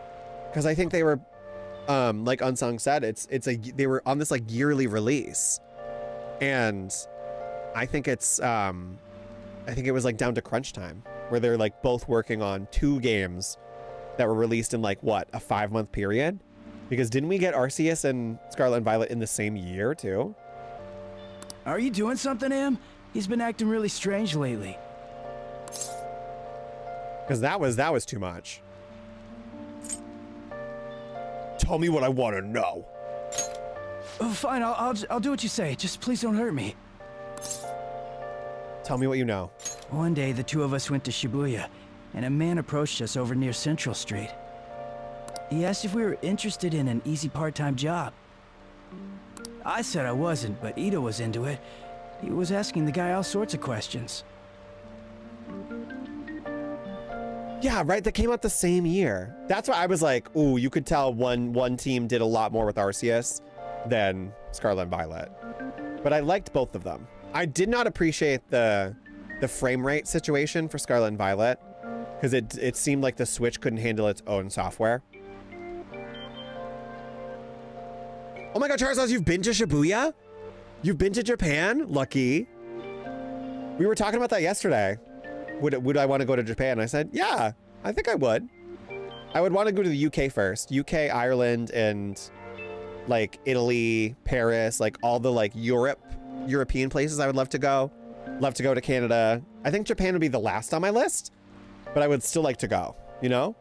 Because I think they were, like Unsung said, they were on this like yearly release, and I think it was like down to crunch time where they're like both working on 2 games that were released in like what, a 5-month period? Because didn't we get Arceus and Scarlet and Violet in the same year too? Are you doing something, Em? He's been acting really strange lately. Because that was too much. Tell me what I want to know. Oh, fine, I'll do what you say. Just please don't hurt me. Tell me what you know. One day, the 2 of us went to Shibuya, and a man approached us over near Central Street. He asked if we were interested in an easy part-time job. I said I wasn't, but Ida was into it. He was asking the guy all sorts of questions. Yeah, right, that came out the same year. That's why I was like, ooh, you could tell one team did a lot more with Arceus than Scarlet and Violet. But I liked both of them. I did not appreciate the frame rate situation for Scarlet and Violet, because it seemed like the Switch couldn't handle its own software. Oh my god, Charizard, you've been to Shibuya? You've been to Japan? Lucky. We were talking about that yesterday. Would I want to go to Japan? I said, yeah, I think I would. I would want to go to the UK first. UK, Ireland, and like Italy, Paris, like all the like European places I would love to go. Love to go to Canada. I think Japan would be the last on my list, but I would still like to go, you know?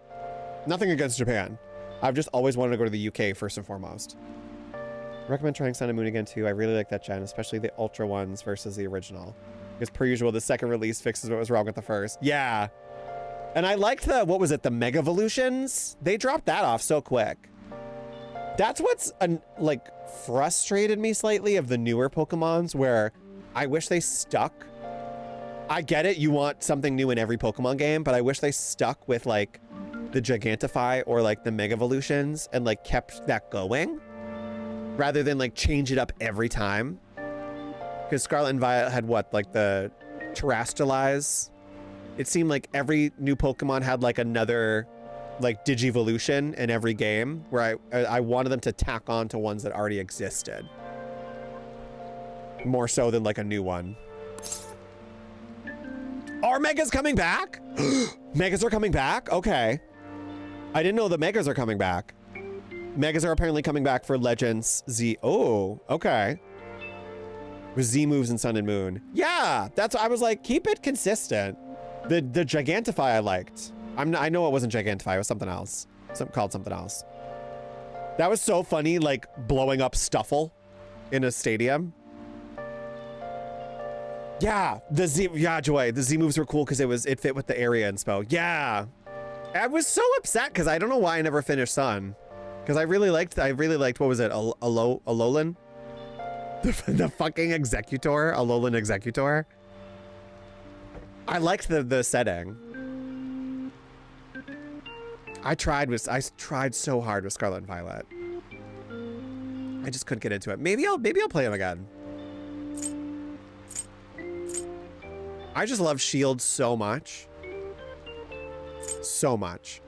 Nothing against Japan. I've just always wanted to go to the UK first and foremost. Recommend trying Sun and Moon again too. I really like that gen, especially the Ultra ones versus the original. Because per usual, the second release fixes what was wrong with the first. Yeah. And I liked the, what was it, the Mega Evolutions? They dropped that off so quick. That's what's like frustrated me slightly of the newer Pokemons, where I wish they stuck. I get it, you want something new in every Pokemon game, but I wish they stuck with like the Gigantify or like the Mega Evolutions and like kept that going, rather than like change it up every time. Because Scarlet and Violet had what, like the Terrestrialize? It seemed like every new Pokemon had like another like Digivolution in every game, where I wanted them to tack on to ones that already existed. More so than like a new one. Are Megas coming back? Megas are coming back? Okay. I didn't know the Megas are coming back. Megas are apparently coming back for Legends Z. Oh, okay. With Z moves in Sun and Moon. Yeah, that's what I was like, keep it consistent. The Gigantify I liked. I know it wasn't Gigantify, it was something else. Called something else. That was so funny, like blowing up Stuffle in a stadium. Yeah, Joy. The Z moves were cool because it fit with the area inspo. Yeah. I was so upset because I don't know why I never finished Sun. Because I really liked, what was it, Alolan? The fucking Executor, Alolan Executor. I liked the setting. I tried so hard with Scarlet and Violet. I just couldn't get into it. Maybe I'll play them again. I just love Shield so much. So much.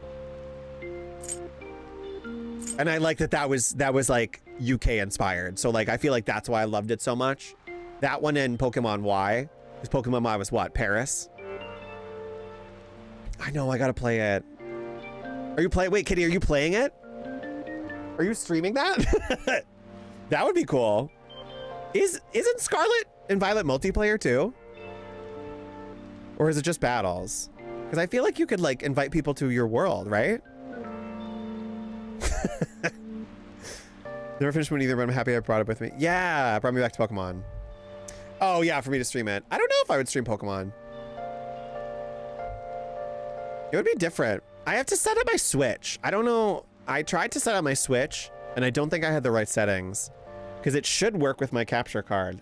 And I like that was like UK inspired. So like I feel like that's why I loved it so much. That one in Pokemon Y. Because Pokemon Y was what? Paris? I know, I gotta play it. Wait, Kitty, are you playing it? Are you streaming that? That would be cool. Isn't Scarlet and Violet multiplayer too? Or is it just battles? Because I feel like you could like invite people to your world, right? Never finished one either, but I'm happy I brought it with me. Yeah, it brought me back to Pokemon. Oh yeah, for me to stream it. I don't know if I would stream Pokemon. It would be different. I have to set up my Switch. I don't know. I tried to set up my Switch and I don't think I had the right settings because it should work with my capture card.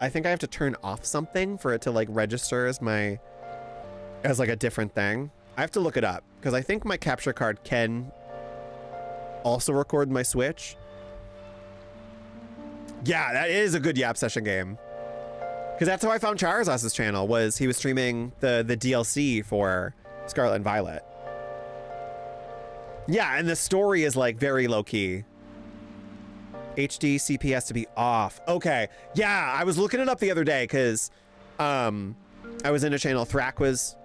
I think I have to turn off something for it to like register as like a different thing. I have to look it up because I think my capture card can also record my Switch. Yeah, that is a good Yap session game. Because that's how I found Charizard's channel, was he was streaming the DLC for Scarlet and Violet. Yeah, and the story is like very low key. HD CP has to be off. Okay, yeah, I was looking it up the other day because I was in a channel. Thrak was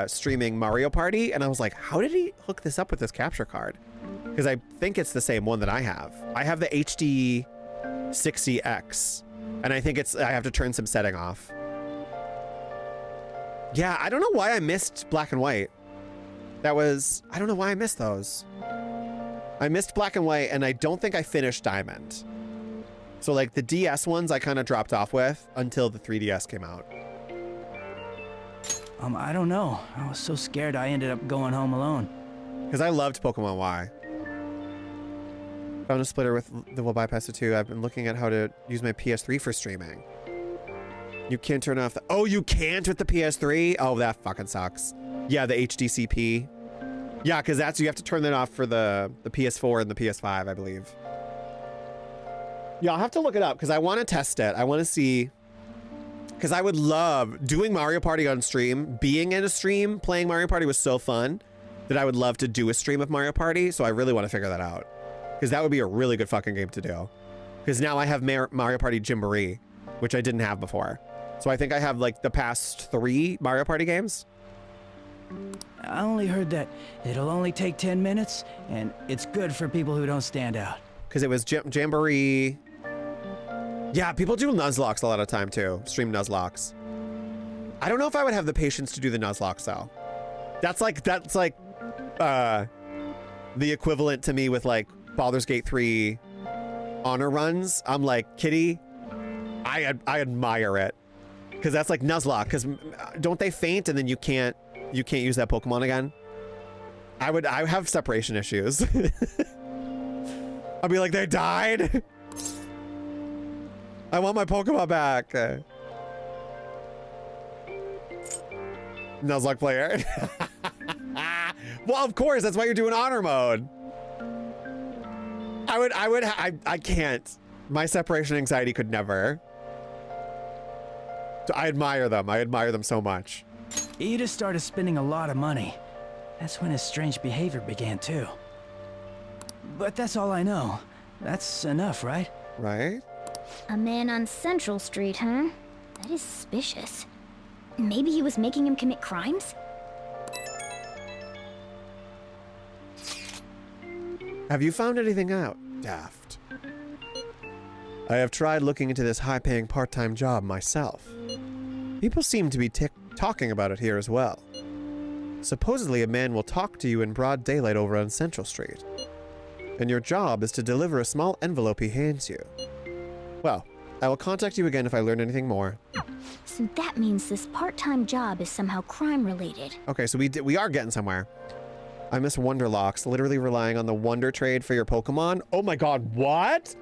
streaming Mario Party, and I was like, how did he hook this up with this capture card? Because I think it's the same one that I have. I have the HD 60X, and I think I have to turn some setting off. Yeah, I don't know why I missed black and white. I don't know why I missed those. I missed black and white, and I don't think I finished Diamond. So like the DS ones I kind of dropped off with until the 3DS came out. I don't know. I was so scared I ended up going home alone. Because I loved Pokemon Y. Found a splitter with the will bypass it too. I've been looking at how to use my PS3 for streaming. You can't turn off the... Oh, you can't with the PS3? Oh, that fucking sucks. Yeah, the HDCP. Yeah, because you have to turn that off for the PS4 and the PS5, I believe. Yeah, I'll have to look it up because I want to test it. I want to see... Because I would love doing Mario Party on stream. Being in a stream, playing Mario Party was so fun that I would love to do a stream of Mario Party. So I really want to figure that out. Because that would be a really good fucking game to do. Because now I have Mario Party Jamboree, which I didn't have before. So I think I have like the past 3 Mario Party games. I only heard that it'll only take 10 minutes, and it's good for people who don't stand out. Because it was Jamboree. Yeah, people do Nuzlocke a lot of time too. Stream Nuzlocke. I don't know if I would have the patience to do the Nuzlocke though. That's like the equivalent to me with like Baldur's Gate 3 honor runs. I'm like, Kitty, I admire it. Because that's like Nuzlocke. Because don't they faint and then you can't use that Pokemon again? I have separation issues. I'll be like, they died. I want my Pokemon back. Nuzlocke player. Well, of course, that's why you're doing honor mode. I can't. My separation anxiety could never. So I admire them. I admire them so much. Ida started spending a lot of money. That's when his strange behavior began too. But that's all I know. That's enough, right? Right? A man on Central Street, huh? That is suspicious. Maybe he was making him commit crimes? Have you found anything out, Daft? I have tried looking into this high-paying part-time job myself. People seem to be talking about it here as well. Supposedly a man will talk to you in broad daylight over on Central Street. And your job is to deliver a small envelope he hands you. Well, I will contact you again if I learn anything more. So that means this part-time job is somehow crime-related. Okay, so we are getting somewhere. I miss Wonderlocks, literally relying on the Wonder Trade for your Pokemon. Oh my god, what?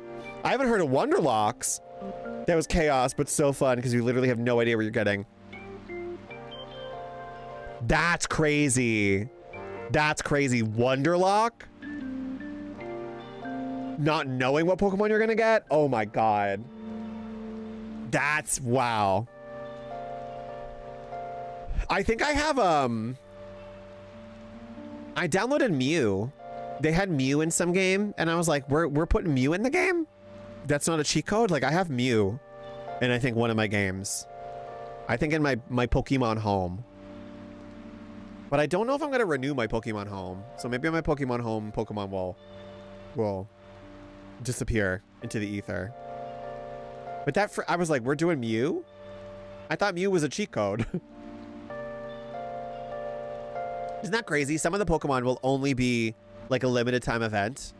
I haven't heard of Wonderlocks. That was chaos, but so fun because you literally have no idea where you're getting. That's crazy. That's crazy. Wonderlock? Not knowing what Pokemon you're gonna get? Oh my god. That's wow. I think I have I downloaded Mew. They had Mew in some game, and I was like, we're putting Mew in the game? That's not a cheat code? Like, I have Mew in I think one of my games. I think in my Pokemon Home. But I don't know if I'm gonna renew my Pokemon Home. So maybe on my Pokemon Home, Pokemon will disappear into the ether. But I was like, we're doing Mew? I thought Mew was a cheat code. Isn't that crazy? Some of the Pokemon will only be like a limited time event,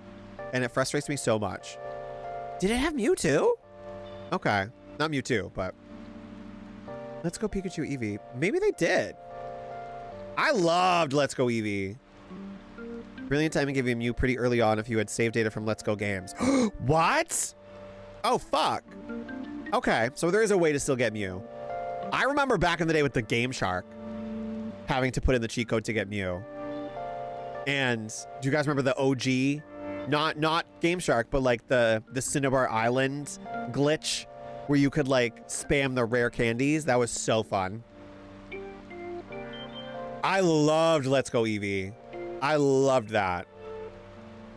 and it frustrates me so much. Did it have Mewtwo? Okay, not Mewtwo, but Let's Go Pikachu Eevee. Maybe they did. I loved Let's Go Eevee. Brilliant timing gave you Mew pretty early on if you had saved data from Let's Go games. What? Oh, fuck. Okay, so there is a way to still get Mew. I remember back in the day with the Game Shark having to put in the cheat code to get Mew. And do you guys remember the OG? Not Game Shark, but like the Cinnabar Island glitch where you could like spam the rare candies. That was so fun. I loved Let's Go Eevee. I loved that.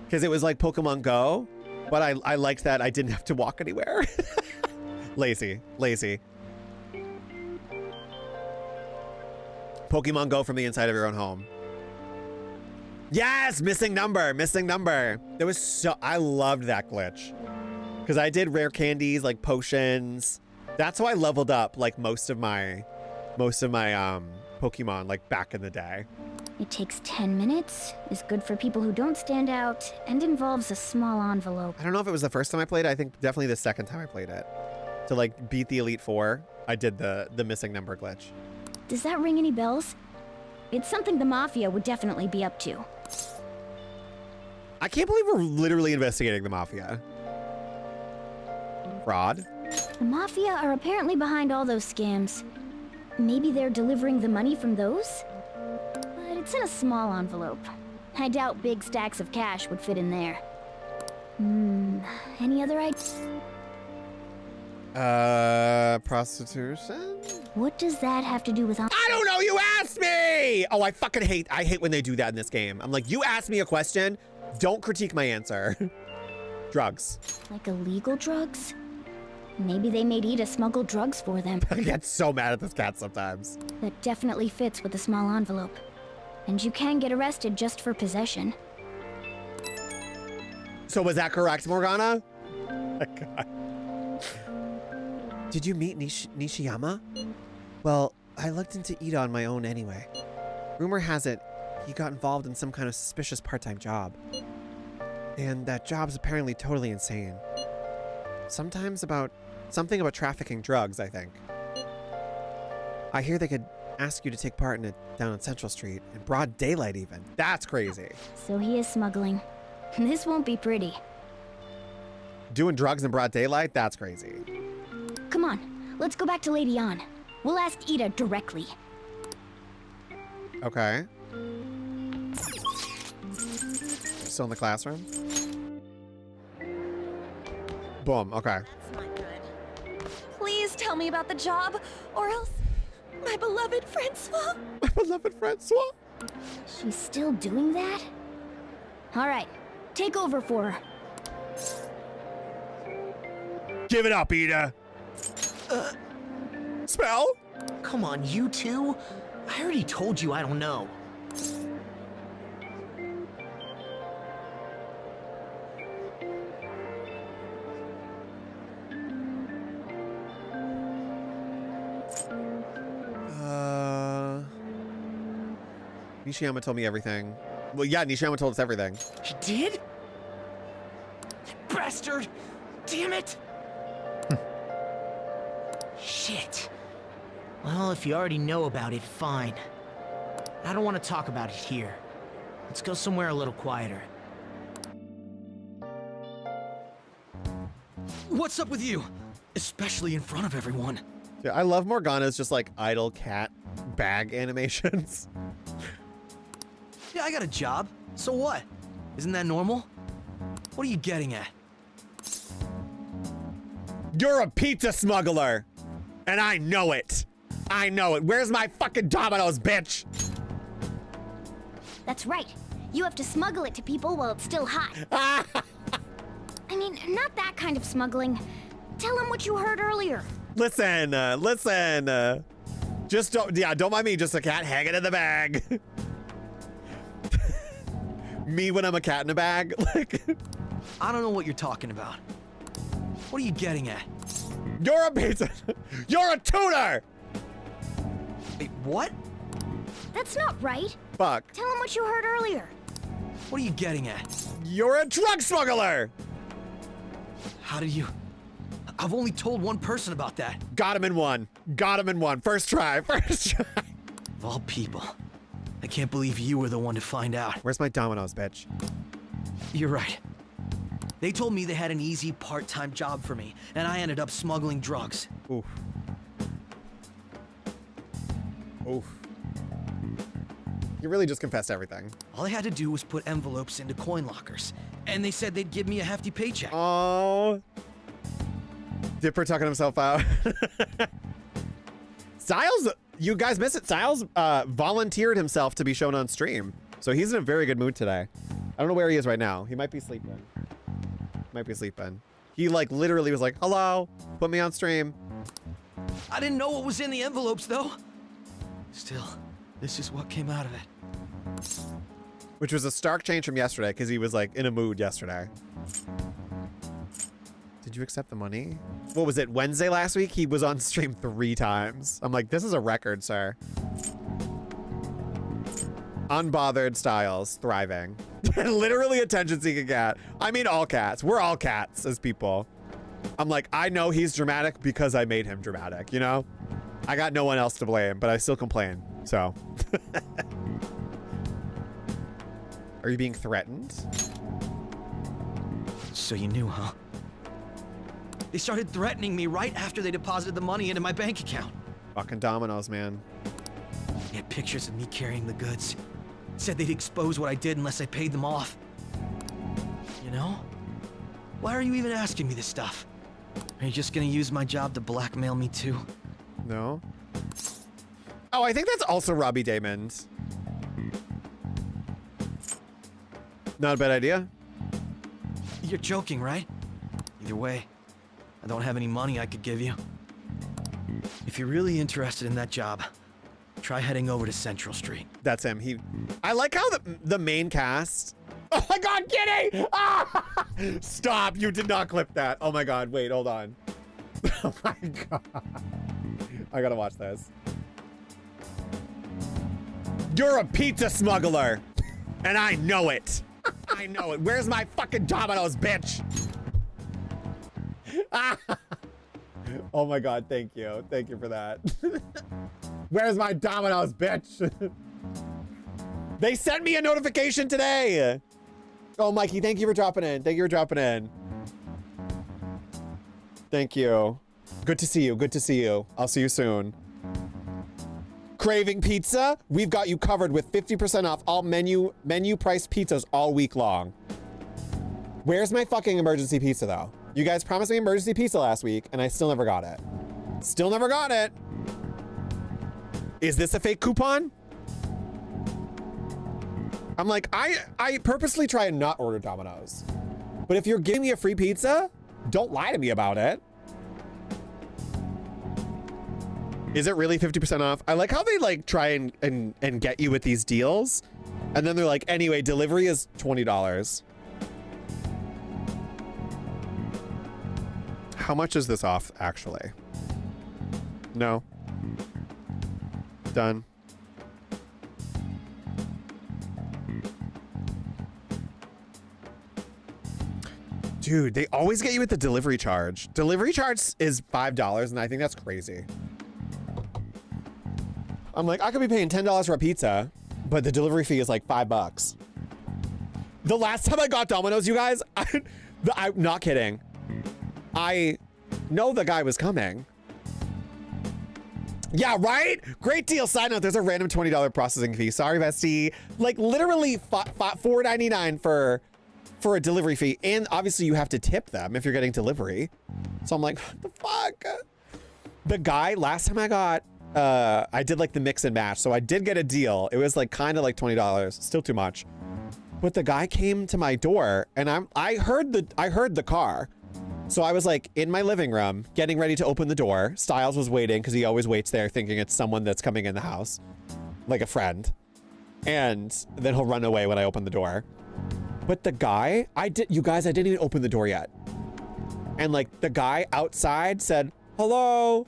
Because it was like Pokemon Go, but I liked that I didn't have to walk anywhere. Lazy. Pokemon Go from the inside of your own home. Yes, missing number, missing number. There was so, I loved that glitch. Because I did rare candies, like potions. That's how I leveled up like most of my Pokemon like back in the day. It takes 10 minutes, is good for people who don't stand out, and involves a small envelope. I don't know if it was the first time I played it. I think definitely the second time I played it. To like beat the Elite Four, I did the missing number glitch. Does that ring any bells? It's something the Mafia would definitely be up to. I can't believe we're literally investigating the Mafia. Fraud? The Mafia are apparently behind all those scams. Maybe they're delivering the money from those? But it's in a small envelope. I doubt big stacks of cash would fit in there. Any other ideas? Prostitution? What does that have to do with... I don't know, you asked me! Oh, I hate when they do that in this game. I'm like, you asked me a question, don't critique my answer. Drugs. Like illegal drugs? Maybe they made Ida smuggle drugs for them. I get so mad at this cat sometimes. That definitely fits with the small envelope. And you can get arrested just for possession. So was that correct, Morgana? Oh my God. Did you meet Nishiyama? Well, I looked into Ida on my own anyway. Rumor has it, he got involved in some kind of suspicious part-time job. And that job's apparently totally insane. Something about trafficking drugs, I think. I hear they could ask you to take part in it down on Central Street, in broad daylight even. That's crazy. So he is smuggling. This won't be pretty. Doing drugs in broad daylight? That's crazy. Come on, let's go back to Lady Ann. We'll ask Ida directly. Okay. Still in the classroom? Boom, okay. That's not good. Please tell me about the job, or else my beloved Francois. My beloved Francois? She's still doing that? All right, take over for her. Give it up, Ida. Spell? Come on, you two. I already told you I don't know. Nishiyama told me everything. Well, yeah, Nishiyama told us everything. She did? Bastard! Damn it! Shit. Well, if you already know about it, fine. I don't want to talk about it here. Let's go somewhere a little quieter. What's up with you? Especially in front of everyone. Yeah, I love Morgana's just like idle cat bag animations. Yeah, I got a job. So what? Isn't that normal? What are you getting at? You're a pizza smuggler! And I know it! I know it! Where's my fucking Domino's, bitch? That's right. You have to smuggle it to people while it's still hot. I mean, not that kind of smuggling. Tell them what you heard earlier. Listen. Just don't mind me, just a cat hanging in the bag. Me when I'm a cat in a bag, like. I don't know what you're talking about. What are you getting at? You're a pizza. You're a tutor. Wait, what? That's not right. Fuck. Tell them what you heard earlier. What are you getting at? You're a drug smuggler. How did you... I've only told one person about that. Got him in one. First try. Of all people. I can't believe you were the one to find out. Where's my Domino's, bitch? You're right. They told me they had an easy part-time job for me, and I ended up smuggling drugs. Oof. You really just confessed everything. All I had to do was put envelopes into coin lockers, and they said they'd give me a hefty paycheck. Oh. Dipper tucking himself out. Styles, you guys miss it. Styles volunteered himself to be shown on stream. So he's in a very good mood today. I don't know where he is right now. He might be sleeping. He like literally was like, hello, put me on stream. I didn't know what was in the envelopes though. Still, This is what came out of it. Which was a stark change from yesterday because he was like in a mood yesterday. Did you accept the money? What was it, Wednesday last week? He was on stream 3 times. I'm like, this is a record, sir. Unbothered Styles, thriving. Literally attention-seeking cat. I mean all cats. We're all cats as people. I'm like, I know he's dramatic because I made him dramatic, you know? I got no one else to blame, but I still complain, so. Are you being threatened? So you knew, huh? They started threatening me right after they deposited the money into my bank account. Fucking dominoes, man. They had pictures of me carrying the goods. Said they'd expose what I did unless I paid them off. You know? Why are you even asking me this stuff? Are you just gonna use my job to blackmail me too? No. Oh, I think that's also Robbie Damon's. Not a bad idea. You're joking, right? Either way, I don't have any money I could give you. If you're really interested in that job, try heading over to Central Street. That's him. I like how the main cast. Oh my God, Kitty! Ah! Stop! You did not clip that. Oh my God! Wait, hold on. Oh my God! I gotta watch this. You're a pizza smuggler, and I know it. I know it. Where's my fucking Domino's, bitch? Ah! Oh my God! Thank you. Thank you for that. Where's my Domino's, bitch? They sent me a notification today. Oh, Mikey, thank you for dropping in. Thank you for dropping in. Thank you. Good to see you. Good to see you. I'll see you soon. Craving pizza? We've got you covered with 50% off all menu priced pizzas all week long. Where's my fucking emergency pizza, though? You guys promised me emergency pizza last week, and I still never got it. Still never got it. Is this a fake coupon? I'm like, I purposely try and not order Domino's. But if you're giving me a free pizza, don't lie to me about it. Is it really 50% off? I like how they like try and get you with these deals. And then they're like, anyway, delivery is $20. How much is this off, actually? No. Done. Dude, they always get you with the delivery charge. Delivery charge is $5, and I think that's crazy. I'm like, I could be paying $10 for a pizza, but the delivery fee is like $5. The last time I got Domino's, you guys, I'm not kidding. I know the guy was coming. Yeah, right? Great deal. Side note, there's a random $20 processing fee. Sorry, bestie. Like literally $4.99 for a delivery fee. And obviously you have to tip them if you're getting delivery. So I'm like, what the fuck? The guy, last time I got, I did like the mix and match. So I did get a deal. It was like kind of like $20, still too much. But the guy came to my door and I heard the car. So I was like in my living room getting ready to open the door. Styles was waiting because he always waits there thinking it's someone that's coming in the house, like a friend. And then he'll run away when I open the door. But the guy, you guys, I didn't even open the door yet. And like the guy outside said, hello,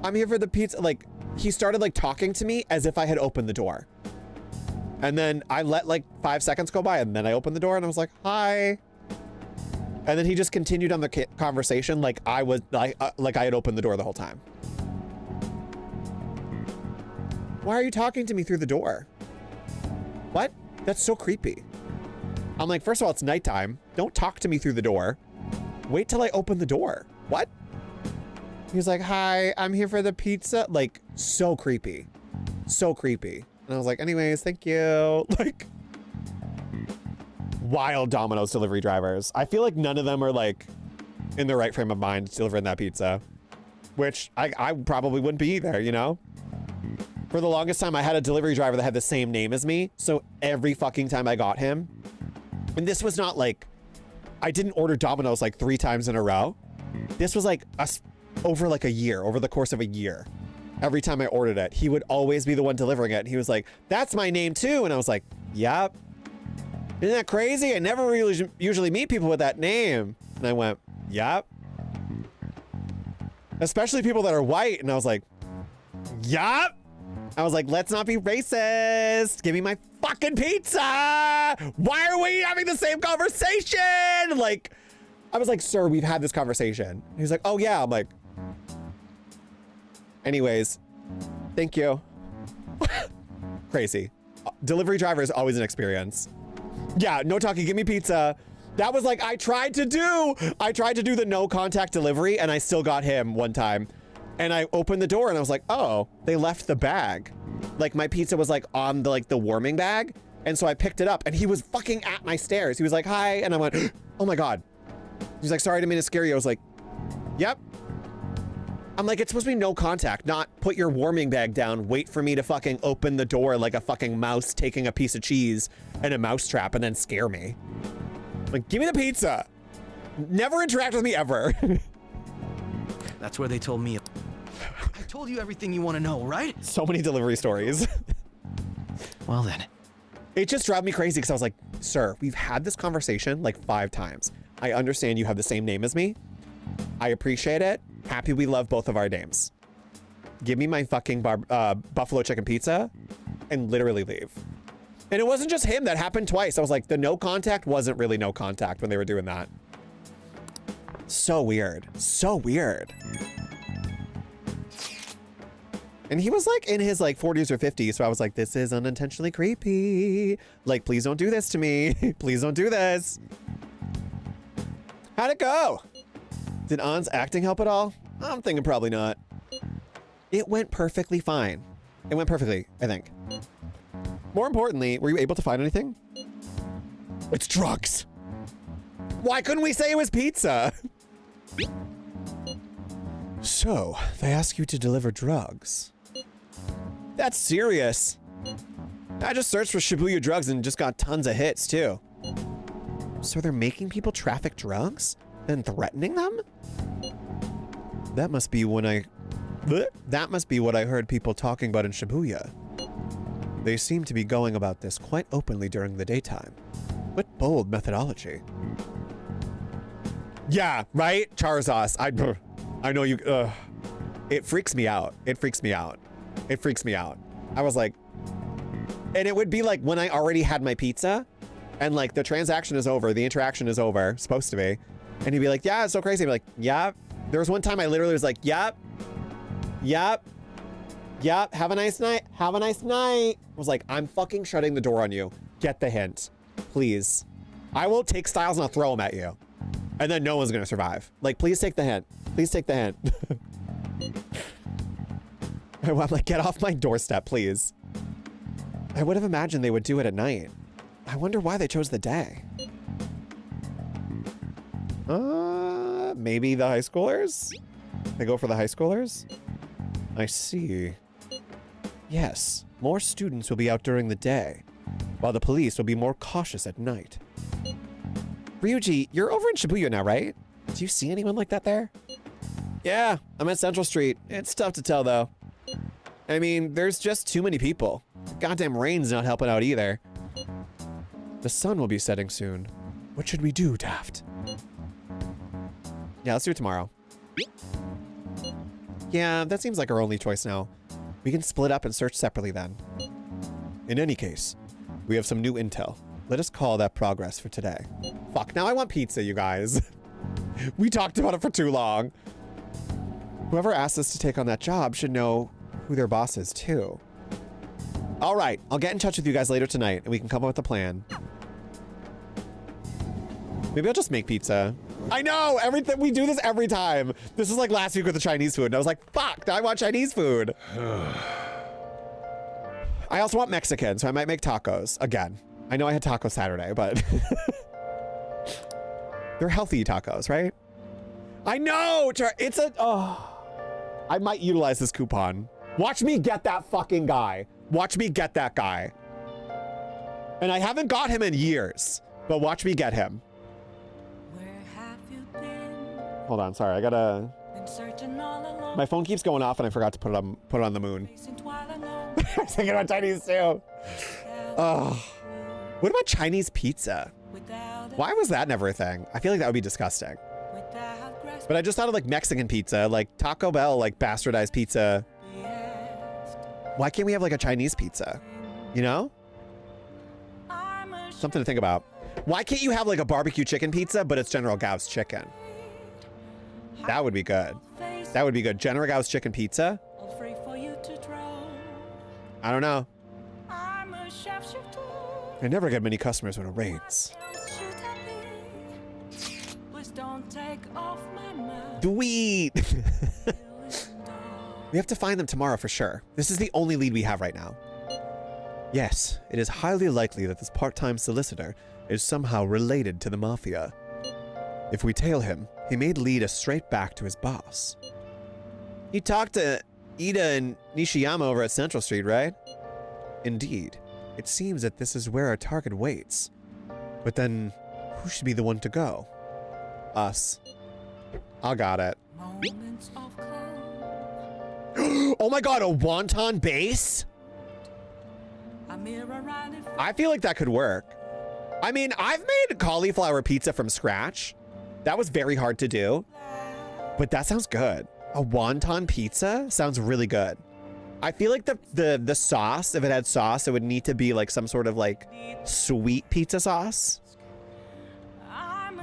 I'm here for the pizza. Like he started like talking to me as if I had opened the door. And then I let like 5 seconds go by and then I opened the door and I was like, hi. And then he just continued on the conversation like I was like I had opened the door the whole time. Why are you talking to me through the door? What? That's so creepy. I'm like, first of all, it's nighttime. Don't talk to me through the door. Wait till I open the door. What? He's like, hi, I'm here for the pizza. Like, so creepy. So creepy. And I was like, anyways, thank you. Like, wild Domino's delivery drivers. I feel like none of them are like in the right frame of mind delivering that pizza, which I probably wouldn't be either, you know? For the longest time, I had a delivery driver that had the same name as me. So every fucking time I got him, and this was not like, I didn't order Domino's like 3 times in a row. This was like over like a year, over the course of a year. every time I ordered it. He would always be the one delivering it. And he was like, that's my name too. And I was like, yep. Isn't that crazy? I never really usually meet people with that name. And I went, yep. Especially people that are white. And I was like, yup. I was like, let's not be racist. Give me my fucking pizza. Why are we having the same conversation? Like, I was like, sir, we've had this conversation. He's like, oh yeah. I'm like, anyways, thank you. Crazy. Delivery driver is always an experience. Yeah, no talking, give me pizza. That was like, I tried to do the no contact delivery and I still got him one time. And I opened the door and I was like, oh, they left the bag. Like my pizza was like on the warming bag. And so I picked it up and he was fucking at my stairs. He was like, hi. And I went, oh my God. He's like, sorry, I didn't mean to scare you. I was like, yep. I'm like, it's supposed to be no contact, not put your warming bag down, wait for me to fucking open the door like a fucking mouse taking a piece of cheese and a mouse trap and then scare me. Like, give me the pizza. Never interact with me ever. That's where they told me. I told you everything you want to know, right? So many delivery stories. Well then. It just drove me crazy because I was like, sir, we've had this conversation like 5 times. I understand you have the same name as me. I appreciate it. Happy we love both of our names. Give me my fucking buffalo chicken pizza and literally leave. And it wasn't just him. That happened twice. I was like, the no contact wasn't really no contact when they were doing that. So weird. So weird. And he was like in his like 40s or 50s. So I was like, this is unintentionally creepy. Like, please don't do this to me. Please don't do this. How'd it go? Did An's acting help at all? I'm thinking probably not. It went perfectly fine. It went perfectly, I think. More importantly, were you able to find anything? It's drugs. Why couldn't we say it was pizza? So, they ask you to deliver drugs. That's serious. I just searched for Shibuya drugs and just got tons of hits too. So they're making people traffic drugs? Then threatening them? That must be what I heard people talking about in Shibuya. They seem to be going about this quite openly during the daytime. What bold methodology. Yeah, right? Charizos. I know you, it freaks me out. It freaks me out. It freaks me out. I was like, and it would be like when I already had my pizza and like the transaction is over, the interaction is over, supposed to be. And he'd be like, yeah, it's so crazy. I'd be like, yeah. There was one time I literally was like, yep, yep, yep. Have a nice night. Have a nice night. I was like, I'm fucking shutting the door on you. Get the hint, please. I will take Styles and I'll throw them at you. And then no one's gonna survive. Like, please take the hint. Please take the hint. I'm like, get off my doorstep, please. I would have imagined they would do it at night. I wonder why they chose the day. Maybe the high schoolers? They go for the high schoolers? I see. Yes, more students will be out during the day, while the police will be more cautious at night. Ryuji, you're over in Shibuya now, right? Do you see anyone like that there? Yeah, I'm at Central Street. It's tough to tell, though. I mean, there's just too many people. Goddamn rain's not helping out either. The sun will be setting soon. What should we do, Daft? Yeah, let's do it tomorrow. Yeah, that seems like our only choice now. We can split up and search separately then. In any case, we have some new intel. Let us call that progress for today. Fuck, now I want pizza, you guys. We talked about it for too long. Whoever asked us to take on that job should know who their boss is too. All right, I'll get in touch with you guys later tonight and we can come up with a plan. Maybe I'll just make pizza. I know, everything, we do this every time. This is like last week with the Chinese food and I was like, fuck, now I want Chinese food. I also want Mexican, so I might make tacos again. I know I had tacos Saturday, but they're healthy tacos, right? I know, it's a, I might utilize this coupon. Watch me get that fucking guy. Watch me get that guy. And I haven't got him in years, but watch me get him. Hold on, sorry, I gotta. My phone keeps going off, and I forgot to put it on the moon. I was thinking about Chinese too. Oh, what about Chinese pizza? Why was that never a thing? I feel like that would be disgusting. But I just thought of like Mexican pizza, like Taco Bell, like bastardized pizza. Why can't we have like a Chinese pizza? You know? Something to think about. Why can't you have like a barbecue chicken pizza, but it's General Gao's chicken? That would be good. That would be good. General Gao's chicken pizza? I don't know. I never get many customers when it rains. Sweet! We have to find them tomorrow for sure. This is the only lead we have right now. Yes, it is highly likely that this part-time solicitor is somehow related to the Mafia. If we tail him, he may lead us straight back to his boss. You talked to Ida and Nishiyama over at Central Street, right? Indeed. It seems that this is where our target waits. But then, who should be the one to go? Us. I got it. Oh my god, a wonton base? I feel like that could work. I mean, I've made cauliflower pizza from scratch. That was very hard to do. But that sounds good. A wonton pizza sounds really good. I feel like the sauce, if it had sauce, it would need to be like some sort of like sweet pizza sauce.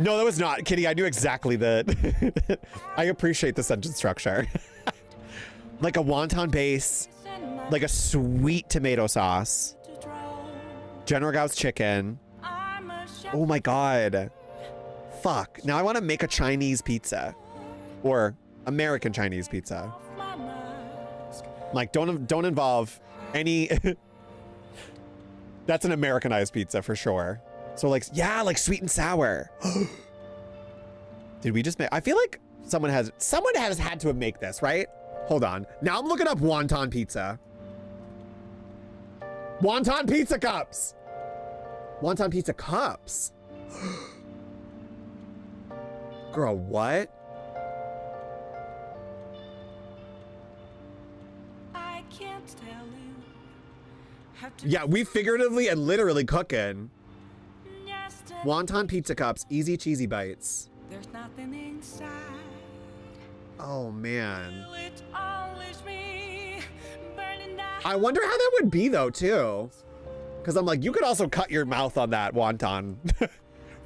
No, that was not. Kitty, I knew exactly the... I appreciate the sentence structure. Like a wonton base, like a sweet tomato sauce, General Gao's chicken. Oh my god. Fuck. Now I want to make a Chinese pizza. Or American Chinese pizza. Like, don't involve any... That's an Americanized pizza for sure. So like, yeah, like sweet and sour. Did we just make... I feel like someone has had to make this, right? Hold on. Now I'm looking up wonton pizza. Wonton pizza cups. Wonton pizza cups. Girl, what? I can't tell you. Yeah, we figuratively and literally cooking. Wonton pizza cups, easy cheesy bites. There's nothing inside. Oh man. I wonder how that would be though too. Cause I'm like, you could also cut your mouth on that wonton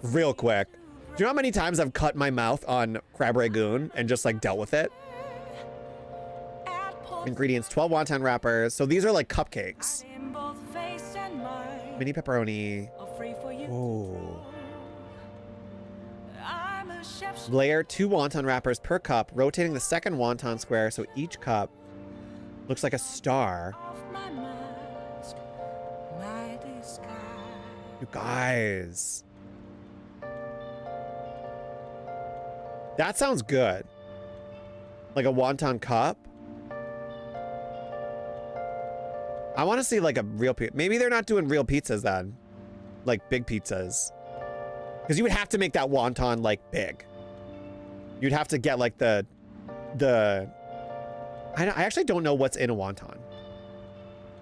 real quick. Do you know how many times I've cut my mouth on crab ragoon and just like dealt with it? Ingredients, 12 wonton wrappers. So these are like cupcakes. Mini pepperoni. Oh. Layer 2 wonton wrappers per cup, rotating the second wonton square so each cup looks like a star. You guys. That sounds good. Like a wonton cup. I want to see like a real pizza. Maybe they're not doing real pizzas then. Like big pizzas. Because you would have to make that wonton like big. You'd have to get like the I actually don't know what's in a wonton.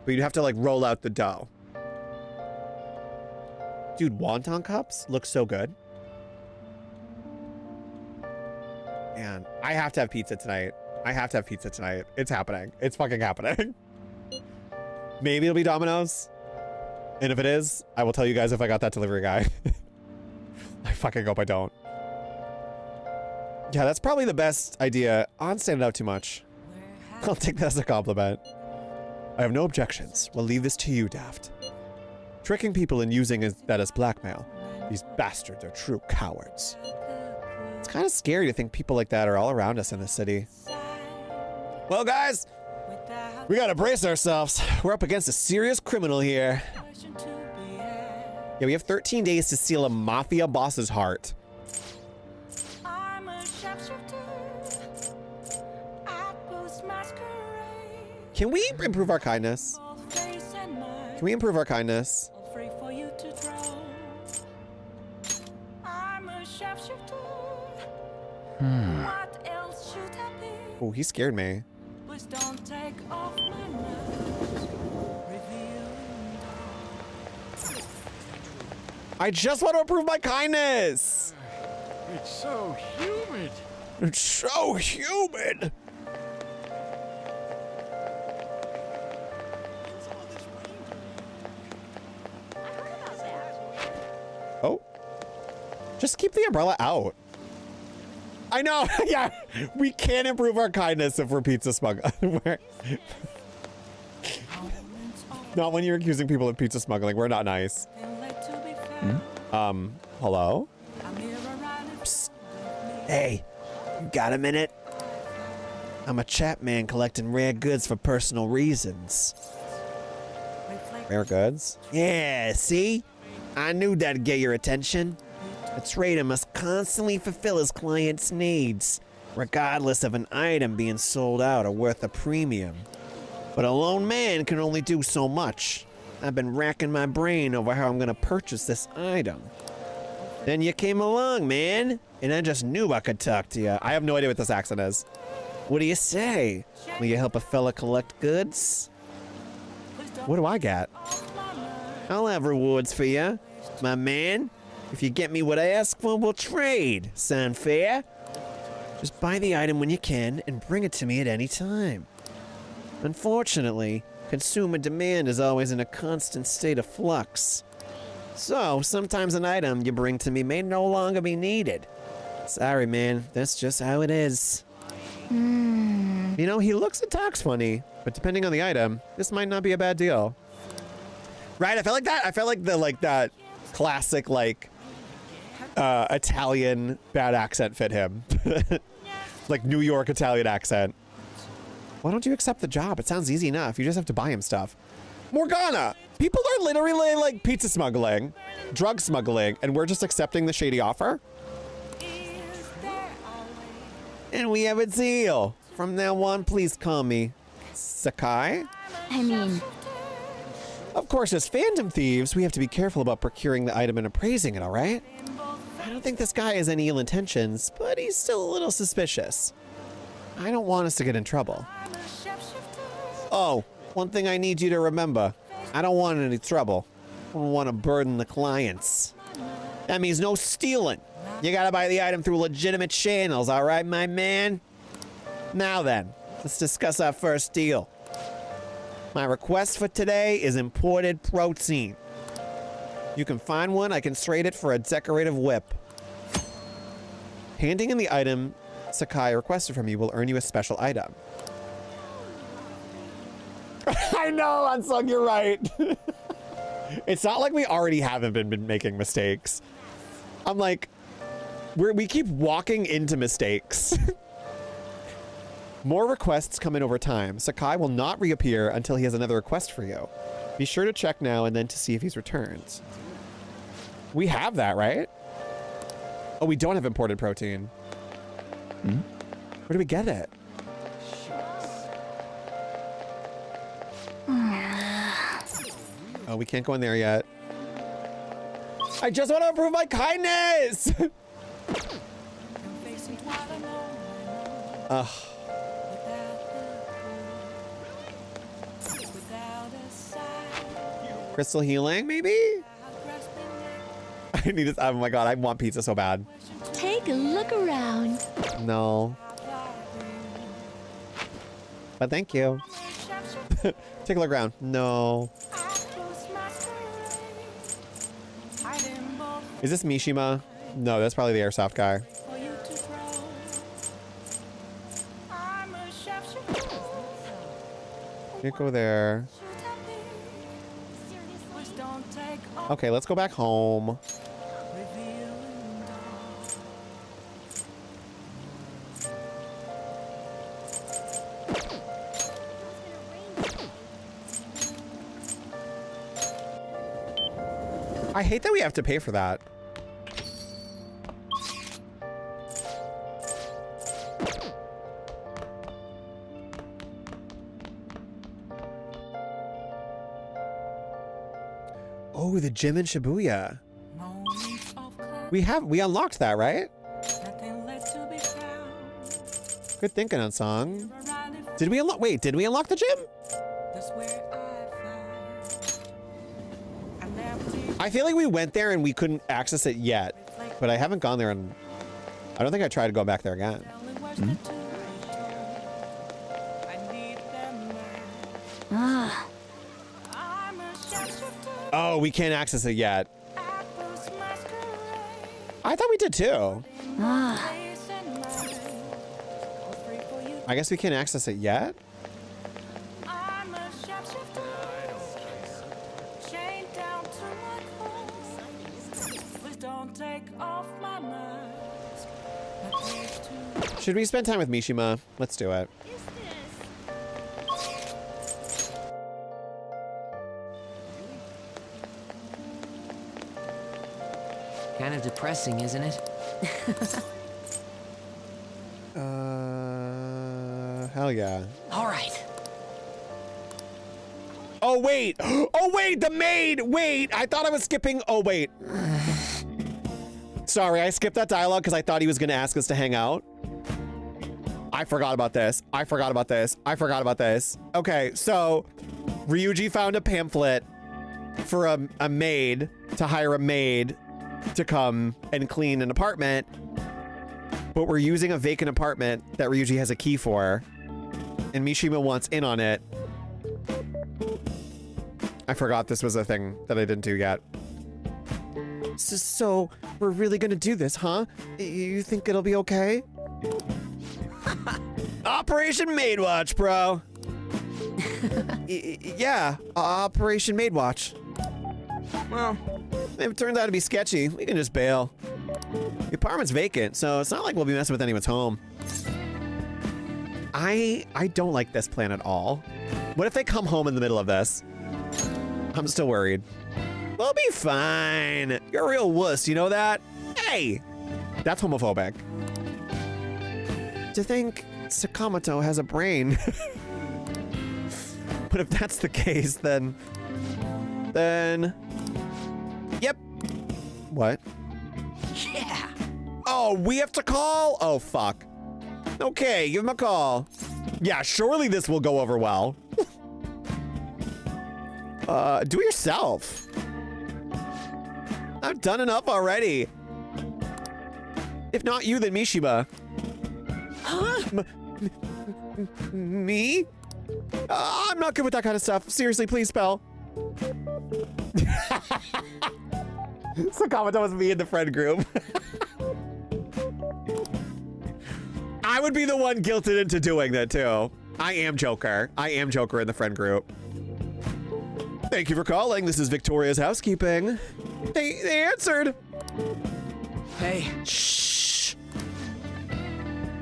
But you'd have to like roll out the dough. Dude, wonton cups look so good. Man, I have to have pizza tonight. I have to have pizza tonight. It's happening. It's fucking happening. Maybe it'll be Domino's. And if it is, I will tell you guys if I got that delivery guy. I fucking hope I don't. Yeah, that's probably the best idea. I'm standing out too much. I'll take that as a compliment. I have no objections. We'll leave this to you, Daft. Tricking people and using that as blackmail. These bastards are true cowards. It's kind of scary to think people like that are all around us in the city. Well, guys, we gotta brace ourselves. We're up against a serious criminal here. Yeah, we have 13 days to steal a mafia boss's heart. Can we improve our kindness? Can we improve our kindness? Oh, he scared me. Please don't take off my mask. I just want to approve my kindness. It's so humid. It's so humid. Oh. Just keep the umbrella out. I know. Yeah. We can't improve our kindness if we're pizza smuggling. Not when you're accusing people of pizza smuggling. We're not nice. Hello? Psst. Hey, you got a minute? I'm a Chapman collecting rare goods for personal reasons. Rare goods? Yeah, see? I knew that'd get your attention. A trader must constantly fulfill his client's needs, regardless of an item being sold out or worth a premium. But a lone man can only do so much. I've been racking my brain over how I'm gonna purchase this item. Then you came along, man, and I just knew I could talk to you. I have no idea what this accent is. What do you say? Will you help a fella collect goods? What do I get? I'll have rewards for you, my man. If you get me what I ask for, we'll trade. Sound fair? Just buy the item when you can and bring it to me at any time. Unfortunately, consumer demand is always in a constant state of flux. So, sometimes an item you bring to me may no longer be needed. Sorry, man. That's just how it is. You know, he looks and talks funny, but depending on the item, this might not be a bad deal. Right? I felt like that. I felt like that classic, like, Italian bad accent fit him. Like New York Italian accent. Why don't you accept the job? It sounds easy enough. You just have to buy him stuff. Morgana! People are literally like pizza smuggling, drug smuggling, and we're just accepting the shady offer? And we have a deal. From now on, please call me Sakai. I mean... Of course, as phantom thieves, we have to be careful about procuring the item and appraising it, all right? I don't think this guy has any ill intentions, but he's still a little suspicious. I don't want us to get in trouble. Oh, one thing I need you to remember. I don't want any trouble. I don't want to burden the clients. That means no stealing. You gotta buy the item through legitimate channels, all right, my man? Now then, let's discuss our first deal. My request for today is imported protein. You can find one, I can trade it for a decorative whip. Handing in the item Sakai requested from you will earn you a special item. I know, Unsung, you're right. It's not like we already haven't been making mistakes. I'm like, we keep walking into mistakes. More requests come in over time. Sakai will not reappear until he has another request for you. Be sure to check now and then to see if he's returned. We have that, right? Oh, we don't have imported protein. Where do we get it? Oh, we can't go in there yet. I just want to improve my kindness! Ugh. Crystal healing, maybe? I need this. Oh my god, I want pizza so bad. Take a look around. No. But thank you. Take a look around. No. Is this Mishima? No, that's probably the airsoft guy. Can't go there. Okay, let's go back home. I hate that we have to pay for that. Oh, the gym in Shibuya. We unlocked that, right? Good thinking, Unsung. Did we unlock? Wait, did we unlock the gym? I feel like we went there and we couldn't access it yet, but I haven't gone there and I don't think I tried to go back there again. Ah. Oh, we can't access it yet. I thought we did too. Ah. I guess we can't access it yet. Should we spend time with Mishima? Let's do it. Kind of depressing, isn't it? Hell yeah. All right. Oh, wait. Oh, wait, the maid. Wait, I thought I was skipping. Oh, wait. Sorry, I skipped that dialogue because I thought he was going to ask us to hang out. I forgot about this. I forgot about this. I forgot about this. Okay, so Ryuji found a pamphlet for a maid, to hire a maid to come and clean an apartment, but we're using a vacant apartment that Ryuji has a key for, and Mishima wants in on it. I forgot this was a thing that I didn't do yet. So we're really gonna do this, huh? You think it'll be okay? Operation Maid Watch, bro. Yeah, Operation Maid Watch. Well, it turned out to be sketchy. We can just bail. The apartment's vacant, so it's not like we'll be messing with anyone's home. I don't like this plan at all. What if they come home in the middle of this? I'm still worried. We'll be fine. You're a real wuss, you know that? Hey! That's homophobic. To think Sakamoto has a brain. But if that's the case, then... Yep. What? Yeah. Oh, we have to call? Oh, fuck. Okay, give him a call. Yeah, surely this will go over well. Do it yourself. I've done enough already. If not you, then Mishima. Huh? Me? I'm not good with that kind of stuff. Seriously, please spell. Sakamoto was me in the friend group. I would be the one guilted into doing that too. I am Joker. I am Joker in the friend group. Thank you for calling. This is Victoria's housekeeping. They answered. Hey. Shh.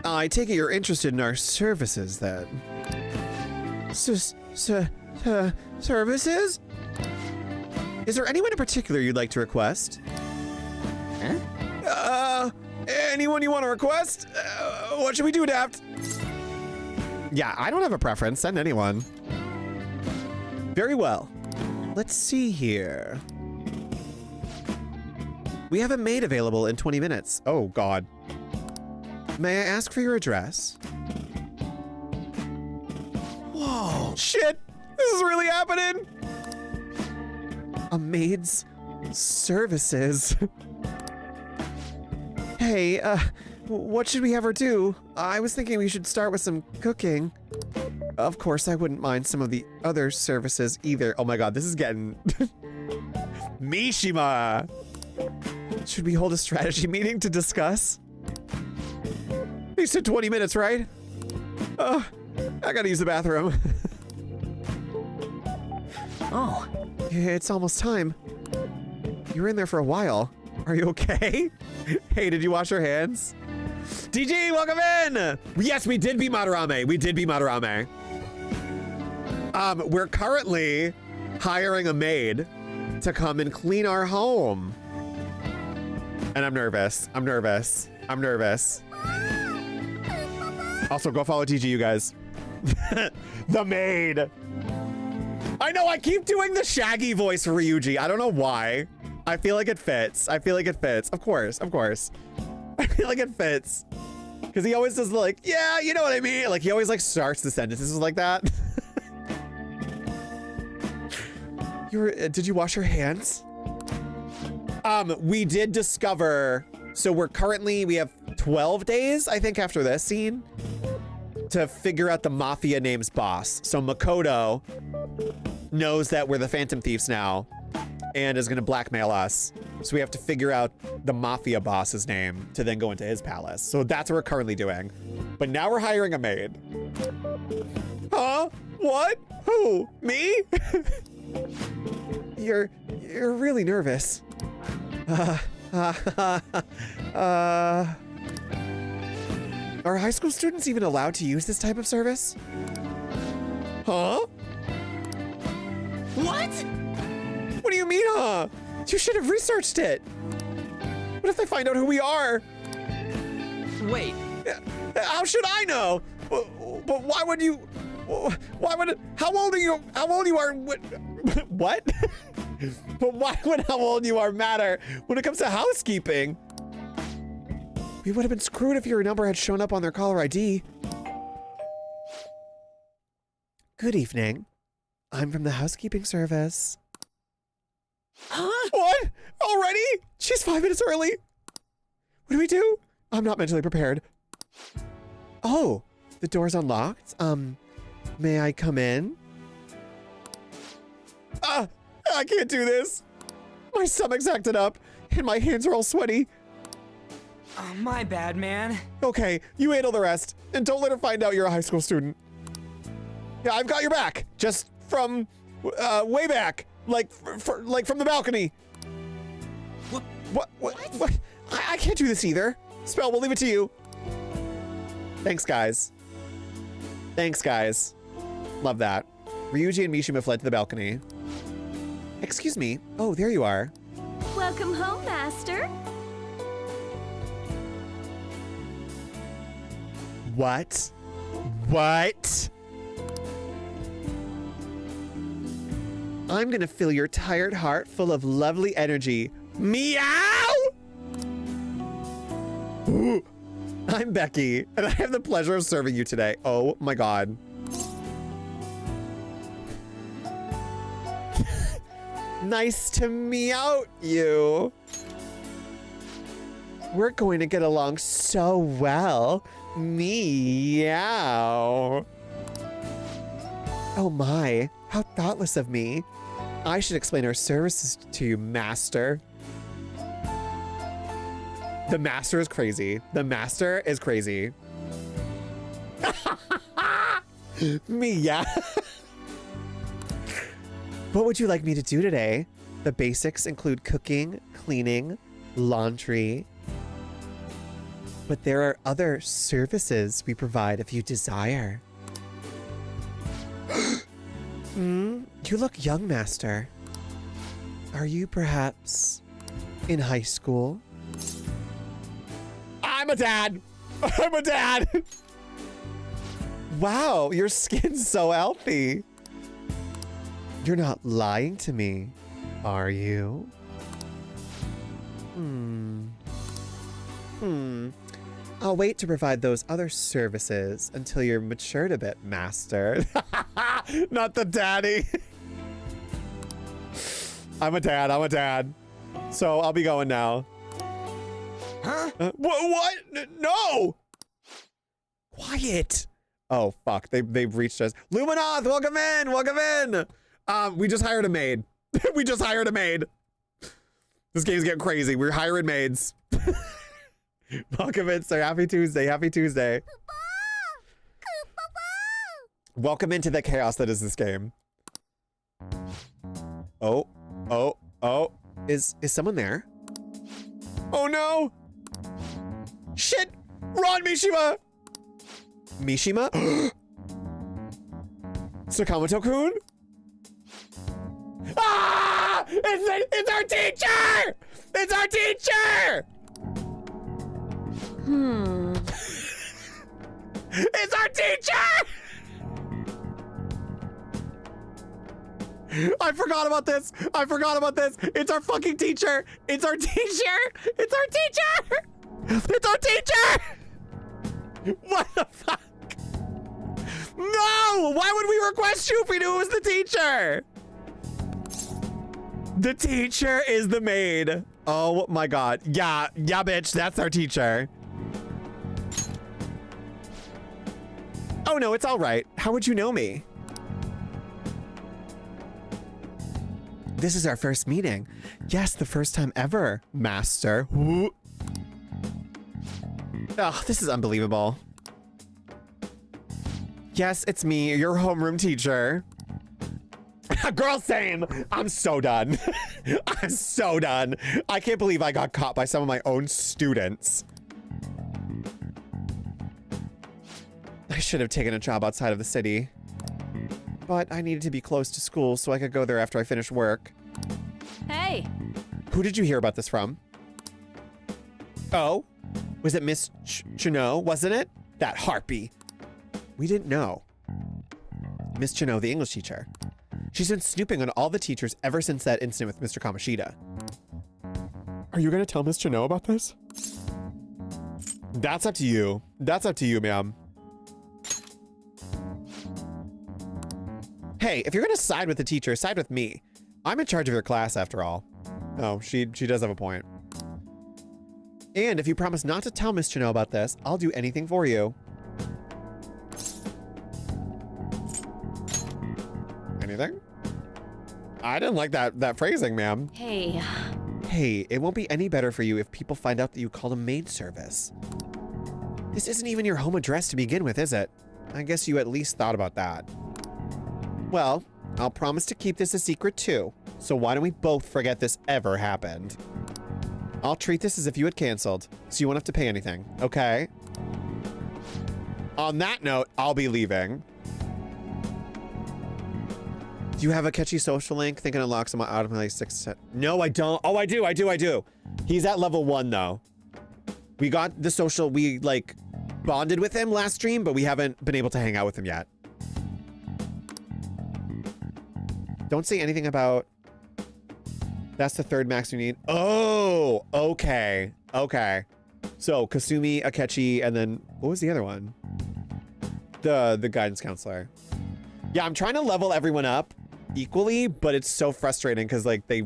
I take it you're interested in our services then. Services? Is there anyone in particular you'd like to request? Huh? Anyone you want to request? What should we do, Daft? Yeah, I don't have a preference. Send anyone. Very well. Let's see here. We have a maid available in 20 minutes. Oh, God. May I ask for your address? Whoa. Shit. This is really happening. A maid's services. Hey, what should we have her do? I was thinking we should start with some cooking. Of course, I wouldn't mind some of the other services either. Oh my God, this is getting... Mishima! Should we hold a strategy meeting to discuss? You said 20 minutes, right? I gotta use the bathroom. Oh. It's almost time. You were in there for a while. Are you okay? Hey, did you wash your hands? DG, welcome in! Yes, we did beat Madarame. We did beat Madarame. We're currently hiring a maid to come and clean our home. And I'm nervous. I'm nervous. I'm nervous. Also, go follow DG, you guys. The maid. I know, I keep doing the Shaggy voice for Ryuji. I don't know why. I feel like it fits. I feel like it fits. Of course, of course. I feel like it fits. Because he always does like, yeah, you know what I mean? Like he always like starts the sentences like that. Did you wash your hands? We did discover, so we have 12 days, I think, after this scene to figure out the mafia name's boss. So Makoto knows that we're the Phantom Thieves now and is gonna blackmail us. So we have to figure out the mafia boss's name to then go into his palace. So that's what we're currently doing. But now we're hiring a maid. Huh? What? Who? Me? You're really nervous. Are high school students even allowed to use this type of service? Huh? What? What do you mean, huh? You should have researched it. What if they find out who we are? Wait. How should I know? But why would you? Why would? How old are you? How old you are? What? But why would how old you are matter when it comes to housekeeping? We would have been screwed if your number had shown up on their caller ID. Good evening. I'm from the housekeeping service. Huh? What? Already? She's 5 minutes early. What do we do? I'm not mentally prepared. Oh, the door's unlocked. May I come in? I can't do this. My stomach's acted up and my hands are all sweaty. Oh, my bad, man. Okay, you handle the rest and don't let her find out you're a high school student. Yeah, I've got your back. Just from way back, like from the balcony. What? I can't do this either. Spell, we'll leave it to you. Thanks, guys. Love that. Ryuji and Mishima fled to the balcony. Excuse me. Oh, there you are. Welcome home, Master. What? I'm gonna fill your tired heart full of lovely energy. Meow! Ooh. I'm Becky, and I have the pleasure of serving you today. Oh my god. Nice to meow you. We're going to get along so well. Meow. Oh my, how thoughtless of me. I should explain our services to you, Master. The Master is crazy. Meow. What would you like me to do today? The basics include cooking, cleaning, laundry. But there are other services we provide if you desire. You look young, Master. Are you perhaps in high school? I'm a dad! Wow, your skin's so healthy. You're not lying to me, are you? I'll wait to provide those other services until you're matured a bit, Master. Not the daddy. I'm a dad. So I'll be going now. Huh? What? No! Quiet. Oh, fuck. They've reached us. Luminoth, welcome in. We just hired a maid. This game's getting crazy. We're hiring maids. Welcome in, sir. Happy Tuesday. Welcome into the chaos that is this game. Oh. Is someone there? Oh no! Shit! Run, Mishima! Sakamoto-kun? Ah! It's our teacher! It's our teacher! It's our teacher! I forgot about this. It's our fucking teacher. It's our teacher. why would we request you if we knew it was the teacher? The teacher is the maid. Oh my god. Yeah, bitch, that's our teacher. Oh no, it's all right. How would you know me? This is our first meeting. Yes, the first time ever, master. Oh, this is unbelievable. Yes, it's me, your homeroom teacher. Girl, same. I'm so done. I'm so done. I can't believe I got caught by some of my own students. I should have taken a job outside of the city. But I needed to be close to school so I could go there after I finished work. Hey! Who did you hear about this from? Oh? Was it Miss Chino, wasn't it? That harpy. We didn't know. Miss Chino, the English teacher. She's been snooping on all the teachers ever since that incident with Mr. Kamoshida. Are you gonna tell Miss Chino about this? That's up to you. That's up to you, ma'am. Hey, if you're gonna side with the teacher, side with me. I'm in charge of your class after all. Oh, she does have a point. And if you promise not to tell Miss Chino about this, I'll do anything for you. Anything? I didn't like that phrasing, ma'am. Hey. Hey, it won't be any better for you if people find out that you called a maid service. This isn't even your home address to begin with, is it? I guess you at least thought about that. Well, I'll promise to keep this a secret too. So why don't we both forget this ever happened? I'll treat this as if you had canceled, so you won't have to pay anything, okay? On that note, I'll be leaving. Do you have a catchy social link? Think it unlocks him automatically 6. No, I don't. Oh, I do. He's at level 1 though. We got the social, we like bonded with him last stream, but we haven't been able to hang out with him yet. Don't say anything about, that's the 3rd max you need. Oh, okay. Okay. So Kasumi, Akechi, and then what was the other one? The guidance counselor. Yeah, I'm trying to level everyone up equally, but it's so frustrating because like they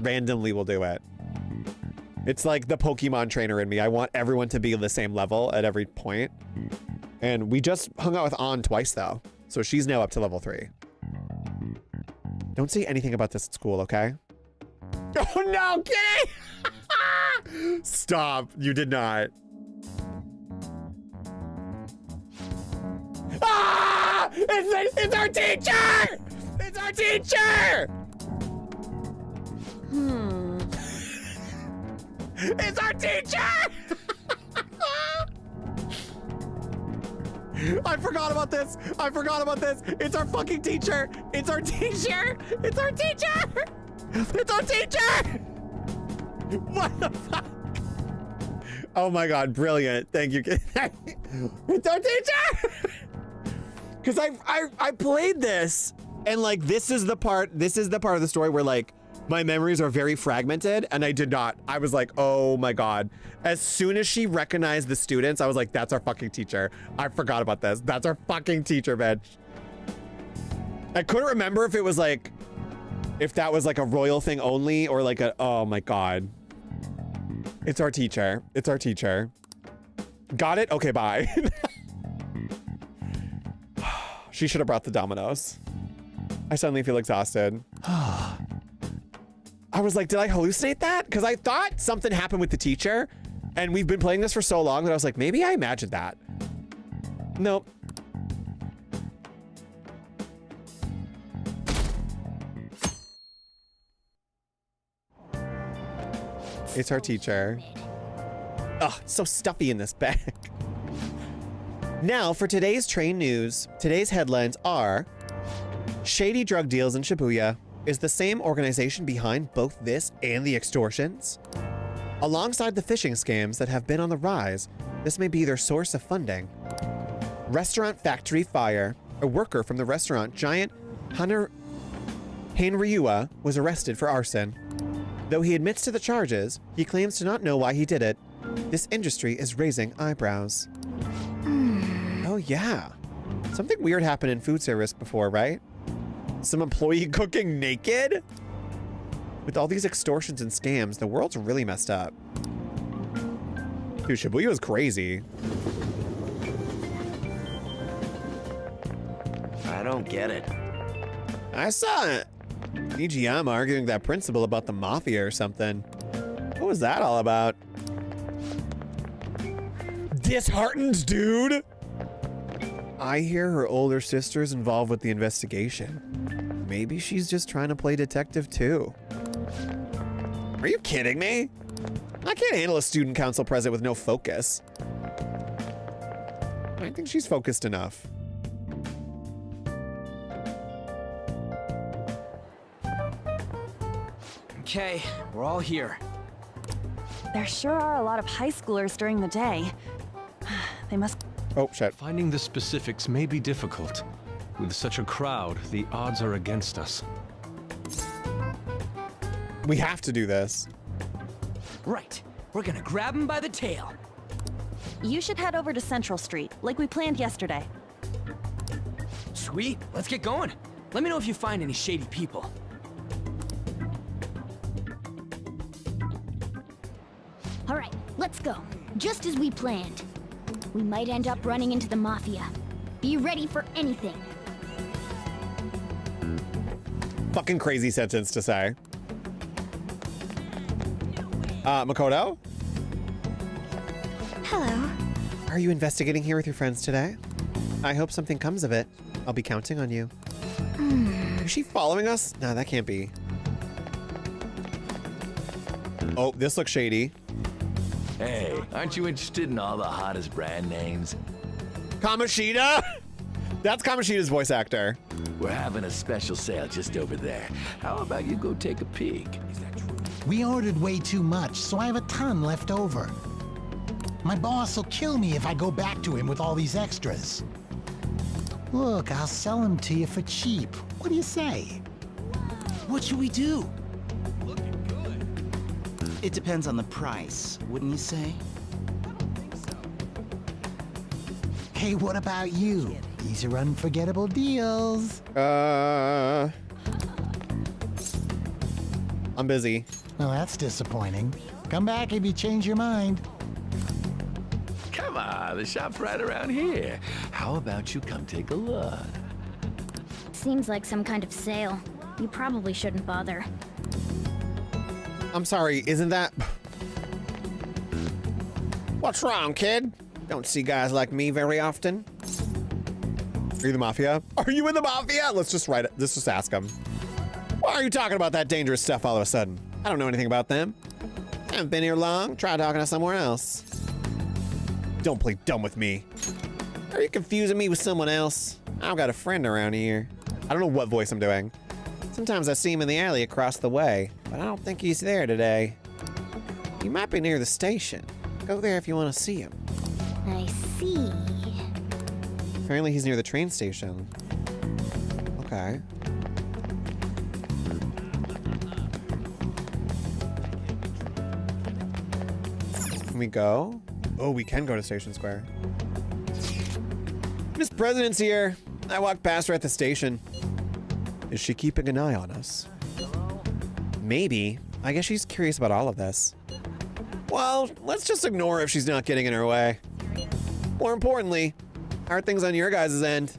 randomly will do it. It's like the Pokemon trainer in me. I want everyone to be the same level at every point. And we just hung out with An twice though. So she's now up to level 3. Don't say anything about this at school, okay? Oh no, kidding! Stop, you did not. Ah! It's our teacher! It's our teacher! It's our teacher! I forgot about this. It's our fucking teacher. It's our teacher. It's our teacher. It's our teacher. What the fuck? Oh my God, brilliant. Thank you. It's our teacher. Because I played this and like this is the part of the story where like my memories are very fragmented and I did not. I was like, oh my God. As soon as she recognized the students, I was like, that's our fucking teacher. I forgot about this. That's our fucking teacher, bitch. I couldn't remember if it was like, if that was like a royal thing only or like a, oh my God. It's our teacher. It's our teacher. Got it? Okay, bye. She should have brought the dominoes. I suddenly feel exhausted. I was like, did I hallucinate that? Because I thought something happened with the teacher and we've been playing this for so long that I was like, maybe I imagined that. Nope. It's our teacher. Ugh, it's so stuffy in this bag. Now for today's train news. Today's headlines are shady drug deals in Shibuya. Is the same organization behind both this and the extortions? Alongside the phishing scams that have been on the rise, this may be their source of funding. Restaurant factory fire. A worker from the restaurant giant Hanryua was arrested for arson. Though he admits to the charges, he claims to not know why he did it. This industry is raising eyebrows. Oh yeah. Something weird happened in food service before, right? Some employee cooking naked? With all these extortions and scams, the world's really messed up. Dude, Shibuya was crazy. I don't get it. I saw it. Nijiyama arguing that principal about the mafia or something. What was that all about? Disheartened, dude! I hear her older sister's involved with the investigation. Maybe she's just trying to play detective too. Are you kidding me? I can't handle a student council president with no focus. I think she's focused enough. Okay, we're all here. There sure are a lot of high schoolers during the day. They must... Oh, shit. Finding the specifics may be difficult. With such a crowd, the odds are against us. We have to do this. Right. We're gonna grab him by the tail. You should head over to Central Street, like we planned yesterday. Sweet, let's get going. Let me know if you find any shady people. All right, let's go. Just as we planned. We might end up running into the Mafia. Be ready for anything. Fucking crazy sentence to say. Makoto? Hello. Are you investigating here with your friends today? I hope something comes of it. I'll be counting on you. Is she following us? No, that can't be. Oh, this looks shady. Hey, aren't you interested in all the hottest brand names? Kamoshida? That's Kamoshida's voice actor. We're having a special sale just over there. How about you go take a peek? Is that true? We ordered way too much, so I have a ton left over. My boss will kill me if I go back to him with all these extras. Look, I'll sell them to you for cheap. What do you say? What should we do? It depends on the price, wouldn't you say? Hey, what about you? These are unforgettable deals. I'm busy. Well, that's disappointing. Come back if you change your mind. Come on, the shop's right around here. How about you come take a look? Seems like some kind of sale. You probably shouldn't bother. I'm sorry, isn't that... What's wrong, kid? Don't see guys like me very often. Are you the Mafia? Are you in the Mafia? Let's just write it. Let's just ask him. Why are you talking about that dangerous stuff all of a sudden? I don't know anything about them. I haven't been here long. Try talking to somewhere else. Don't play dumb with me. Are you confusing me with someone else? I've got a friend around here. I don't know what voice I'm doing. Sometimes I see him in the alley across the way, but I don't think he's there today. He might be near the station. Go there if you want to see him. I see. Apparently he's near the train station. Okay. Can we go? Oh, we can go to Station Square. Miss President's here. I walked past her at the station. Is she keeping an eye on us? Maybe. I guess she's curious about all of this. Well, let's just ignore her if she's not getting in her way. More importantly, how are things on your guys' end?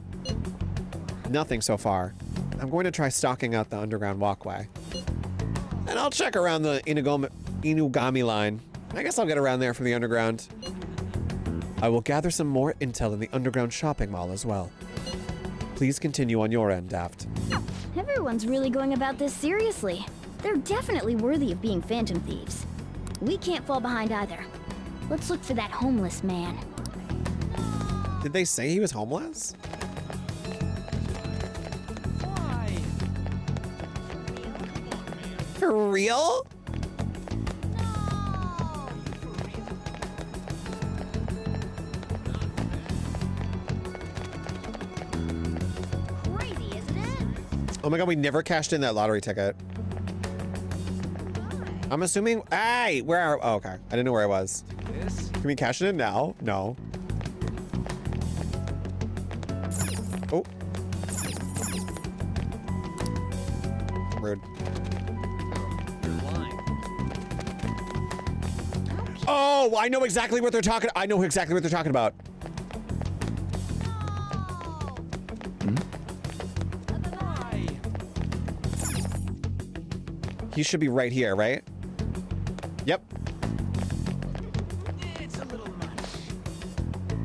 Nothing so far. I'm going to try stalking out the underground walkway. And I'll check around the Inugami line. I guess I'll get around there from the underground. I will gather some more intel in the underground shopping mall as well. Please continue on your end, Daft. Everyone's really going about this seriously. They're definitely worthy of being phantom thieves. We can't fall behind either. Let's look for that homeless man. Did they say he was homeless? Why? For real? Crazy, isn't it? Oh my god, we never cashed in that lottery ticket. I'm assuming... Hey! Where are... Oh, okay. I didn't know where I was. Can we cash it in now? No. Oh. Rude. Oh, I know exactly what they're talking. I know exactly what they're talking about. He should be right here, right? Yep. It's a little much.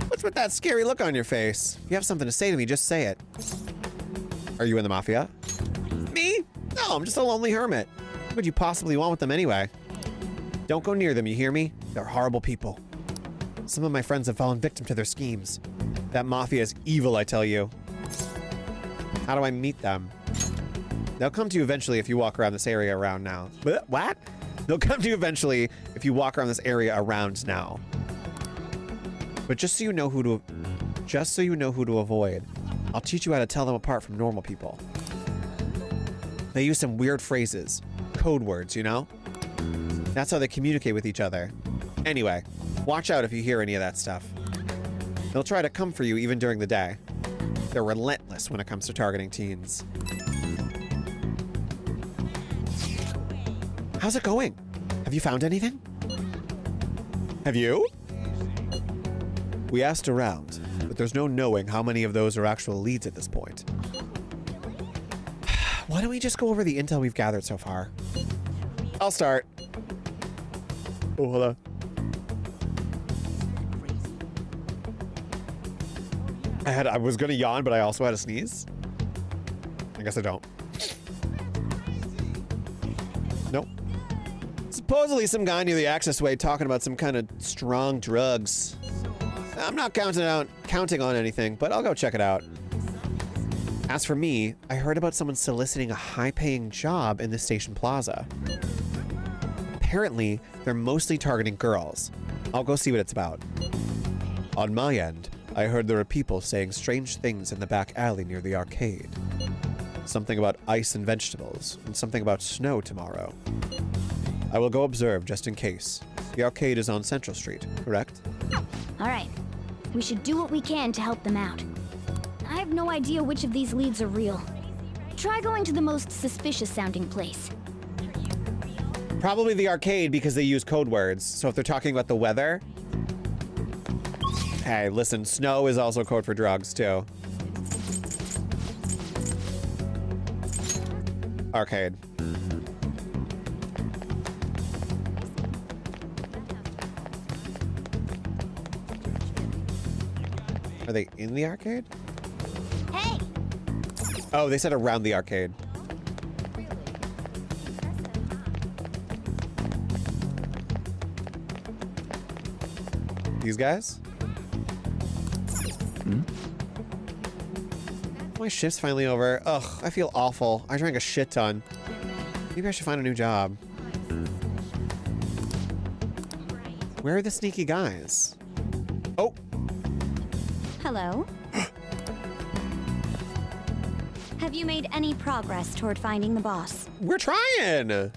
What's with that scary look on your face? If you have something to say to me, just say it. Are you in the Mafia? Me? No, I'm just a lonely hermit. What could you possibly want with them anyway? Don't go near them, you hear me? They're horrible people. Some of my friends have fallen victim to their schemes. That Mafia is evil, I tell you. How do I meet them? They'll come to you eventually if you walk around this area around now. What? They'll come to you eventually if you walk around this area around now. But just so you know who to avoid, I'll teach you how to tell them apart from normal people. They use some weird phrases, code words, you know? That's how they communicate with each other. Anyway, watch out if you hear any of that stuff. They'll try to come for you even during the day. They're relentless when it comes to targeting teens. How's it going? Have you found anything? Have you? We asked around, but there's no knowing how many of those are actual leads at this point. Why don't we just go over the intel we've gathered so far? I'll start. Oh, hold on. I was gonna yawn, but I also had a sneeze. I guess I don't. Nope. Supposedly some guy near the access way talking about some kind of strong drugs. I'm not counting on anything, but I'll go check it out. As for me, I heard about someone soliciting a high-paying job in the station plaza. Apparently, they're mostly targeting girls. I'll go see what it's about. On my end, I heard there are people saying strange things in the back alley near the arcade. Something about ice and vegetables, and something about snow tomorrow. I will go observe just in case. The arcade is on Central Street, correct? All right. We should do what we can to help them out. I have no idea which of these leads are real. Try going to the most suspicious sounding place. Probably the arcade because they use code words. So if they're talking about the weather. Hey, listen, snow is also code for drugs too. Arcade. Are they in the arcade? Hey! Oh, they said around the arcade. These guys? My shift's finally over. Ugh, I feel awful. I drank a shit ton. Maybe I should find a new job. Where are the sneaky guys? Oh! Hello? Have you made any progress toward finding the boss? We're trying!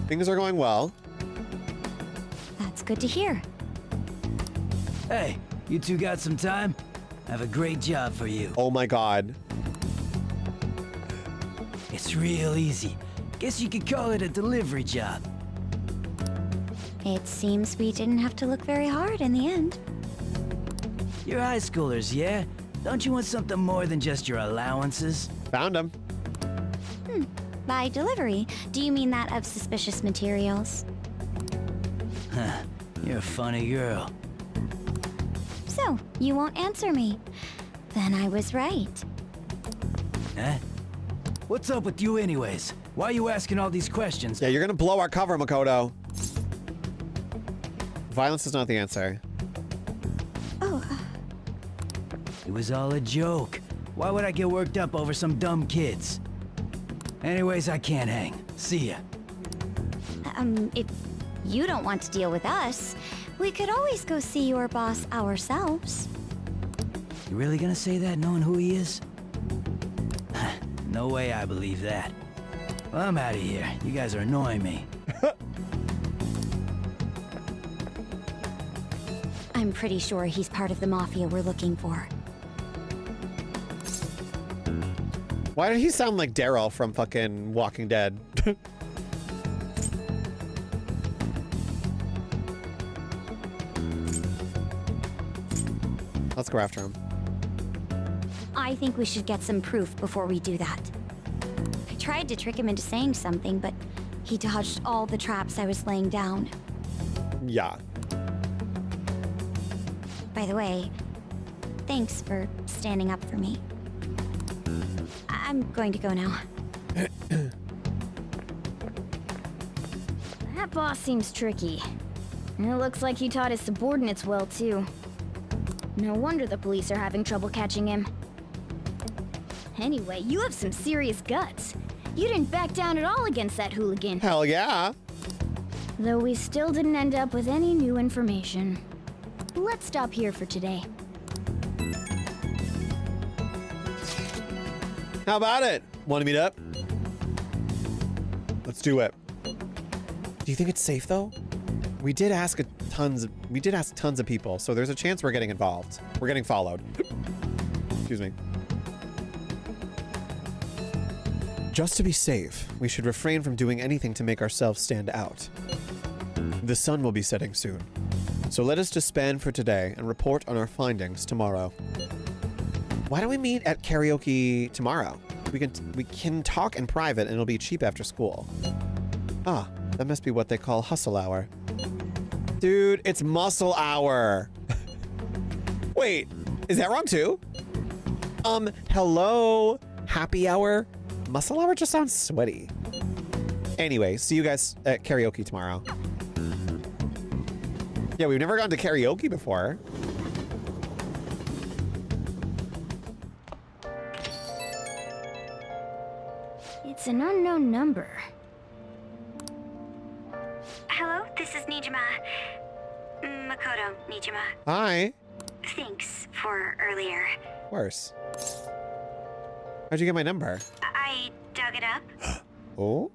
Things are going well. That's good to hear. Hey, you two got some time? I have a great job for you. Oh my god. It's real easy. Guess you could call it a delivery job. It seems we didn't have to look very hard in the end. You're high schoolers, yeah? Don't you want something more than just your allowances? Found them. By delivery, do you mean that of suspicious materials? Huh. You're a funny girl. So, you won't answer me. Then I was right. Huh? What's up with you anyways? Why are you asking all these questions? Yeah, you're gonna blow our cover, Makoto. Violence is not the answer. Oh. It was all a joke. Why would I get worked up over some dumb kids? Anyways, I can't hang. See ya. If you don't want to deal with us, we could always go see your boss ourselves. You really gonna say that knowing who he is? No way I believe that. Well, I'm out of here. You guys are annoying me. I'm I'm pretty sure he's part of the mafia we're looking for. Why did he sound like Daryl from fucking Walking Dead? Let's go after him. I think we should get some proof before we do that. I tried to trick him into saying something, but he dodged all the traps I was laying down. Yeah. By the way, thanks for standing up for me. I'm going to go now. That boss seems tricky. And it looks like he taught his subordinates well, too. No wonder the police are having trouble catching him. Anyway, you have some serious guts. You didn't back down at all against that hooligan. Hell yeah. Though we still didn't end up with any new information. Let's stop here for today. How about it? Want to meet up? Let's do it. Do you think it's safe though? We did ask tons of people, so there's a chance we're getting involved. We're getting followed. Excuse me. Just to be safe, we should refrain from doing anything to make ourselves stand out. The sun will be setting soon, so let us disband for today and report on our findings tomorrow. Why don't we meet at karaoke tomorrow? We can talk in private and it'll be cheap after school. Ah, that must be what they call hustle hour. Dude, it's muscle hour. Wait, is that wrong too? Hello, happy hour? Muscle hour just sounds sweaty. Anyway, see you guys at karaoke tomorrow. Yeah, we've never gone to karaoke before. It's an unknown number. Hello, this is Nijima. Makoto Nijima. Hi. Thanks for earlier. Of course. How'd you get my number? I dug it up. Oh?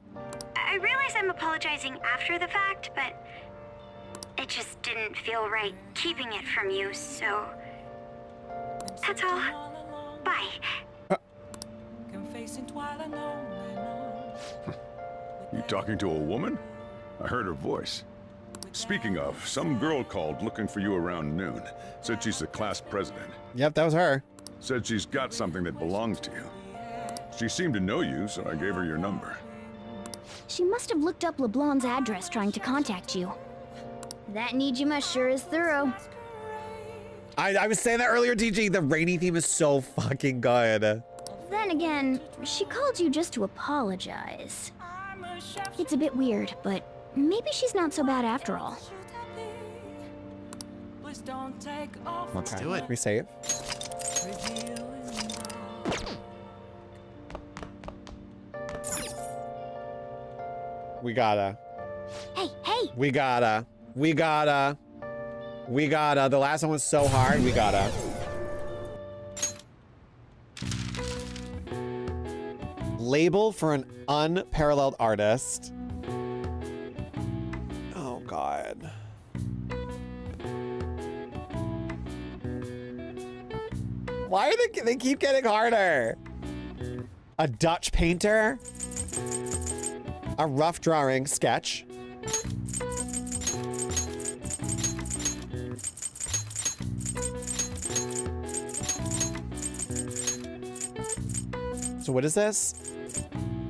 I realize I'm apologizing after the fact, but it just didn't feel right keeping it from you, so that's all. Bye. You talking to a woman? I heard her voice. Speaking of, some girl called looking for you around noon. Said she's the class president. Yep, that was her. Said she's got something that belongs to you. She seemed to know you, so I gave her your number. She must have looked up LeBlanc's address trying to contact you. That Nijima sure is thorough. I was saying that earlier, TG. The rainy theme is so fucking good. Then again, she called you just to apologize. It's a bit weird, but maybe she's not so bad after all. Let's do it. We save. We gotta. Hey, hey! We gotta. The last one was so hard. We gotta. Label for an unparalleled artist. Oh, God. Why are they keep getting harder? A Dutch painter? A rough drawing sketch? So what is this?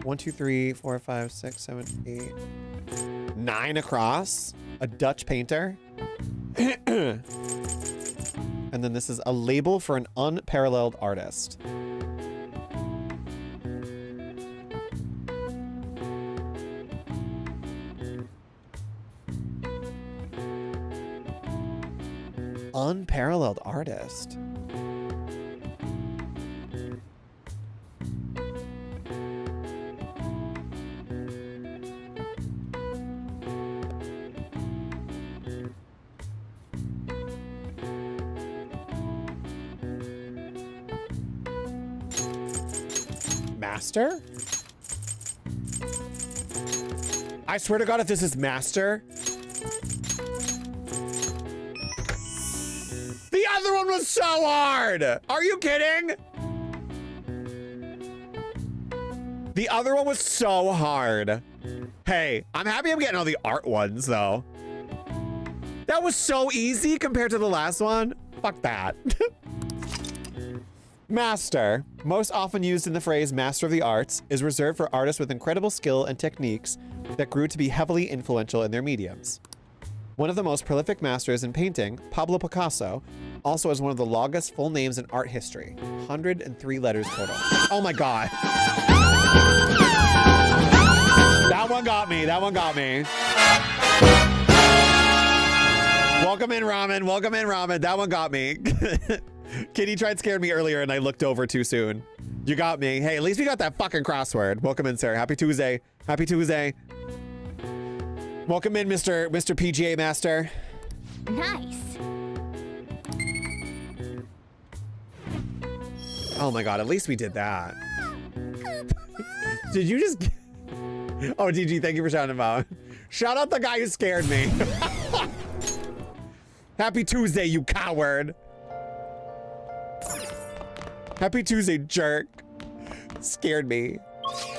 1, 2, 3, 4, 5, 6, 7, 8, 9 across. A Dutch painter. And then this is a label for an unparalleled artist. Unparalleled artist. Master? I swear to God, if this is Master. other one was so hard. Are you kidding? The other one was so hard. Hey, I'm happy I'm getting all the art ones though. That was so easy compared to the last one. Fuck that. Master, most often used in the phrase master of the arts, is reserved for artists with incredible skill and techniques that grew to be heavily influential in their mediums. One of the most prolific masters in painting, Pablo Picasso, also has one of the longest full names in art history, 103 letters total. Oh my God. That one got me, that one got me. Welcome in, Ramen, welcome in, Ramen. That one got me. Kitty tried scaring me earlier and I looked over too soon. You got me. Hey, at least we got that fucking crossword. Welcome in, sir. Happy Tuesday. Happy Tuesday. Welcome in, Mr. PGA Master. Nice. Oh my God, at least we did that. Did you just... Oh, DG, thank you for shouting him out. Shout out the guy who scared me. Happy Tuesday, you coward. Happy Tuesday, jerk. Scared me.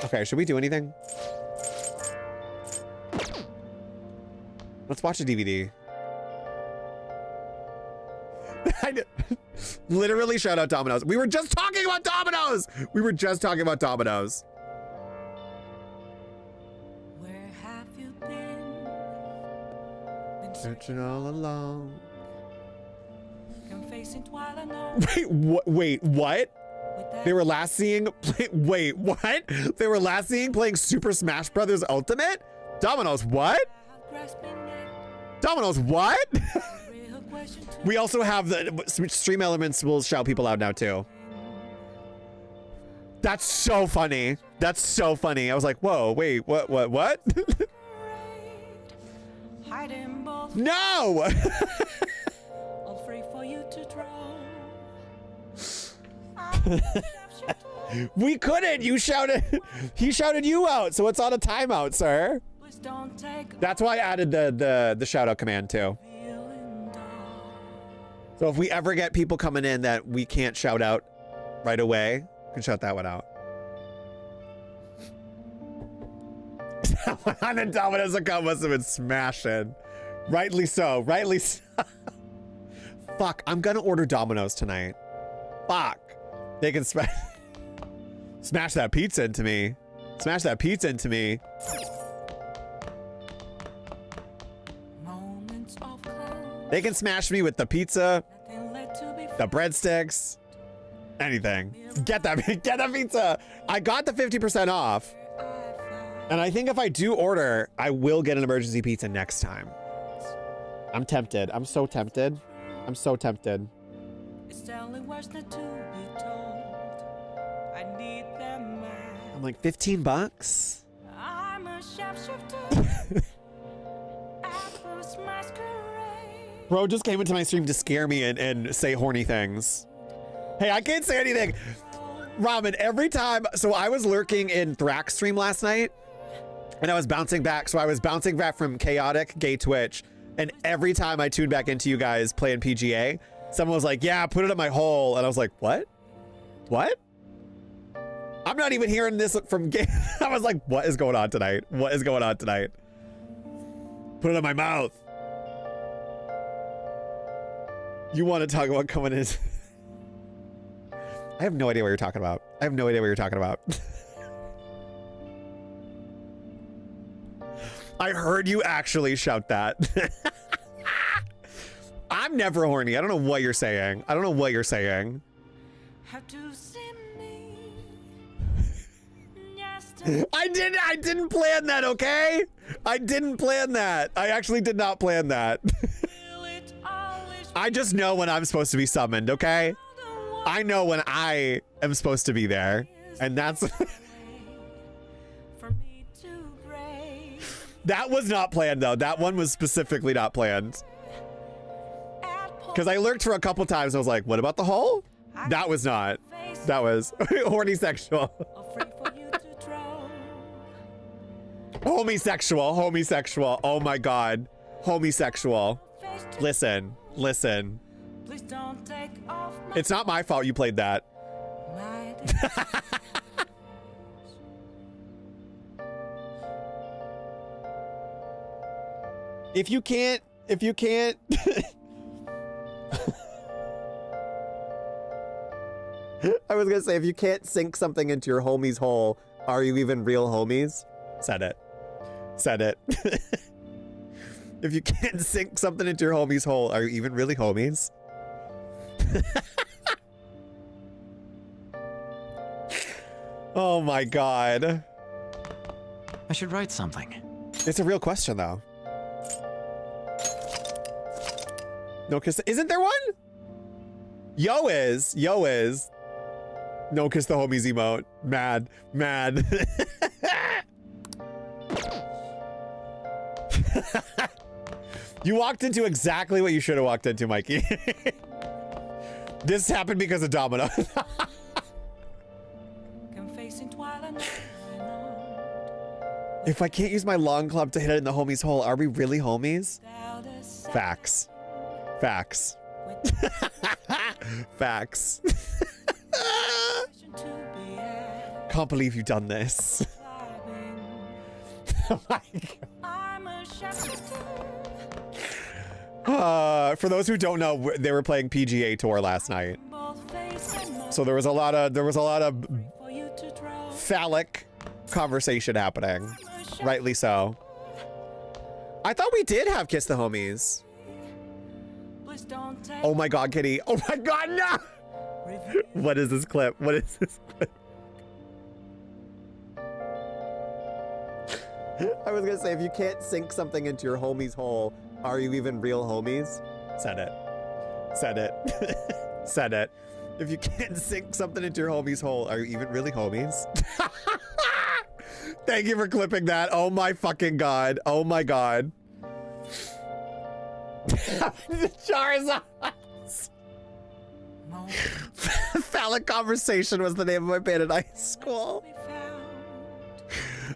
Okay, should we do anything? Let's watch a DVD. Literally shout out Domino's. We were just talking about Domino's. We were just talking about Domino's. Where have you been? Searching all along. Confessing while I know. Wait, what? They were last seeing, wait, what? They were last seeing playing Super Smash Brothers Ultimate? Domino's, what? Domino's, what? We also have the Stream Elements will shout people out now too. That's so funny. That's so funny. I was like, whoa, wait, what? No! All free for you to draw. We couldn't. You shouted. He shouted you out, so it's on a timeout, sir. That's why I added the shout out command too. So if we ever get people coming in that we can't shout out right away, we can shout that one out. On the Domino's account must have been smashing. Rightly so. Rightly so. Fuck. I'm gonna order Domino's tonight. Fuck. They can smash that pizza into me. Smash that pizza into me. They can smash me with the pizza, the breadsticks, anything. Get that pizza. I got the 50% off. And I think if I do order, I will get an emergency pizza next time. I'm tempted. I'm so tempted. I'm so tempted. I'm like, 15 bucks? I'm a shapeshifter. Bro just came into my stream to scare me and say horny things. Hey, I can't say anything. Ramen, every time, so I was lurking in Thrax stream last night and I was bouncing back. So I was bouncing back from Chaotic Gay Twitch. And every time I tuned back into you guys playing PGA, someone was like, yeah, put it in my hole. And I was like, what? What? I'm not even hearing this from Gay. I was like, what is going on tonight? What is going on tonight? Put it in my mouth. You want to talk about coming in? I have no idea what you're talking about. I have no idea what you're talking about. I heard you actually shout that. I'm never horny. I don't know what you're saying. I don't know what you're saying. I didn't plan that, okay? I didn't plan that. I actually did not plan that. I just know when I'm supposed to be summoned, okay? I know when I am supposed to be there. And that's... That was not planned, though. That one was specifically not planned. Because I lurked for a couple times. I was like, what about the hole? That was not. That was horny sexual. Homosexual. Oh my God. Homosexual. Listen. Please don't take off my It's not my fault you played that. If you can't I was gonna say, if you can't sink something into your homie's hole, are you even real homies? Said it. Said it. If you can't sink something into your homie's hole, are you even really homies? Oh my god. I should write something. It's a real question though. No kiss. Isn't there one? Yo is. No kiss the homies emote. Mad. You walked into exactly what you should have walked into, Mikey. This happened because of Domino. If I can't use my long club to hit it in the homie's hole, are we really homies? Facts. Facts. Can't believe you've done this. Oh my God. For those who don't know, they were playing PGA Tour last night. So there was a lot of phallic conversation happening. Rightly so. I thought we did have Kiss the Homies. Oh my God, Kitty. Oh my God, no! What is this clip? I was gonna say, if you can't sink something into your homie's hole, are you even real homies? Said it. If you can't sink something into your homie's hole, are you even really homies? Thank you for clipping that. Oh my fucking God. Oh my God. Charizard. Phallic Conversation was the name of my band in high school.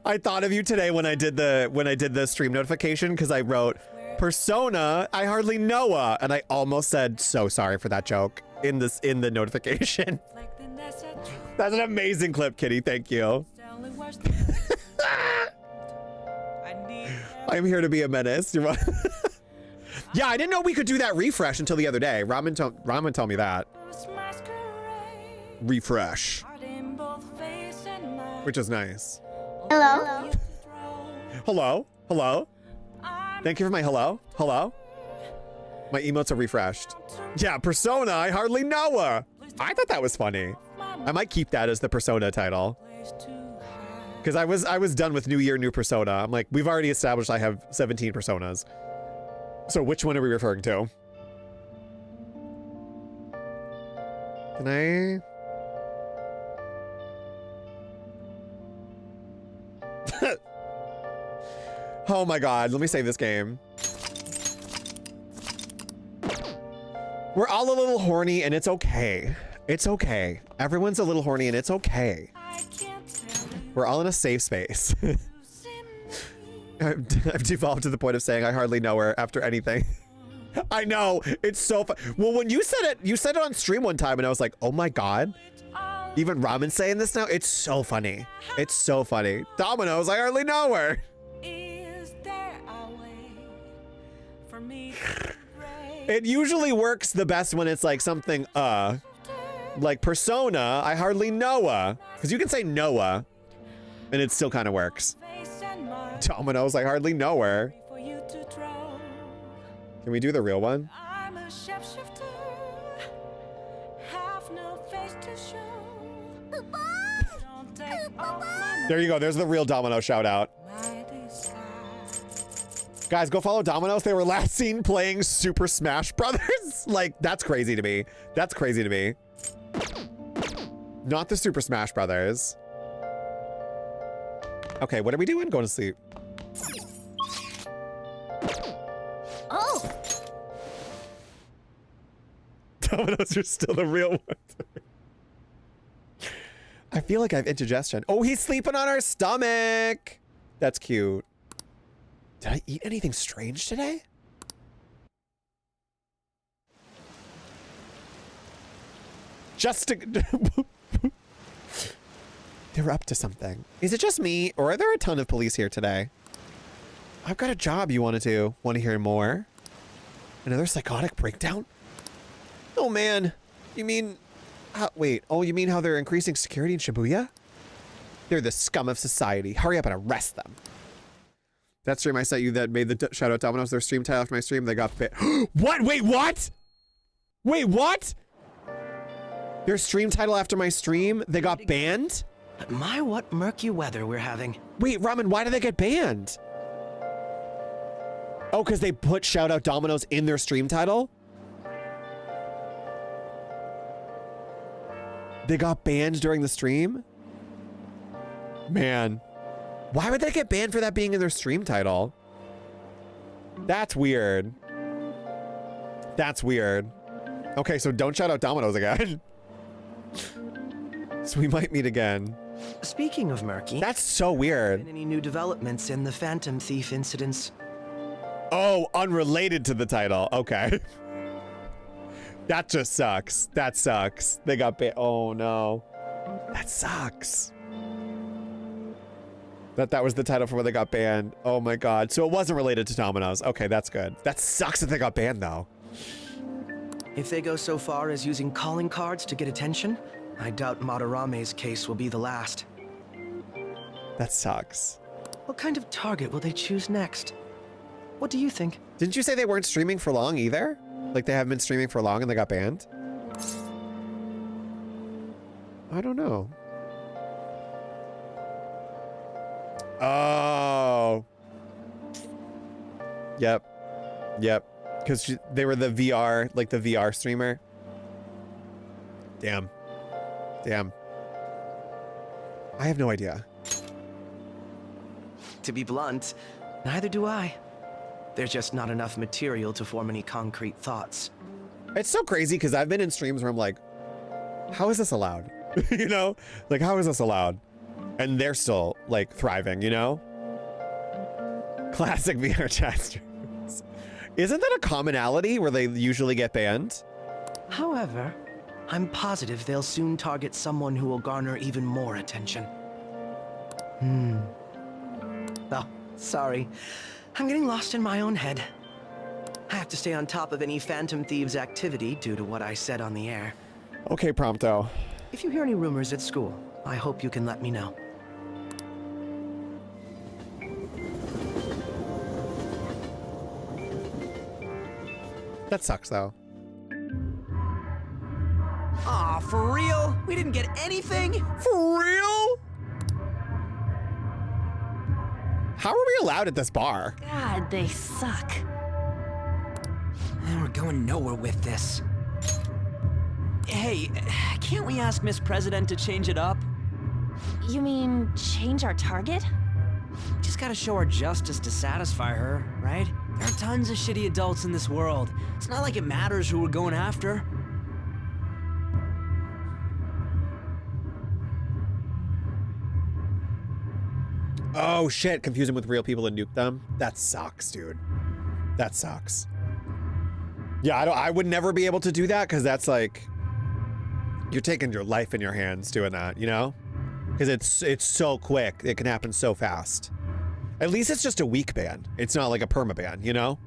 I thought of you today when I did the stream notification because I wrote Persona, I hardly know her, and I almost said so sorry for that joke in the notification. That's an amazing clip, Kitty. Thank you. I'm here to be a menace. Yeah, I didn't know we could do that refresh until the other day. Ramen told me that. Refresh. Which is nice. Hello? Hello? Thank you for my hello. My emotes are refreshed. Yeah, Persona, I hardly know her. I thought that was funny. I might keep that as the Persona title. Because I was done with New Year, New Persona. I'm like, we've already established I have 17 personas. So which one are we referring to? Can I? Oh my God, let me save this game. We're all a little horny and it's okay. It's okay. Everyone's a little horny and it's okay. We're all in a safe space. I've devolved to the point of saying I hardly know her after anything. I know, it's so fun. Well, when you said it on stream one time and I was like, oh my God. Even Ramen saying this now, it's so funny. It's so funny. Domino's, I hardly know her. It usually works the best when it's like something, like Persona, I hardly know her. Because you can say Noah, and it still kind of works. Domino's, I hardly know her. Can we do the real one? There you go. There's the real Domino shout out. Guys, go follow Domino's. They were last seen playing Super Smash Brothers. Like, that's crazy to me. That's crazy to me. Not the Super Smash Brothers. Okay, what are we doing? Going to sleep. Oh! Domino's are still the real ones. I feel like I have indigestion. Oh, he's sleeping on our stomach. That's cute. Did I eat anything strange today? Just to... They're up to something. Is it just me, or are there a ton of police here today? I've got a job you want to do. Want to hear more? Another psychotic breakdown? Oh man, you mean... wait, oh, you mean how they're increasing security in Shibuya? They're the scum of society. Hurry up and arrest them. That stream I sent you that made the shout out Domino's their stream title after my stream, they got bit. What? Wait, what? Wait, what? Their stream title after my stream, they got banned? But my, what murky weather we're having. Wait, Ramen, why did they get banned? Oh, because they put shout out Domino's in their stream title? They got banned during the stream? Man. Why would they get banned for that being in their stream title? That's weird. That's weird. Okay, so don't shout out Domino's again. So we might meet again. Speaking of murky... That's so weird. Any new developments in the Phantom Thief incidents? Oh, unrelated to the title. Okay. That just sucks. That sucks. They got banned. Oh no. That sucks. That was the title for when they got banned. Oh my god. So it wasn't related to Domino's. Okay, that's good. That sucks that they got banned though. If they go so far as using calling cards to get attention, I doubt Madarame's case will be the last. That sucks. What kind of target will they choose next? What do you think? Didn't you say they weren't streaming for long either? Like they haven't been streaming for long and they got banned? I don't know. Oh. Yep. Yep. Because they were the VR, like the VR streamer. Damn. Damn. I have no idea. To be blunt, neither do I. There's just not enough material to form any concrete thoughts. It's so crazy because I've been in streams where I'm like, how is this allowed? You know? Like, how is this allowed? And they're still, like, thriving, you know? Classic VR chat streams. Isn't that a commonality where they usually get banned? However, I'm positive they'll soon target someone who will garner even more attention. Oh, sorry. I'm getting lost in my own head. I have to stay on top of any Phantom Thieves activity due to what I said on the air. Okay, Prompto. If you hear any rumors at school, I hope you can let me know. That sucks, though. Aw, for real? We didn't get anything? For real? How are we allowed at this bar? God, they suck. We're going nowhere with this. Hey, can't we ask Miss President to change it up? You mean change our target? Just gotta show our justice to satisfy her, right? There are tons of shitty adults in this world. It's not like it matters who we're going after. Oh shit, confuse them with real people and nuke them? That sucks, dude. That sucks. Yeah, I would never be able to do that because that's like, you're taking your life in your hands doing that, you know? Because it's so quick, it can happen so fast. At least it's just a week ban. It's not like a perma ban, you know?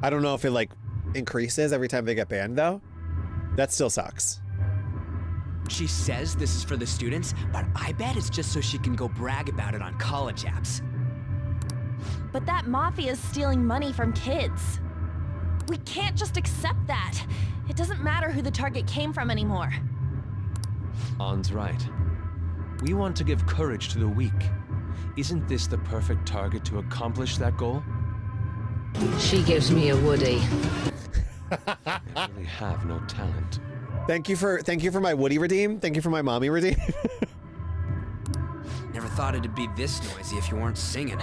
I don't know if it like increases every time they get banned though. That still sucks. She says this is for the students, but I bet it's just so she can go brag about it on college apps. But that mafia's stealing money from kids. We can't just accept that. It doesn't matter who the target came from anymore. An's right. We want to give courage to the weak. Isn't this the perfect target to accomplish that goal? She gives me a Woody. I really have no talent. Thank you for my Woody redeem. Thank you for my mommy redeem. Never thought it'd be this noisy if you weren't singing.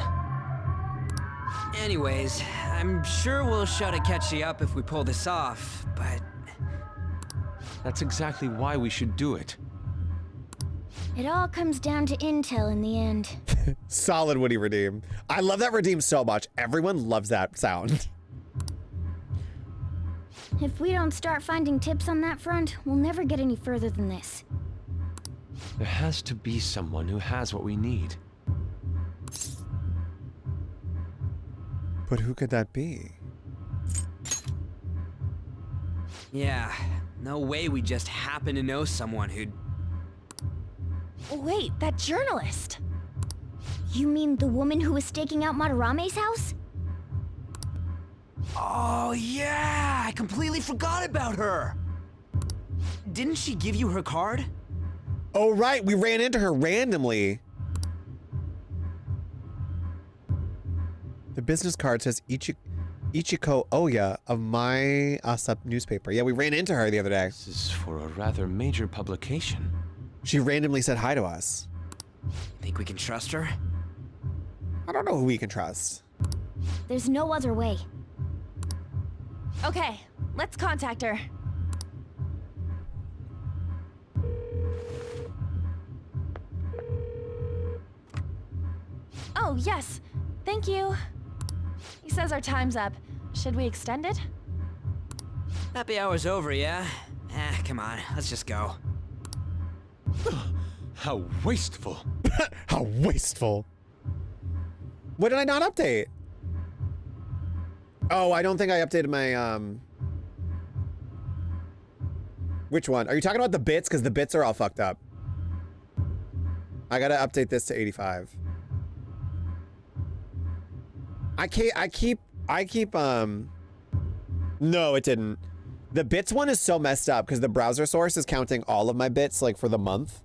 Anyways, I'm sure we'll shout at Ketchy up if we pull this off, but... That's exactly why we should do it. It all comes down to intel in the end. Solid Woody redeem. I love that redeem so much. Everyone loves that sound. If we don't start finding tips on that front, we'll never get any further than this. There has to be someone who has what we need. But who could that be? Yeah, no way we just happen to know someone who'd... Wait, that journalist! You mean the woman who was staking out Madarame's house? Oh yeah, I completely forgot about her! Didn't she give you her card? Oh right, we ran into her randomly. The business card says Ichiko Oya of My Asap newspaper. Yeah, we ran into her the other day. This is for a rather major publication. She randomly said hi to us. Think we can trust her? I don't know who we can trust. There's no other way. Okay, let's contact her. Oh, yes. Thank you. He says our time's up. Should we extend it? Happy hour's over, yeah? Come on, let's just go. How wasteful. How wasteful. What did I not update? Oh, I don't think I updated my, Which one? Are you talking about the bits? Because the bits are all fucked up. I gotta update this to 85. I keep, no, it didn't. The bits one is so messed up because the browser source is counting all of my bits like for the month.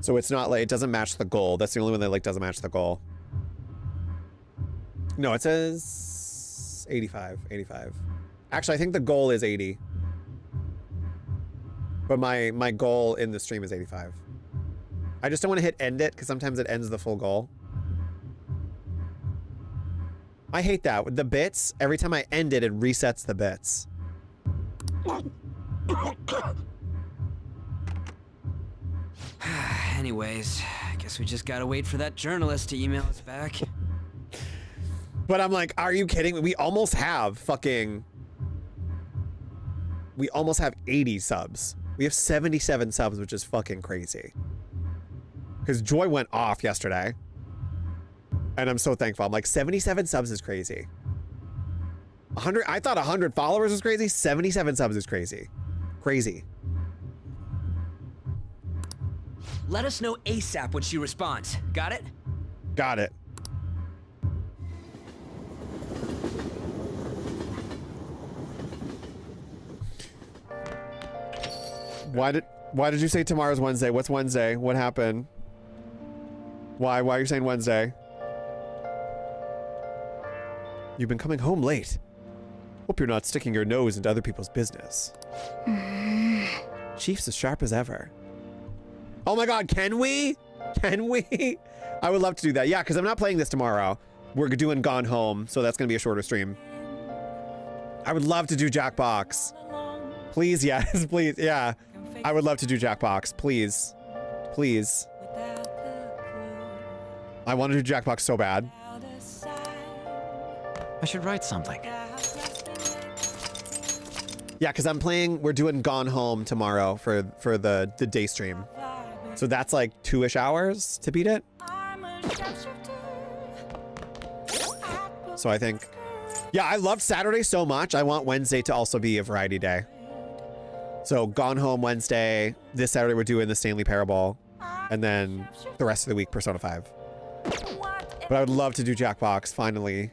So it's not like, it doesn't match the goal. That's the only one that like doesn't match the goal. No, it says 85. Actually, I think the goal is 80. But my goal in the stream is 85. I just don't want to hit end it because sometimes it ends the full goal. I hate that. With the bits, every time I end it, it resets the bits. Anyways, I guess we just gotta wait for that journalist to email us back. But I'm like, are you kidding me? We almost have 80 subs. We have 77 subs, which is fucking crazy. Because Joy went off yesterday. And I'm so thankful. I'm like, 77 subs is crazy. 100, I thought 100 followers was crazy. 77 subs is crazy. Crazy. Let us know ASAP when she responds. Got it? Got it. Why did you say tomorrow's Wednesday? What's Wednesday? What happened? Why are you saying Wednesday? You've been coming home late. Hope you're not sticking your nose into other people's business. Chief's as sharp as ever. Oh my god, can we? Can we? I would love to do that. Yeah, because I'm not playing this tomorrow. We're doing Gone Home, so that's going to be a shorter stream. I would love to do Jackbox. Please, yes, please, yeah. I would love to do Jackbox, please. Please. I want to do Jackbox so bad. I should write something. Yeah, because we're doing Gone Home tomorrow for the day stream. So that's like 2-ish hours to beat it. So I think, yeah, I loved Saturday so much. I want Wednesday to also be a variety day. So Gone Home Wednesday, this Saturday we're doing the Stanley Parable, and then the rest of the week Persona 5. But I would love to do Jackbox, finally.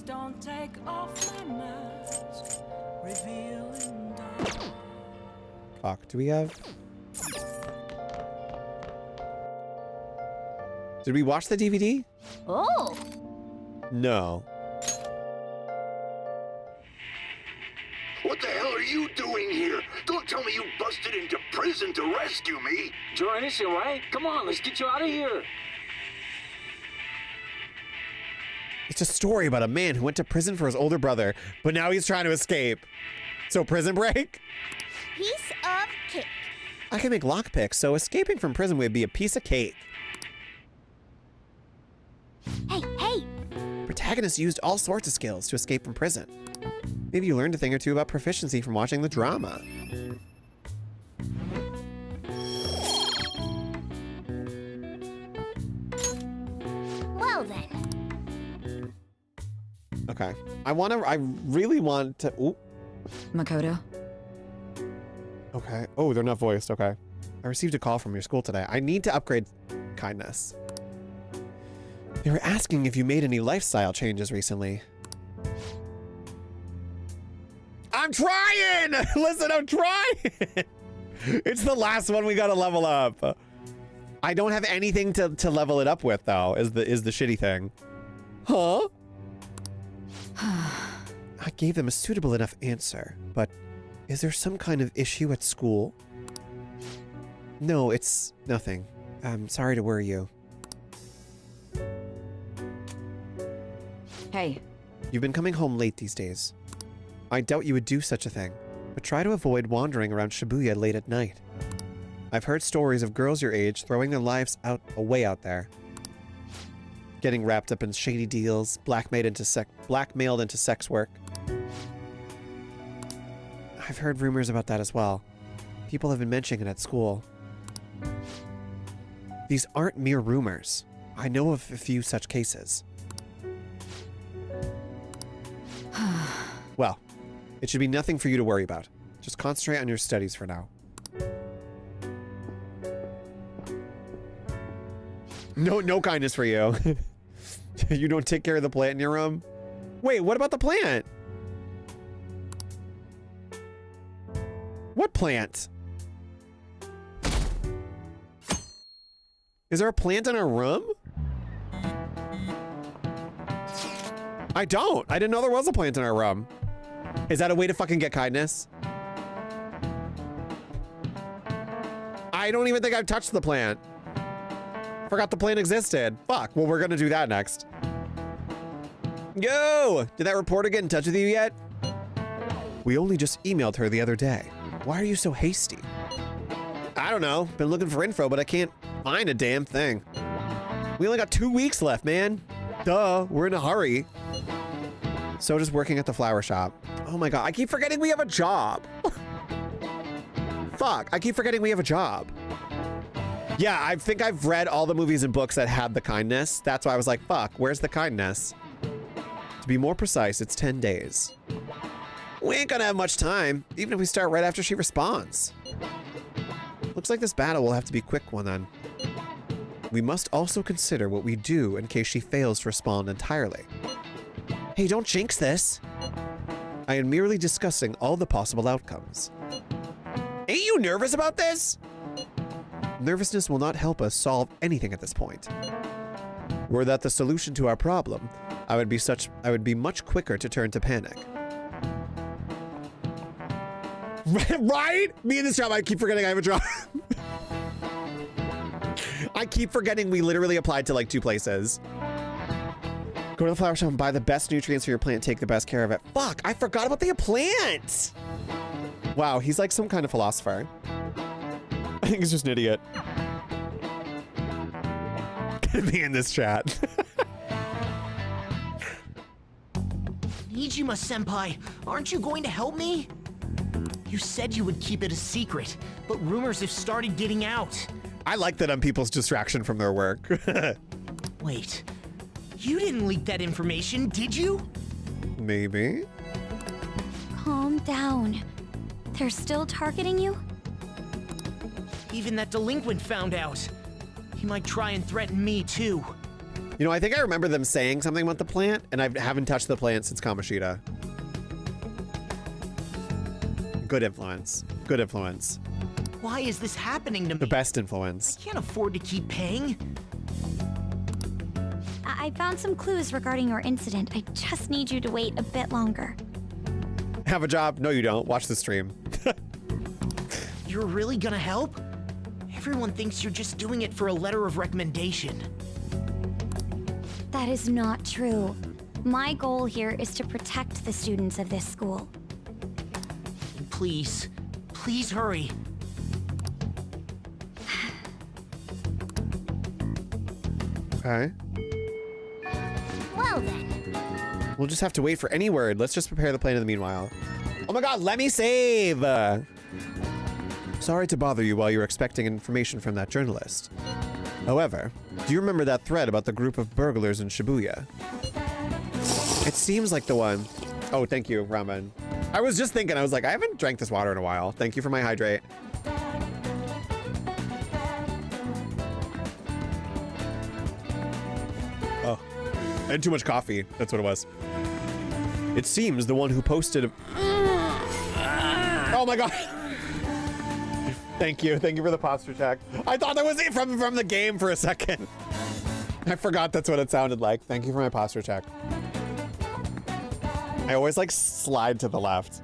Don't take off my mask, revealing dark. Fuck, do we have... Did we watch the DVD? Oh! No. What the hell are you doing here? Don't tell me you busted into prison to rescue me. Jordan, it's all right. Come on, let's get you out of here. It's a story about a man who went to prison for his older brother, but now he's trying to escape. So Prison Break? Piece of cake. I can make lockpicks, so escaping from prison would be a piece of cake. Hey, hey! protagonist used all sorts of skills to escape from prison. Maybe you learned a thing or two about proficiency from watching the drama. Well then. Okay. I really want to, ooh. Makoto? Okay. Oh, they're not voiced. Okay. I received a call from your school today. I need to upgrade kindness. They were asking if you made any lifestyle changes recently. I'm trying! Listen, I'm trying! It's the last one we gotta level up. I don't have anything to level it up with, though, is the shitty thing. Huh? I gave them a suitable enough answer, but is there some kind of issue at school? No, it's nothing. I'm sorry to worry you. Hey. You've been coming home late these days. I doubt you would do such a thing, but try to avoid wandering around Shibuya late at night. I've heard stories of girls your age throwing their lives away out there. Getting wrapped up in shady deals, blackmailed into sex work. I've heard rumors about that as well. People have been mentioning it at school. These aren't mere rumors. I know of a few such cases. Well, it should be nothing for you to worry about. Just concentrate on your studies for now. No kindness for you. You don't take care of the plant in your room? Wait, what about the plant? What plant? Is there a plant in our room? I don't. I didn't know there was a plant in our room. Is that a way to fucking get kindness? I don't even think I've touched the plant. Forgot the plant existed. Fuck. Well, we're gonna do that next. Yo! Did that reporter get in touch with you yet? We only just emailed her the other day. Why are you so hasty? I don't know. Been looking for info, but I can't find a damn thing. We only got 2 weeks left, man. Duh, we're in a hurry. So just working at the flower shop. Oh my god, I keep forgetting we have a job. Fuck, I keep forgetting we have a job. Yeah, I think I've read all the movies and books that had the kindness. That's why I was like, fuck, where's the kindness? To be more precise, it's 10 days. We ain't gonna have much time, even if we start right after she responds. Looks like this battle will have to be a quick one then. We must also consider what we do in case she fails to respond entirely. Hey, don't jinx this. I am merely discussing all the possible outcomes. Ain't you nervous about this? Nervousness will not help us solve anything at this point. Were that the solution to our problem, I would be much quicker to turn to panic. Right? Me in this job, I keep forgetting I have a job. I keep forgetting we literally applied to like 2 places. Go to the flower shop and buy the best nutrients for your plant. Take the best care of it. Fuck, I forgot about the plant. Wow, he's like some kind of philosopher. I think he's just an idiot. Me in this chat. Nijima-senpai, aren't you going to help me? You said you would keep it a secret, but rumors have started getting out. I like that I'm people's distraction from their work. Wait, you didn't leak that information, did you? Maybe. Calm down. They're still targeting you? Even that delinquent found out. He might try and threaten me too. You know, I think I remember them saying something about the plant, and I haven't touched the plant since Kamoshida. Good influence. Good influence. Why is this happening to me? The best influence. I can't afford to keep paying. I found some clues regarding your incident. I just need you to wait a bit longer. Have a job? No, you don't. Watch the stream. You're really gonna help? Everyone thinks you're just doing it for a letter of recommendation. That is not true. My goal here is to protect the students of this school. Please, please hurry. Okay. Well then. We'll just have to wait for any word. Let's just prepare the plane in the meanwhile. Oh my god, let me save! Sorry to bother you while you're expecting information from that journalist. However, do you remember that thread about the group of burglars in Shibuya? It seems like the one. Oh, thank you, Ramen. I was just thinking, I was like, I haven't drank this water in a while. Thank you for my hydrate. Oh, and too much coffee. That's what it was. It seems the one who posted. Oh my god. Thank you. Thank you for the posture check. I thought that was it from the game for a second. I forgot that's what it sounded like. Thank you for my posture check. I always like slide to the left.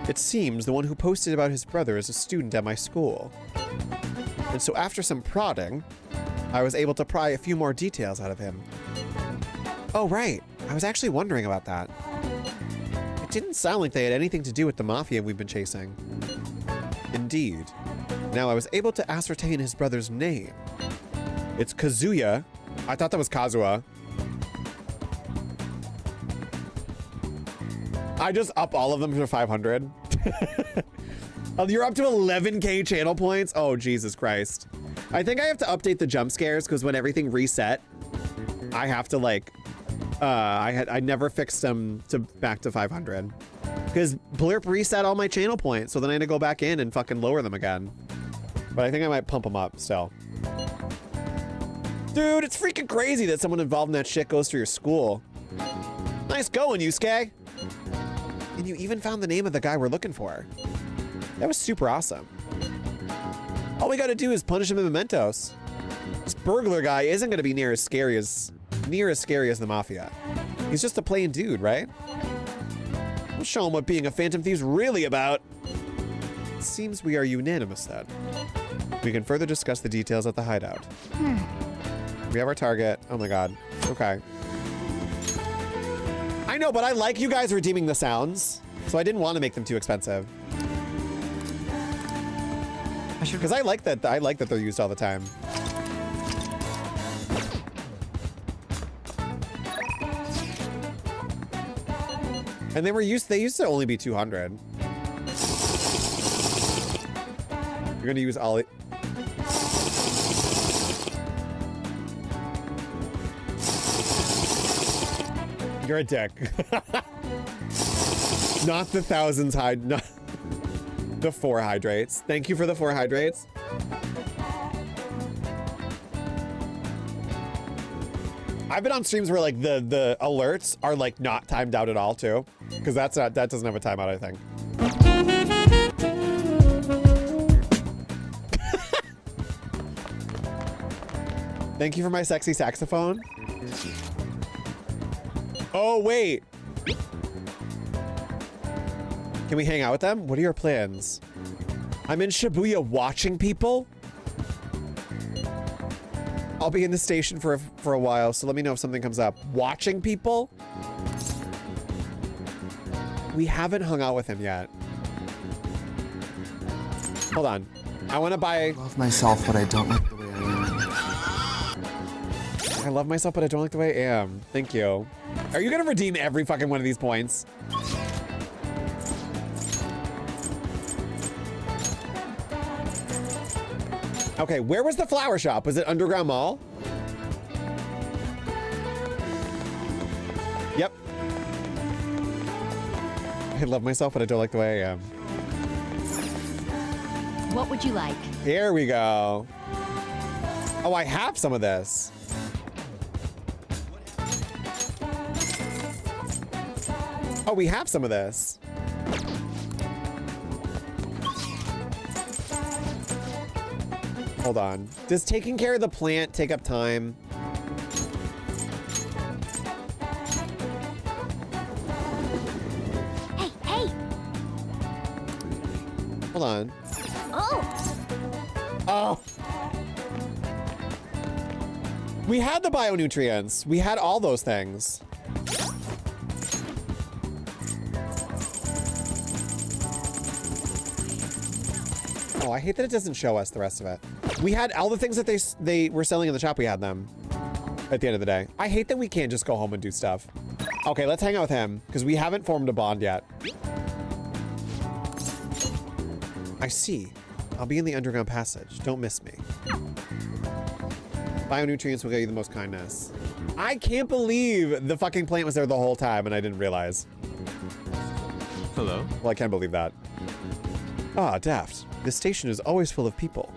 It seems the one who posted about his brother is a student at my school. And so after some prodding, I was able to pry a few more details out of him. Oh, right. I was actually wondering about that. It didn't sound like they had anything to do with the mafia we've been chasing. Indeed. Now I was able to ascertain his brother's name. It's Kazuya. I thought that was Kazuha. I just up all of them to 500. Oh, you're up to 11k channel points? Oh, Jesus Christ. I think I have to update the jump scares because when everything reset, I have to like, I never fixed them to back to 500. Because Blurp reset all my channel points, so then I had to go back in and fucking lower them again. But I think I might pump them up still. Dude, it's freaking crazy that someone involved in that shit goes to your school. Nice going, Yusuke. And you even found the name of the guy we're looking for. That was super awesome. All we gotta do is punish him in mementos. This burglar guy isn't gonna be near as scary as the mafia. He's just a plain dude, right? We'll show him what being a Phantom Thief's really about. It seems we are unanimous then. We can further discuss the details at the hideout. We have our target. Oh my god. Okay. I know, but I like you guys redeeming the sounds, so I didn't want to make them too expensive. Because I like that they're used all the time. And they used to only be 200. You're gonna use Ollie. You're a dick. Not the thousands not the 4 hydrates. Thank you for the 4 hydrates. I've been on streams where like the alerts are like not timed out at all too, because that doesn't have a timeout, I think. Thank you for my sexy saxophone. Oh, wait. Can we hang out with them? What are your plans? I'm in Shibuya watching people? I'll be in the station for a while, so let me know if something comes up. Watching people? We haven't hung out with him yet. Hold on. I want to buy... I love myself, but I don't like the way I am. I love myself, but I don't like the way I am. Thank you. Are you gonna redeem every fucking one of these points? Okay, where was the flower shop? Was it Underground Mall? Yep. I love myself, but I don't like the way I am. What would you like? Here we go. Oh, I have some of this. Oh, we have some of this. Hold on. Does taking care of the plant take up time? Hey, hey! Hold on. Oh! Oh! We had the bionutrients. We had all those things. Oh, I hate that it doesn't show us the rest of it. We had all the things that they were selling in the shop. We had them at the end of the day. I hate that we can't just go home and do stuff. Okay, let's hang out with him, because we haven't formed a bond yet. I see. I'll be in the underground passage. Don't miss me. Bionutrients will get you the most kindness. I can't believe the fucking plant was there the whole time and I didn't realize. Hello? Well, I can't believe that. Ah, Daft. This station is always full of people.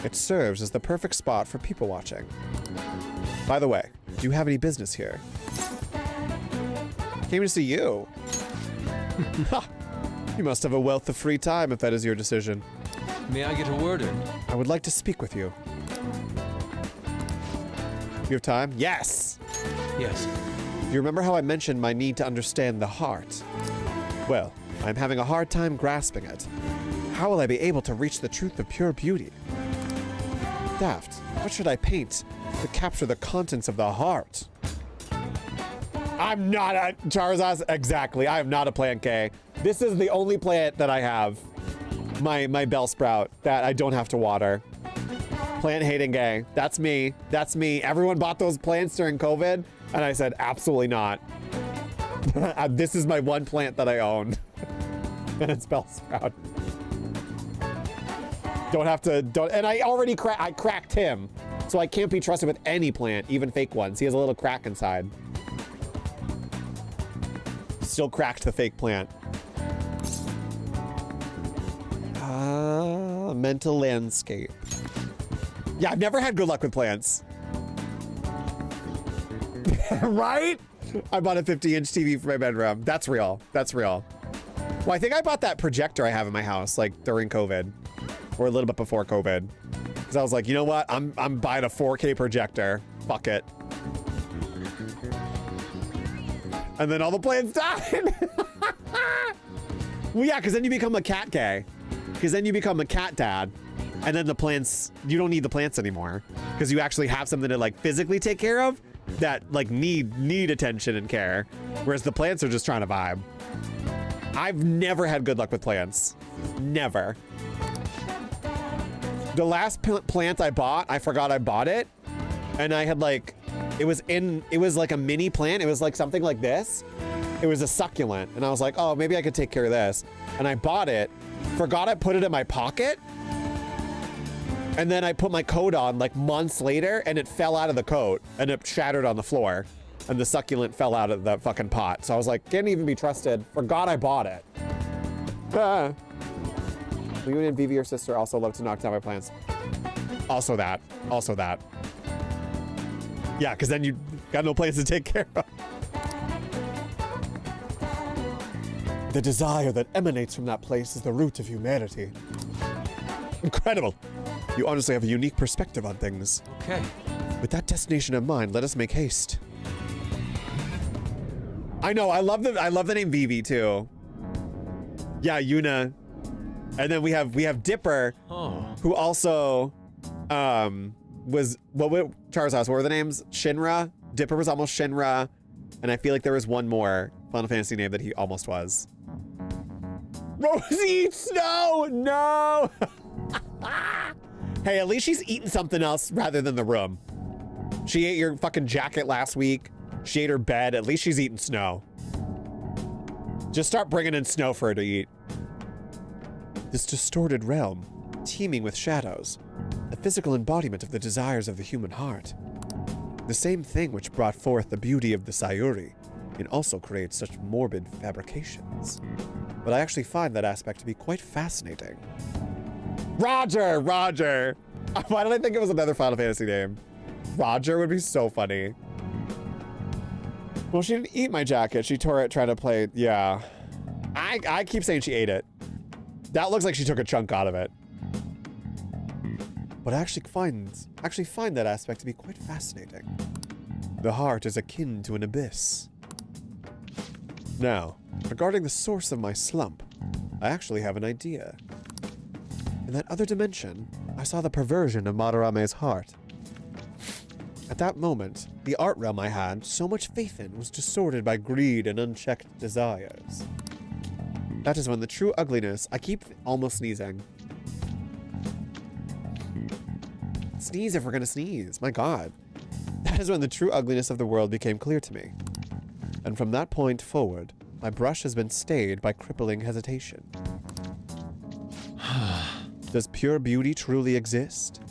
It serves as the perfect spot for people watching. By the way, do you have any business here? Came to see you. You must have a wealth of free time if that is your decision. May I get a word in? I would like to speak with you. You have time? Yes! Yes. You remember how I mentioned my need to understand the heart? Well, I'm having a hard time grasping it. How will I be able to reach the truth of pure beauty? Daft, what should I paint to capture the contents of the heart? I'm not a Charizard. Exactly. I am not a plant K. This is the only plant that I have. My Bellsprout that I don't have to water. Plant hating gay. That's me. That's me. Everyone bought those plants during COVID, and I said absolutely not. This is my one plant that I own, and it's Bellsprout. Don't have to. Don't. And I already I cracked him, so I can't be trusted with any plant, even fake ones. He has a little crack inside. Still cracked the fake plant. Mental landscape. Yeah, I've never had good luck with plants. Right? I bought a 50-inch TV for my bedroom. That's real. That's real. Well, I think I bought that projector I have in my house, like, during COVID. Or a little bit before COVID. Because I was like, you know what? I'm buying a 4K projector. Fuck it. And then all the plants died. Well, yeah, because then you become a cat gay. Because then you become a cat dad. And then the plants, you don't need the plants anymore. Because you actually have something to like physically take care of that like need attention and care. Whereas the plants are just trying to vibe. I've never had good luck with plants. Never. The last plant I bought, I forgot I bought it. And I had like, it was like a mini plant. It was like something like this. It was a succulent. And I was like, oh, maybe I could take care of this. And I bought it, forgot I put it in my pocket. And then I put my coat on like months later and it fell out of the coat and it shattered on the floor. And the succulent fell out of the fucking pot. So I was like, can't even be trusted. Forgot I bought it. You and Vivi, your sister, also love to knock down my plants. Also that. Also that. Yeah, because then you got no plants to take care of. The desire that emanates from that place is the root of humanity. Incredible. You honestly have a unique perspective on things. Okay. With that destination in mind, let us make haste. I know, I love the name Vivi too. Yeah, Yuna. And then we have Dipper, who also was Charizard. What were the names? Shinra. Dipper was almost Shinra, and I feel like there was one more Final Fantasy name that he almost was. Rosie eats snow. No. Hey, at least she's eating something else rather than the room. She ate your fucking jacket last week. She ate her bed. At least she's eating snow. Just start bringing in snow for her to eat. This distorted realm, teeming with shadows, a physical embodiment of the desires of the human heart. The same thing which brought forth the beauty of the Sayuri, and also creates such morbid fabrications. But I actually find that aspect to be quite fascinating. Roger! Roger! Why did I think it was another Final Fantasy name? Roger would be so funny. Well, she didn't eat my jacket. She tore it trying to play. Yeah. I keep saying she ate it. That looks like she took a chunk out of it. But I actually find that aspect to be quite fascinating. The heart is akin to an abyss. Now, regarding the source of my slump, I actually have an idea. In that other dimension, I saw the perversion of Madarame's heart. At that moment, the art realm I had so much faith in was distorted by greed and unchecked desires. That is when the true ugliness, I keep almost sneezing. Sneeze if we're gonna sneeze, my God. That is when the true ugliness of the world became clear to me. And from that point forward, my brush has been stayed by crippling hesitation. Does pure beauty truly exist?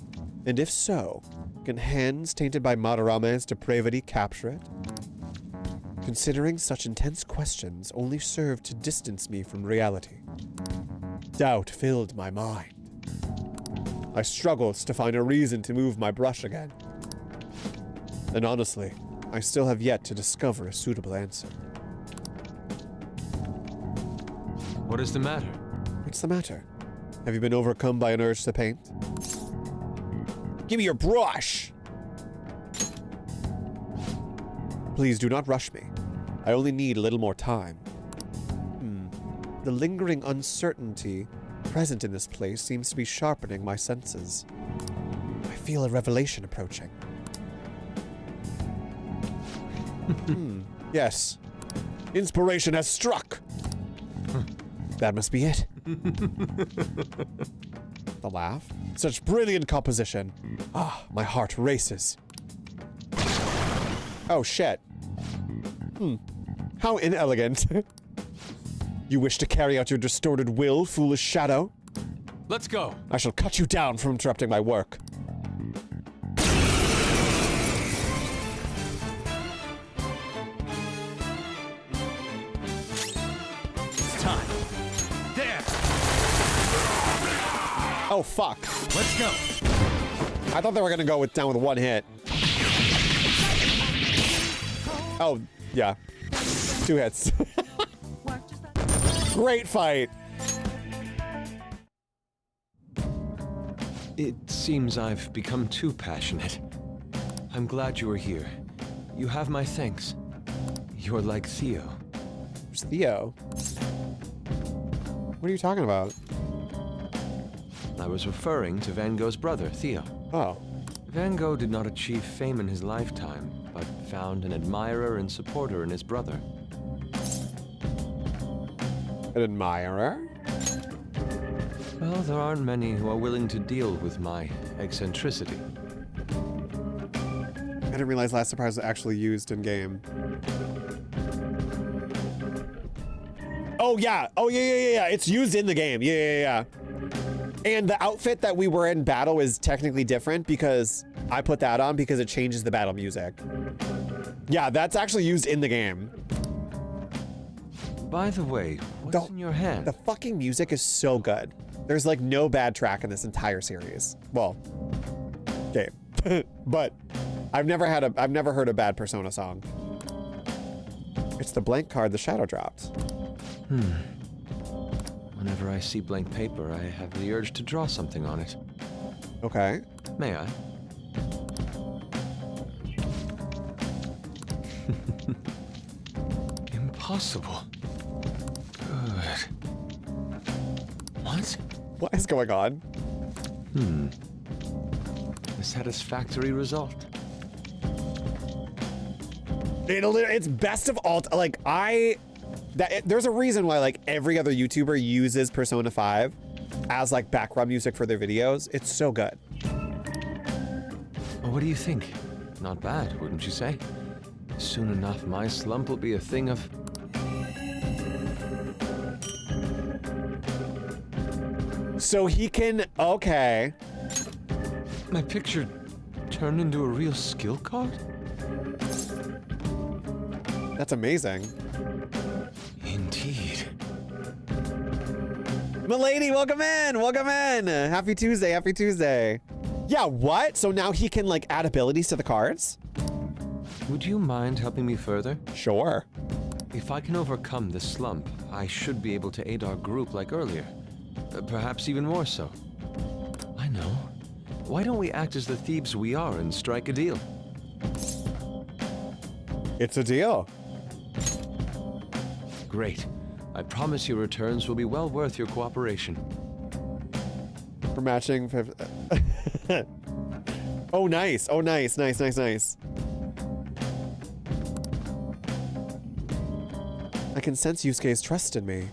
And if so, can hands tainted by Madarame's depravity capture it? Considering such intense questions only serve to distance me from reality. Doubt filled my mind. I struggled to find a reason to move my brush again. And honestly, I still have yet to discover a suitable answer. What is the matter? What's the matter? Have you been overcome by an urge to paint? Give me your brush! Please do not rush me. I only need a little more time. The lingering uncertainty present in this place seems to be sharpening my senses. I feel a revelation approaching. Yes. Inspiration has struck! That must be it. The laugh. Such brilliant composition. Ah, my heart races. Oh, shit. How inelegant. You wish to carry out your distorted will, foolish shadow? Let's go. I shall cut you down for interrupting my work. It's time. There. Oh, fuck. Let's go. I thought they were gonna go down with one hit. Oh, yeah. 2 hits. Great fight. It seems I've become too passionate. I'm glad you are here. You have my thanks. You're like Theo. Who's Theo? What are you talking about? I was referring to Van Gogh's brother, Theo. Oh. Van Gogh did not achieve fame in his lifetime, but found an admirer and supporter in his brother. An admirer? Well, there aren't many who are willing to deal with my eccentricity. I didn't realize Last Surprise was actually used in game. Oh yeah, yeah. It's used in the game. Yeah. And the outfit that we were in battle is technically different because I put that on because it changes the battle music. Yeah, that's actually used in the game. By the way, what's in your hand? The fucking music is so good. There's like no bad track in this entire series. Well, game. But I've never heard a bad Persona song. It's the blank card the shadow dropped. Whenever I see blank paper, I have the urge to draw something on it. Okay. May I? Impossible. Good. What? What is going on? A satisfactory result. It's best of all. Like there's a reason why like every other YouTuber uses Persona 5 as like background music for their videos. It's so good. What do you think? Not bad, wouldn't you say? Soon enough, my slump will be a thing of... So he can... Okay. My picture turned into a real skill card? That's amazing. Indeed. Milady, welcome in! Welcome in! Happy Tuesday, happy Tuesday. Yeah, what? So now he can like add abilities to the cards? Would you mind helping me further? Sure. If I can overcome this slump, I should be able to aid our group like earlier. Perhaps even more so. I know. Why don't we act as the thieves we are and strike a deal? It's a deal. Great. I promise your returns will be well worth your cooperation. For matching... Oh, nice. Oh, nice. Nice. I can sense Yusuke's trust in me.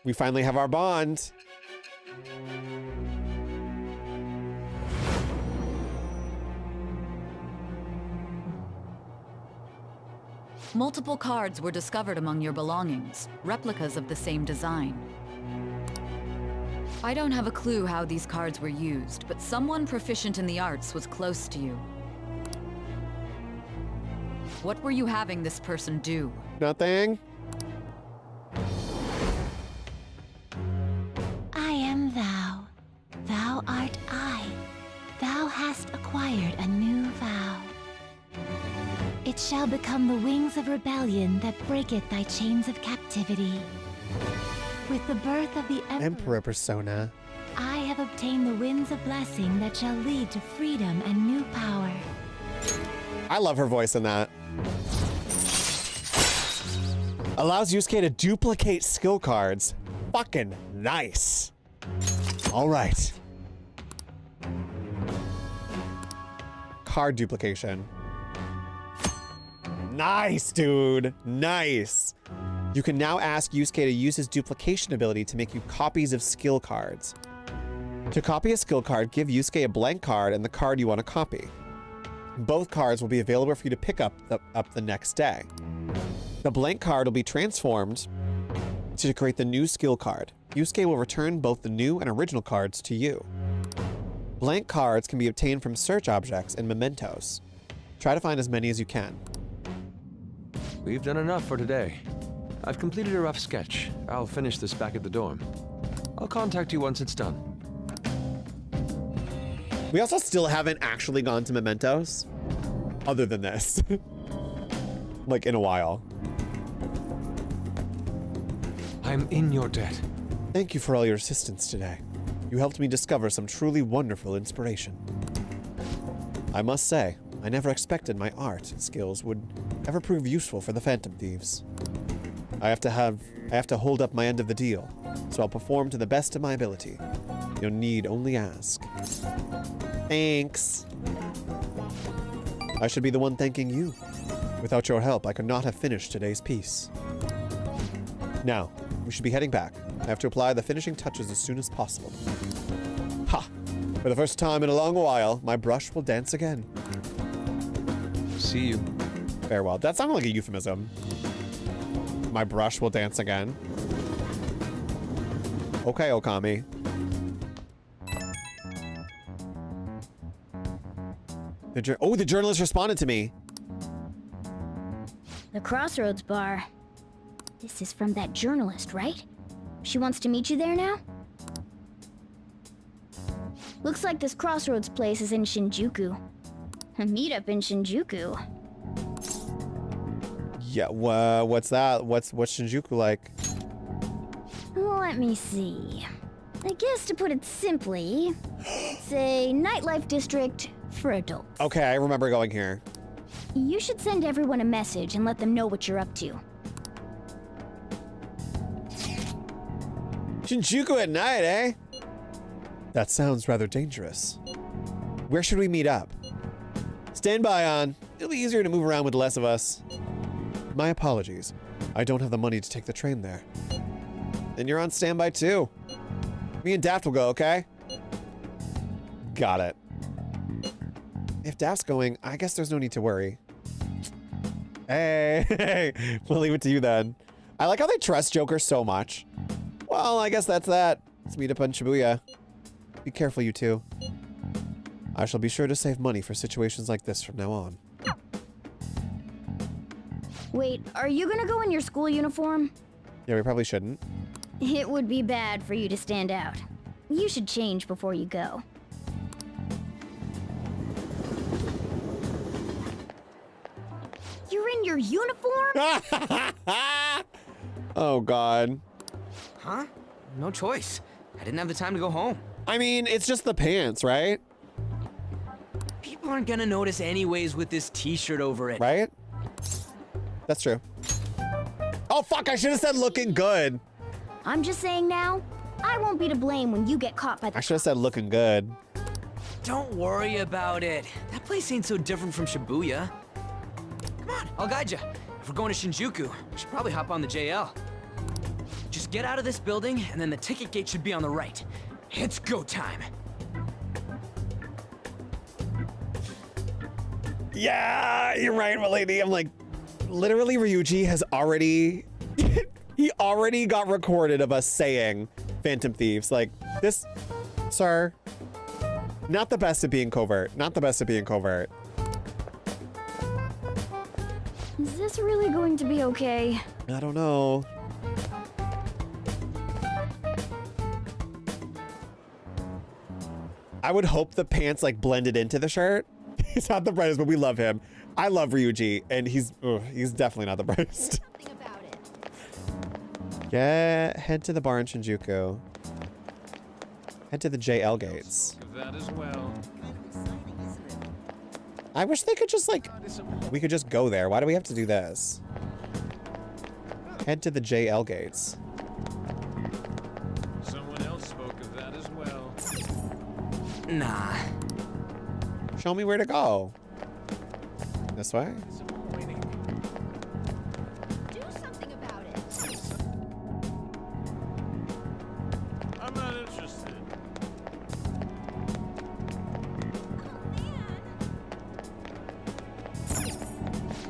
We finally have our bond. Multiple cards were discovered among your belongings, replicas of the same design. I don't have a clue how these cards were used, but someone proficient in the arts was close to you. What were you having this person do? Nothing. I am thou. Thou art I. Thou hast acquired a new vow. It shall become the wings of rebellion that breaketh thy chains of captivity. With the birth of the Emperor persona. I have obtained the winds of blessing that shall lead to freedom and new power. I love her voice in that. Allows Yusuke to duplicate skill cards. Fucking nice. All right. Card duplication. Nice, dude. Nice. You can now ask Yusuke to use his duplication ability to make you copies of skill cards. To copy a skill card, give Yusuke a blank card and the card you want to copy. Both cards will be available for you to pick up the next day. The blank card will be transformed to create the new skill card. Yusuke will return both the new and original cards to you. Blank cards can be obtained from search objects and mementos. Try to find as many as you can. We've done enough for today. I've completed a rough sketch. I'll finish this back at the dorm. I'll contact you once it's done. We also still haven't actually gone to mementos, other than this. Like, in a while. I'm in your debt. Thank you for all your assistance today. You helped me discover some truly wonderful inspiration. I must say, I never expected my art skills would ever prove useful for the Phantom Thieves. I have to hold up my end of the deal, so I'll perform to the best of my ability. You need only ask. Thanks. I should be the one thanking you. Without your help, I could not have finished today's piece. Now, we should be heading back. I have to apply the finishing touches as soon as possible. Ha! For the first time in a long while, my brush will dance again. See you. Farewell. That sounded like a euphemism. My brush will dance again. Okay, Okami. The journalist responded to me. The Crossroads bar. This is from that journalist, right? She wants to meet you there now? Looks like this Crossroads place is in Shinjuku. A meetup in Shinjuku. Yeah, what's that? What's Shinjuku like? Let me see. I guess to put it simply, it's a nightlife district for adults. Okay, I remember going here. You should send everyone a message and let them know what you're up to. Shinjuku at night, eh? That sounds rather dangerous. Where should we meet up? Stand by, On. It'll be easier to move around with less of us. My apologies. I don't have the money to take the train there. Then you're on standby too. Me and Daft will go, okay? Got it. If Daft's going, I guess there's no need to worry. Hey, we'll leave it to you then. I like how they trust Joker so much. Well, I guess that's that. Let's meet up on Shibuya. Be careful, you two. I shall be sure to save money for situations like this from now on. Wait, are you gonna go in your school uniform? Yeah, we probably shouldn't. It would be bad for you to stand out. You should change before you go. You're in your uniform? Oh, God. Huh? No choice. I didn't have the time to go home. I mean, it's just the pants, right? People aren't gonna notice anyways with this t-shirt over it. Right? That's true. Oh, fuck, I should have said looking good. I'm just saying now, I won't be to blame when you get caught by the I should have said looking good. Don't worry about it. That place ain't so different from Shibuya. Come on, I'll guide you. If we're going to Shinjuku, we should probably hop on the JL. Just get out of this building, and then the ticket gate should be on the right. It's go time. Yeah, you're right, my lady. I'm like Literally, Ryuji has already... he already got recorded of us saying Phantom Thieves. Like, this... Sir. Not the best at being covert. Not the best at being covert. Is this really going to be okay? I don't know. I would hope the pants like blended into the shirt. He's not the brightest, but we love him. I love Ryuji, and he's definitely not the brightest. Yeah, head to the bar in Shinjuku. Head to the JL gates. That as well. I wish they could just like, we could just go there. Why do we have to do this? Head to the JL gates. Someone else spoke of that as well. Nah. Show me where to go. This way? Do something about it. I'm not interested.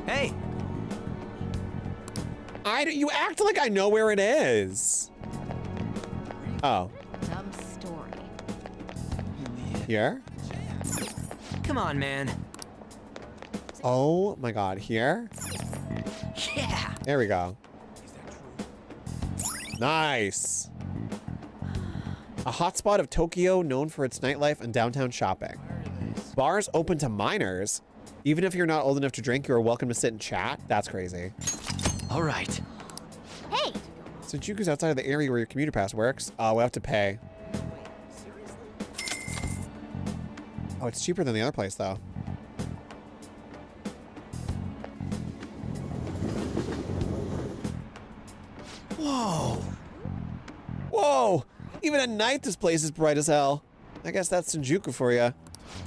Hey. You act like I know where it is. Oh. Dumb story. Here? Come on, man. Oh my god, here? Yeah. There we go. Nice. A hotspot of Tokyo known for its nightlife and downtown shopping. Bars open to minors. Even if you're not old enough to drink, you're welcome to sit and chat. That's crazy. All right. Hey! Shinjuku's outside of the area where your commuter pass works. We'll have to pay. Oh, it's cheaper than the other place, though. Whoa. Whoa. Even at night, this place is bright as hell. I guess that's Shinjuku for you.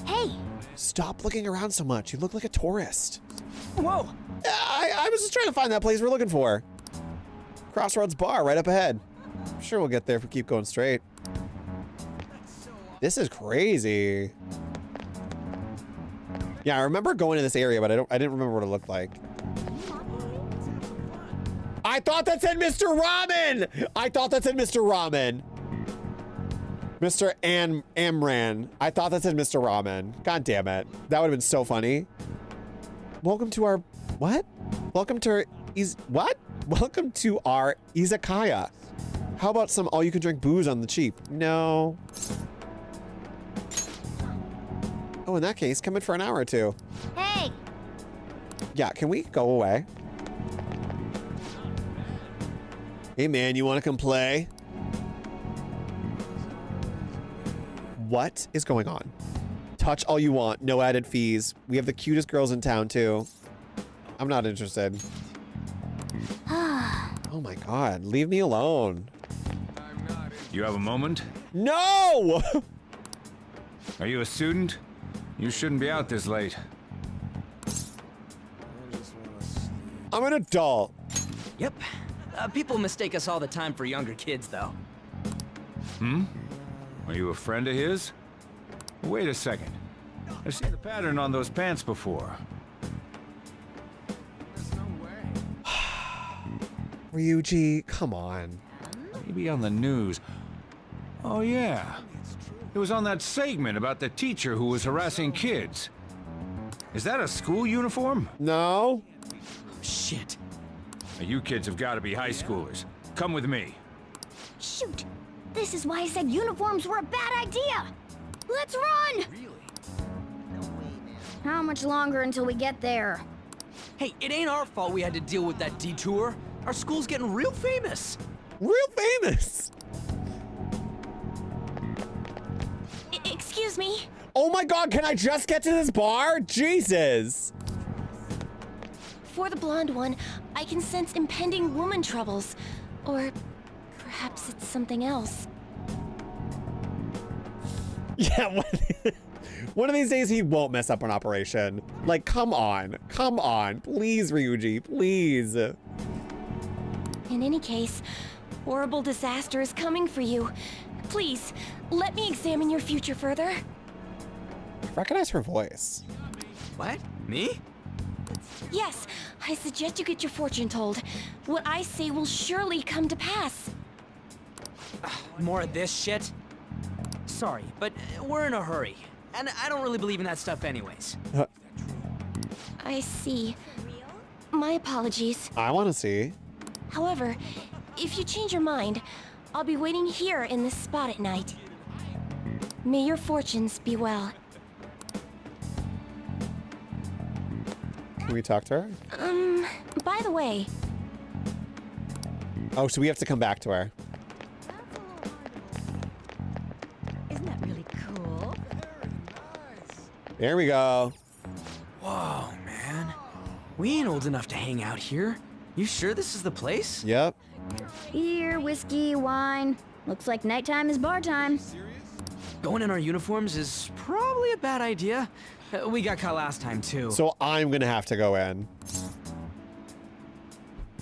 Hey! Stop looking around so much. You look like a tourist. Whoa. I was just trying to find that place we're looking for. Crossroads Bar right up ahead. I'm sure we'll get there if we keep going straight. This is crazy. Yeah, I remember going to this area, but I didn't remember what it looked like. I thought that said Mr. Ramen! I thought that said Mr. Ramen. Mr. Amran. I thought that said Mr. Ramen. God damn it. That would have been so funny. Welcome to our... What? Welcome to our... What? Welcome to our izakaya. How about some all-you-can-drink booze on the cheap? No. Oh, in that case, come in for an hour or two. Hey! Yeah, can we go away? Hey, man, you want to come play? What is going on? Touch all you want, no added fees. We have the cutest girls in town, too. I'm not interested. Oh my god, leave me alone. You have a moment? No! Are you a student? You shouldn't be out this late. I'm an adult. Yep. People mistake us all the time for younger kids, though. Hmm? Are you a friend of his? Wait a second. I've seen the pattern on those pants before. Ryuji, come on. Maybe on the news. Oh, yeah. It was on that segment about the teacher who was harassing kids. Is that a school uniform? No. Shit. Now, you kids have got to be high schoolers. Come with me. Shoot! This is why I said uniforms were a bad idea! Let's run! Really? How much longer until we get there? Hey, it ain't our fault we had to deal with that detour. Our school's getting real famous. Real famous? Excuse me? Oh my god, can I just get to this bar? Jesus. For the blonde one, I can sense impending woman troubles. Or perhaps it's something else. Yeah, one of these days he won't mess up an operation. Like, come on. Come on. Please, Ryuji, please. In any case, horrible disaster is coming for you. Please, let me examine your future further. Recognize her voice. What? Me? Yes, I suggest you get your fortune told. What I say will surely come to pass. More of this shit? Sorry, but we're in a hurry. And I don't really believe in that stuff anyways. I see. My apologies. I want to see. However, if you change your mind, I'll be waiting here in this spot at night. May your fortunes be well. Can we talk to her? By the way... Oh, so we have to come back to her. Isn't that really cool? There we go. Whoa, man. We ain't old enough to hang out here. You sure this is the place? Yep. Beer, whiskey, wine. Looks like nighttime is bar time. Going in our uniforms is probably a bad idea. We got caught last time, too. So I'm gonna have to go in.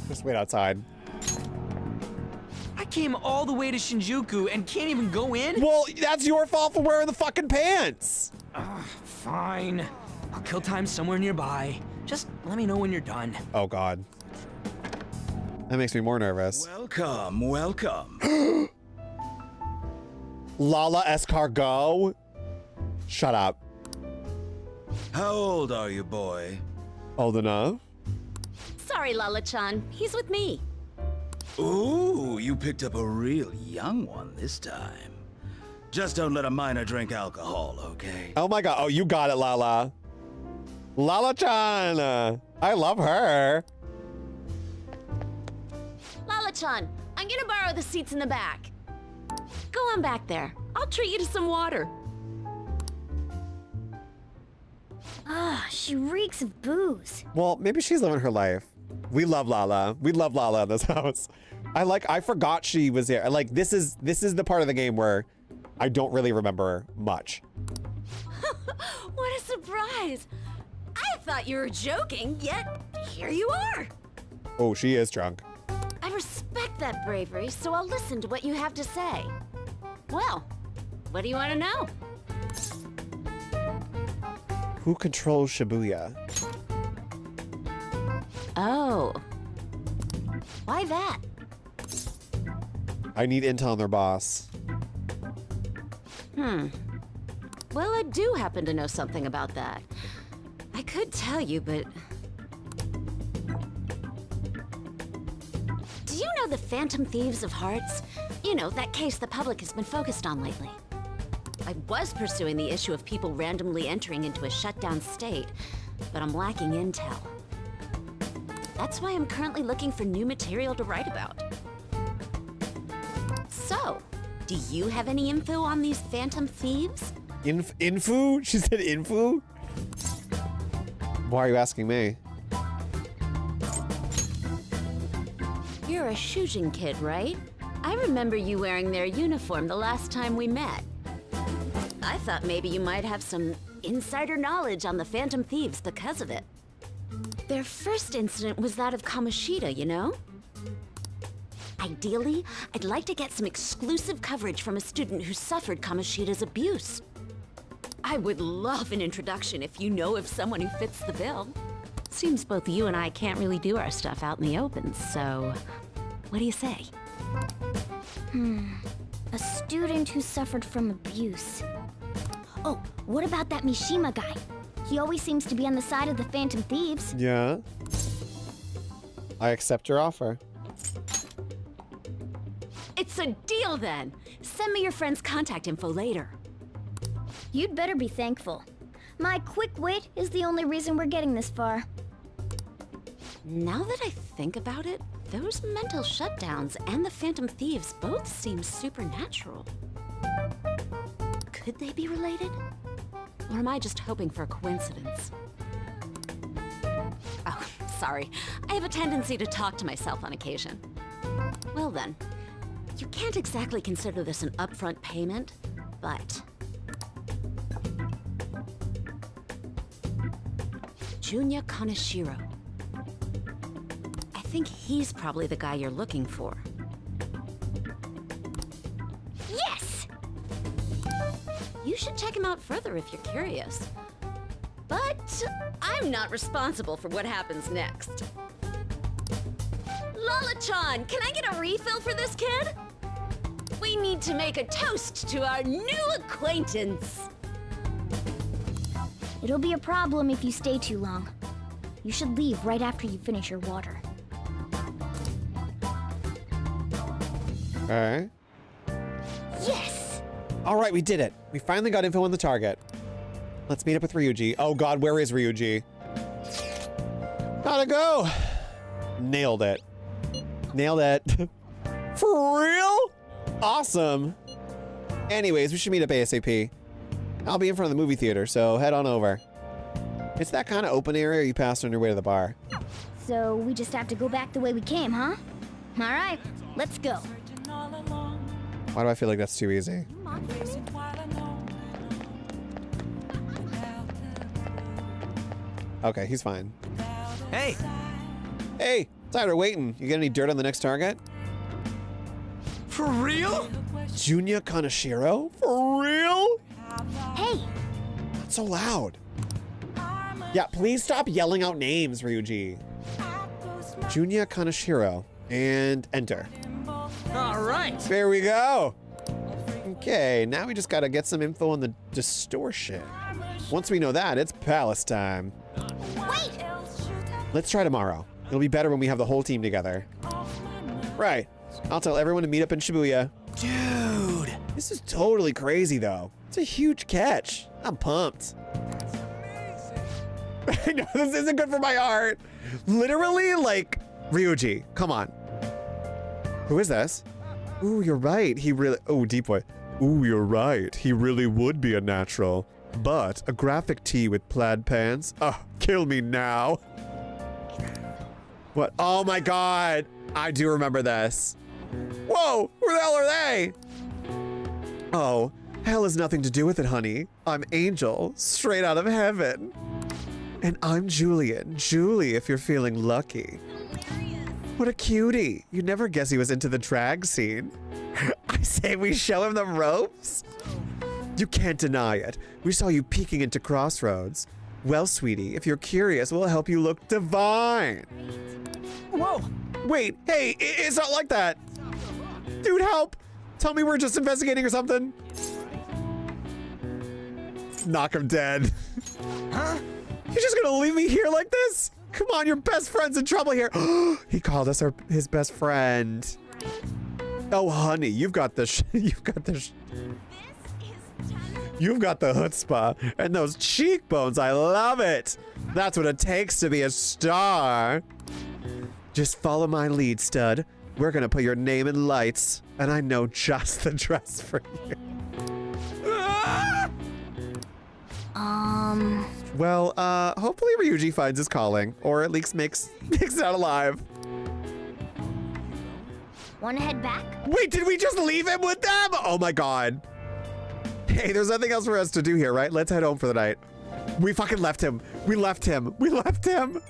Just wait outside. I came all the way to Shinjuku and can't even go in? Well, that's your fault for wearing the fucking pants. Fine. I'll kill time somewhere nearby. Just let me know when you're done. Oh, God. That makes me more nervous. Welcome, welcome. Lala Escargot? Shut up. How old are you, boy? Old enough? Sorry, Lala-chan. He's with me. Ooh, you picked up a real young one this time. Just don't let a minor drink alcohol, okay? Oh my God. Oh, you got it, Lala. Lala-chan. I love her. Lala-chan, I'm gonna borrow the seats in the back. Go on back there. I'll treat you to some water. Ah, she reeks of booze. Well, maybe she's living her life. We love Lala. We love Lala in this house. I forgot she was here. Like, this is the part of the game where I don't really remember much. What a surprise! I thought you were joking, yet here you are. Oh, she is drunk. I respect that bravery, so I'll listen to what you have to say. Well, what do you want to know? Who controls Shibuya? Oh. Why that? I need intel on their boss. Well, I do happen to know something about that. I could tell you, but... Do you know the Phantom Thieves of Hearts? You know, that case the public has been focused on lately. I was pursuing the issue of people randomly entering into a shutdown state, but I'm lacking intel. That's why I'm currently looking for new material to write about. So, do you have any info on these Phantom Thieves? Info? She said info? Why are you asking me? You're a Shujin kid, right? I remember you wearing their uniform the last time we met. I thought maybe you might have some insider knowledge on the Phantom Thieves because of it. Their first incident was that of Kamoshida, you know? Ideally, I'd like to get some exclusive coverage from a student who suffered Kamoshida's abuse. I would love an introduction if you know of someone who fits the bill. Seems both you and I can't really do our stuff out in the open, so what do you say? A student who suffered from abuse. Oh, what about that Mishima guy? He always seems to be on the side of the Phantom Thieves. Yeah. I accept your offer. It's a deal then! Send me your friend's contact info later. You'd better be thankful. My quick wit is the only reason we're getting this far. Now that I think about it, those mental shutdowns and the Phantom Thieves both seem supernatural. Could they be related? Or am I just hoping for a coincidence? Oh, sorry. I have a tendency to talk to myself on occasion. Well then, you can't exactly consider this an upfront payment, but... Junya Kaneshiro. I think he's probably the guy you're looking for. Yes! You should check him out further if you're curious. But I'm not responsible for what happens next. Lala-chan, can I get a refill for this kid? We need to make a toast to our new acquaintance. It'll be a problem if you stay too long. You should leave right after you finish your water. All right. Yes! All right, we did it. We finally got info on the target. Let's meet up with Ryuji. Oh God, where is Ryuji? Gotta go. Nailed it. Nailed it. For real? Awesome. Anyways, we should meet up ASAP. I'll be in front of the movie theater, so head on over. It's that kind of open area you passed on your way to the bar. So we just have to go back the way we came, huh? All right, let's go. Why do I feel like that's too easy? Okay, he's fine. Hey! Hey, tired of waiting. You get any dirt on the next target? For real? Junya Kaneshiro? For real? Hey! Not so loud. Yeah, please stop yelling out names, Ryuji. Junya Kaneshiro. And enter. All right. There we go. Okay, now we just gotta get some info on the distortion. Once we know that, it's palace time. Wait! Let's try tomorrow. It'll be better when we have the whole team together. Right. I'll tell everyone to meet up in Shibuya. Dude! This is totally crazy, though. It's a huge catch. I'm pumped. I know, this isn't good for my heart. Literally, like, Ryuji, come on. Who is this? Ooh, you're right. He really, oh, deep voice. Ooh, you're right. He really would be a natural. But a graphic tee with plaid pants? Oh, kill me now. What? Oh my God. I do remember this. Whoa, who the hell are they? Oh, hell has nothing to do with it, honey. I'm Angel, straight out of heaven. And I'm Julian. Julie, if you're feeling lucky. What a cutie. You'd never guess he was into the drag scene. I say we show him the ropes. You can't deny it. We saw you peeking into Crossroads. Well, sweetie, if you're curious, we'll help you look divine. Whoa! Wait, hey, it's not like that. Dude, help. Tell me we're just investigating or something. Knock him dead. Huh? You're just gonna leave me here like this? Come on, your best friend's in trouble here. He called us his best friend. Oh, honey, you've got the chutzpah and those cheekbones. I love it. That's what it takes to be a star. Just follow my lead, stud. We're gonna put your name in lights, and I know just the dress for you. Well, hopefully Ryuji finds his calling, or at least makes it out alive. Wanna head back? Wait, did we just leave him with them? Oh my God. Hey, there's nothing else for us to do here, right? Let's head home for the night. We fucking left him. We left him. We left him.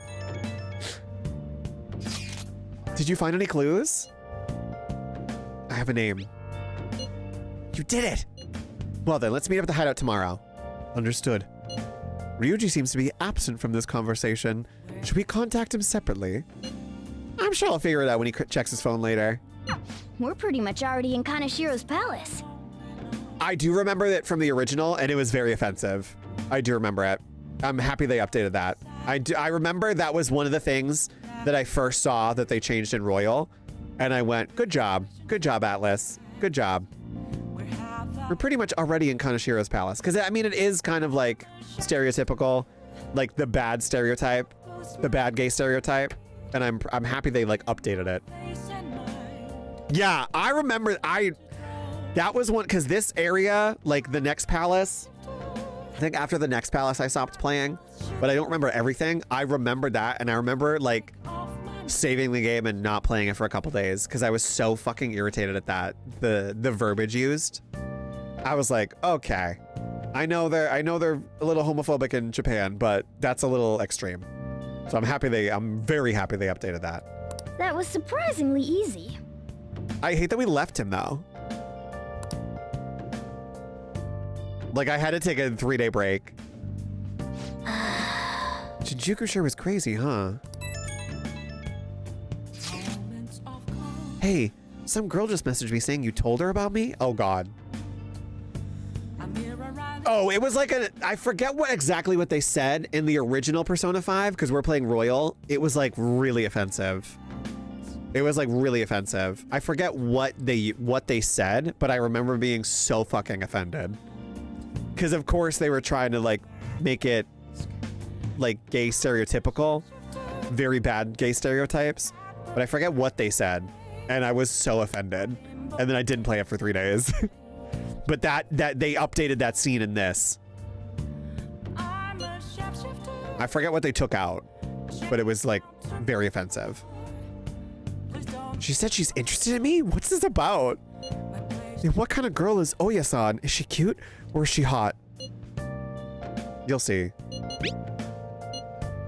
Did you find any clues? I have a name. You did it. Well then, let's meet up at the hideout tomorrow. Understood. Ryuji seems to be absent from this conversation. Should we contact him separately? I'm sure I'll figure it out when he checks his phone later. We're pretty much already in Kaneshiro's palace. I do remember it from the original, and it was very offensive. I do remember it. I'm happy they updated that. I remember that was one of the things that I first saw that they changed in Royal, and I went, good job, Atlas, good job. We're pretty much already in Kaneshiro's palace, because I mean it is kind of like stereotypical, like the bad stereotype, the bad gay stereotype, and I'm happy they like updated it. Yeah, I remember that was one, because this area, like the next palace, I think after the next palace I stopped playing, but I don't remember everything. I remember that, and I remember like saving the game and not playing it for a couple days because I was so fucking irritated at that, the verbiage used. I was like, okay, I know they're a little homophobic in Japan, but that's a little extreme. So I'm very happy they updated that. That was surprisingly easy. I hate that we left him though. Like I had to take a 3-day break. Shinjuku sure was crazy, huh? Hey, some girl just messaged me saying you told her about me? Oh god. Oh, it was like I forget exactly what they said in the original Persona 5 because we're playing Royal. It was like really offensive. It was like really offensive. I forget what they said, but I remember being so fucking offended. Because of course they were trying to like make it like gay stereotypical, very bad gay stereotypes, but I forget what they said. And I was so offended. And then I didn't play it for 3 days. But that they updated that scene in this. I forget what they took out, but it was like very offensive. She said she's interested in me? What's this about? And what kind of girl is Oya-san? Is she cute or is she hot? You'll see.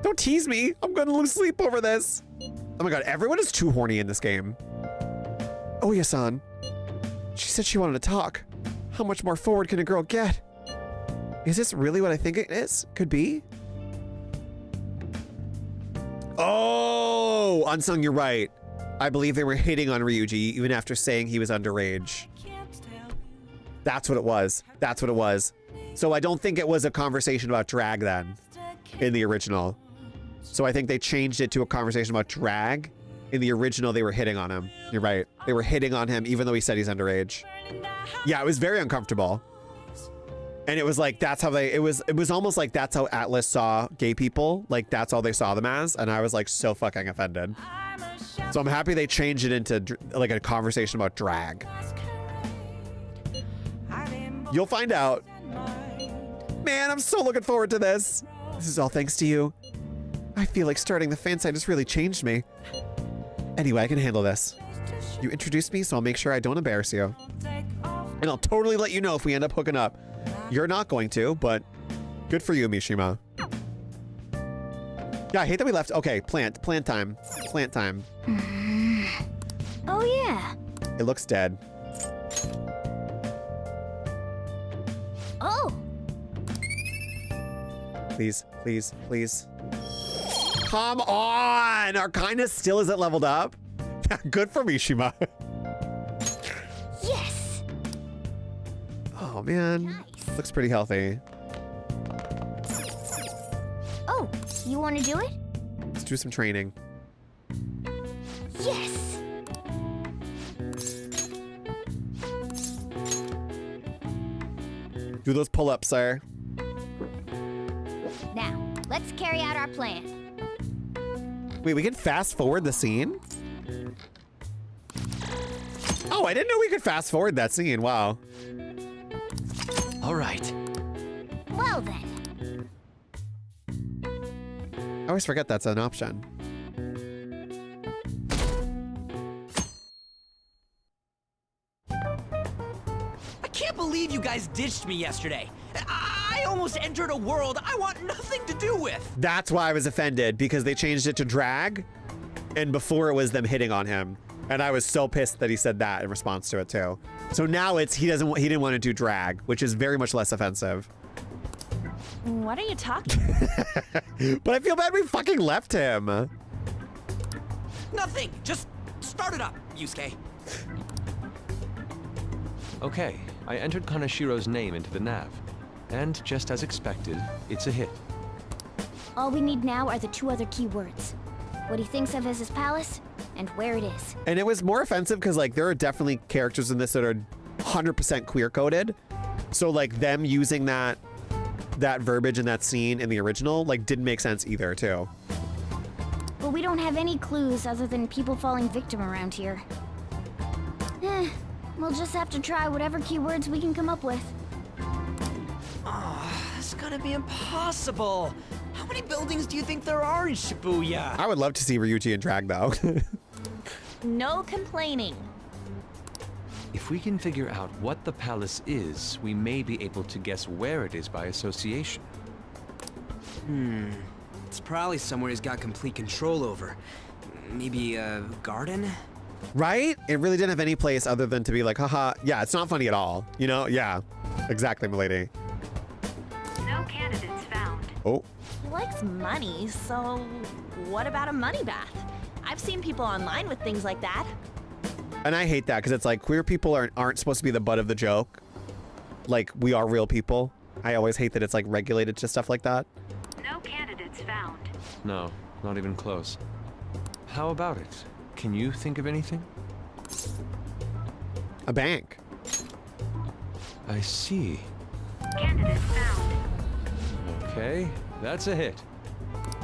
Don't tease me. I'm gonna lose sleep over this. Oh my god, everyone is too horny in this game. Oya-san. She said she wanted to talk. How much more forward can a girl get? Is this really what I think it is? Could be? Oh, Unsung, you're right. I believe they were hitting on Ryuji even after saying he was underage. That's what it was. That's what it was. So I don't think it was a conversation about drag then in the original. So I think they changed it to a conversation about drag. In the original, they were hitting on him. You're right. They were hitting on him even though he said he's underage. Yeah, it was very uncomfortable. And it was like, that's how it was almost like that's how Atlas saw gay people. Like that's all they saw them as. And I was like so fucking offended. So I'm happy they changed it into like a conversation about drag. You'll find out. Man, I'm so looking forward to this. This is all thanks to you. I feel like starting the fan site has really changed me. Anyway, I can handle this. You introduced me, so I'll make sure I don't embarrass you. And I'll totally let you know if we end up hooking up. You're not going to, but good for you, Mishima. Yeah, I hate that we left. Okay, plant time. Plant time. Oh, yeah. It looks dead. Oh. Please, please, please. Come on! Our kindness still isn't leveled up. Good for Mishima. Yes. Oh man, nice. Looks pretty healthy. Oh, you want to do it? Let's do some training. Yes. Do those pull-ups, sir. Now, let's carry out our plan. Wait, we can fast forward the scene? Oh, I didn't know we could fast forward that scene. Wow. All right. Well then. I always forget that's an option. I can't believe you guys ditched me yesterday. I almost entered a world I want nothing to do with. That's why I was offended, because they changed it to drag, and before it was them hitting on him. And I was so pissed that he said that in response to it too. So now it's he didn't want to do drag, which is very much less offensive. What are you talking? But I feel bad we fucking left him. Nothing. Just start it up, Yusuke. Okay, I entered Kanashiro's name into the nav. And just as expected, it's a hit. All we need now are the 2 other keywords. What he thinks of as his palace, and where it is. And it was more offensive because like there are definitely characters in this that are 100% queer coded. So like them using that verbiage in that scene in the original like didn't make sense either too. But we don't have any clues other than people falling victim around here. We'll just have to try whatever keywords we can come up with. Oh, that's gonna be impossible. How many buildings do you think there are in Shibuya? I would love to see Ryuji in drag though. No complaining. If we can figure out what the palace is, we may be able to guess where it is by association. It's probably somewhere he's got complete control over. Maybe a garden? Right? It really didn't have any place other than to be like, haha, yeah, it's not funny at all. You know? Yeah, exactly, milady. No candidates found. Oh. You like likes money, so what about a money bath? I've seen people online with things like that. And I hate that because it's like queer people aren't supposed to be the butt of the joke. Like, we are real people. I always hate that it's like regulated to stuff like that. No candidates found. No, not even close. How about it? Can you think of anything? A bank. I see. Candidates found. Okay, that's a hit.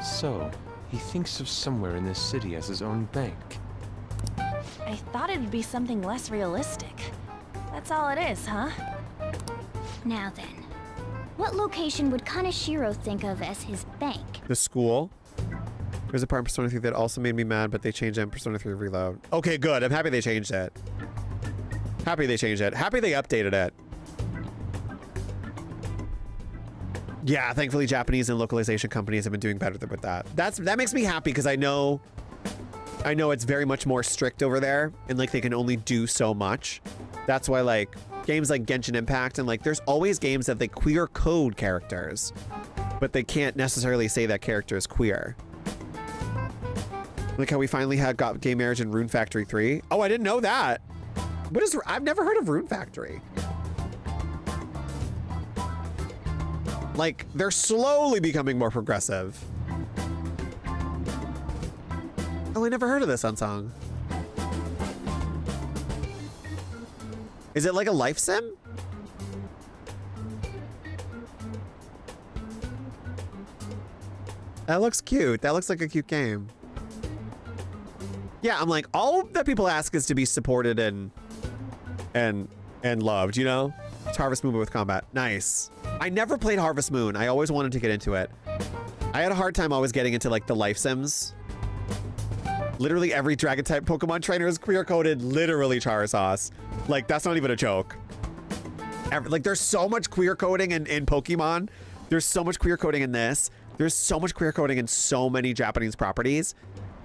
So, he thinks of somewhere in this city as his own bank. I thought it'd be something less realistic. That's all it is, huh? Now then, what location would Kaneshiro think of as his bank? The school. There's a part in Persona 3 that also made me mad, but they changed it in Persona 3 Reload. Okay, good. I'm happy they changed it. Happy they changed it. Happy they updated it. Yeah, thankfully Japanese and localization companies have been doing better with that. That makes me happy because I know it's very much more strict over there and like they can only do so much. That's why like games like Genshin Impact and like there's always games that they queer code characters, but they can't necessarily say that character is queer. Like how we finally got gay marriage in Rune Factory 3. Oh, I didn't know that. I've never heard of Rune Factory. Like, they're slowly becoming more progressive. Oh, I never heard of this unsung. Is it like a life sim? That looks cute. That looks like a cute game. Yeah, I'm like, all that people ask is to be supported and loved, you know? It's Harvest Moon with combat. Nice. I never played Harvest Moon. I always wanted to get into it. I had a hard time always getting into like the life sims. Literally every dragon type Pokemon trainer is queer coded, literally Charizard. Like, that's not even a joke. Like, there's so much queer coding in Pokemon. There's so much queer coding in this. There's so much queer coding in so many Japanese properties.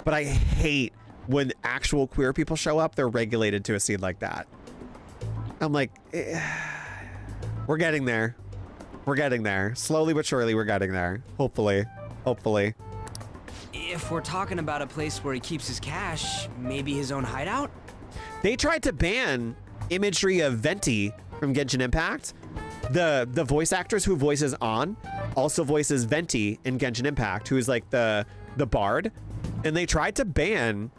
But I hate when actual queer people show up, they're regulated to a scene like that. I'm like, we're getting there. We're getting there. Slowly but surely, we're getting there. Hopefully. Hopefully. If we're talking about a place where he keeps his cash, maybe his own hideout? They tried to ban imagery of Venti from Genshin Impact. The voice actress who voices An also voices Venti in Genshin Impact, who is like the bard. And they tried to ban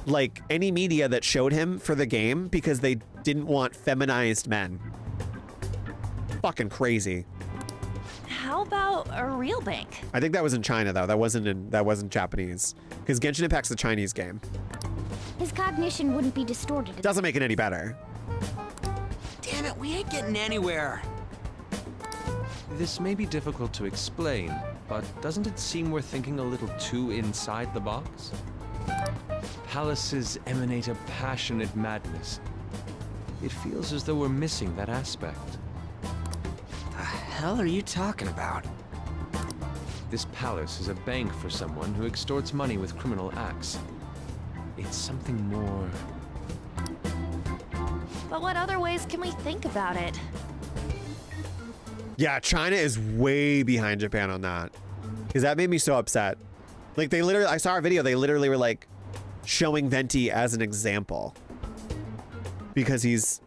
like any media that showed him for the game because they didn't want feminized men. Fucking crazy. How about a real bank? I think that was in China though. That wasn't Japanese. Because Genshin Impact's a Chinese game. His cognition wouldn't be distorted. Doesn't make it any better. Damn it, we ain't getting anywhere. This may be difficult to explain, but doesn't it seem we're thinking a little too inside the box? Palaces emanate a passionate madness. It feels as though we're missing that aspect. The hell are you talking about? This palace is a bank for someone who extorts money with criminal acts. It's something more. But what other ways can we think about it? Yeah, China is way behind Japan on that. Because that made me so upset. Like they literally, I saw a video, they literally were like showing Venti as an example. Because he's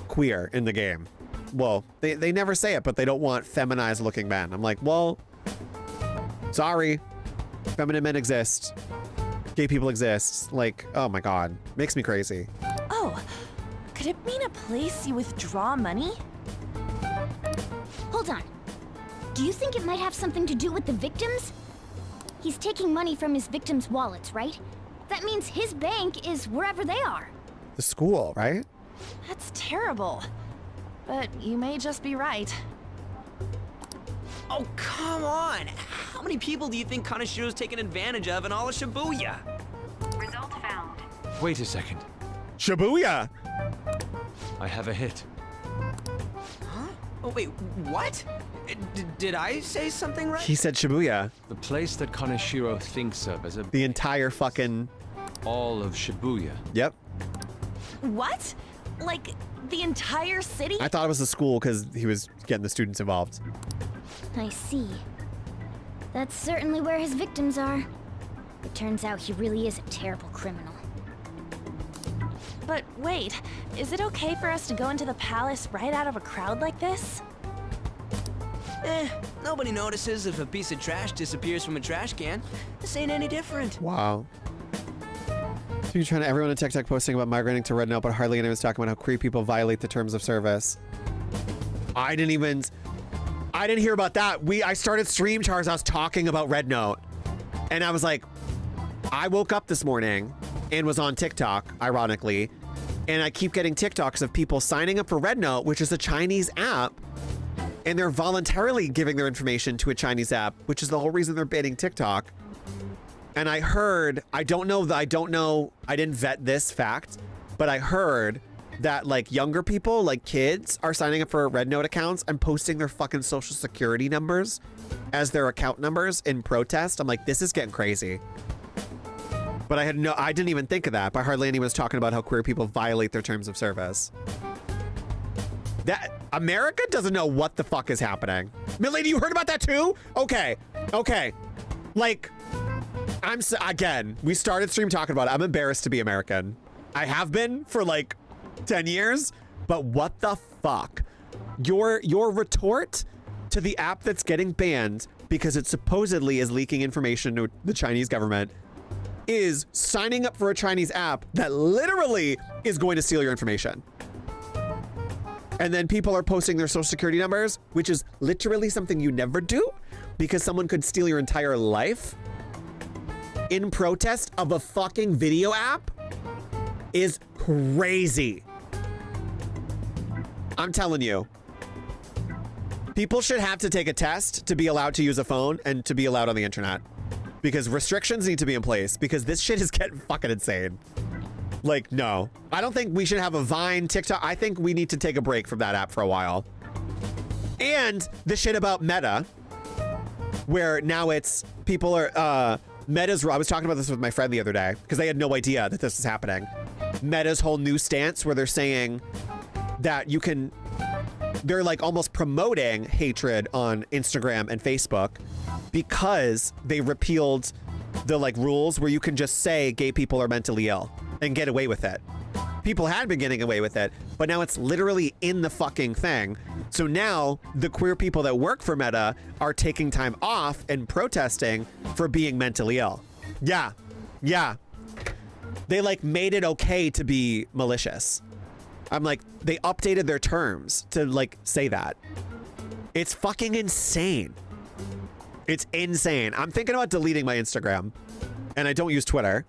queer in the game. Well, they never say it, but they don't want feminized looking men. I'm like, well, sorry. Feminine men exist. Gay people exist. Like, oh my God. Makes me crazy. Oh, could it mean a place you withdraw money? Hold on. Do you think it might have something to do with the victims? He's taking money from his victims' wallets, right? That means his bank is wherever they are. The school, right? That's terrible. But you may just be right. Oh, come on! How many people do you think Kaneshiro's taken advantage of in all of Shibuya? Result found. Wait a second. Shibuya! I have a hit. Huh? Oh, wait, what? Did I say something right? He said Shibuya. The place that Kaneshiro thinks of as the entire fucking... all of Shibuya. Yep. What? Like, the entire city? I thought it was the school because he was getting the students involved. I see. That's certainly where his victims are. It turns out he really is a terrible criminal. But wait, is it okay for us to go into the palace right out of a crowd like this? Nobody notices if a piece of trash disappears from a trash can. This ain't any different. Wow. So you're trying to everyone on TikTok posting about migrating to Red Note, but hardly anyone's talking about how queer people violate the terms of service. I didn't hear about that. I started stream chars. I was talking about Red Note, and I was like, I woke up this morning and was on TikTok, ironically, and I keep getting TikToks of people signing up for Red Note, which is a Chinese app, and they're voluntarily giving their information to a Chinese app, which is the whole reason they're banning TikTok. And I heard, I didn't vet this fact, but I heard that like younger people, like kids, are signing up for Red Note accounts and posting their fucking social security numbers as their account numbers in protest. I'm like, this is getting crazy. But I didn't even think of that, but hardly anyone was talking about how queer people violate their terms of service. That America doesn't know what the fuck is happening. Milady, you heard about that too? Okay. Like, again, we started stream talking about it. I'm embarrassed to be American. I have been for like 10 years, but what the fuck? Your retort to the app that's getting banned because it supposedly is leaking information to the Chinese government is signing up for a Chinese app that literally is going to steal your information. And then people are posting their social security numbers, which is literally something you never do because someone could steal your entire life in protest of a fucking video app is crazy. I'm telling you. People should have to take a test to be allowed to use a phone and to be allowed on the internet. Because restrictions need to be in place because this shit is getting fucking insane. Like, no. I don't think we should have a Vine, TikTok. I think we need to take a break from that app for a while. And the shit about Meta, where now it's people are, Meta's, I was talking about this with my friend the other day because they had no idea that this was happening. Meta's whole new stance where they're saying that you can, they're like almost promoting hatred on Instagram and Facebook because they repealed the like rules where you can just say gay people are mentally ill and get away with it. People had been getting away with it, but now it's literally in the fucking thing. So now the queer people that work for Meta are taking time off and protesting for being mentally ill. Yeah. They like made it okay to be malicious. I'm like, they updated their terms to like say that. It's fucking insane. It's insane. I'm thinking about deleting my Instagram, and I don't use Twitter.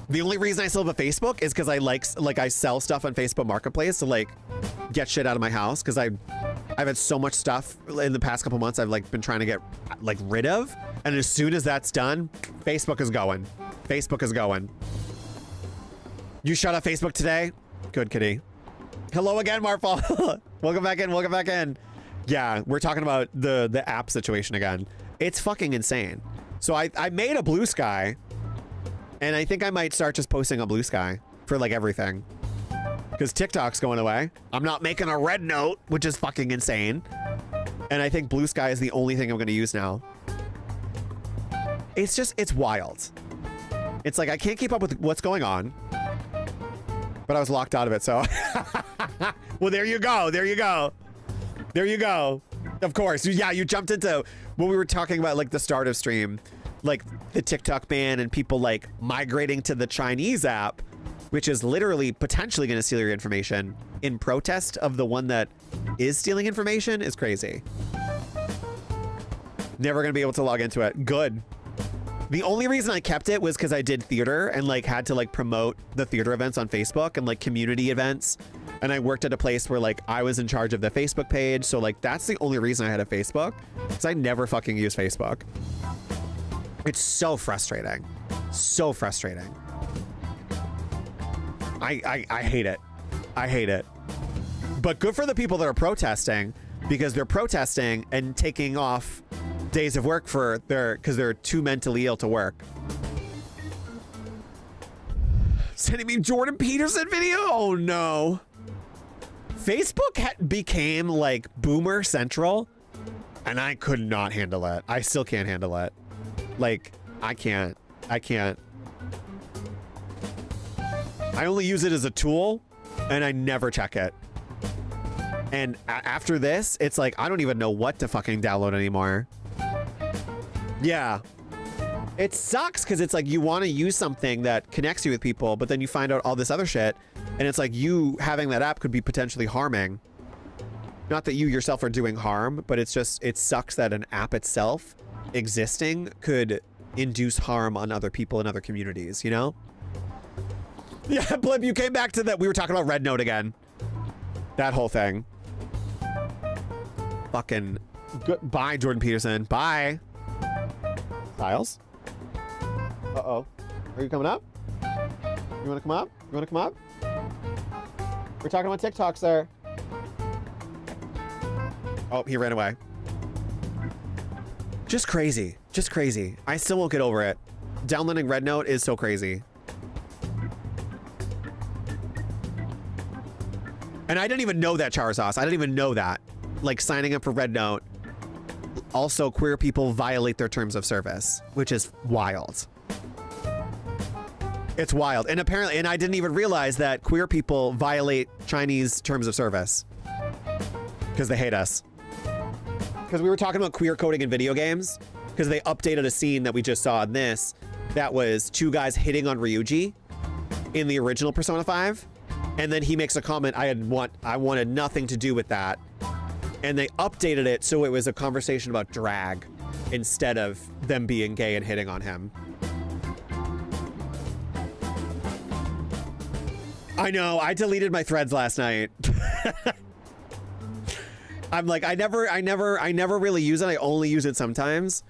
The only reason I still have a Facebook is because I sell stuff on Facebook Marketplace to like get shit out of my house because I've had so much stuff in the past couple months I've like been trying to get like rid of, and as soon as that's done, Facebook is going. Facebook is going. You shut off Facebook today? Good kitty. Hello again, Marfall. Welcome back in. Yeah, we're talking about the app situation again. It's fucking insane. So I made a Blue Sky, and I think I might start just posting on Blue Sky for like everything. Because TikTok's going away. I'm not making a Red Note, which is fucking insane. And I think Blue Sky is the only thing I'm going to use now. It's wild. It's like I can't keep up with what's going on. But I was locked out of it, so. Well, there you go. Of course. Yeah, you jumped into when we were talking about like the start of stream, like the TikTok ban and people like migrating to the Chinese app, which is literally potentially going to steal your information in protest of the one that is stealing information is crazy. Never going to be able to log into it. Good. The only reason I kept it was because I did theater and like had to like promote the theater events on Facebook and like community events. And I worked at a place where like I was in charge of the Facebook page. So like that's the only reason I had a Facebook, because I never fucking use Facebook. It's so frustrating. So frustrating. I hate it. I hate it. But good for the people that are protesting, because they're protesting and taking off days of work for because they're too mentally ill to work. Sending me Jordan Peterson video? Oh no. Facebook became like boomer central And I could not handle it. I still can't handle it. Like, I can't. I only use it as a tool, and I never check it. And after this, it's like, I don't even know what to fucking download anymore. Yeah. It sucks because it's like you want to use something that connects you with people, but then you find out all this other shit, and it's like you having that app could be potentially harming. Not that you yourself are doing harm, but it's just, it sucks that an app itself existing could induce harm on other people in other communities, you know? Yeah, Blip, you came back to that. We were talking about Red Note again. That whole thing. Fucking bye, Jordan Peterson. Bye. Styles? Uh-oh. Are you coming up? You want to come up? You want to come up? We're talking about TikTok, sir. Oh, he ran away. Just crazy. Just crazy. I still won't get over it. Downloading Red Note is so crazy. And I didn't even know that, Charizos. I didn't even know that. Like, signing up for Red Note. Also, queer people violate their terms of service, which is wild. It's wild. And apparently, and I didn't even realize that queer people violate Chinese terms of service. Because they hate us. Because we were talking about queer coding in video games. Because they updated a scene that we just saw in this. That was 2 guys hitting on Ryuji in the original Persona 5. And then he makes a comment, I wanted nothing to do with that. And they updated it so it was a conversation about drag instead of them being gay and hitting on him. I know, I deleted my threads last night. I'm like, I never really use it. I only use it sometimes.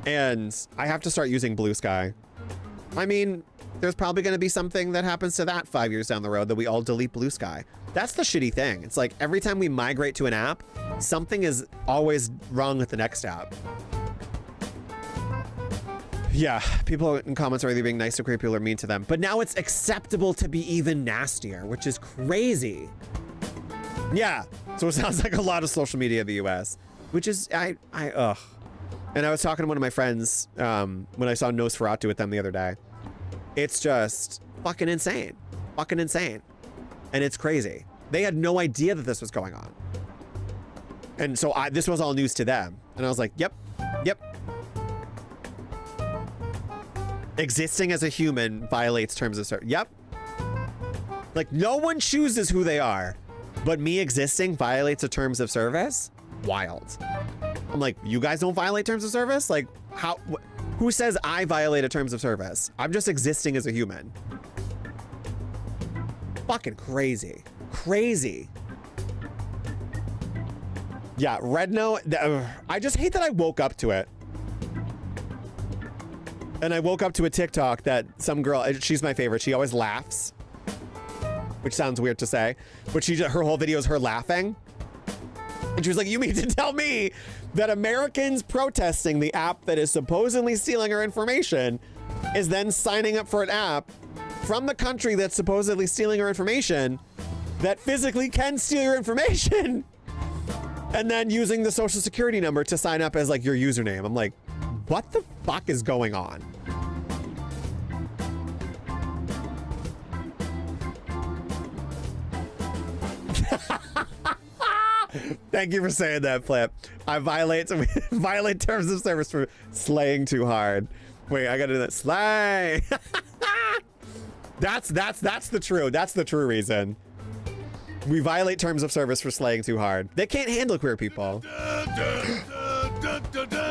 And I have to start using Blue Sky. I mean, there's probably going to be something that happens to that 5 years down the road that we all delete Blue Sky. That's the shitty thing. It's like every time we migrate to an app, something is always wrong with the next app. Yeah, people in comments are either being nice to queer people or mean to them. But now it's acceptable to be even nastier, which is crazy. Yeah, so it sounds like a lot of social media in the US, which is, ugh. And I was talking to one of my friends when I saw Nosferatu with them the other day. It's just fucking insane. Fucking insane. And it's crazy. They had no idea that this was going on. And so this was all news to them. And I was like, yep. Existing as a human violates terms of service. Yep. Like, no one chooses who they are. But me existing violates the terms of service? Wild. I'm like, you guys don't violate terms of service? Like, how? Who says I violate a terms of service? I'm just existing as a human. Fucking crazy. Crazy. Yeah, Red Note. I just hate that I woke up to it. And I woke up to a TikTok that some girl, she's my favorite. She always laughs. Which sounds weird to say. But her whole video is her laughing. And she was like, you mean to tell me that Americans protesting the app that is supposedly stealing our information is then signing up for an app from the country that's supposedly stealing our information that physically can steal your information and then using the social security number to sign up as like your username. I'm like, what the fuck is going on? Thank you for saying that, Flip. I violate terms of service for slaying too hard. Wait, I gotta do that. Slay. That's the true reason. We violate terms of service for slaying too hard. They can't handle queer people.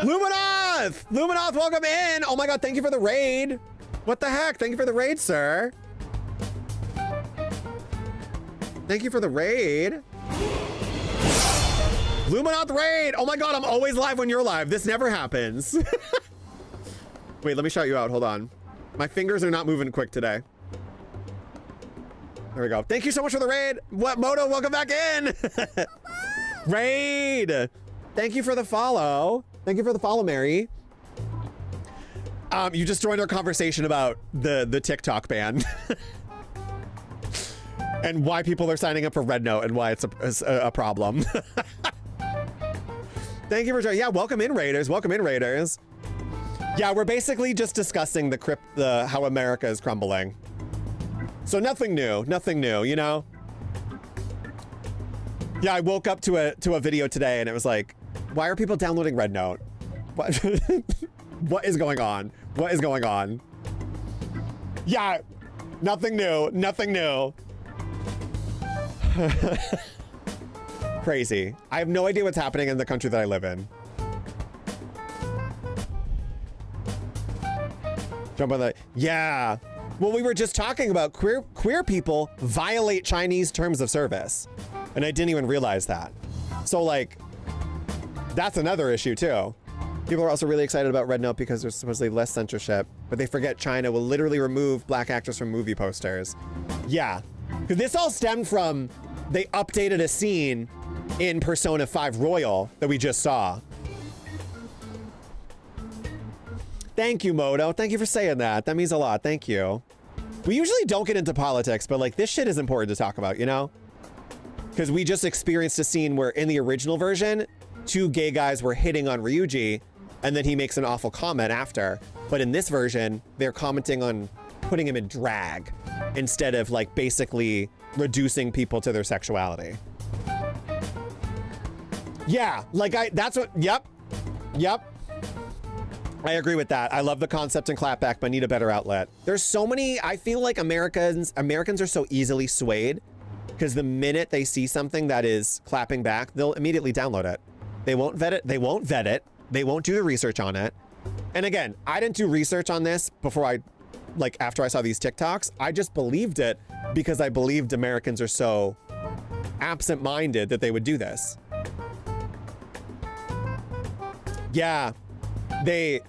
Luminoth! Luminoth, welcome in! Oh my god, thank you for the raid. What the heck? Thank you for the raid, sir. Thank you for the raid. Luminoth raid! Oh my god, I'm always live when you're live. This never happens. Wait, let me shout you out. Hold on. My fingers are not moving quick today. There we go. Thank you so much for the raid. What, Moto? Welcome back in. Raid. Thank you for the follow. Thank you for the follow, Mary. You just joined our conversation about the TikTok ban. And why people are signing up for Red Note and why it's a problem. Thank you for joining. Yeah, welcome in, Raiders. Welcome in, Raiders. Yeah, we're basically just discussing the how America is crumbling. So nothing new, you know? Yeah, I woke up to a video today and it was like, why are people downloading Red Note? What what is going on? What is going on? Yeah, nothing new. Crazy. I have no idea what's happening in the country that I live in. Jump on the, yeah. Well, we were just talking about queer people violate Chinese terms of service. And I didn't even realize that. So like, that's another issue too. People are also really excited about Red Note because there's supposedly less censorship, but they forget China will literally remove black actors from movie posters. Yeah, because this all stemmed from, they updated a scene in Persona 5 Royal that we just saw. Thank you, Moto. Thank you for saying that. That means a lot. Thank you. We usually don't get into politics, but like this shit is important to talk about, you know? Because we just experienced a scene where in the original version, 2 gay guys were hitting on Ryuji, and then he makes an awful comment after. But in this version, they're commenting on putting him in drag instead of like basically reducing people to their sexuality. Yeah, like that's what, yep. I agree with that. I love the concept in clapback, but need a better outlet. There's so many, I feel like Americans are so easily swayed because the minute they see something that is clapping back, they'll immediately download it. They won't vet it. They won't do the research on it. And again, I didn't do research on this before after I saw these TikToks. I just believed it because I believed Americans are so absent-minded that they would do this. Yeah, I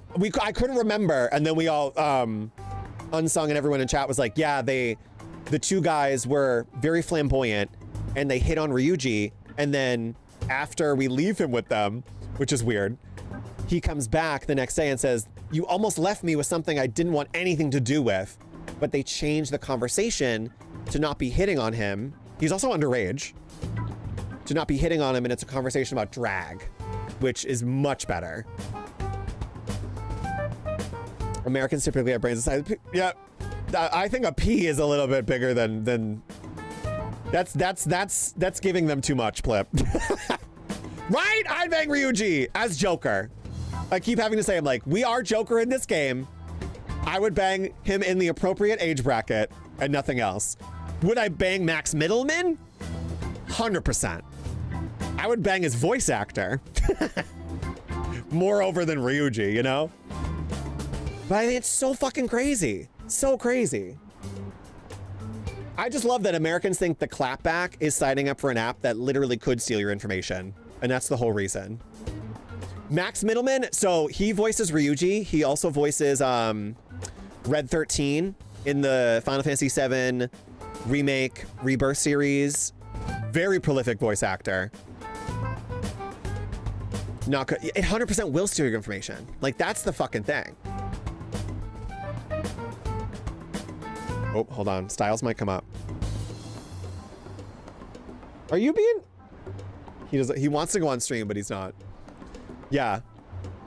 couldn't remember. And then we all, Unsung and everyone in chat was like, yeah, the 2 guys were very flamboyant and they hit on Ryuji. And then after we leave him with them, which is weird, he comes back the next day and says, you almost left me with something I didn't want anything to do with. But they changed the conversation to not be hitting on him. He's also underage. To not be hitting on him, and it's a conversation about drag, which is much better. Americans typically have brains the size. Yeah, I think a P is a little bit bigger than that's giving them too much, Plip. Right? I'd bang Ryuji as Joker. I keep having to say, I'm like, we are Joker in this game. I would bang him in the appropriate age bracket and nothing else. Would I bang Max Middleman? 100%. I would bang his voice actor. Moreover than Ryuji, you know? But I think it's so fucking crazy. So crazy. I just love that Americans think the clapback is signing up for an app that literally could steal your information. And that's the whole reason. Max Middleman, so he voices Ryuji. He also voices Red 13 in the Final Fantasy VII Remake Rebirth series. Very prolific voice actor. Not good. It 100% will steal your information. Like, that's the fucking thing. Oh, hold on. Styles might come up. Are you being... He wants to go on stream, but he's not. Yeah.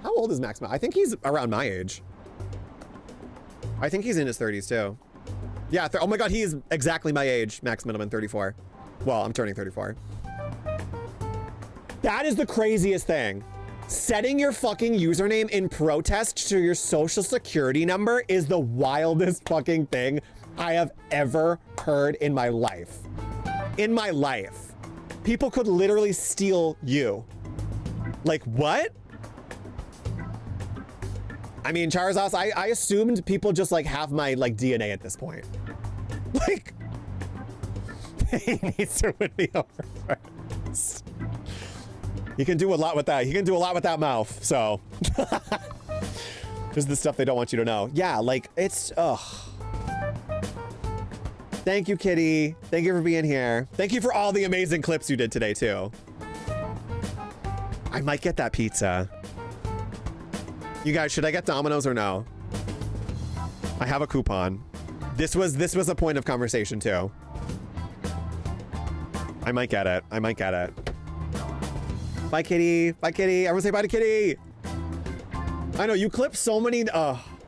How old is Max? I think he's around my age. I think he's in his 30s too. Yeah. Oh my God, he is exactly my age. Max Middleman, 34. Well, I'm turning 34. That is the craziest thing. Setting your fucking username in protest to your social security number is the wildest fucking thing I have ever heard in my life. In my life. People could literally steal you. Like, what? I mean, Charizard, I assumed people just like have my like DNA at this point. Like, he needs to win me over first. He can do a lot with that. He can do a lot with that mouth, so. This is the stuff they don't want you to know. Yeah, like, it's, ugh. Thank you, Kitty. Thank you for being here. Thank you for all the amazing clips you did today, too. I might get that pizza. You guys, should I get Domino's or no? I have a coupon. This was a point of conversation, too. I might get it. I might get it. Bye, Kitty. Bye, Kitty. Everyone say bye to Kitty. I know, you clip so many.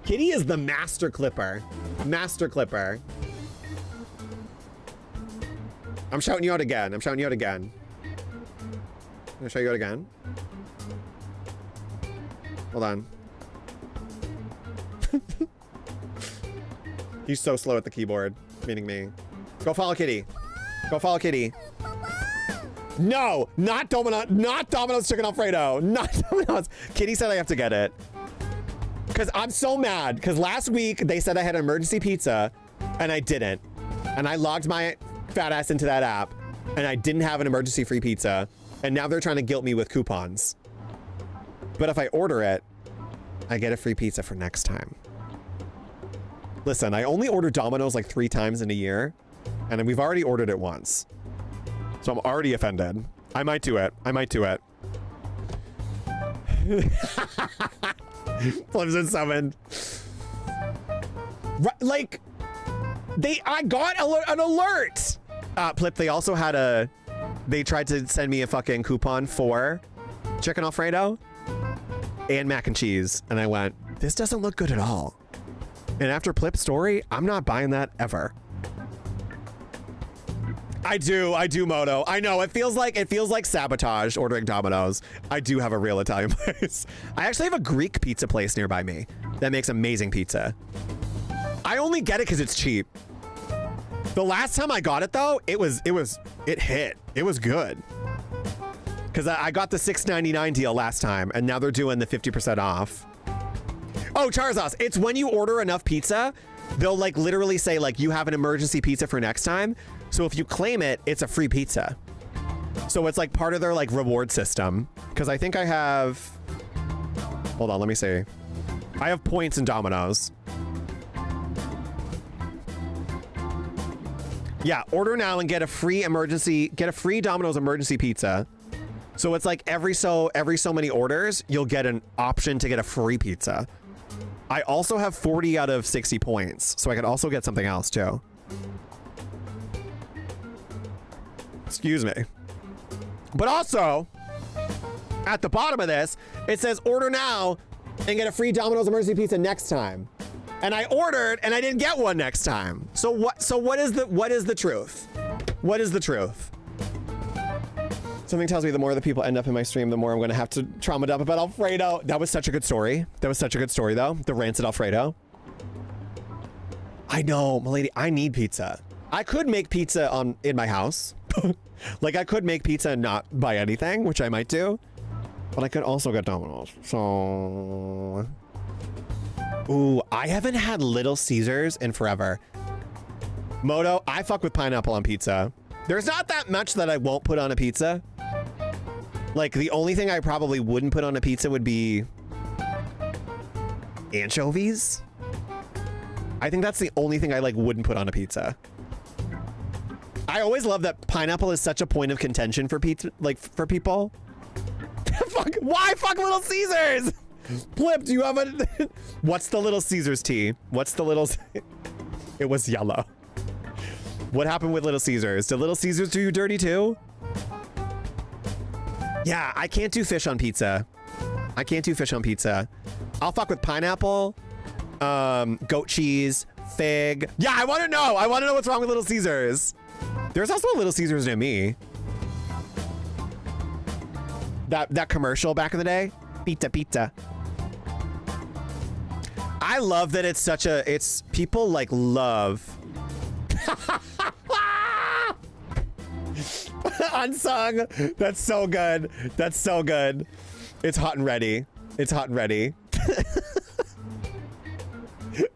Kitty is the master clipper. Master clipper. I'm shouting you out again. I'm shouting you out again. I'm gonna shout you out again. Hold on. He's so slow at the keyboard, meaning me. Go follow Kitty. Go follow Kitty. No, not Domino's Chicken Alfredo. Not Domino's. Kitty said I have to get it. Because I'm so mad. Because last week they said I had an emergency pizza and I didn't. And I logged my fat ass into that app and I didn't have an emergency free pizza. And now they're trying to guilt me with coupons. But if I order it, I get a free pizza for next time. Listen, I only order Domino's like 3 times in a year. And we've already ordered it once. So I'm already offended. I might do it. I might do it. Clemson summoned. Like, I got an alert. Plip, they also had they tried to send me a fucking coupon for chicken Alfredo and mac and cheese. And I went, this doesn't look good at all. And after Plip's story, I'm not buying that ever. I do, Moto. I know, it feels like sabotage ordering Domino's. I do have a real Italian place. I actually have a Greek pizza place nearby me that makes amazing pizza. I only get it because it's cheap. The last time I got it though, it hit. It was good. Because I got the $6.99 deal last time and now they're doing the 50% off. Oh, Charzos, it's when you order enough pizza, they'll like literally say like you have an emergency pizza for next time. So if you claim it, it's a free pizza. So it's like part of their like reward system. Because I think I have, hold on, let me see. I have points in Domino's. Yeah, order now and get a free Domino's emergency pizza. So it's like every so many orders, you'll get an option to get a free pizza. I also have 40 out of 60 points, so I could also get something else too. Excuse me. But also, at the bottom of this, it says order now and get a free Domino's emergency pizza next time. And I ordered and I didn't get one next time. So what is the truth? What is the truth? Something tells me the more the people end up in my stream, the more I'm going to have to trauma dump about Alfredo. That was such a good story. That was such a good story though. The rancid Alfredo. I know, milady, I need pizza. I could make pizza in my house. Like I could make pizza and not buy anything, which I might do. But I could also get Domino's. So, ooh, I haven't had Little Caesars in forever. Moto, I fuck with pineapple on pizza. There's not that much that I won't put on a pizza. Like the only thing I probably wouldn't put on a pizza would be anchovies. I think that's the only thing I like wouldn't put on a pizza. I always love that pineapple is such a point of contention for pizza, like for people. Why fuck Little Caesars? Plip, do you have a... What's the Little Caesars tea? What's the Little... It was yellow. What happened with Little Caesars? Did Little Caesars do you dirty too? Yeah, I can't do fish on pizza. I can't do fish on pizza. I'll fuck with pineapple, goat cheese, fig. Yeah, I want to know. I want to know what's wrong with Little Caesars. There's also a Little Caesars near me. That commercial back in the day. Pizza, pizza. I love that it's such a, people like love. Unsung. That's so good. That's so good. It's hot and ready. It's hot and ready.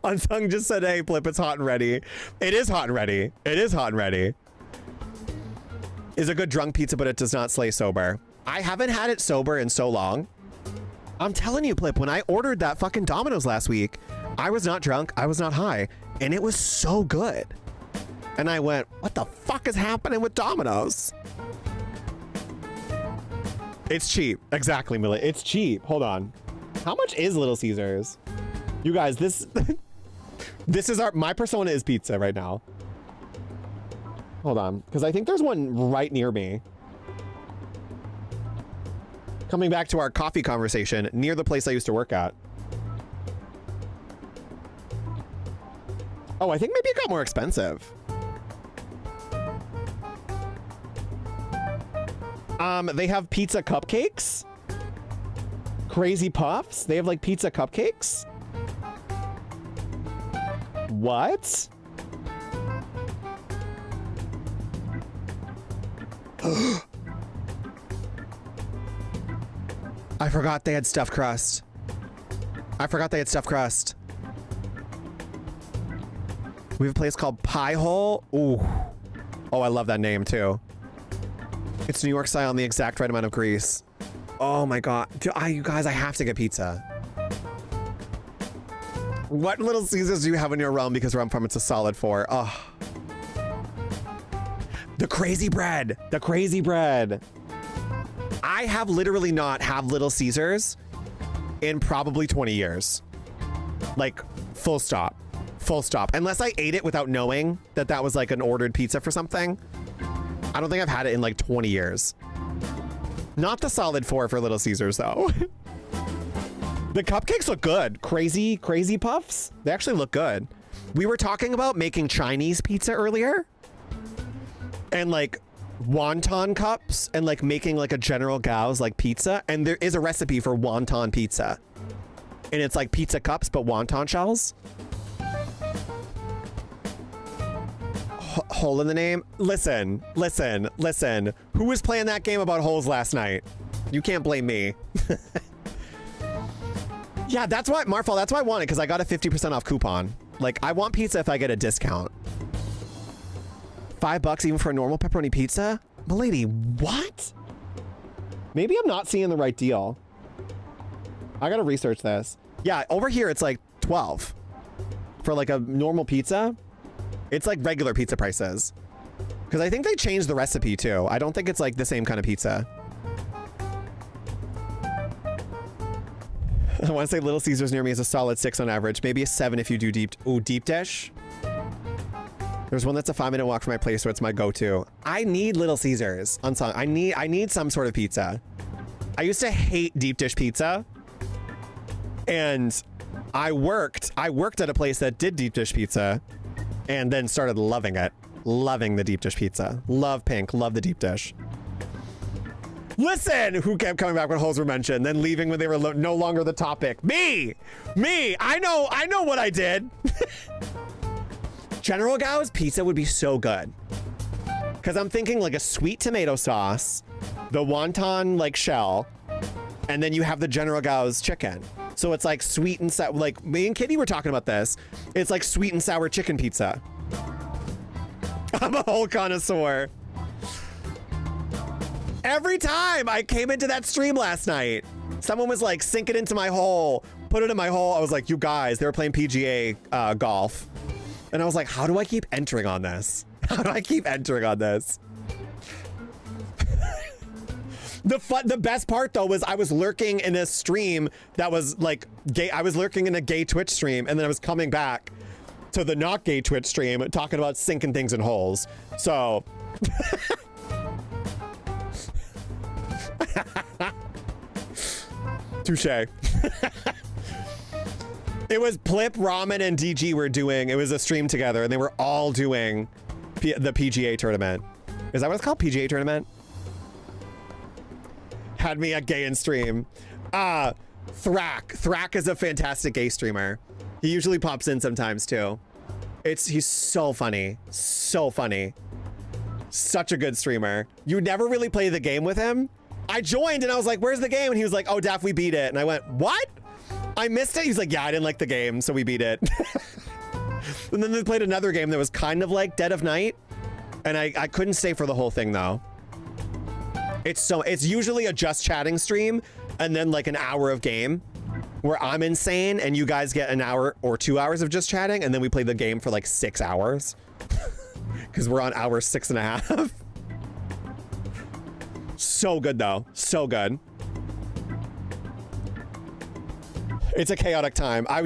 Unsung just said, hey, Flip, it's hot and ready. It is hot and ready. It is hot and ready. Is a good drunk pizza, but it does not slay sober. I haven't had it sober in so long. I'm telling you, Plip, when I ordered that fucking Domino's last week, I was not drunk, I was not high, and it was so good. And I went, what the fuck is happening with Domino's? It's cheap. Exactly, Millie. It's cheap. Hold on. How much is Little Caesars? You guys, this is my persona is pizza right now. Hold on, because I think there's one right near me. Coming back to our coffee conversation, near the place I used to work at. Oh, I think maybe it got more expensive. They have pizza cupcakes. Crazy Puffs. They have like pizza cupcakes. What? I forgot they had stuffed crust. I forgot they had stuffed crust. We have a place called Pie Hole. Ooh. Oh, I love that name too. It's New York style and the exact right amount of grease. Oh my God. You guys, I have to get pizza. What Little Caesars do you have in your realm? Because where I'm from, it's a solid 4. Oh. The crazy bread. The crazy bread. I have literally not had Little Caesars in probably 20 years. Like, full stop. Full stop. Unless I ate it without knowing that that was like an ordered pizza for something. I don't think I've had it in like 20 years. Not the solid 4 for Little Caesars though. The cupcakes look good. Crazy Puffs. They actually look good. We were talking about making Chinese pizza earlier. And like wonton cups and like making like a General Gao's like pizza. And there is a recipe for wonton pizza. And it's like pizza cups, but wonton shells. Hole in the name. Listen. Who was playing that game about holes last night? You can't blame me. Yeah, that's why, Marfall, that's why I want it, because I got a 50% off coupon. Like, I want pizza if I get a discount. $5 even for a normal pepperoni pizza? Milady, what? Maybe I'm not seeing the right deal. I gotta research this. Yeah, over here it's like 12 for like a normal pizza. It's like regular pizza prices. Because I think they changed the recipe too. I don't think it's like the same kind of pizza. I want to say Little Caesars near me is a solid 6 on average. Maybe a 7 if you do deep dish. There's one that's a 5-minute walk from my place, so it's my go-to. I need Little Caesars on some. I need some sort of pizza. I used to hate deep dish pizza. And I worked at a place that did deep dish pizza and then started loving it. Loving the deep dish pizza. Love pink, love the deep dish. Listen, who kept coming back when holes were mentioned, then leaving when they were no longer the topic. Me, I know what I did. General Gao's pizza would be so good. Because I'm thinking like a sweet tomato sauce, the wonton like shell, and then you have the General Gao's chicken. So it's like sweet and sour, like me and Kitty were talking about this. It's like sweet and sour chicken pizza. I'm a whole connoisseur. Every time I came into that stream last night, someone was like, sink it into my hole, put it in my hole. I was like, you guys, they were playing PGA golf. And I was like, how do I keep entering on this? How do I keep entering on this? The best part though was I was lurking in a stream that was like gay. I was lurking in a gay Twitch stream, and then I was coming back to the not gay Twitch stream talking about sinking things in holes. So touche. It was Plip, Ramen, and DG were doing, it was a stream together, and they were all doing the PGA tournament. Is that what it's called? PGA tournament? Had me at gay in stream. Thrak is a fantastic gay streamer. He usually pops in sometimes too. He's so funny. So funny. Such a good streamer. You never really play the game with him. I joined and I was like, where's the game? And he was like, oh, Daff, we beat it. And I went, what? I missed it? He's like, yeah, I didn't like the game, so we beat it. And then they played another game that was kind of like Dead of Night. And I couldn't stay for the whole thing though. It's usually a just chatting stream and then like an hour of game where I'm insane and you guys get an hour or 2 hours of just chatting, and then we play the game for like 6 hours. Because we're on hour 6.5. So good though. So good. It's a chaotic time. I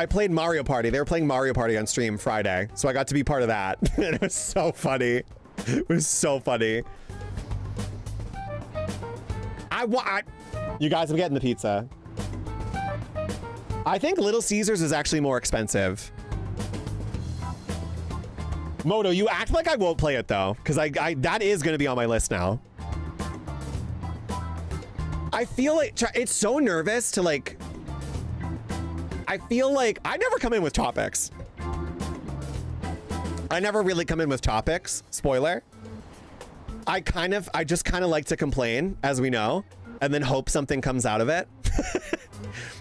played Mario Party. They were playing Mario Party on stream Friday. So I got to be part of that. And it was so funny. It was so funny. You guys, I'm getting the pizza. I think Little Caesars is actually more expensive. Moto, you act like I won't play it though, because that is going to be on my list now. I feel like it's so nervous to like. I feel like I never come in with topics. I never really come in with topics. Spoiler. I just kind of like to complain, as we know, and then hope something comes out of it.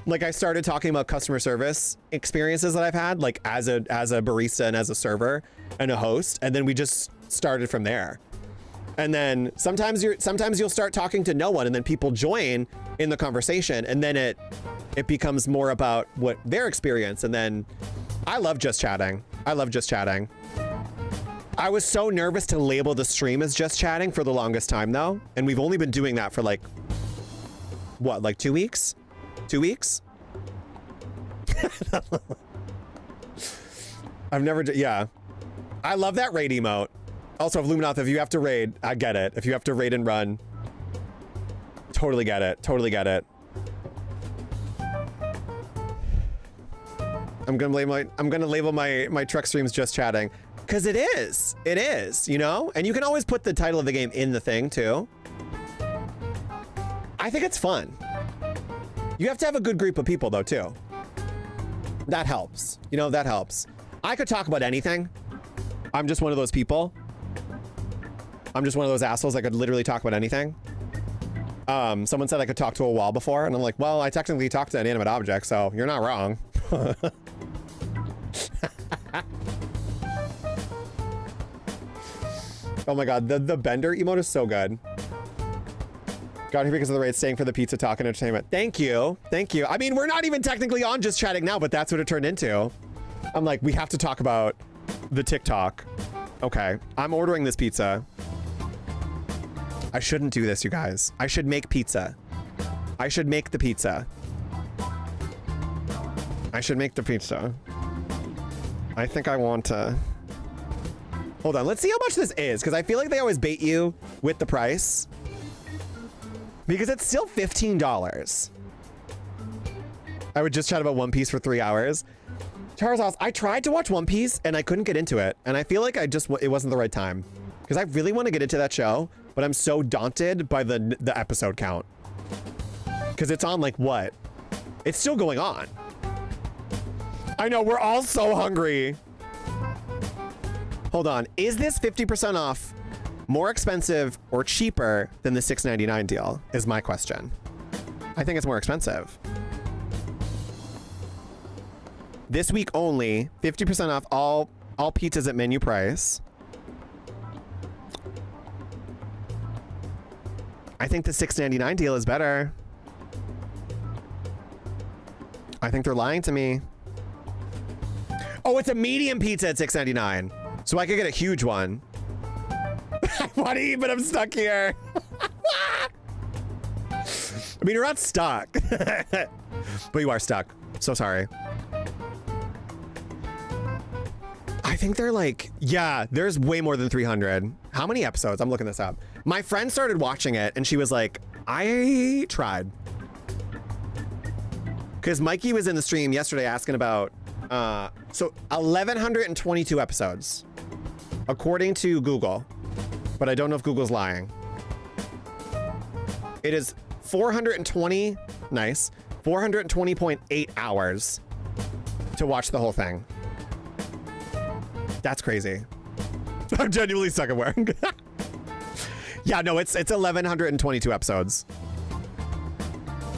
Like I started talking about customer service experiences that I've had, like as a barista and as a server and a host, and then we just started from there. And then sometimes you'll start talking to no one, and then people join in the conversation, and then it becomes more about what their experience. And then I love just chatting. I love just chatting. I was so nervous to label the stream as just chatting for the longest time though, and we've only been doing that for like what, like 2 weeks? 2 weeks? I've never, yeah. I love that raid emote. Also, Luminoth, if you have to raid, I get it. If you have to raid and run, totally get it. Totally get it. I'm gonna label my truck streams just chatting, because it is, you know? And you can always put the title of the game in the thing too. I think it's fun. You have to have a good group of people though too. That helps, you know, that helps. I could talk about anything. I'm just one of those people. I'm just one of those assholes that could literally talk about anything. Someone said I could talk to a wall before, and I'm like, well, I technically talk to an inanimate object, so you're not wrong. Oh my god, the bender emote is so good. Got here because of the raid, staying for the pizza talk and entertainment. Thank you. Thank you. I mean, we're not even technically on just chatting now, but that's what it turned into. I'm like, we have to talk about the TikTok. Okay, I'm ordering this pizza. I shouldn't do this, you guys. I should make pizza. I should make the pizza. I should make the pizza. I think I want to... Hold on, let's see how much this is, because I feel like they always bait you with the price. Because it's still $15. I would just chat about One Piece for 3 hours. Charles House, I tried to watch One Piece and I couldn't get into it. And I feel like it wasn't the right time. Because I really want to get into that show, but I'm so daunted by the episode count. Because it's on like what? It's still going on. I know, we're all so hungry. Hold on, is this 50% off more expensive or cheaper than the $6.99 deal is my question. I think it's more expensive. This week only, 50% off all pizzas at menu price. I think the $6.99 deal is better. I think they're lying to me. Oh, it's a medium pizza at $6.99. So I could get a huge one. I want to eat, but I'm stuck here. I mean, you're not stuck. But you are stuck. So sorry. I think they're like, yeah, there's way more than 300. How many episodes? I'm looking this up. My friend started watching it and she was like, I tried. Because Mikey was in the stream yesterday asking about, so 1,122 episodes, according to Google. But I don't know if Google's lying. It is 420, nice, 420.8 hours to watch the whole thing. That's crazy. I'm genuinely stuck at work. Yeah, no, it's 1,122 episodes.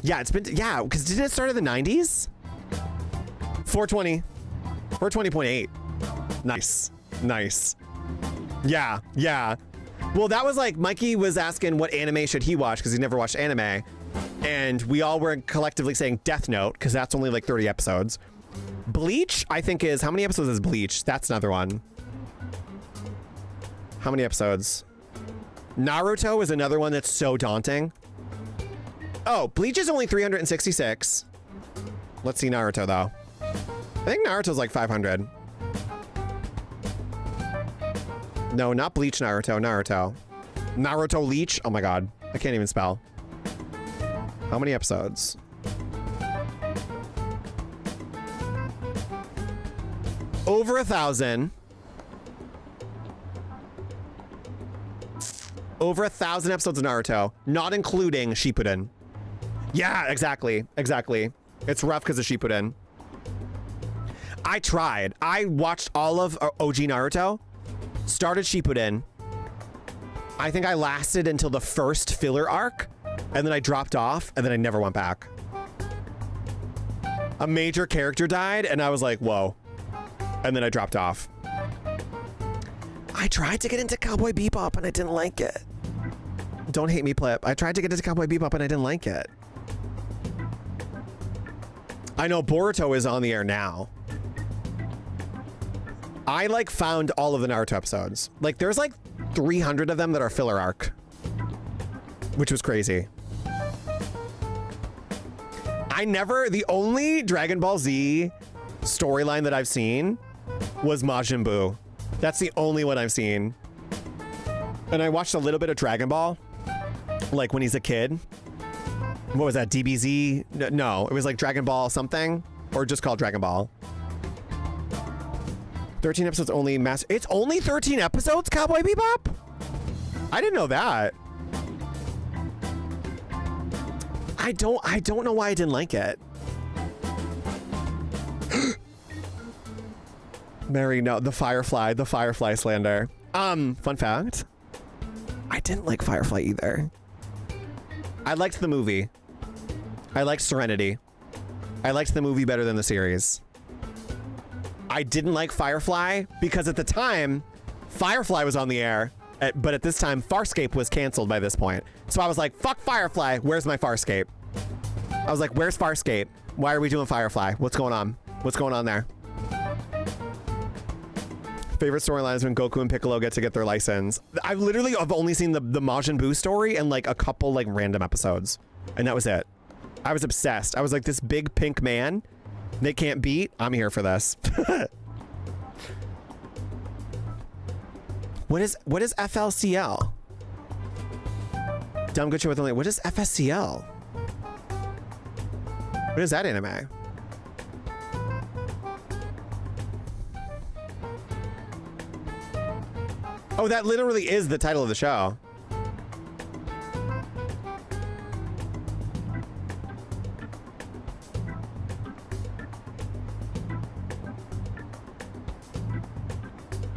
Yeah, it's been, yeah, because didn't it start in the 90s? 420, 420.8. Nice, nice. Yeah, yeah. Well, that was like, Mikey was asking what anime should he watch because he never watched anime. And we all were collectively saying Death Note because that's only like 30 episodes. Bleach, I think is, how many episodes is Bleach? That's another one. How many episodes? Naruto is another one that's so daunting. Oh, Bleach is only 366. Let's see Naruto though. I think Naruto's like 500. No, not Bleach Naruto, Naruto. Naruto Leech, oh my god. I can't even spell. How many episodes? Over 1,000. Over 1,000 episodes of Naruto, not including Shippuden. Yeah, exactly. It's rough because of Shippuden. I tried. I watched all of OG Naruto, started Shippuden. I think I lasted until the first filler arc, and then I dropped off, and then I never went back. A major character died, and I was like, whoa. And then I dropped off. I tried to get into Cowboy Bebop, and I didn't like it. Don't hate me, Plip. I tried to get into Cowboy Bebop, and I didn't like it. I know Boruto is on the air now. I like found all of the Naruto episodes. Like there's like 300 of them that are filler arc, which was crazy. The only Dragon Ball Z storyline that I've seen was Majin Buu. That's the only one I've seen. And I watched a little bit of Dragon Ball, like when he's a kid. What was that, DBZ? No, it was like Dragon Ball something, or just called Dragon Ball. 13 episodes only. It's only 13 episodes, Cowboy Bebop? I didn't know that. I don't know why I didn't like it. Mary, no, the Firefly slander. Fun fact. I didn't like Firefly either. I liked the movie. I liked Serenity. I liked the movie better than the series. I didn't like Firefly because at the time, Firefly was on the air, but at this time, Farscape was canceled by this point. So I was like, fuck Firefly, where's my Farscape? I was like, where's Farscape? Why are we doing Firefly? What's going on? What's going on there? Favorite storyline is when Goku and Piccolo get their license. I've only seen the Majin Buu story and like a couple like random episodes. And that was it. I was obsessed. I was like, this big pink man they can't beat. I'm here for this. What is FLCL? Dumb good show with only. What is FSCL? What is that anime? Oh, that literally is the title of the show.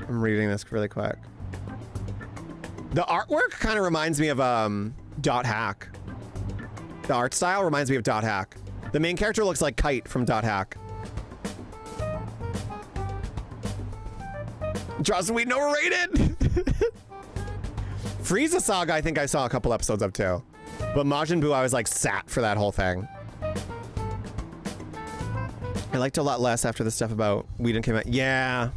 I'm reading this really quick. The artwork kind of reminds me of Dot Hack. The art style reminds me of Dot Hack. The main character looks like Kite from Dot Hack. Joss Whedon overrated. Frieza Saga, I think I saw a couple episodes of too. But Majin Buu, I was like sat for that whole thing. I liked a lot less after the stuff about Whedon came out. Yeah.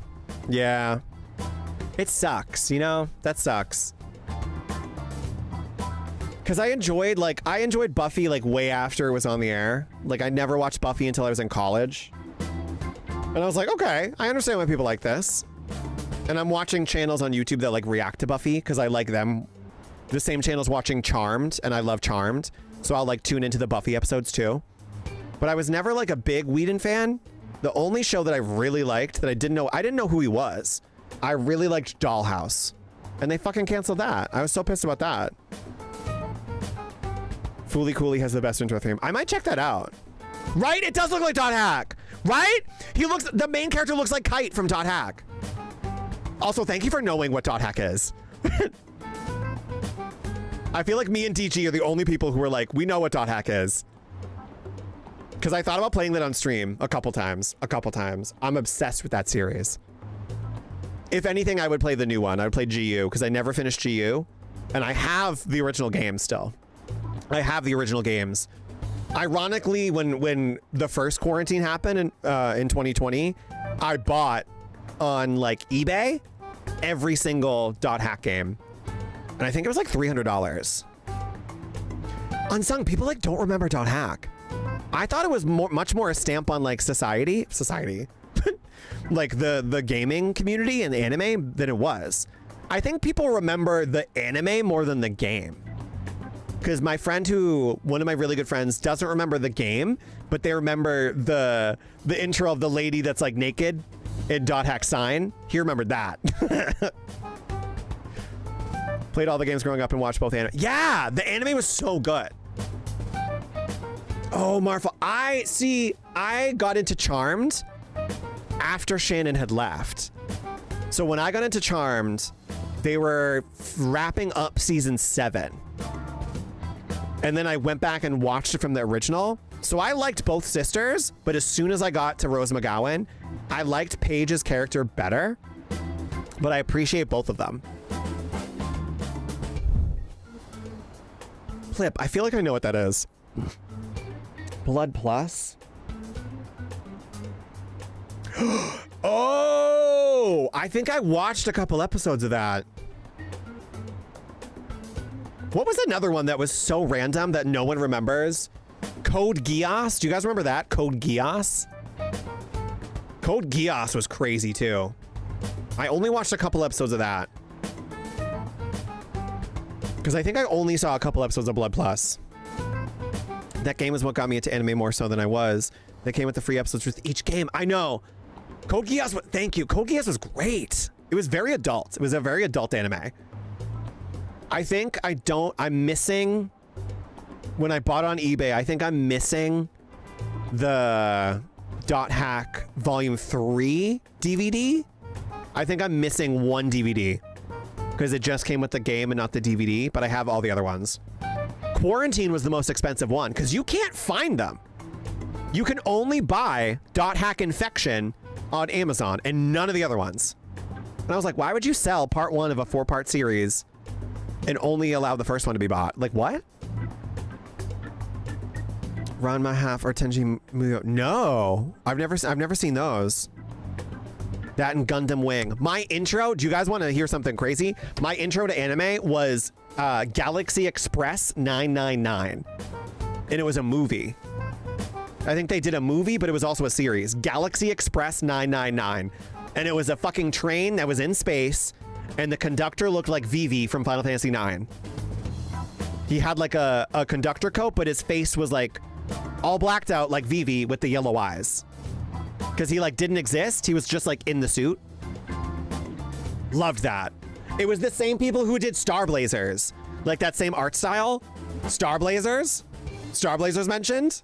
It sucks, you know? That sucks. Cause I enjoyed Buffy like way after it was on the air. Like I never watched Buffy until I was in college. And I was like, okay, I understand why people like this. And I'm watching channels on YouTube that like react to Buffy because I like them. The same channel's watching Charmed and I love Charmed. So I'll like tune into the Buffy episodes too. But I was never like a big Whedon fan. The only show that I really liked that I didn't know who he was. I really liked Dollhouse. And they fucking canceled that. I was so pissed about that. Fooly Cooley has the best intro theme. I might check that out. Right? It does look like Dot Hack. Right? The main character looks like Kite from Dot Hack. Also, thank you for knowing what Dot Hack is. I feel like me and DG are the only people who are like, we know what Dot Hack is. Because I thought about playing that on stream a couple times. I'm obsessed with that series. If anything, I would play the new one. I would play GU because I never finished GU. And I have the original game still. I have the original games. Ironically, when the first quarantine happened in 2020, I bought on like eBay every single Dot Hack game. And I think it was like $300. Unsung, people like don't remember Dot Hack. I thought it was much more a stamp on like society, like the gaming community and the anime than it was. I think people remember the anime more than the game. because my friend one of my really good friends doesn't remember the game, but they remember the intro of the lady that's like naked in Dot Hack Sign. He remembered that. Played all the games growing up and watched both anime. Yeah, the anime was so good. Oh, Marfa, I got into Charmed after Shannon had left. So when I got into Charmed, they were wrapping up season 7. And then I went back and watched it from the original. So I liked both sisters, but as soon as I got to Rose McGowan, I liked Paige's character better, but I appreciate both of them. Plip, I feel like I know what that is. Blood Plus? Oh, I think I watched a couple episodes of that. What was another one that was so random that no one remembers? Code Geass? Do you guys remember that? Code Geass? Code Geass was crazy too. I only watched a couple episodes of that. Because I think I only saw a couple episodes of Blood Plus. That game is what got me into anime more so than I was. They came with the free episodes with each game. I know. Code Geass, thank you. Code Geass was great. It was very adult. It was a very adult anime. I think I'm missing, when I bought it on eBay, I think I'm missing the Dot Hack Volume 3 DVD. I think I'm missing one DVD because it just came with the game and not the DVD, but I have all the other ones. Quarantine was the most expensive one because you can't find them. You can only buy Dot Hack Infection on Amazon and none of the other ones. And I was like, why would you sell part 1 of a 4-part series and only allow the first one to be bought? Like, what? Ranma Half or Tenji Muyo. No, I've never seen those. That and Gundam Wing. My intro, do you guys want to hear something crazy? My intro to anime was Galaxy Express 999. And it was a movie. I think they did a movie, but it was also a series. Galaxy Express 999. And it was a fucking train that was in space, and the conductor looked like Vivi from Final Fantasy IX. He had like a conductor coat, but his face was like all blacked out like Vivi with the yellow eyes. Because he like didn't exist. He was just like in the suit. Loved that. It was the same people who did Star Blazers. Like that same art style. Star Blazers mentioned.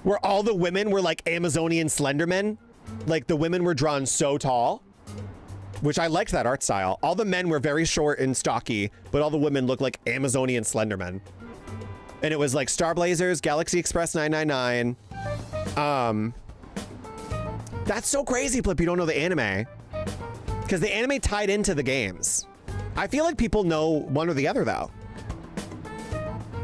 Where all the women were like Amazonian Slendermen. Like the women were drawn so tall. Which I liked that art style. All the men were very short and stocky, but all the women looked like Amazonian Slendermen. And it was like Star Blazers, Galaxy Express 999. That's so crazy, Flip, you don't know the anime. Because the anime tied into the games. I feel like people know one or the other, though.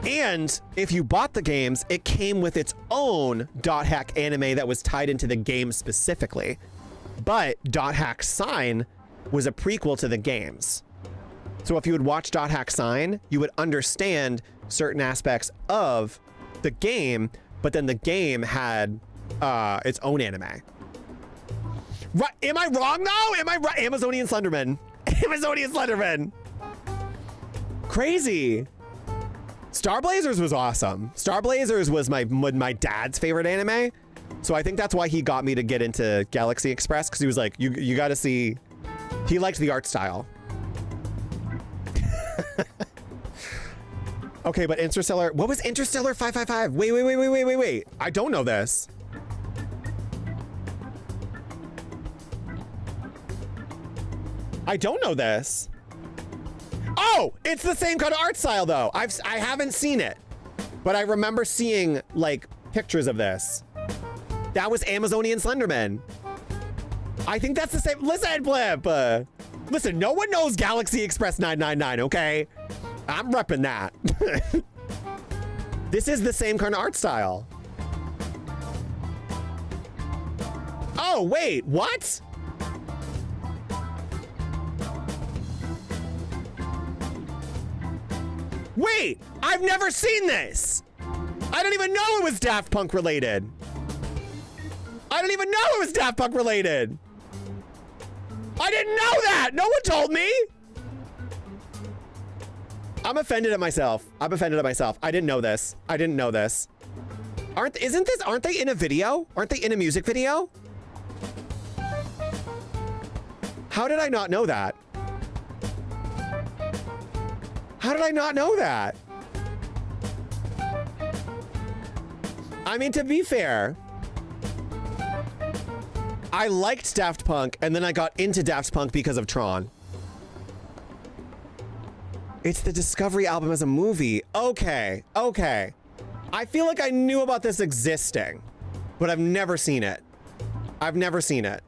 And if you bought the games, it came with its own Dot Hack anime that was tied into the game specifically. But Dot Hack Sign was a prequel to the games. So if you would watch Dot Hack Sign, you would understand certain aspects of the game, but then the game had its own anime. Right? Am I wrong though? Am I right? Amazonian Slenderman. Amazonian Slenderman. Crazy. Star Blazers was awesome. Star Blazers was my dad's favorite anime. So I think that's why he got me to get into Galaxy Express, because he was like, you got to see. He liked the art style. Okay, but Interstellar. What was Interstellar 555? Wait. I don't know this. I don't know this. Oh, it's the same kind of art style though. I haven't seen it, but I remember seeing like pictures of this. That was Amazonian Slenderman. I think that's the same. Listen, Blip. Listen, no one knows Galaxy Express 999, okay? I'm repping that. This is the same kind of art style. Oh, wait, what? Wait, I've never seen this. I don't even know it was Daft Punk related. I don't even know it was Daft Punk related. I didn't know that. No one told me. I'm offended at myself. I'm offended at myself. I didn't know this. I didn't know this. Aren't they in a video? Aren't they in a music video? How did I not know that? How did I not know that? I mean, to be fair, I liked Daft Punk and then I got into Daft Punk because of Tron. It's the Discovery album as a movie. Okay, okay. I feel like I knew about this existing, but I've never seen it. I've never seen it.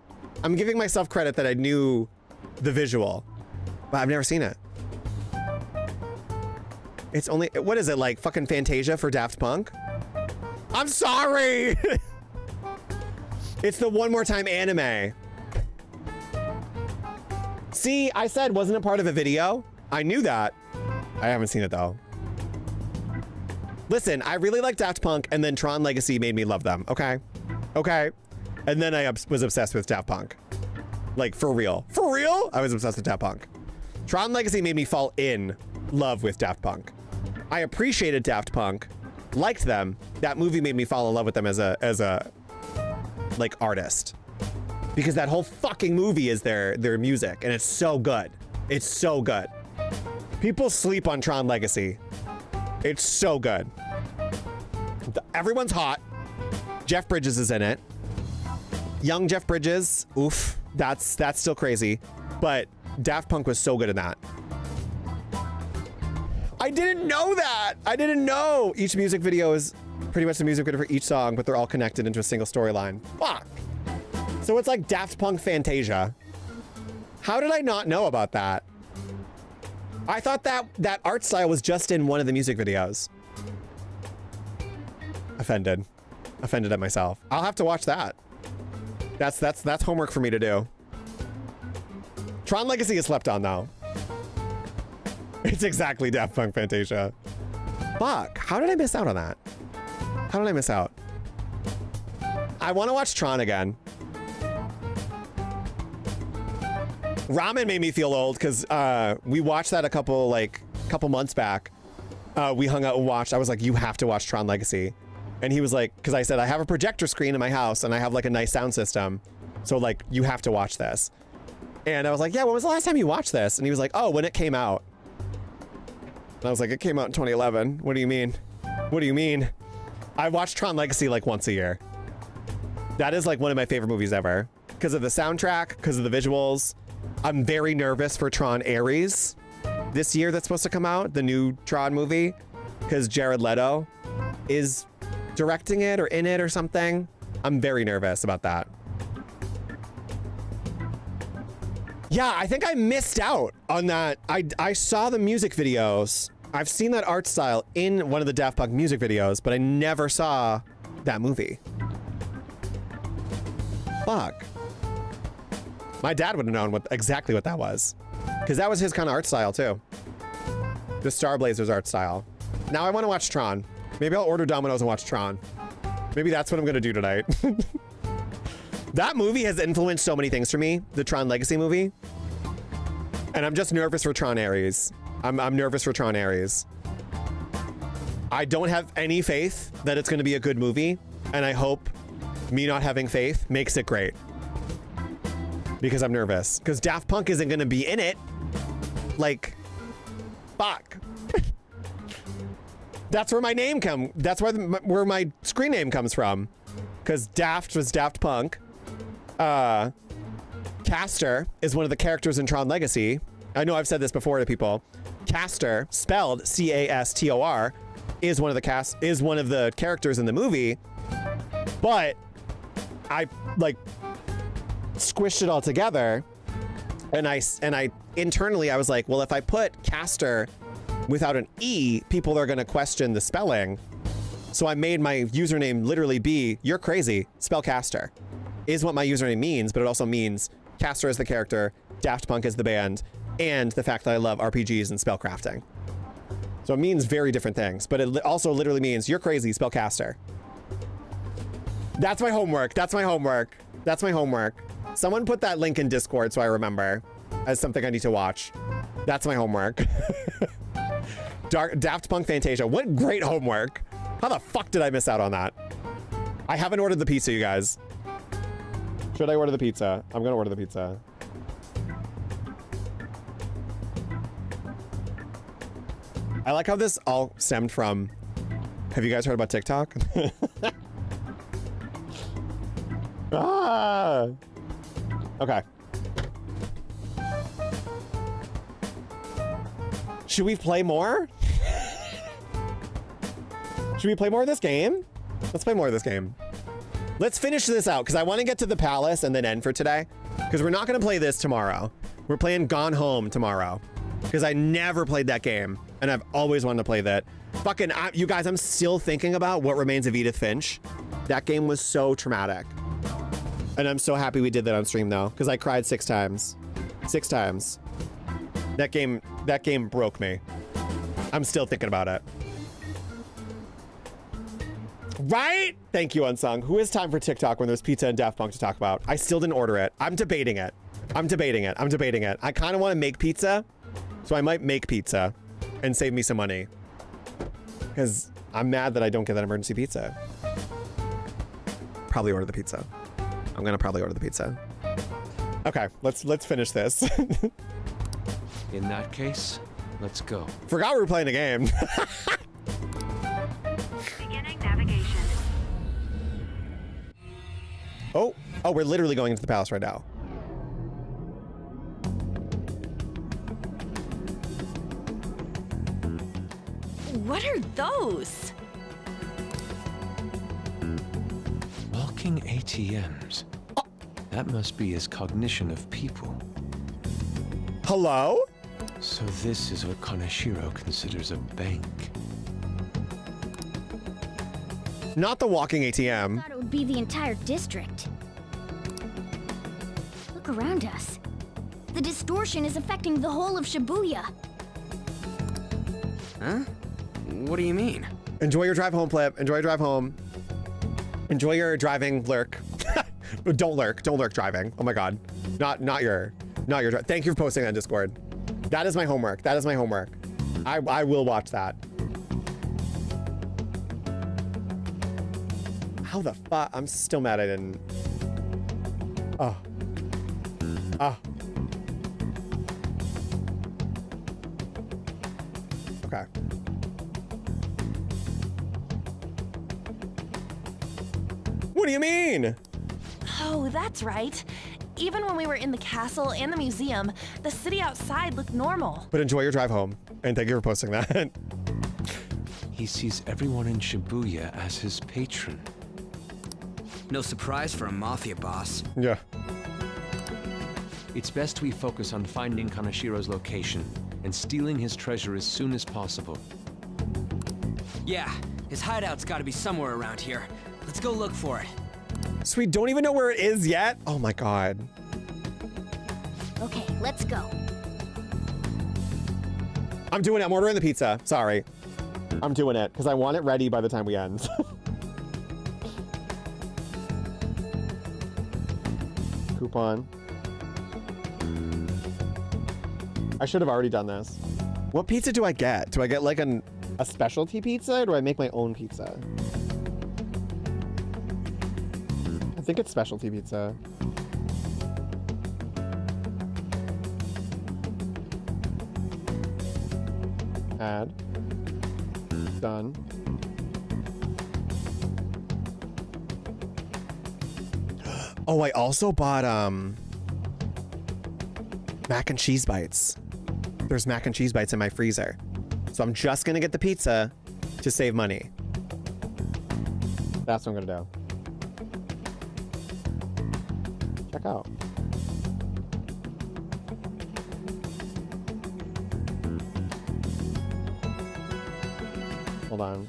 I'm giving myself credit that I knew the visual, but I've never seen it. It's only, what is it, like fucking Fantasia for Daft Punk? I'm sorry! It's the One More Time anime. See, I said wasn't a part of a video. I knew that. I haven't seen it though. Listen, I really like Daft Punk and then Tron Legacy made me love them, okay? Okay? And then I was obsessed with Daft Punk. Like, for real. For real? I was obsessed with Daft Punk. Tron Legacy made me fall in love with Daft Punk. I appreciated Daft Punk, liked them. That movie made me fall in love with them as a like artist. Because that whole fucking movie is their music and it's so good. It's so good. People sleep on Tron Legacy. It's so good. Everyone's hot. Jeff Bridges is in it. Young Jeff Bridges, oof, that's still crazy. But Daft Punk was so good in that. I didn't know that. I didn't know. Each music video is pretty much the music video for each song, but they're all connected into a single storyline. Fuck. So it's like Daft Punk Fantasia. How did I not know about that? I thought that art style was just in one of the music videos. Offended. Offended at myself. I'll have to watch that. That's homework for me to do. Tron Legacy is slept on though. It's exactly Daft Punk Fantasia. Fuck, how did I miss out on that? How did I miss out? I want to watch Tron again. Ramen made me feel old because we watched that a couple months back. We hung out and watched. I was like, you have to watch Tron Legacy. And he was like, because I said, I have a projector screen in my house and I have like a nice sound system. So like, you have to watch this. And I was like, yeah, when was the last time you watched this? And he was like, oh, when it came out. And I was like, it came out in 2011. What do you mean? What do you mean? I watch Tron Legacy like once a year. That is like one of my favorite movies ever. Because of the soundtrack, because of the visuals. I'm very nervous for Tron Ares this year that's supposed to come out, the new Tron movie, because Jared Leto is directing it or in it or something. I'm very nervous about that. Yeah, I think I missed out on that. I saw the music videos. I've seen that art style in one of the Daft Punk music videos, but I never saw that movie. Fuck. My dad would have known exactly what that was, because that was his kind of art style too. The Star Blazers art style. Now I want to watch Tron. Maybe I'll order Domino's and watch Tron. Maybe that's what I'm gonna do tonight. That movie has influenced so many things for me, the Tron Legacy movie. And I'm just nervous for Tron Ares. I'm nervous for Tron Ares. I don't have any faith that it's gonna be a good movie, and I hope me not having faith makes it great. Because I'm nervous. Because Daft Punk isn't gonna be in it. Like, fuck. That's where my name that's where my screen name comes from. Because Daft was Daft Punk. Castor is one of the characters in Tron Legacy. I know I've said this before to people. Castor, spelled C-A-S-T-O-R, is one of the characters in the movie. But I like squished it all together, and I internally I was like, well, if I put Castor without an E, people are going to question the spelling. So I made my username literally be "You're crazy, spellcastor," is what my username means, but it also means Castor is the character, Daft Punk is the band, and the fact that I love RPGs and spellcrafting. So it means very different things, but it also literally means "You're crazy, spellcastor." That's my homework. That's my homework. That's my homework. Someone put that link in Discord so I remember as something I need to watch. That's my homework. Daft Punk Fantasia. What great homework. How the fuck did I miss out on that? I haven't ordered the pizza, you guys. Should I order the pizza? I'm gonna order the pizza. I like how this all stemmed from, have you guys heard about TikTok? Ah! Okay. Should we play more? Should we play more of this game? Let's play more of this game. Let's finish this out because I want to get to the palace and then end for today. Because we're not going to play this tomorrow. We're playing Gone Home tomorrow. Because I never played that game and I've always wanted to play that. Fucking, you guys, I'm still thinking about What Remains of Edith Finch. That game was so traumatic. And I'm so happy we did that on stream though, because I cried 6 times. 6 times. That game broke me. I'm still thinking about it. Right? Thank you, Unsung. Who has time for TikTok when there's pizza and Daft Punk to talk about? I still didn't order it. I'm debating it. I'm debating it. I'm debating it. I kind of want to make pizza, so I might make pizza and save me some money. Because I'm mad that I don't get that emergency pizza. Probably order the pizza. I'm gonna probably order the pizza. Okay, let's finish this. In that case, let's go. Forgot we were playing a game. Beginning navigation. Oh, we're literally going into the palace right now. What are those? Walking ATMs. That must be his cognition of people. Hello? So this is what Kaneshiro considers a bank. Not the walking ATM. I thought it would be the entire district. Look around us. The distortion is affecting the whole of Shibuya. Huh? What do you mean? Enjoy your drive home, Flip. Enjoy your drive home. Enjoy your driving lurk. Don't lurk. Don't lurk driving. Oh my god. Not your drive. Thank you for posting that in Discord. That is my homework. That is my homework. I will watch that. How the fuck? I'm still mad I didn't. Oh. Ah. Okay. What do you mean? Oh, that's right. Even when we were in the castle and the museum, the city outside looked normal. But enjoy your drive home. And thank you for posting that. He sees everyone in Shibuya as his patron. No surprise for a mafia boss. Yeah. It's best we focus on finding Kaneshiro's location and stealing his treasure as soon as possible. Yeah, his hideout's gotta be somewhere around here. Let's go look for it. So we don't even know where it is yet? Oh my god. Okay, let's go. I'm doing it. I'm ordering the pizza. Sorry. I'm doing it because I want it ready by the time we end. Coupon. I should have already done this. What pizza do I get? Do I get like a specialty pizza or do I make my own pizza? I think it's specialty pizza. Add. Done. Oh, I also bought mac and cheese bites. There's mac and cheese bites in my freezer. So I'm just gonna get the pizza to save money. That's what I'm gonna do. Check out. Hold on.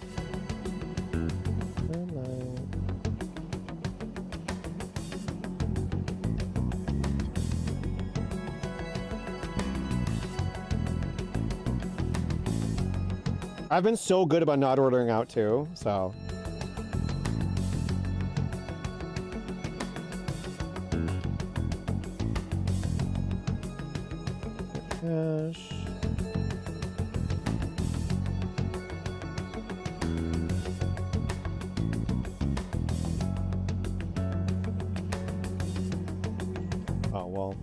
I've been so good about not ordering out too, so. Cash. Oh, well.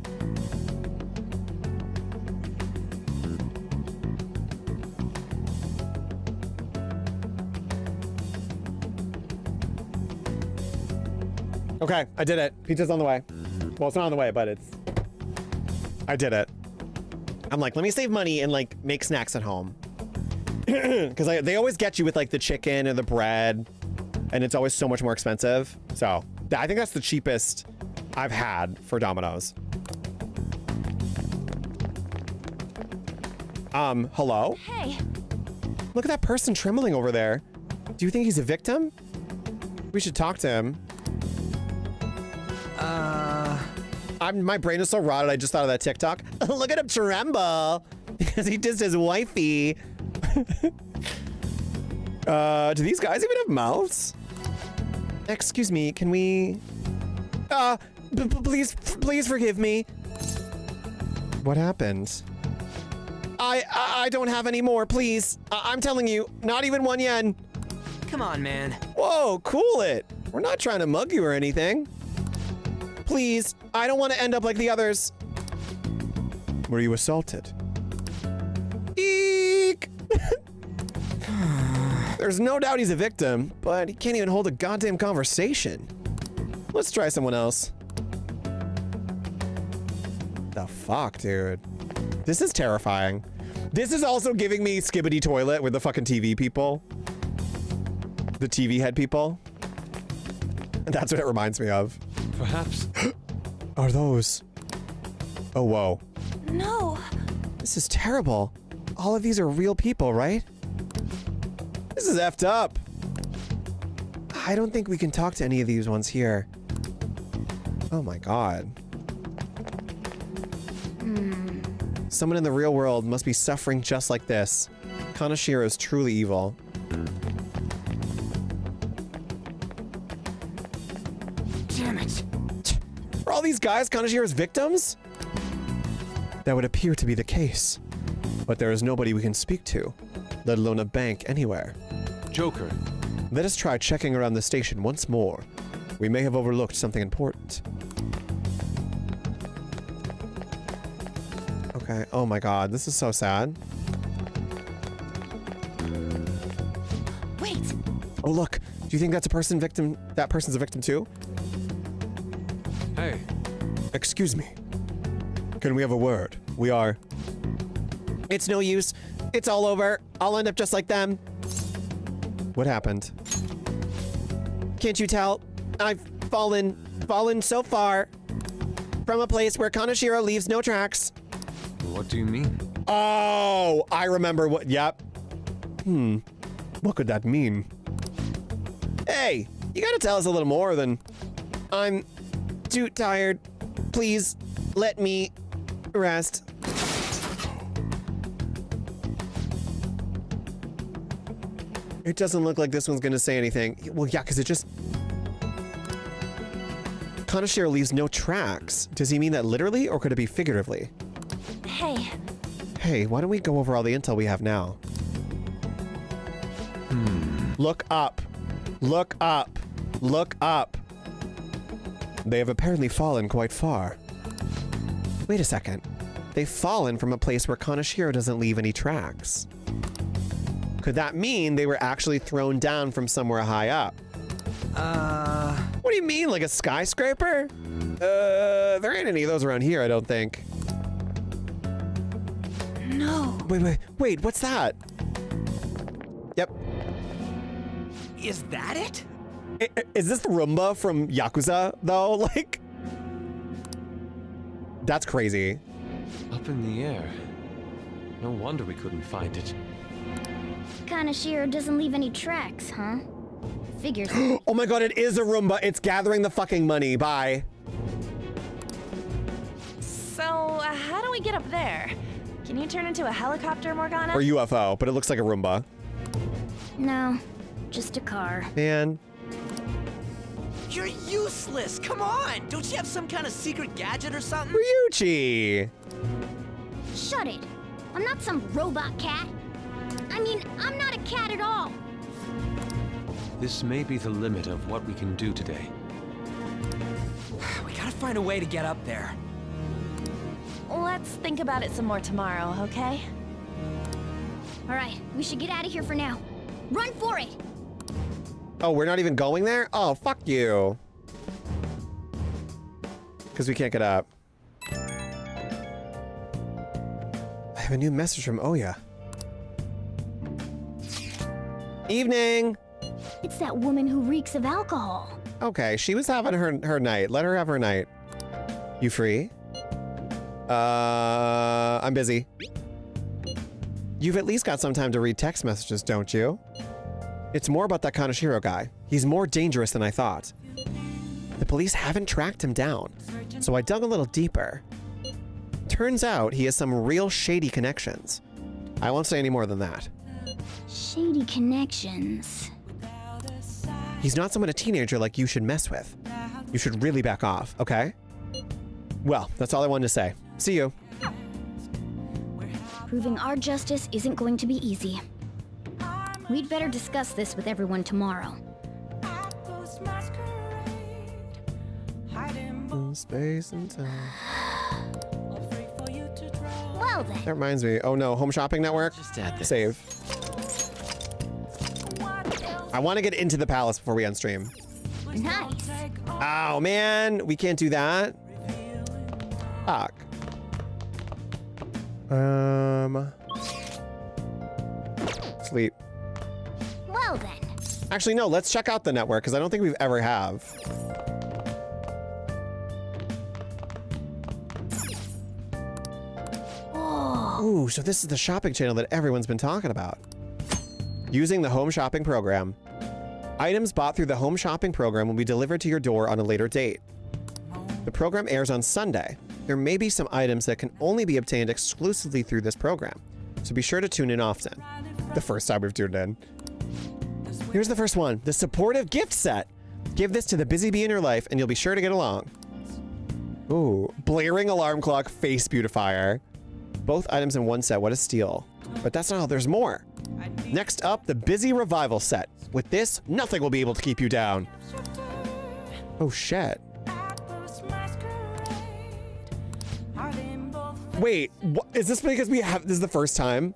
Okay, I did it. Pizza's on the way. Well, it's not on the way, but it's... I did it. I'm like, let me save money and like make snacks at home. Because they always get you with like the chicken or the bread, and it's always so much more expensive. So I think that's the cheapest I've had for Domino's. Hello? Hey. Look at that person trembling over there. Do you think he's a victim? We should talk to him. My brain is so rotted, I just thought of that TikTok. Look at him tremble because he dissed his wifey. Do these guys even have mouths? Excuse me, can we... please forgive me. What happened? I don't have any more, please. I'm telling you, not even 1 yen. Come on, man. Whoa, cool it. We're not trying to mug you or anything. Please, I don't want to end up like the others. Were you assaulted? Eek! There's no doubt he's a victim, but he can't even hold a goddamn conversation. Let's try someone else. The fuck, dude? This is terrifying. This is also giving me Skibbity Toilet with the fucking TV people. The TV head people. That's what it reminds me of. Perhaps. Are those? Oh, whoa. No. This is terrible. All of these are real people, right? This is effed up. I don't think we can talk to any of these ones here. Oh my god. Someone in the real world must be suffering just like this. Kanashiro is truly evil. Damn it. Are all these guys Kanashiro's victims? That would appear to be the case. But there is nobody we can speak to, let alone a bank anywhere. Joker. Let us try checking around the station once more. We may have overlooked something important. Okay, oh my god, this is so sad. Wait. Oh look, do you think that's a person victim? That person's a victim too? Hey. Excuse me. Can we have a word? We are... It's no use. It's all over. I'll end up just like them. What happened? Can't you tell? I've fallen so far from a place where Kanashiro leaves no tracks. What do you mean? Oh, I remember what, yep. What could that mean? Hey, you gotta tell us a little more than, I'm too tired. Please let me rest. It doesn't look like this one's gonna say anything. Well, yeah, because it just... Kanashiro leaves no tracks. Does he mean that literally, or could it be figuratively? Hey. Hey, why don't we go over all the intel we have now? Look up. Look up. Look up. They have apparently fallen quite far. Wait a second. They've fallen from a place where Kanashiro doesn't leave any tracks. Could that mean they were actually thrown down from somewhere high up? What do you mean, like a skyscraper? There ain't any of those around here, I don't think. No. Wait, what's that? Yep. Is that it? Is this the Roomba from Yakuza, though? Like... That's crazy. Up in the air. No wonder we couldn't find it. Kanashiro doesn't leave any tracks, huh? Figures. Oh my god, it is a Roomba. It's gathering the fucking money. Bye. So, how do we get up there? Can you turn into a helicopter, Morgana? Or UFO, but it looks like a Roomba. No, just a car. Man. You're useless! Come on! Don't you have some kind of secret gadget or something? Ryuichi! Shut it! I'm not some robot cat. I mean, I'm not a cat at all. This may be the limit of what we can do today. We gotta find a way to get up there. Let's think about it some more tomorrow, okay? All right, we should get out of here for now. Run for it! Oh, we're not even going there? Oh, fuck you. Because we can't get up. I have a new message from Oya. Evening! It's that woman who reeks of alcohol. Okay, she was having her night. Let her have her night. You free? I'm busy. You've at least got some time to read text messages, don't you? It's more about that Kaneshiro guy. He's more dangerous than I thought. The police haven't tracked him down, so I dug a little deeper. Turns out he has some real shady connections. I won't say any more than that. Shady connections. He's not someone a teenager like you should mess with. You should really back off, okay? Well, that's all I wanted to say. See you. Proving our justice isn't going to be easy. We'd better discuss this with everyone tomorrow. Space and time. Well then. That reminds me. Oh no, Home Shopping Network. Just add this. Save. I want to get into the palace before we unstream. Nice. Oh man, we can't do that. Fuck. Sleep. Well then. Actually, no, let's check out the network because I don't think we've ever have. Ooh, so this is the shopping channel that everyone's been talking about. Using the home shopping program. Items bought through the home shopping program will be delivered to your door on a later date. The program airs on Sunday. There may be some items that can only be obtained exclusively through this program, so be sure to tune in often. The first time we've tuned in. Here's the first one, the supportive gift set. Give this to the busy bee in your life and you'll be sure to get along. Ooh, blaring alarm clock face beautifier. Both items in one set, what a steal. But that's not all, there's more. Next up, the busy revival set. With this, nothing will be able to keep you down. Oh shit. Wait, what, is this because this is the first time?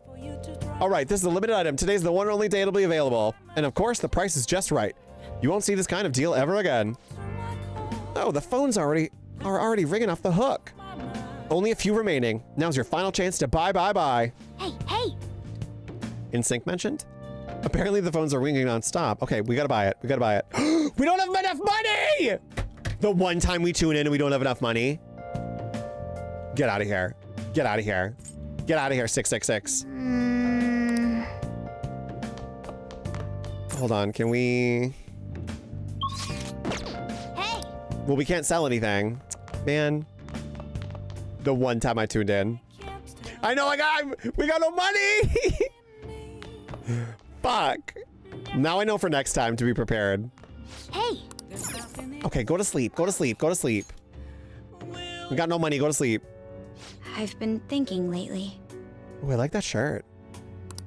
All right, this is a limited item. Today's the one and only day it'll be available. And of course, the price is just right. You won't see this kind of deal ever again. Oh, the phones are already ringing off the hook. Only a few remaining. Now's your final chance to buy. Hey! InSync mentioned? Apparently the phones are ringing non-stop. Okay, we gotta buy it. We don't have enough money! The one time we tune in and we don't have enough money. Get out of here. Get out of here. Get out of here, 666. Hold on, can we... Hey! Well, we can't sell anything. Man. The one time I tuned in. I know we got no money! Fuck. Now I know for next time to be prepared. Hey! Okay, go to sleep. We got no money, go to sleep. I've been thinking lately. Oh, I like that shirt.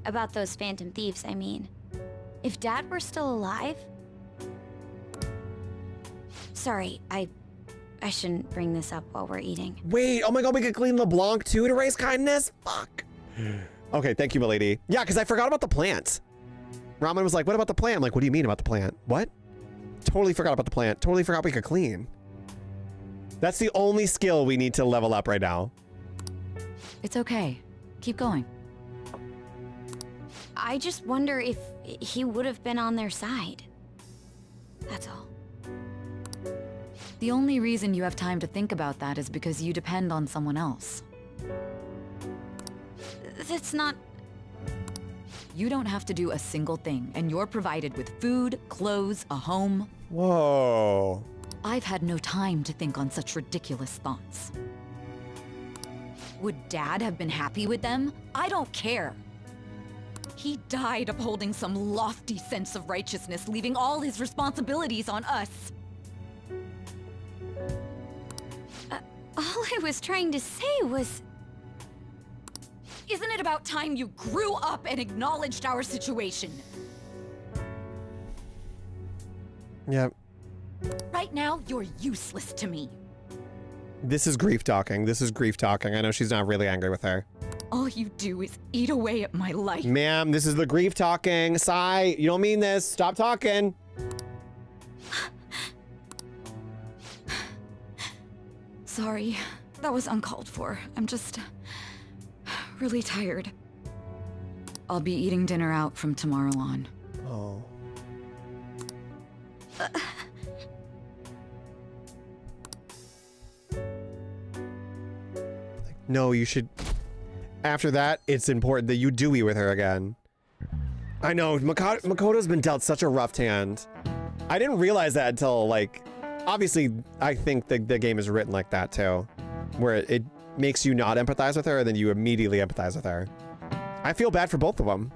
About those phantom thieves, I mean. If Dad were still alive... Sorry, I shouldn't bring this up while we're eating. Wait, oh my god, we could clean LeBlanc too to raise kindness? Fuck. Okay, thank you, milady. Yeah, because I forgot about the plant. Ramen was like, what about the plant? I'm like, what do you mean about the plant? What? Totally forgot about the plant. Totally forgot we could clean. That's the only skill we need to level up right now. It's okay. Keep going. I just wonder if he would have been on their side. That's all. The only reason you have time to think about that is because you depend on someone else. That's not... You don't have to do a single thing, and you're provided with food, clothes, a home. Whoa. I've had no time to think on such ridiculous thoughts. Would Dad have been happy with them? I don't care. He died upholding some lofty sense of righteousness, leaving all his responsibilities on us. All I was trying to say was... Isn't it about time you grew up and acknowledged our situation? Yep. Right now, you're useless to me. This is grief talking. This is grief talking. I know she's not really angry with her. All you do is eat away at my life. Ma'am, this is the grief talking. Sai, you don't mean this. Stop talking. Sorry, that was uncalled for. I'm just really tired. I'll be eating dinner out from tomorrow on. Oh. No, you should... After that, it's important that you do eat with her again. I know, Makoto's been dealt such a rough hand. I didn't realize that until, like... Obviously, I think the game is written like that, too. Where it makes you not empathize with her, and then you immediately empathize with her. I feel bad for both of them.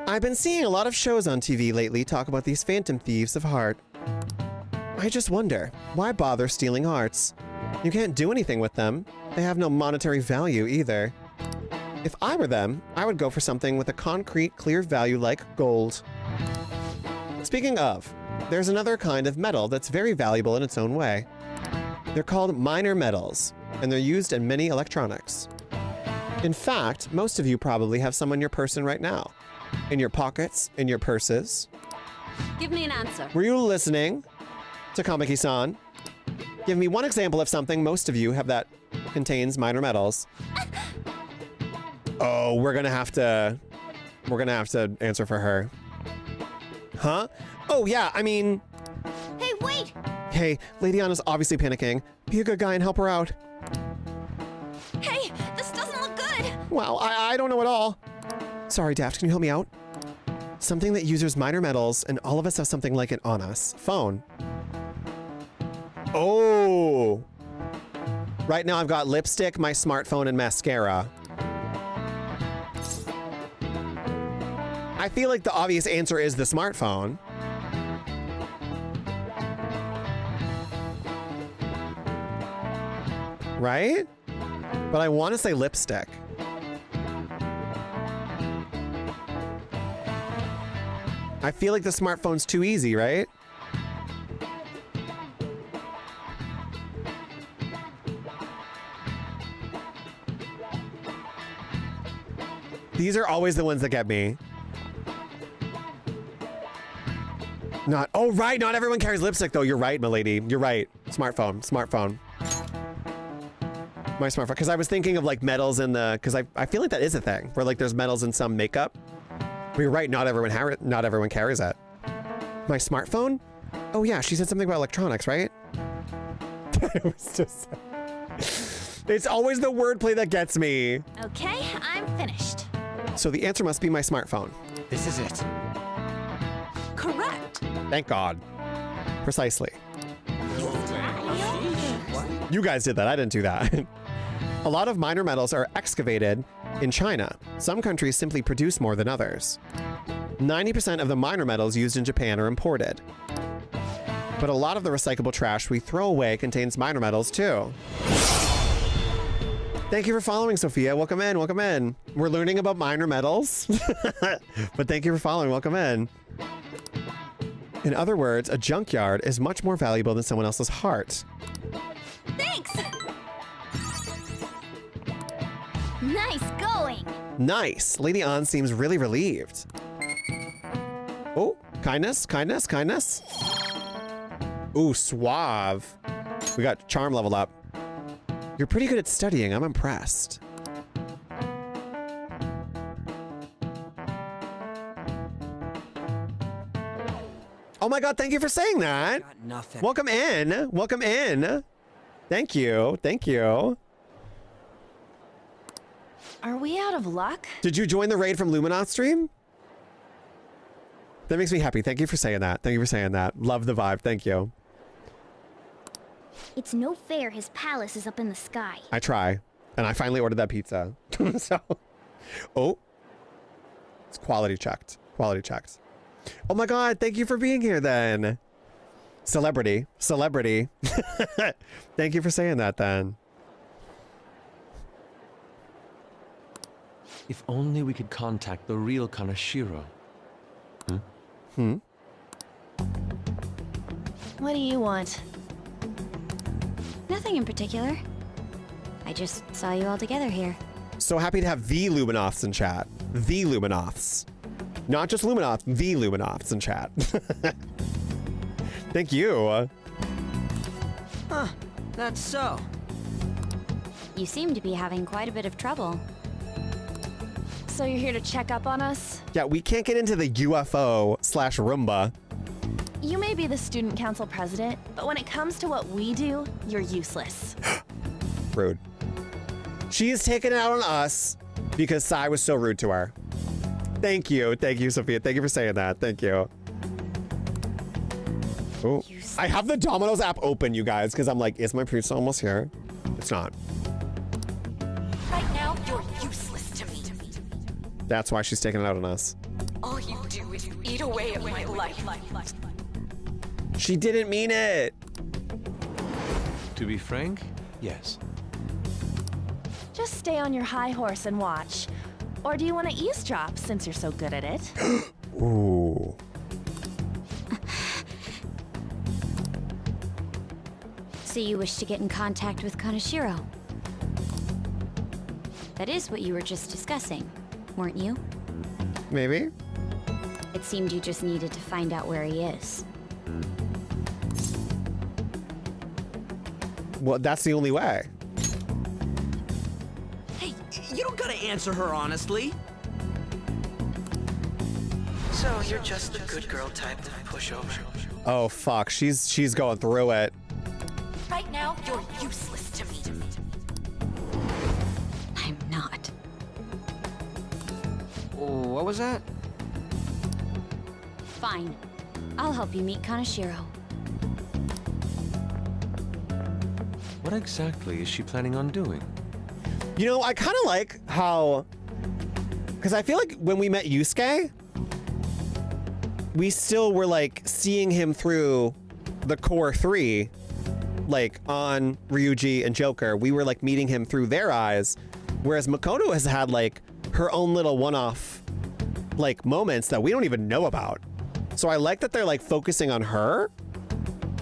I've been seeing a lot of shows on TV lately talk about these phantom thieves of heart. I just wonder, why bother stealing hearts? You can't do anything with them. They have no monetary value either. If I were them, I would go for something with a concrete, clear value like gold. Speaking of, there's another kind of metal that's very valuable in its own way. They're called minor metals, and they're used in many electronics. In fact, most of you probably have some in your person right now. In your pockets, in your purses. Give me an answer. Were you listening to Kamiki-san? Give me one example of something most of you have that contains minor metals. Oh, we're gonna have to answer for her. Huh? Oh yeah, I mean... Hey, wait! Hey, Lady Anna's obviously panicking. Be a good guy and help her out. Hey, this doesn't look good! Wow, I don't know at all. Sorry, Daft, can you help me out? Something that uses minor metals, and all of us have something like it on us. Phone. Oh! Right now I've got lipstick, my smartphone, and mascara. I feel like the obvious answer is the smartphone. Right? But I want to say lipstick. I feel like the smartphone's too easy, right? These are always the ones that get me. Oh, right, not everyone carries lipstick, though. You're right, milady. You're right. Smartphone. My smartphone. Because I was thinking of, like, metals in the... Because I feel like that is a thing, where, like, there's metals in some makeup. But you're right, not everyone carries it. My smartphone? Oh, yeah, she said something about electronics, right? It was just... It's always the wordplay that gets me. Okay, I'm finished. So the answer must be my smartphone. This is it. Correct. Thank God. Precisely. You guys did that. I didn't do that. A lot of minor metals are excavated in China. Some countries simply produce more than others. 90% of the minor metals used in Japan are imported. But a lot of the recyclable trash we throw away contains minor metals too. Thank you for following, Sophia. Welcome in, welcome in. We're learning about minor metals, but thank you for following. Welcome in. In other words, a junkyard is much more valuable than someone else's heart. Thanks! Nice going! Nice. Lady An seems really relieved. Oh, kindness. Ooh, suave. We got charm leveled up. You're pretty good at studying. I'm impressed. Oh my God, thank you for saying that. Got nothing. Welcome in. Welcome in. Thank you. Thank you. Are we out of luck? Did you join the raid from Luminoth stream? That makes me happy. Thank you for saying that. Thank you for saying that. Love the vibe. Thank you. It's no fair his palace is up in the sky. I try. And I finally ordered that pizza. So, oh, it's quality checked. Quality checked. Oh my God. Thank you for being here then. Celebrity. Thank you for saying that then. If only we could contact the real Kanashiro. What do you want? Nothing in particular. I just saw you all together here. So happy to have the Luminoths in chat. The Luminoths. Not just Luminoth, the Luminoths in chat. Thank you. Huh, that's so. You seem to be having quite a bit of trouble. So you're here to check up on us? Yeah, we can't get into the UFO/Roomba. You may be the student council president, but when it comes to what we do, you're useless. Rude. She is taking it out on us because Sai was so rude to her. Thank you, Sophia. Thank you for saying that. Thank you. Oh, I have the Domino's app open, you guys, because I'm like, is my pizza almost here? It's not. Right now, you're useless to me. That's why she's taking it out on us. All you do is eat away at my life. She didn't mean it. To be frank, yes. Just stay on your high horse and watch. Or do you want to eavesdrop since you're so good at it? Ooh. So you wish to get in contact with Kaneshiro? That is what you were just discussing, weren't you? Maybe. It seemed you just needed to find out where he is. Well, that's the only way. Hey, you don't gotta answer her honestly. So you're just the good girl type to push over. Oh fuck, she's going through it. Right now, you're useless to me. I'm not. What was that? Fine. I'll help you meet Kaneshiro. What exactly is she planning on doing? You know, I kind of like how, because I feel like when we met Yusuke, we still were like seeing him through the core three, like on Ryuji and Joker. We were like meeting him through their eyes, whereas Makoto has had like her own little one-off like moments that we don't even know about. So I like that they're like focusing on her.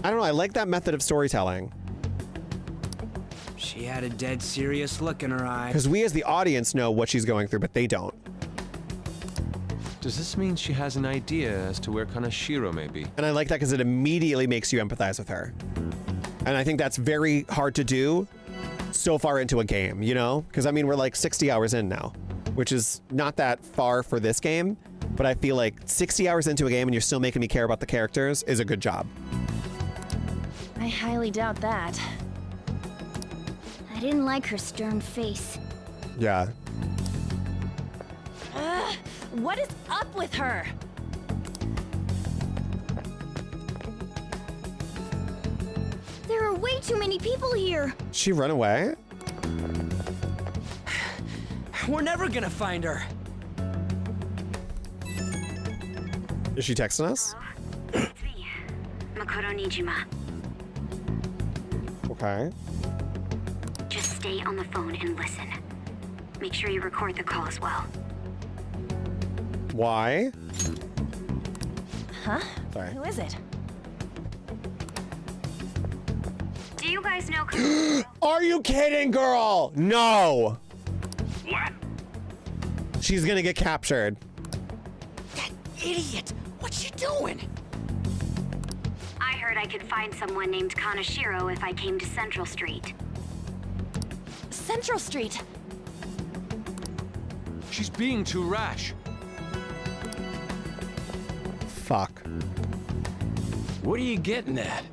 I don't know, I like that method of storytelling. She had a dead serious look in her eye. Because we as the audience know what she's going through, but they don't. Does this mean she has an idea as to where Kaneshiro may be? And I like that because it immediately makes you empathize with her. And I think that's very hard to do so far into a game, you know? Because I mean, we're like 60 hours in now, which is not that far for this game, but I feel like 60 hours into a game and you're still making me care about the characters is a good job. I highly doubt that. I didn't like her stern face. Yeah. What is up with her? There are way too many people here. She run away? We're never gonna find her. Is she texting us? It's me, Makoto Nijima. Okay. Just stay on the phone and listen. Make sure you record the call as well. Why? Huh? Sorry. Who is it? Do you guys know? Are you kidding, girl? No. What? She's gonna get captured. That idiot! What's she doing? I heard I could find someone named Kaneshiro if I came to Central Street. Central Street. She's being too rash. Fuck. What are you getting at?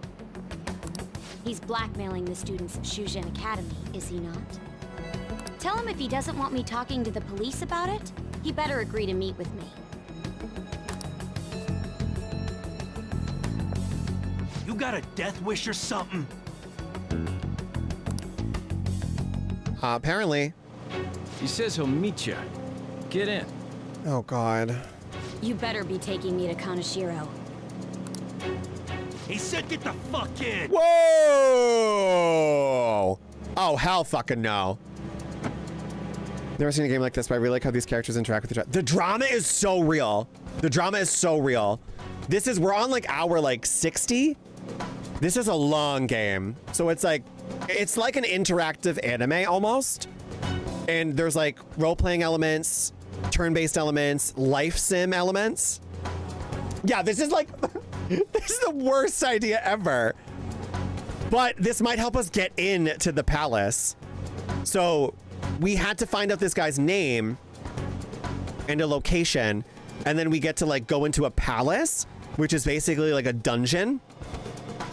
He's blackmailing the students of Shujin Academy, is he not? Tell him if he doesn't want me talking to the police about it, he better agree to meet with me. You got a death wish or something? Apparently. He says he'll meet you. Get in. Oh, God. You better be taking me to Kaneshiro. He said get the fuck in! Whoa! Oh, hell fucking no. Never seen a game like this, but I really like how these characters interact with each other. The drama is so real. The drama is so real. We're on like hour like 60. This is a long game. So it's like It's like an interactive anime almost. And there's like role-playing elements, turn-based elements, life sim elements. Yeah, this is like, this is the worst idea ever. But this might help us get into the palace. So we had to find out this guy's name and a location, and then we get to like go into a palace, which is basically like a dungeon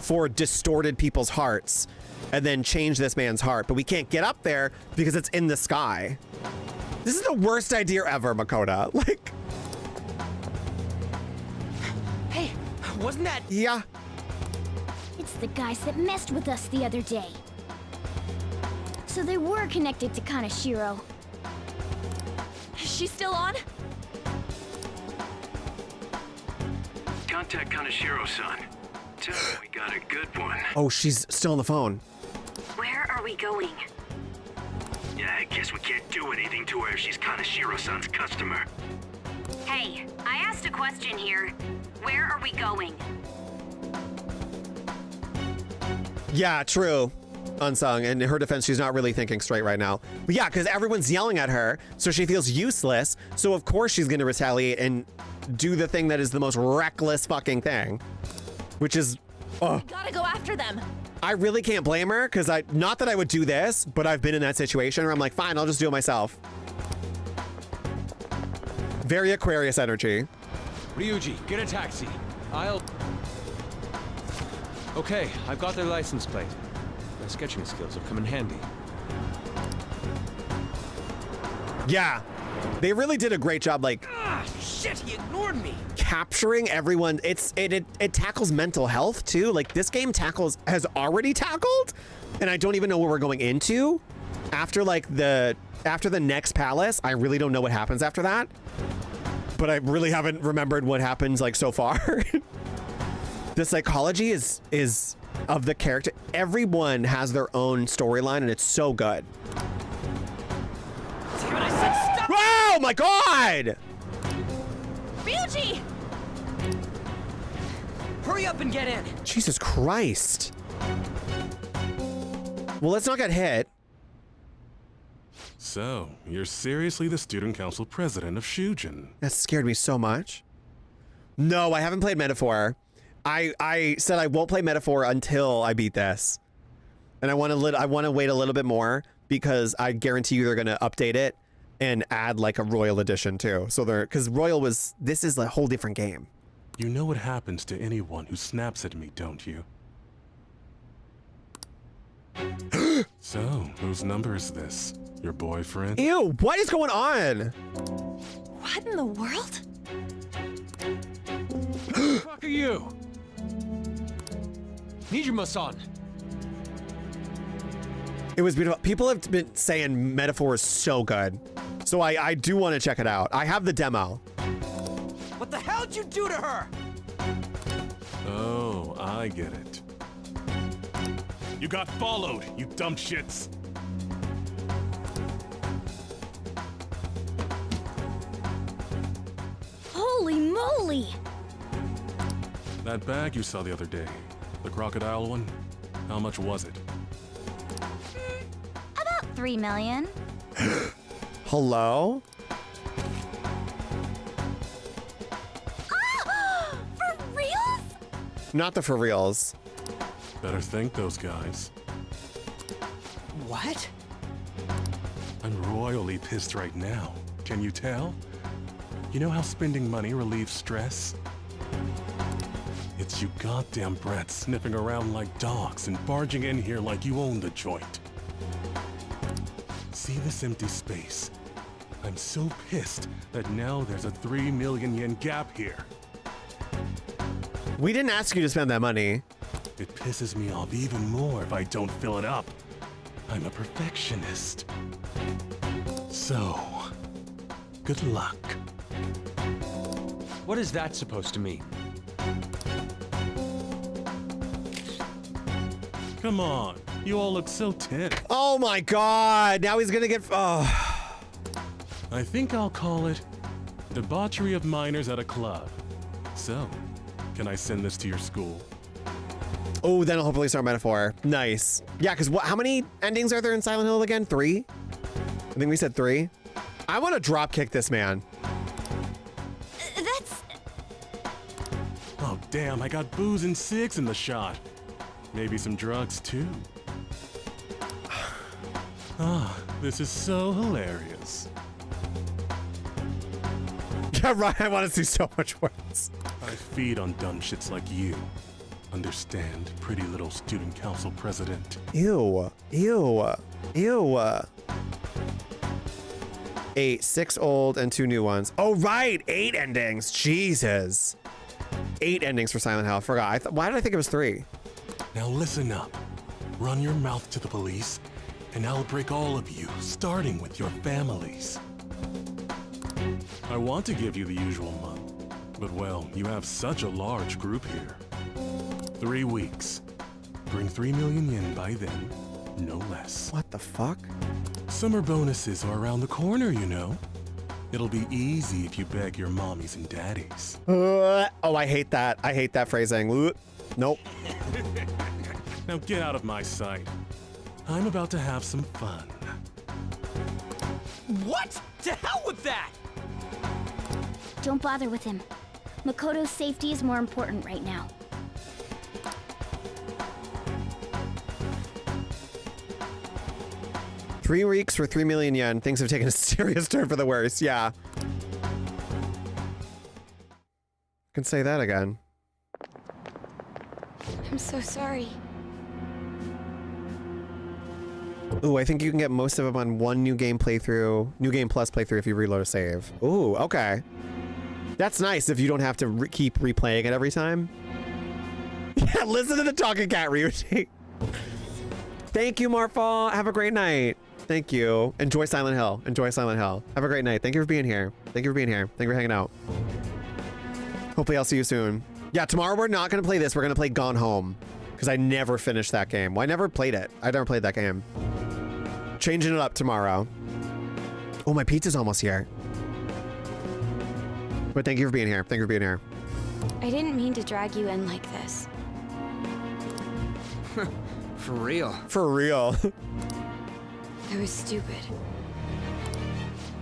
for distorted people's hearts, and then change this man's heart. But we can't get up there because it's in the sky. This is the worst idea ever, Makoto. Like, hey, wasn't that? Yeah. It's the guys that messed with us the other day. So they were connected to Kaneshiro. Is she still on? Contact Kaneshiro-san. Tell him we got a good one. Oh, she's still on the phone. Where are we going? Yeah, I guess we can't do anything to her if she's Kaneshiro-san's customer. Hey, I asked a question here. Where are we going? Yeah, true. Unsung. In her defense, she's not really thinking straight right now. But yeah, because everyone's yelling at her, so she feels useless. So of course she's going to retaliate and do the thing that is the most reckless fucking thing, which is, We gotta go after them. I really can't blame her, because not that I would do this, but I've been in that situation where I'm like, fine, I'll just do it myself. Very Aquarius energy. Ryuji, get a taxi. Okay, I've got their license plate. My sketching skills have come in handy. Yeah, they really did a great job, like, Shit, he ignored me. capturing everyone. It tackles mental health too. Like, this game has already tackled, and I don't even know where we're going into after the next palace. I really don't know what happens after that, but I really haven't remembered what happens like so far. The psychology is of the character. Everyone has their own storyline, and it's so good. Damn it, I said stop! Oh my god! Ryuji! Hurry up and get in. Jesus Christ. Well, let's not get hit. So, you're seriously the student council president of Shujin? That scared me so much. No, I haven't played Metaphor. I said I won't play Metaphor until I beat this. And I want to wait a little bit more, because I guarantee you they're going to update it and add like a Royal Edition too. So because this is a whole different game. You know what happens to anyone who snaps at me, don't you? So, whose number is this? Your boyfriend? Ew, what is going on? What in the world? Who the fuck are you? Nijima-san. It was beautiful. People have been saying Metaphor is so good. So I do want to check it out. I have the demo. What the hell'd you do to her? Oh, I get it. You got followed, you dumb shits. Holy moly! That bag you saw the other day, the crocodile one, how much was it? About 3 million. Hello? For reals? Not the for reals. Better thank those guys. What? I'm royally pissed right now. Can you tell? You know how spending money relieves stress? It's you goddamn brats sniffing around like dogs and barging in here like you own the joint. See this empty space? I'm so pissed that now there's a 3 million yen gap here. We didn't ask you to spend that money. It pisses me off even more if I don't fill it up. I'm a perfectionist. So, good luck. What is that supposed to mean? Come on, you all look so tense. Oh my god, now he's gonna get, oh. I think I'll call it debauchery of minors at a club. So, can I send this to your school? Oh, then I'll hopefully start Metaphor. Nice. Yeah, because how many endings are there in Silent Hill again? 3? I think we said 3. I want to drop kick this man. That's... Oh, damn, I got booze and cigs in the shot. Maybe some drugs, too. Ah, this is so hilarious. Yeah, right. I want to see so much worse. I feed on dumb shits like you. Understand, pretty little student council president. Ew. Ew. Ew. 8, 6 old and 2 new ones. Oh, right. 8 endings. Jesus. 8 endings for Silent Hill. I forgot. Why did I think it was 3? Now listen up. Run your mouth to the police, and I'll break all of you, starting with your families. I want to give you the usual month, but well, you have such a large group here. 3 weeks. Bring 3 million yen by then, no less. What the fuck? Summer bonuses are around the corner, you know. It'll be easy if you beg your mommies and daddies. Oh, I hate that. I hate that phrasing. Nope. Now get out of my sight. I'm about to have some fun. What? To hell with that! Don't bother with him. Makoto's safety is more important right now. Three weeks for 3 million yen. Things have taken a serious turn for the worse. Yeah. I can say that again. I'm so sorry. Ooh, I think you can get most of them on one new game playthrough, new game plus playthrough if you reload a save. Ooh, okay. That's nice if you don't have to keep replaying it every time. Yeah, listen to the talking cat, Ryuji. Thank you, Marfall. Have a great night. Thank you. Enjoy Silent Hill. Enjoy Silent Hill. Have a great night. Thank you for being here. Thank you for being here. Thank you for hanging out. Hopefully I'll see you soon. Yeah, tomorrow we're not going to play this. We're going to play Gone Home because I never finished that game. Well, I never played it. I never played that game. Changing it up tomorrow. Oh, my pizza's almost here. But thank you for being here. Thank you for being here. I didn't mean to drag you in like this. For real. For real. I was stupid.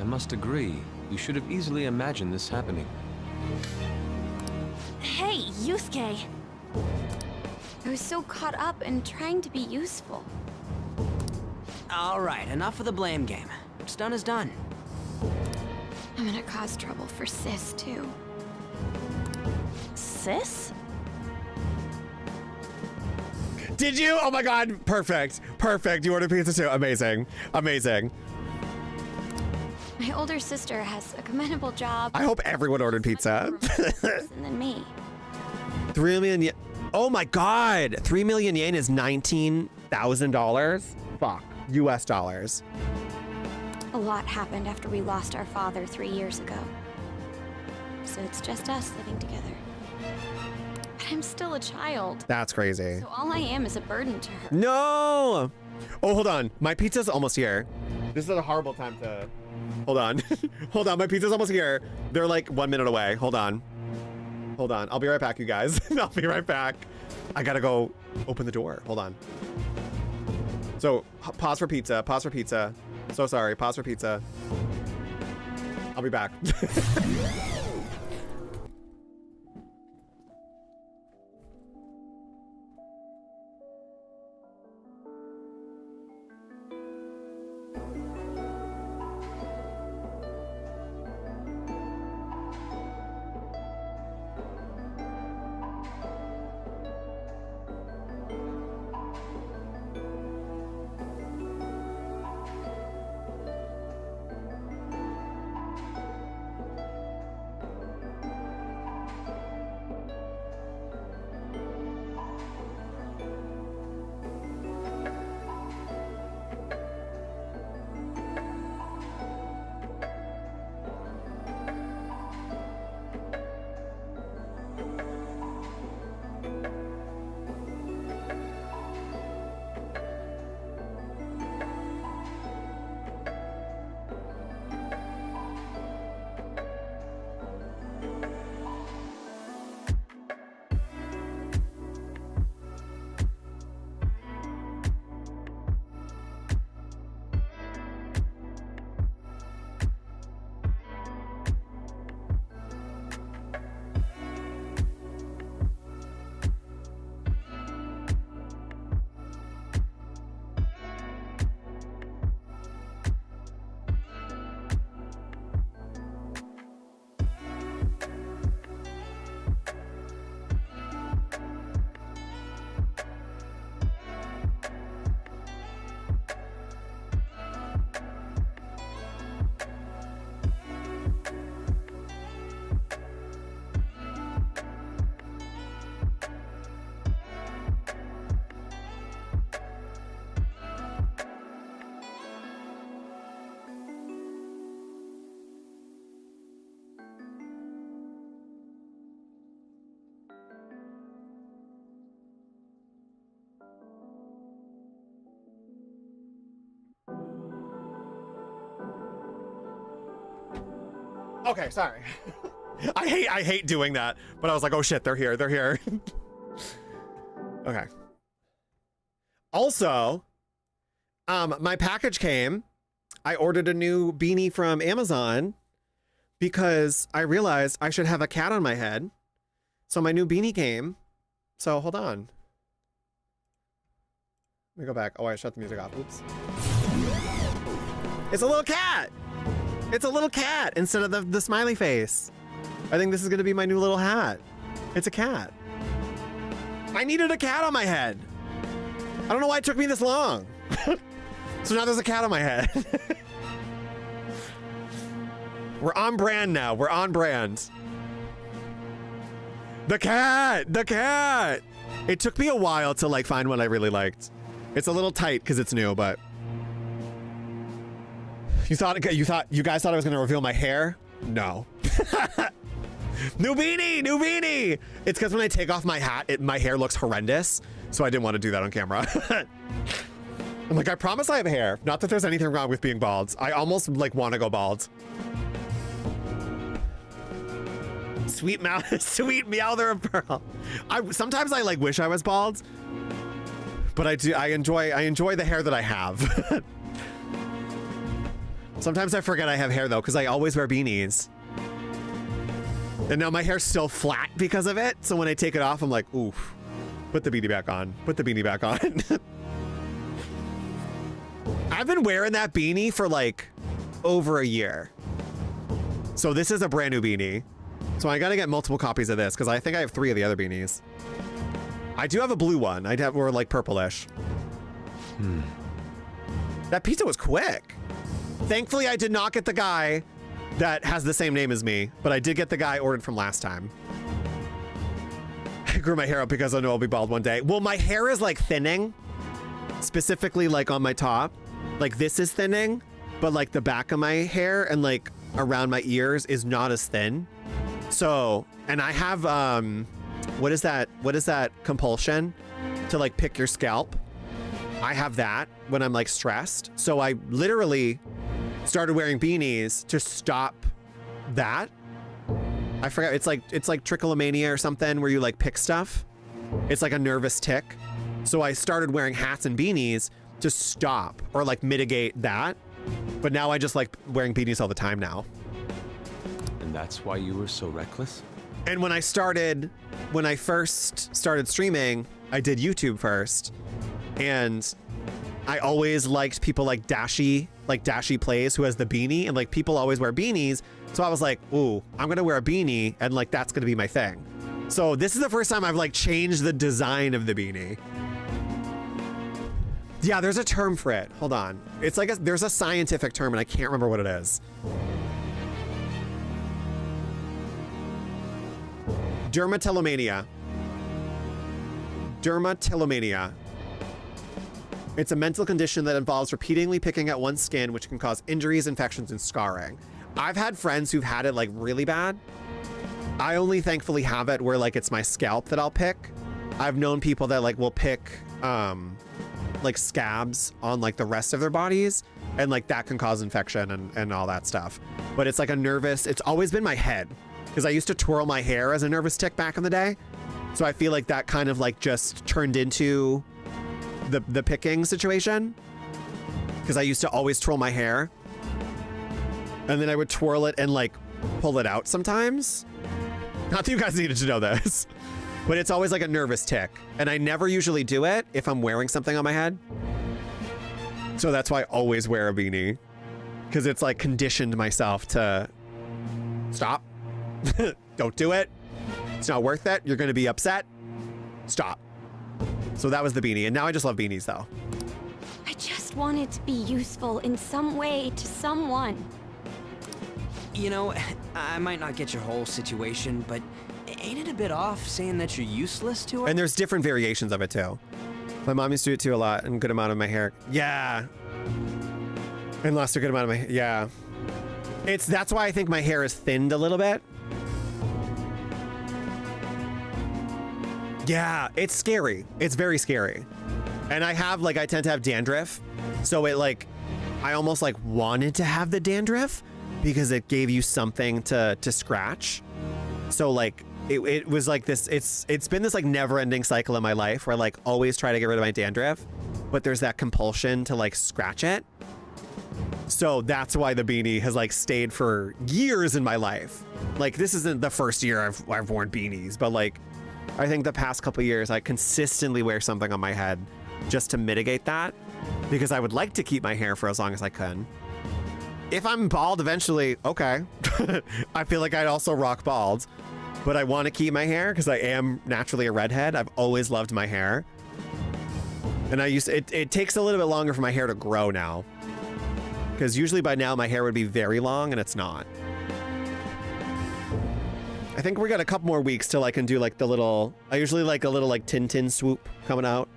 I must agree. You should have easily imagined this happening. Hey, Yusuke! I was so caught up in trying to be useful. All right, enough of the blame game. What's done is done. I'm gonna cause trouble for Sis, too. Sis? Did you? Oh my god, perfect. Perfect. You ordered pizza too. Amazing. Amazing. My older sister has a commendable job. I hope everyone ordered pizza. Than me. 3 million yen. Oh my god. 3 million yen is $19,000. Fuck. US dollars. A lot happened after we lost our father 3 years ago. So it's just us living together. But I'm still a child. That's crazy. So all I am is a burden to her. No. Oh, hold on. My pizza's almost here. This is a horrible time to... Hold on. Hold on. My pizza's almost here. They're like 1 minute away. Hold on. Hold on. I'll be right back, you guys. I'll be right back. I gotta go open the door. Hold on. So, pause for pizza. Pause for pizza. So sorry. Pause for pizza. I'll be back. Okay, sorry. I hate doing that, but I was like, oh shit, they're here, they're here. Okay. Also, my package came. I ordered a new beanie from Amazon because I realized I should have a cat on my head. So my new beanie came. So hold on. Let me go back. Oh, I shut the music off. Oops. It's a little cat. It's a little cat instead of the smiley face. I think this is going to be my new little hat. It's a cat. I needed a cat on my head. I don't know why it took me this long. So now there's a cat on my head. We're on brand now. We're on brand. The cat! The cat! It took me a while to like find one I really liked. It's a little tight because it's new, but you guys thought I was gonna reveal my hair? No. New beanie! New beanie! It's because when I take off my hat, my hair looks horrendous. So I didn't want to do that on camera. I'm like, I promise I have hair. Not that there's anything wrong with being bald. I almost like want to go bald. Sweet meowther of pearl. Sometimes I like wish I was bald, but I enjoy the hair that I have. Sometimes I forget I have hair though, because I always wear beanies. And now my hair's still flat because of it. So when I take it off, I'm like, oof, put the beanie back on. Put the beanie back on. I've been wearing that beanie for like over a year. So this is a brand new beanie. So I gotta get multiple copies of this because I think I have 3 of the other beanies. I do have a blue one. We're like purplish. That pizza was quick. Thankfully, I did not get the guy that has the same name as me, but I did get the guy I ordered from last time. I grew my hair up because I know I'll be bald one day. Well, my hair is like thinning, specifically like on my top. Like this is thinning, but like the back of my hair and like around my ears is not as thin. So, and I have, what is that compulsion to like pick your scalp? I have that when I'm like stressed. So I literally started wearing beanies to stop that. I forgot, it's like trichomania or something where you like pick stuff. It's like a nervous tick. So I started wearing hats and beanies to stop or like mitigate that. But now I just like wearing beanies all the time now. And that's why you were so reckless? And when I first started streaming, I did YouTube first. And I always liked people like Dashi Plays, who has the beanie, and like people always wear beanies. So I was like, ooh, I'm gonna wear a beanie and like that's gonna be my thing. So this is the first time I've like changed the design of the beanie. Yeah, there's a term for it. Hold on. It's like there's a scientific term and I can't remember what it is. Dermatillomania. Dermatillomania. It's a mental condition that involves repeatedly picking at one's skin, which can cause injuries, infections, and scarring. I've had friends who've had it like really bad. I only thankfully have it where like it's my scalp that I'll pick. I've known people that like will pick like scabs on like the rest of their bodies, and like that can cause infection and all that stuff. But it's like it's always been my head, because I used to twirl my hair as a nervous tick back in the day. So I feel like that kind of like just turned into the picking situation, because I used to always twirl my hair and then I would twirl it and like pull it out sometimes. Not that you guys needed to know this, but it's always like a nervous tick, and I never usually do it if I'm wearing something on my head. So that's why I always wear a beanie, because it's like conditioned myself to stop. Don't do it. It's not worth it. You're going to be upset. Stop. So that was the beanie, and now I just love beanies though. I just want it to be useful in some way to someone. You know, I might not get your whole situation, but ain't it a bit off saying that you're useless to her? And there's different variations of it too. My mom used to do it too a lot, and good amount of my hair. Yeah. And lost a good amount of my hair. Yeah. That's why I think my hair is thinned a little bit. Yeah, it's scary. It's very scary. And I tend to have dandruff. So it like, I almost like wanted to have the dandruff, because it gave you something to scratch. So like it was like this, it's been this like never ending cycle in my life where I like always try to get rid of my dandruff, but there's that compulsion to like scratch it. So that's why the beanie has like stayed for years in my life. Like this isn't the first year I've worn beanies, but like I think the past couple years I consistently wear something on my head just to mitigate that, because I would like to keep my hair for as long as I can. If I'm bald eventually, okay. I feel like I'd also rock bald, but I want to keep my hair because I am naturally a redhead. I've always loved my hair. And it takes a little bit longer for my hair to grow now, because usually by now my hair would be very long and it's not. I think we got a couple more weeks till I can do like the little, I usually like a little like Tintin swoop coming out.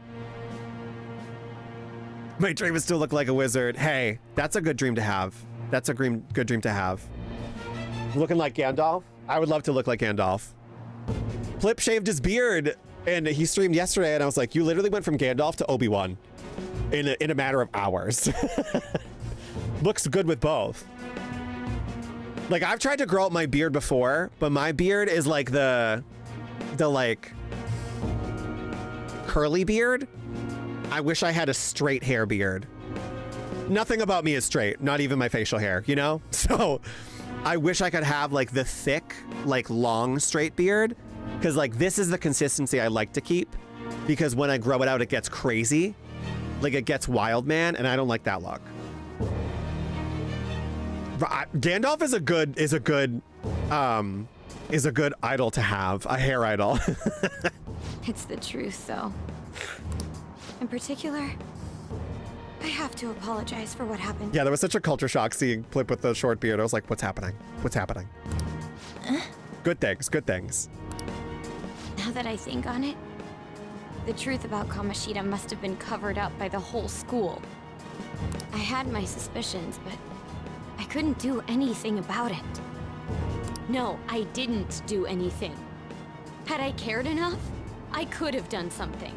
My dream is to look like a wizard. Hey, that's a good dream to have. That's a good dream to have. Looking like Gandalf? I would love to look like Gandalf. Flip shaved his beard and he streamed yesterday and I was like, you literally went from Gandalf to Obi-Wan in a matter of hours. Looks good with both. Like I've tried to grow out my beard before, but my beard is like the like curly beard. I wish I had a straight hair beard. Nothing about me is straight, not even my facial hair, you know? So I wish I could have like the thick, like long straight beard, because like this is the consistency I like to keep, because when I grow it out, it gets crazy. Like it gets wild man, and I don't like that look. Gandalf is a good idol to have, a hair idol. It's the truth, though. In particular, I have to apologize for what happened. Yeah, there was such a culture shock seeing Flip with the short beard. I was like, what's happening? What's happening? Good things, good things. Now that I think on it, the truth about Kamoshida must have been covered up by the whole school. I had my suspicions, but I couldn't do anything about it. No, I didn't do anything. Had I cared enough, I could have done something.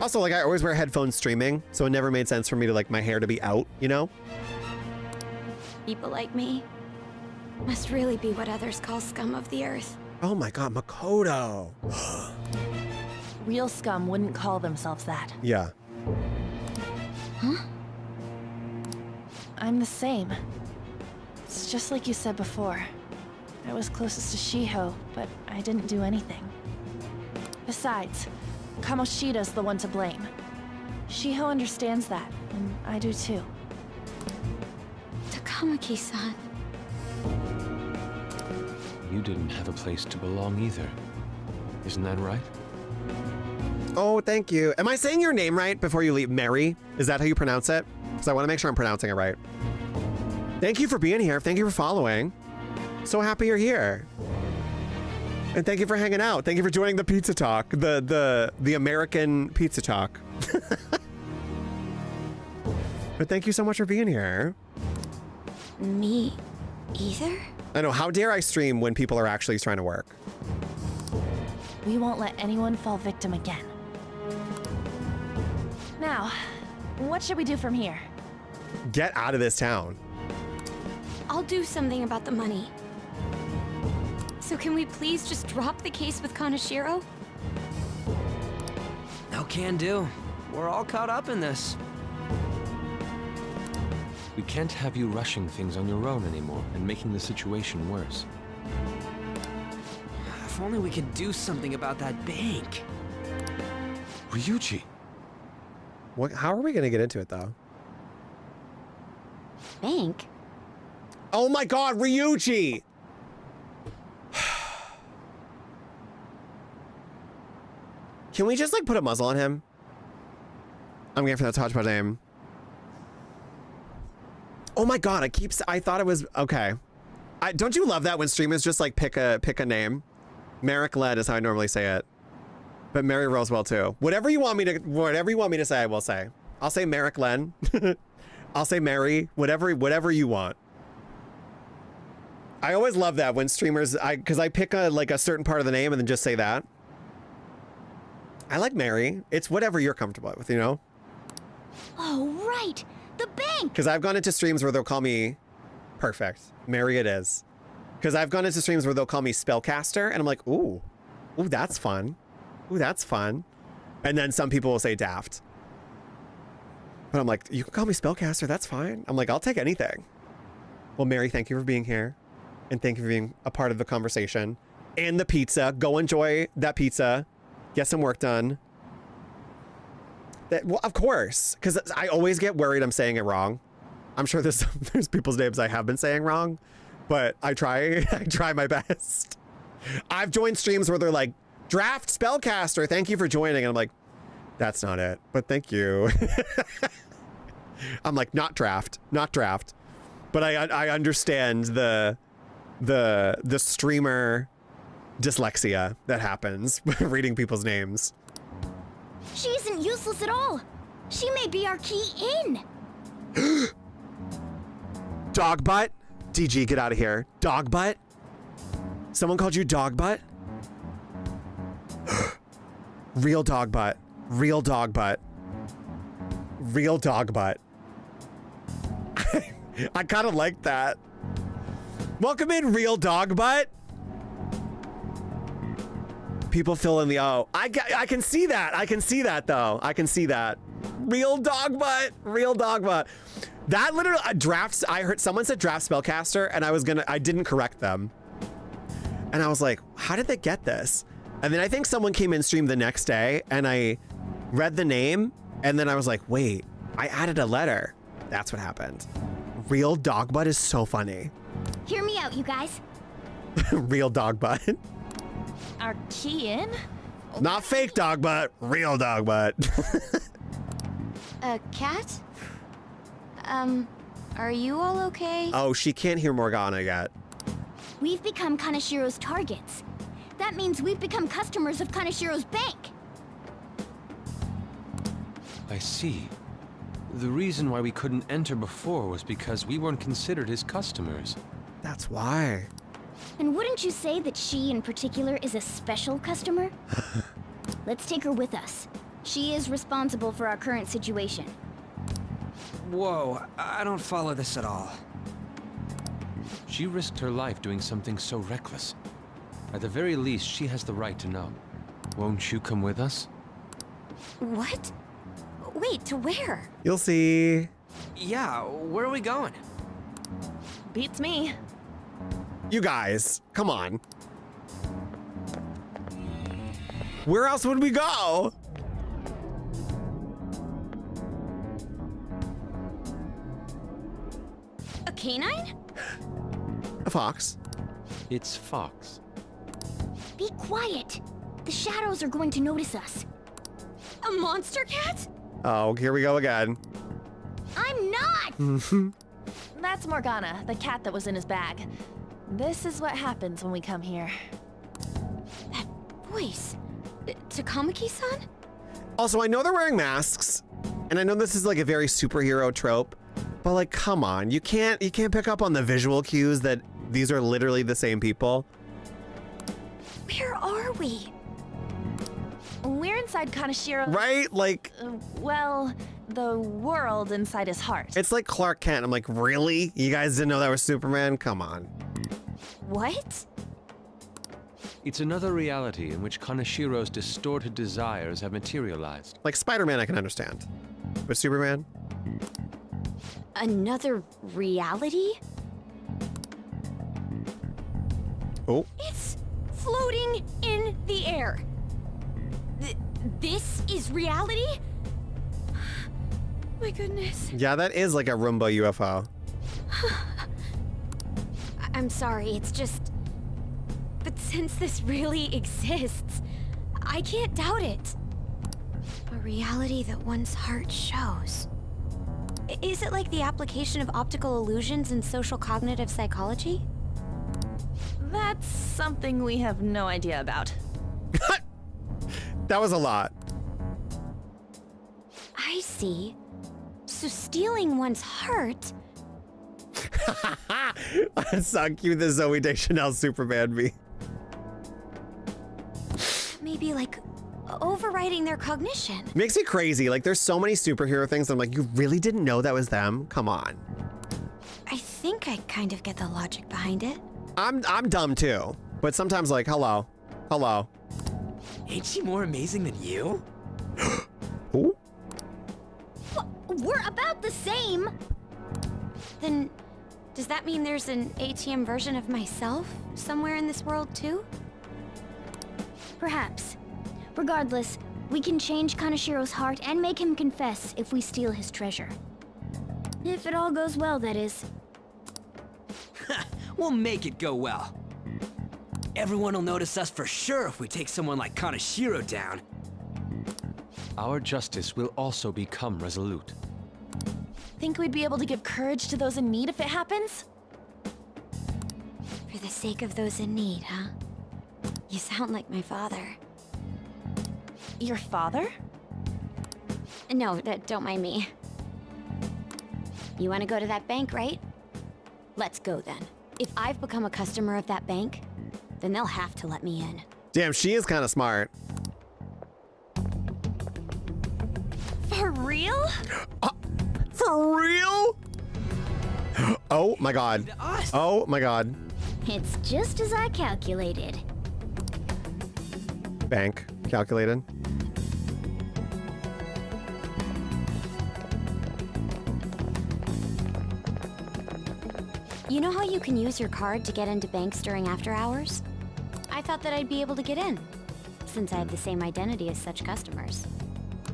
Also, like I always wear headphones streaming, so it never made sense for me to like my hair to be out, you know? People like me must really be what others call scum of the earth. Oh my god, Makoto. Real scum wouldn't call themselves that. Yeah. Huh? I'm the same. It's just like you said before. I was closest to Shiho, but I didn't do anything. Besides, Kamoshida's the one to blame. Shiho understands that, and I do too. Takamaki-san. You didn't have a place to belong either. Isn't that right? Oh, thank you. Am I saying your name right before you leave? Mary? Is that how you pronounce it? Because I want to make sure I'm pronouncing it right. Thank you for being here. Thank you for following. So happy you're here. And thank you for hanging out. Thank you for joining the pizza talk, the American pizza talk. But thank you so much for being here. Me either? I know, how dare I stream when people are actually trying to work? We won't let anyone fall victim again. Now, what should we do from here? Get out of this town. I'll do something about the money. So can we please just drop the case with Kaneshiro? No can do. We're all caught up in this. We can't have you rushing things on your own anymore and making the situation worse. If only we could do something about that bank. Ryuji! What? How are we going to get into it, though? Bank? Oh my god, Ryuji! Can we just, like, put a muzzle on him? I'm waiting for that to touch my name. Oh my god, I thought it was, okay. Don't you love that when streamers just, like, pick a name? Merrick Led is how I normally say it. But Mary Rosewell, too. Whatever you want me to say, I will say. I'll say Merrick Len. I'll say Mary. Whatever you want. I always love that when streamers, because I pick a certain part of the name and then just say that. I like Mary. It's whatever you're comfortable with, you know? Oh, right. The bank! Because I've gone into streams where they'll call me... Perfect. Mary it is. Because I've gone into streams where they'll call me spellcaster, and I'm like, ooh, that's fun. Ooh, that's fun. And then some people will say daft. But I'm like, you can call me spellcaster, that's fine. I'm like, I'll take anything. Well, Mary, thank you for being here. And thank you for being a part of the conversation. And the pizza. Go enjoy that pizza. Get some work done. Well, of course. Because I always get worried I'm saying it wrong. I'm sure there's people's names I have been saying wrong. But I try my best. I've joined streams where they're like, Draft Spellcaster, thank you for joining. And I'm like, that's not it, but thank you. I'm like, not draft. But I understand the streamer dyslexia that happens reading people's names. She isn't useless at all. She may be our key in. Dog butt? DG, get out of here. Dog butt? Someone called you dog butt? Real dog butt. Real dog butt. Real dog butt. I kind of like that. Welcome in, real dog butt. People fill in the O. I can see that. I can see that though. I can see that. Real dog butt. Real dog butt. That literally drafts. I heard someone said draft spellcaster, and I didn't correct them. And I was like, how did they get this? And then I think someone came in stream the next day, and I read the name, and then I was like, wait, I added a letter. That's what happened. Real dog butt is so funny. Hear me out, you guys. Real dog butt. Our key in? Not fake dog butt, real dog butt. Cat? Are you all okay? Oh, she can't hear Morgana yet. We've become Kanashiro's targets. That means we've become customers of Kanashiro's bank. I see. The reason why we couldn't enter before was because we weren't considered his customers. That's why. And wouldn't you say that she in particular is a special customer? Let's take her with us. She is responsible for our current situation. Whoa, I don't follow this at all. She risked her life doing something so reckless. At the very least, she has the right to know. Won't you come with us? What? Wait, to where? You'll see. Yeah, where are we going? Beats me. You guys, come on. Where else would we go? A canine? A fox. It's Fox. Be quiet. The shadows are going to notice us. A monster cat? Oh, here we go again. I'm not! That's Morgana, the cat that was in his bag. This is what happens when we come here. That voice. Takamaki-san? Also, I know they're wearing masks, and I know this is like a very superhero trope, but like, come on, you can't pick up on the visual cues that these are literally the same people. Where are we? We're inside Kanashiro. Right? Like, well, the world inside his heart. it's like Clark Kent. I'm like, really? You guys didn't know that was Superman? Come on. What? It's another reality in which Kanashiro's distorted desires have materialized. Like Spider-Man, I can understand. But Superman? Another reality? Oh. It's floating in the air. This is reality? My goodness. Yeah, that is like a Roomba UFO. I'm sorry, it's just... But since this really exists, I can't doubt it. A reality that one's heart shows. Is it like the application of optical illusions in social cognitive psychology? That's something we have no idea about. That was a lot. I see. So stealing one's heart... That's so cute, the Zoe Deschanel Superman me. Maybe like overriding their cognition. Makes me crazy. Like, there's so many superhero things. I'm like, you really didn't know that was them? Come on. I think I kind of get the logic behind it. I'm dumb too. But sometimes like, hello. Hello. Ain't she more amazing than you? Ooh. We're about the same. Then, does that mean there's an ATM version of myself somewhere in this world too? Perhaps. Regardless, we can change Kanashiro's heart and make him confess if we steal his treasure. If it all goes well, that is. We'll make it go well. Everyone will notice us for sure if we take someone like Kanashiro down. Our justice will also become resolute. Think we'd be able to give courage to those in need if it happens? For the sake of those in need, huh? You sound like my father. Your father? No, don't mind me. You want to go to that bank, right? Let's go then. If I've become a customer of that bank, then they'll have to let me in. Damn, she is kind of smart. For real? For real? Oh my god. Oh my god. It's just as I calculated. Bank calculated. You know how you can use your card to get into banks during after hours? I thought that I'd be able to get in, since I have the same identity as such customers.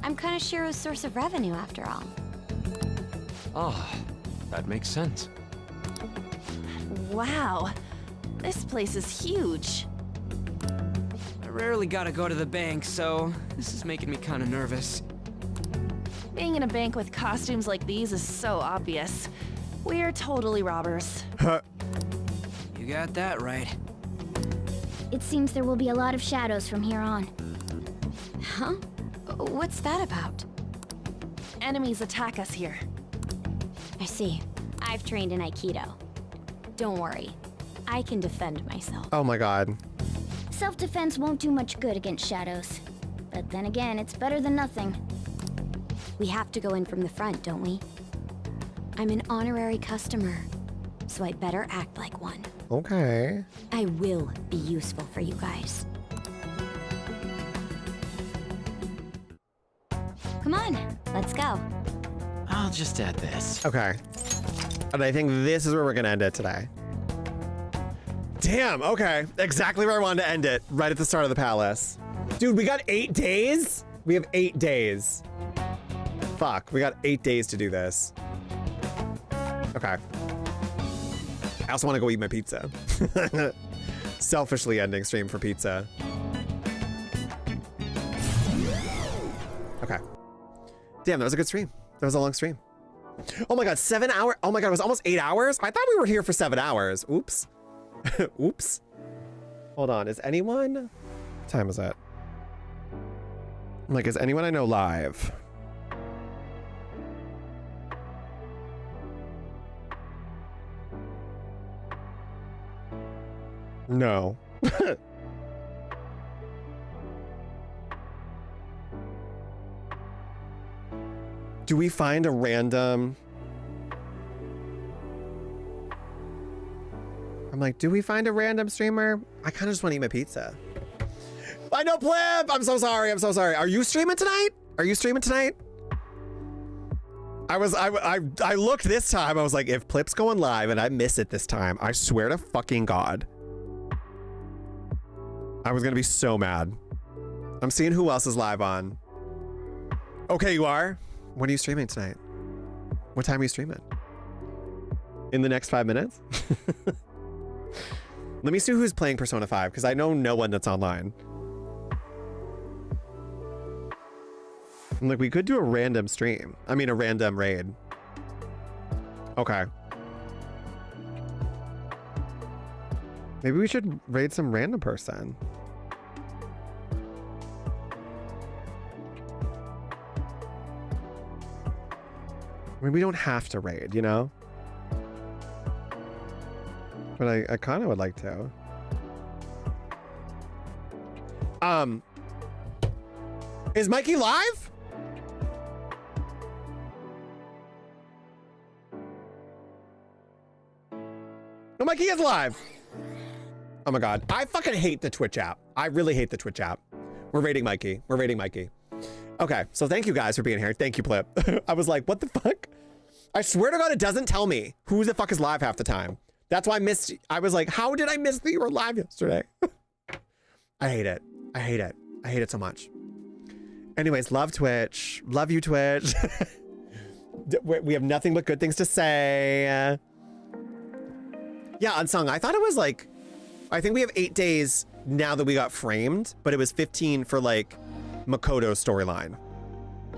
I'm Kanashiro's source of revenue, after all. Ah, that makes sense. Wow. This place is huge. I rarely gotta go to the bank, so this is making me kinda nervous. Being in a bank with costumes like these is so obvious. We're totally robbers. You got that right. It seems there will be a lot of shadows from here on. Huh? What's that about? Enemies attack us here. I see. I've trained in Aikido. Don't worry. I can defend myself. Oh my god. Self-defense won't do much good against shadows. But then again, it's better than nothing. We have to go in from the front, don't we? I'm an honorary customer, so I better act like one. Okay. I will be useful for you guys. Come on, let's go. I'll just add this. Okay. And I think this is where we're gonna end it today. Damn, okay. Exactly where I wanted to end it, right at the start of the palace. Dude, we got 8 days? We have 8 days. Fuck, we got 8 days to do this. Okay. I also want to go eat my pizza. Selfishly ending stream for pizza. Okay. Damn, that was a good stream. That was a long stream. Oh my god, 7 hours. Oh my god, it was almost 8 hours? I thought we were here for 7 hours. Oops. Oops. Hold on, is anyone... What time is that? I'm like, is anyone I know live? No. Do we find a random... I'm like, do we find a random streamer? I kind of just want to eat my pizza. I know, Pleb! I'm so sorry, I'm so sorry. Are you streaming tonight? Are you streaming tonight? I looked this time, I was like, if Plip's going live and I miss it this time, I swear to fucking God. I was gonna be so mad. I'm seeing who else is live on. Okay, you are? When are you streaming tonight? What time are you streaming? In the next 5 minutes? Let me see who's playing Persona 5, because I know no one that's online. I'm like, we could do a random stream. I mean, a random raid. Okay. Maybe we should raid some random person. I mean, we don't have to raid, you know? But I kind of would like to. Is Mikey live? No, Mikey is live. Oh my God. I fucking hate the Twitch app. I really hate the Twitch app. We're rating Mikey. We're rating Mikey. Okay, so thank you guys for being here. Thank you, Plip. I was like, what the fuck? I swear to God, it doesn't tell me who the fuck is live half the time. That's why I was like, how did I miss that you were live yesterday? I hate it. I hate it. I hate it so much. Anyways, love Twitch. Love you, Twitch. We have nothing but good things to say. Yeah, Unsung, I thought it was like, I think we have 8 days now that we got framed, but it was 15 for like Makoto's storyline.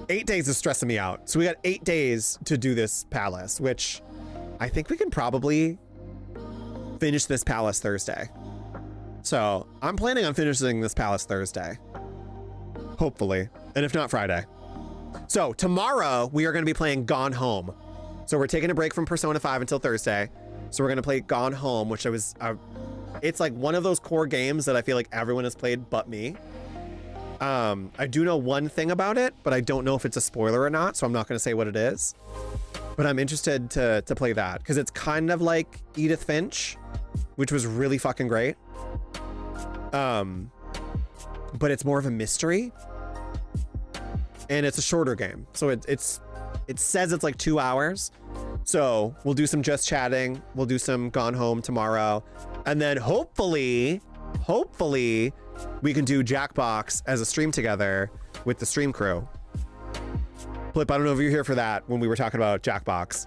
8 days is stressing me out. So we got 8 days to do this palace, which I think we can probably finish this palace Thursday. So I'm planning on finishing this palace Thursday. Hopefully. And if not, Friday. So tomorrow we are going to be playing Gone Home. So we're taking a break from Persona 5 until Thursday. So we're going to play Gone Home, which I was, it's like one of those core games that I feel like everyone has played but me. I do know one thing about it, but I don't know if it's a spoiler or not, so I'm not going to say what it is. But I'm interested to play that because it's kind of like Edith Finch, which was really fucking great. But it's more of a mystery, and it's a shorter game. So it says it's like 2 hours. So we'll do some just chatting. We'll do some Gone Home tomorrow, and then hopefully we can do Jackbox as a stream together with the stream crew. Flip, I don't know if you're here for that when we were talking about Jackbox,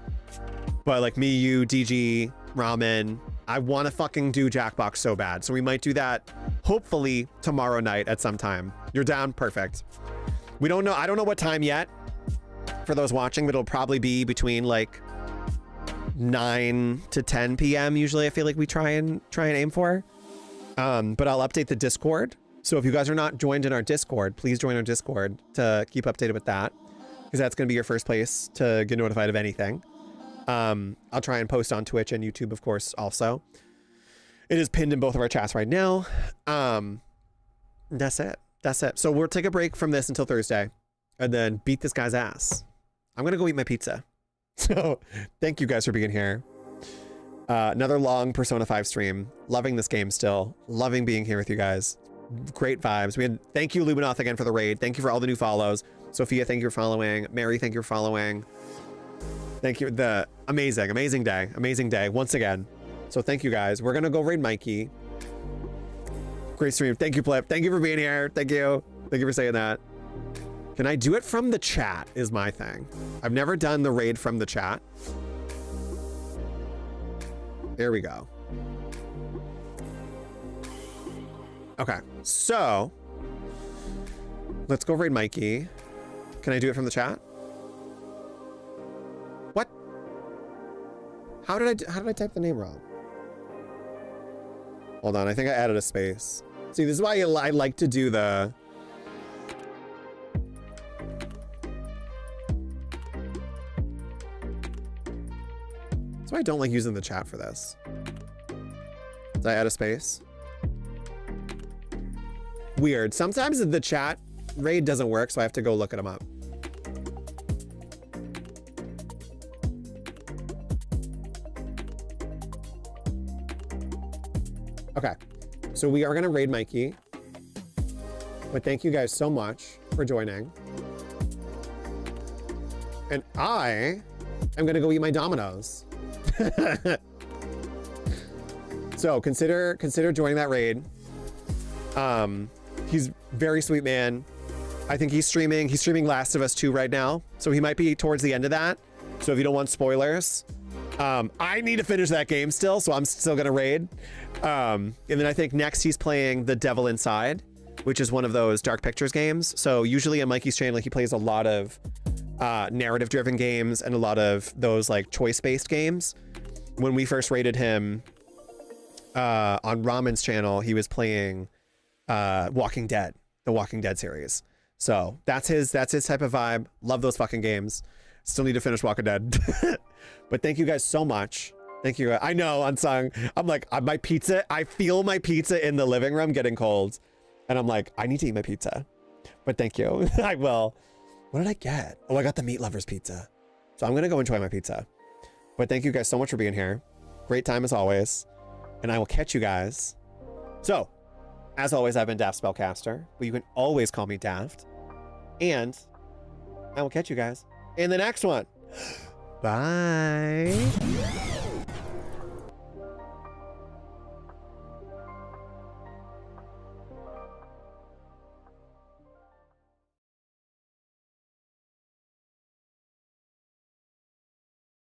but like me, you, DG, Ramen, I want to fucking do Jackbox so bad. So we might do that hopefully tomorrow night at some time. You're down? Perfect. We don't know. I don't know what time yet for those watching, but it'll probably be between like 9 to 10 p.m. Usually I feel like we try and aim for. But I'll update the Discord. So if you guys are not joined in our Discord, please join our Discord to keep updated with that, because that's going to be your first place to get notified of anything. I'll try and post on Twitch and YouTube, of course, also. It is pinned in both of our chats right now. That's it. That's it. So we'll take a break from this until Thursday and then beat this guy's ass. I'm going to go eat my pizza. So thank you guys for being here. Another long Persona 5 stream. Loving this game still. Loving being here with you guys. Great vibes. Thank you, Lubinoth, again for the raid. Thank you for all the new follows. Sophia, thank you for following. Mary, thank you for following. Thank you. The amazing day once again. So thank you guys. We're gonna go raid Mikey. Great stream. Thank you, Flip. Thank you for being here. Thank you. Thank you for saying that. Can I do it from the chat is my thing. I've never done the raid from the chat. There we go. Okay, so let's go raid Mikey. Can I do it from the chat? What? How did I type the name wrong? Hold on, I think I added a space. See, this is why I like to do the... That's why I don't like using the chat for this. Did I add a space? Weird. Sometimes the chat raid doesn't work, so I have to go look them up. Okay, so we are gonna raid Mikey, but thank you guys so much for joining. And I am gonna go eat my Domino's. So consider joining that raid. He's very sweet man. I think he's streaming Last of Us 2 right now, so he might be towards the end of that. So if you don't want spoilers, I need to finish that game still, so I'm still gonna raid. And then I think next he's playing The Devil Inside, which is one of those Dark Pictures games. So usually on Mikey's channel, he plays a lot of narrative-driven games and a lot of those like choice-based games. When we first raided him on Ramen's channel, he was playing Walking Dead, the Walking Dead series. So that's his type of vibe. Love those fucking games. Still need to finish Walking Dead. But thank you guys so much. Thank you. I know, Unsung. I'm like, my pizza, I feel my pizza in the living room getting cold. And I'm like, I need to eat my pizza. But thank you. I will. What did I get? Oh, I got the meat lovers pizza. So I'm gonna go enjoy my pizza. But thank you guys so much for being here. Great time as always. And I will catch you guys. So, as always, I've been Daft Spellcaster, but you can always call me Daft. And I will catch you guys in the next one. Bye.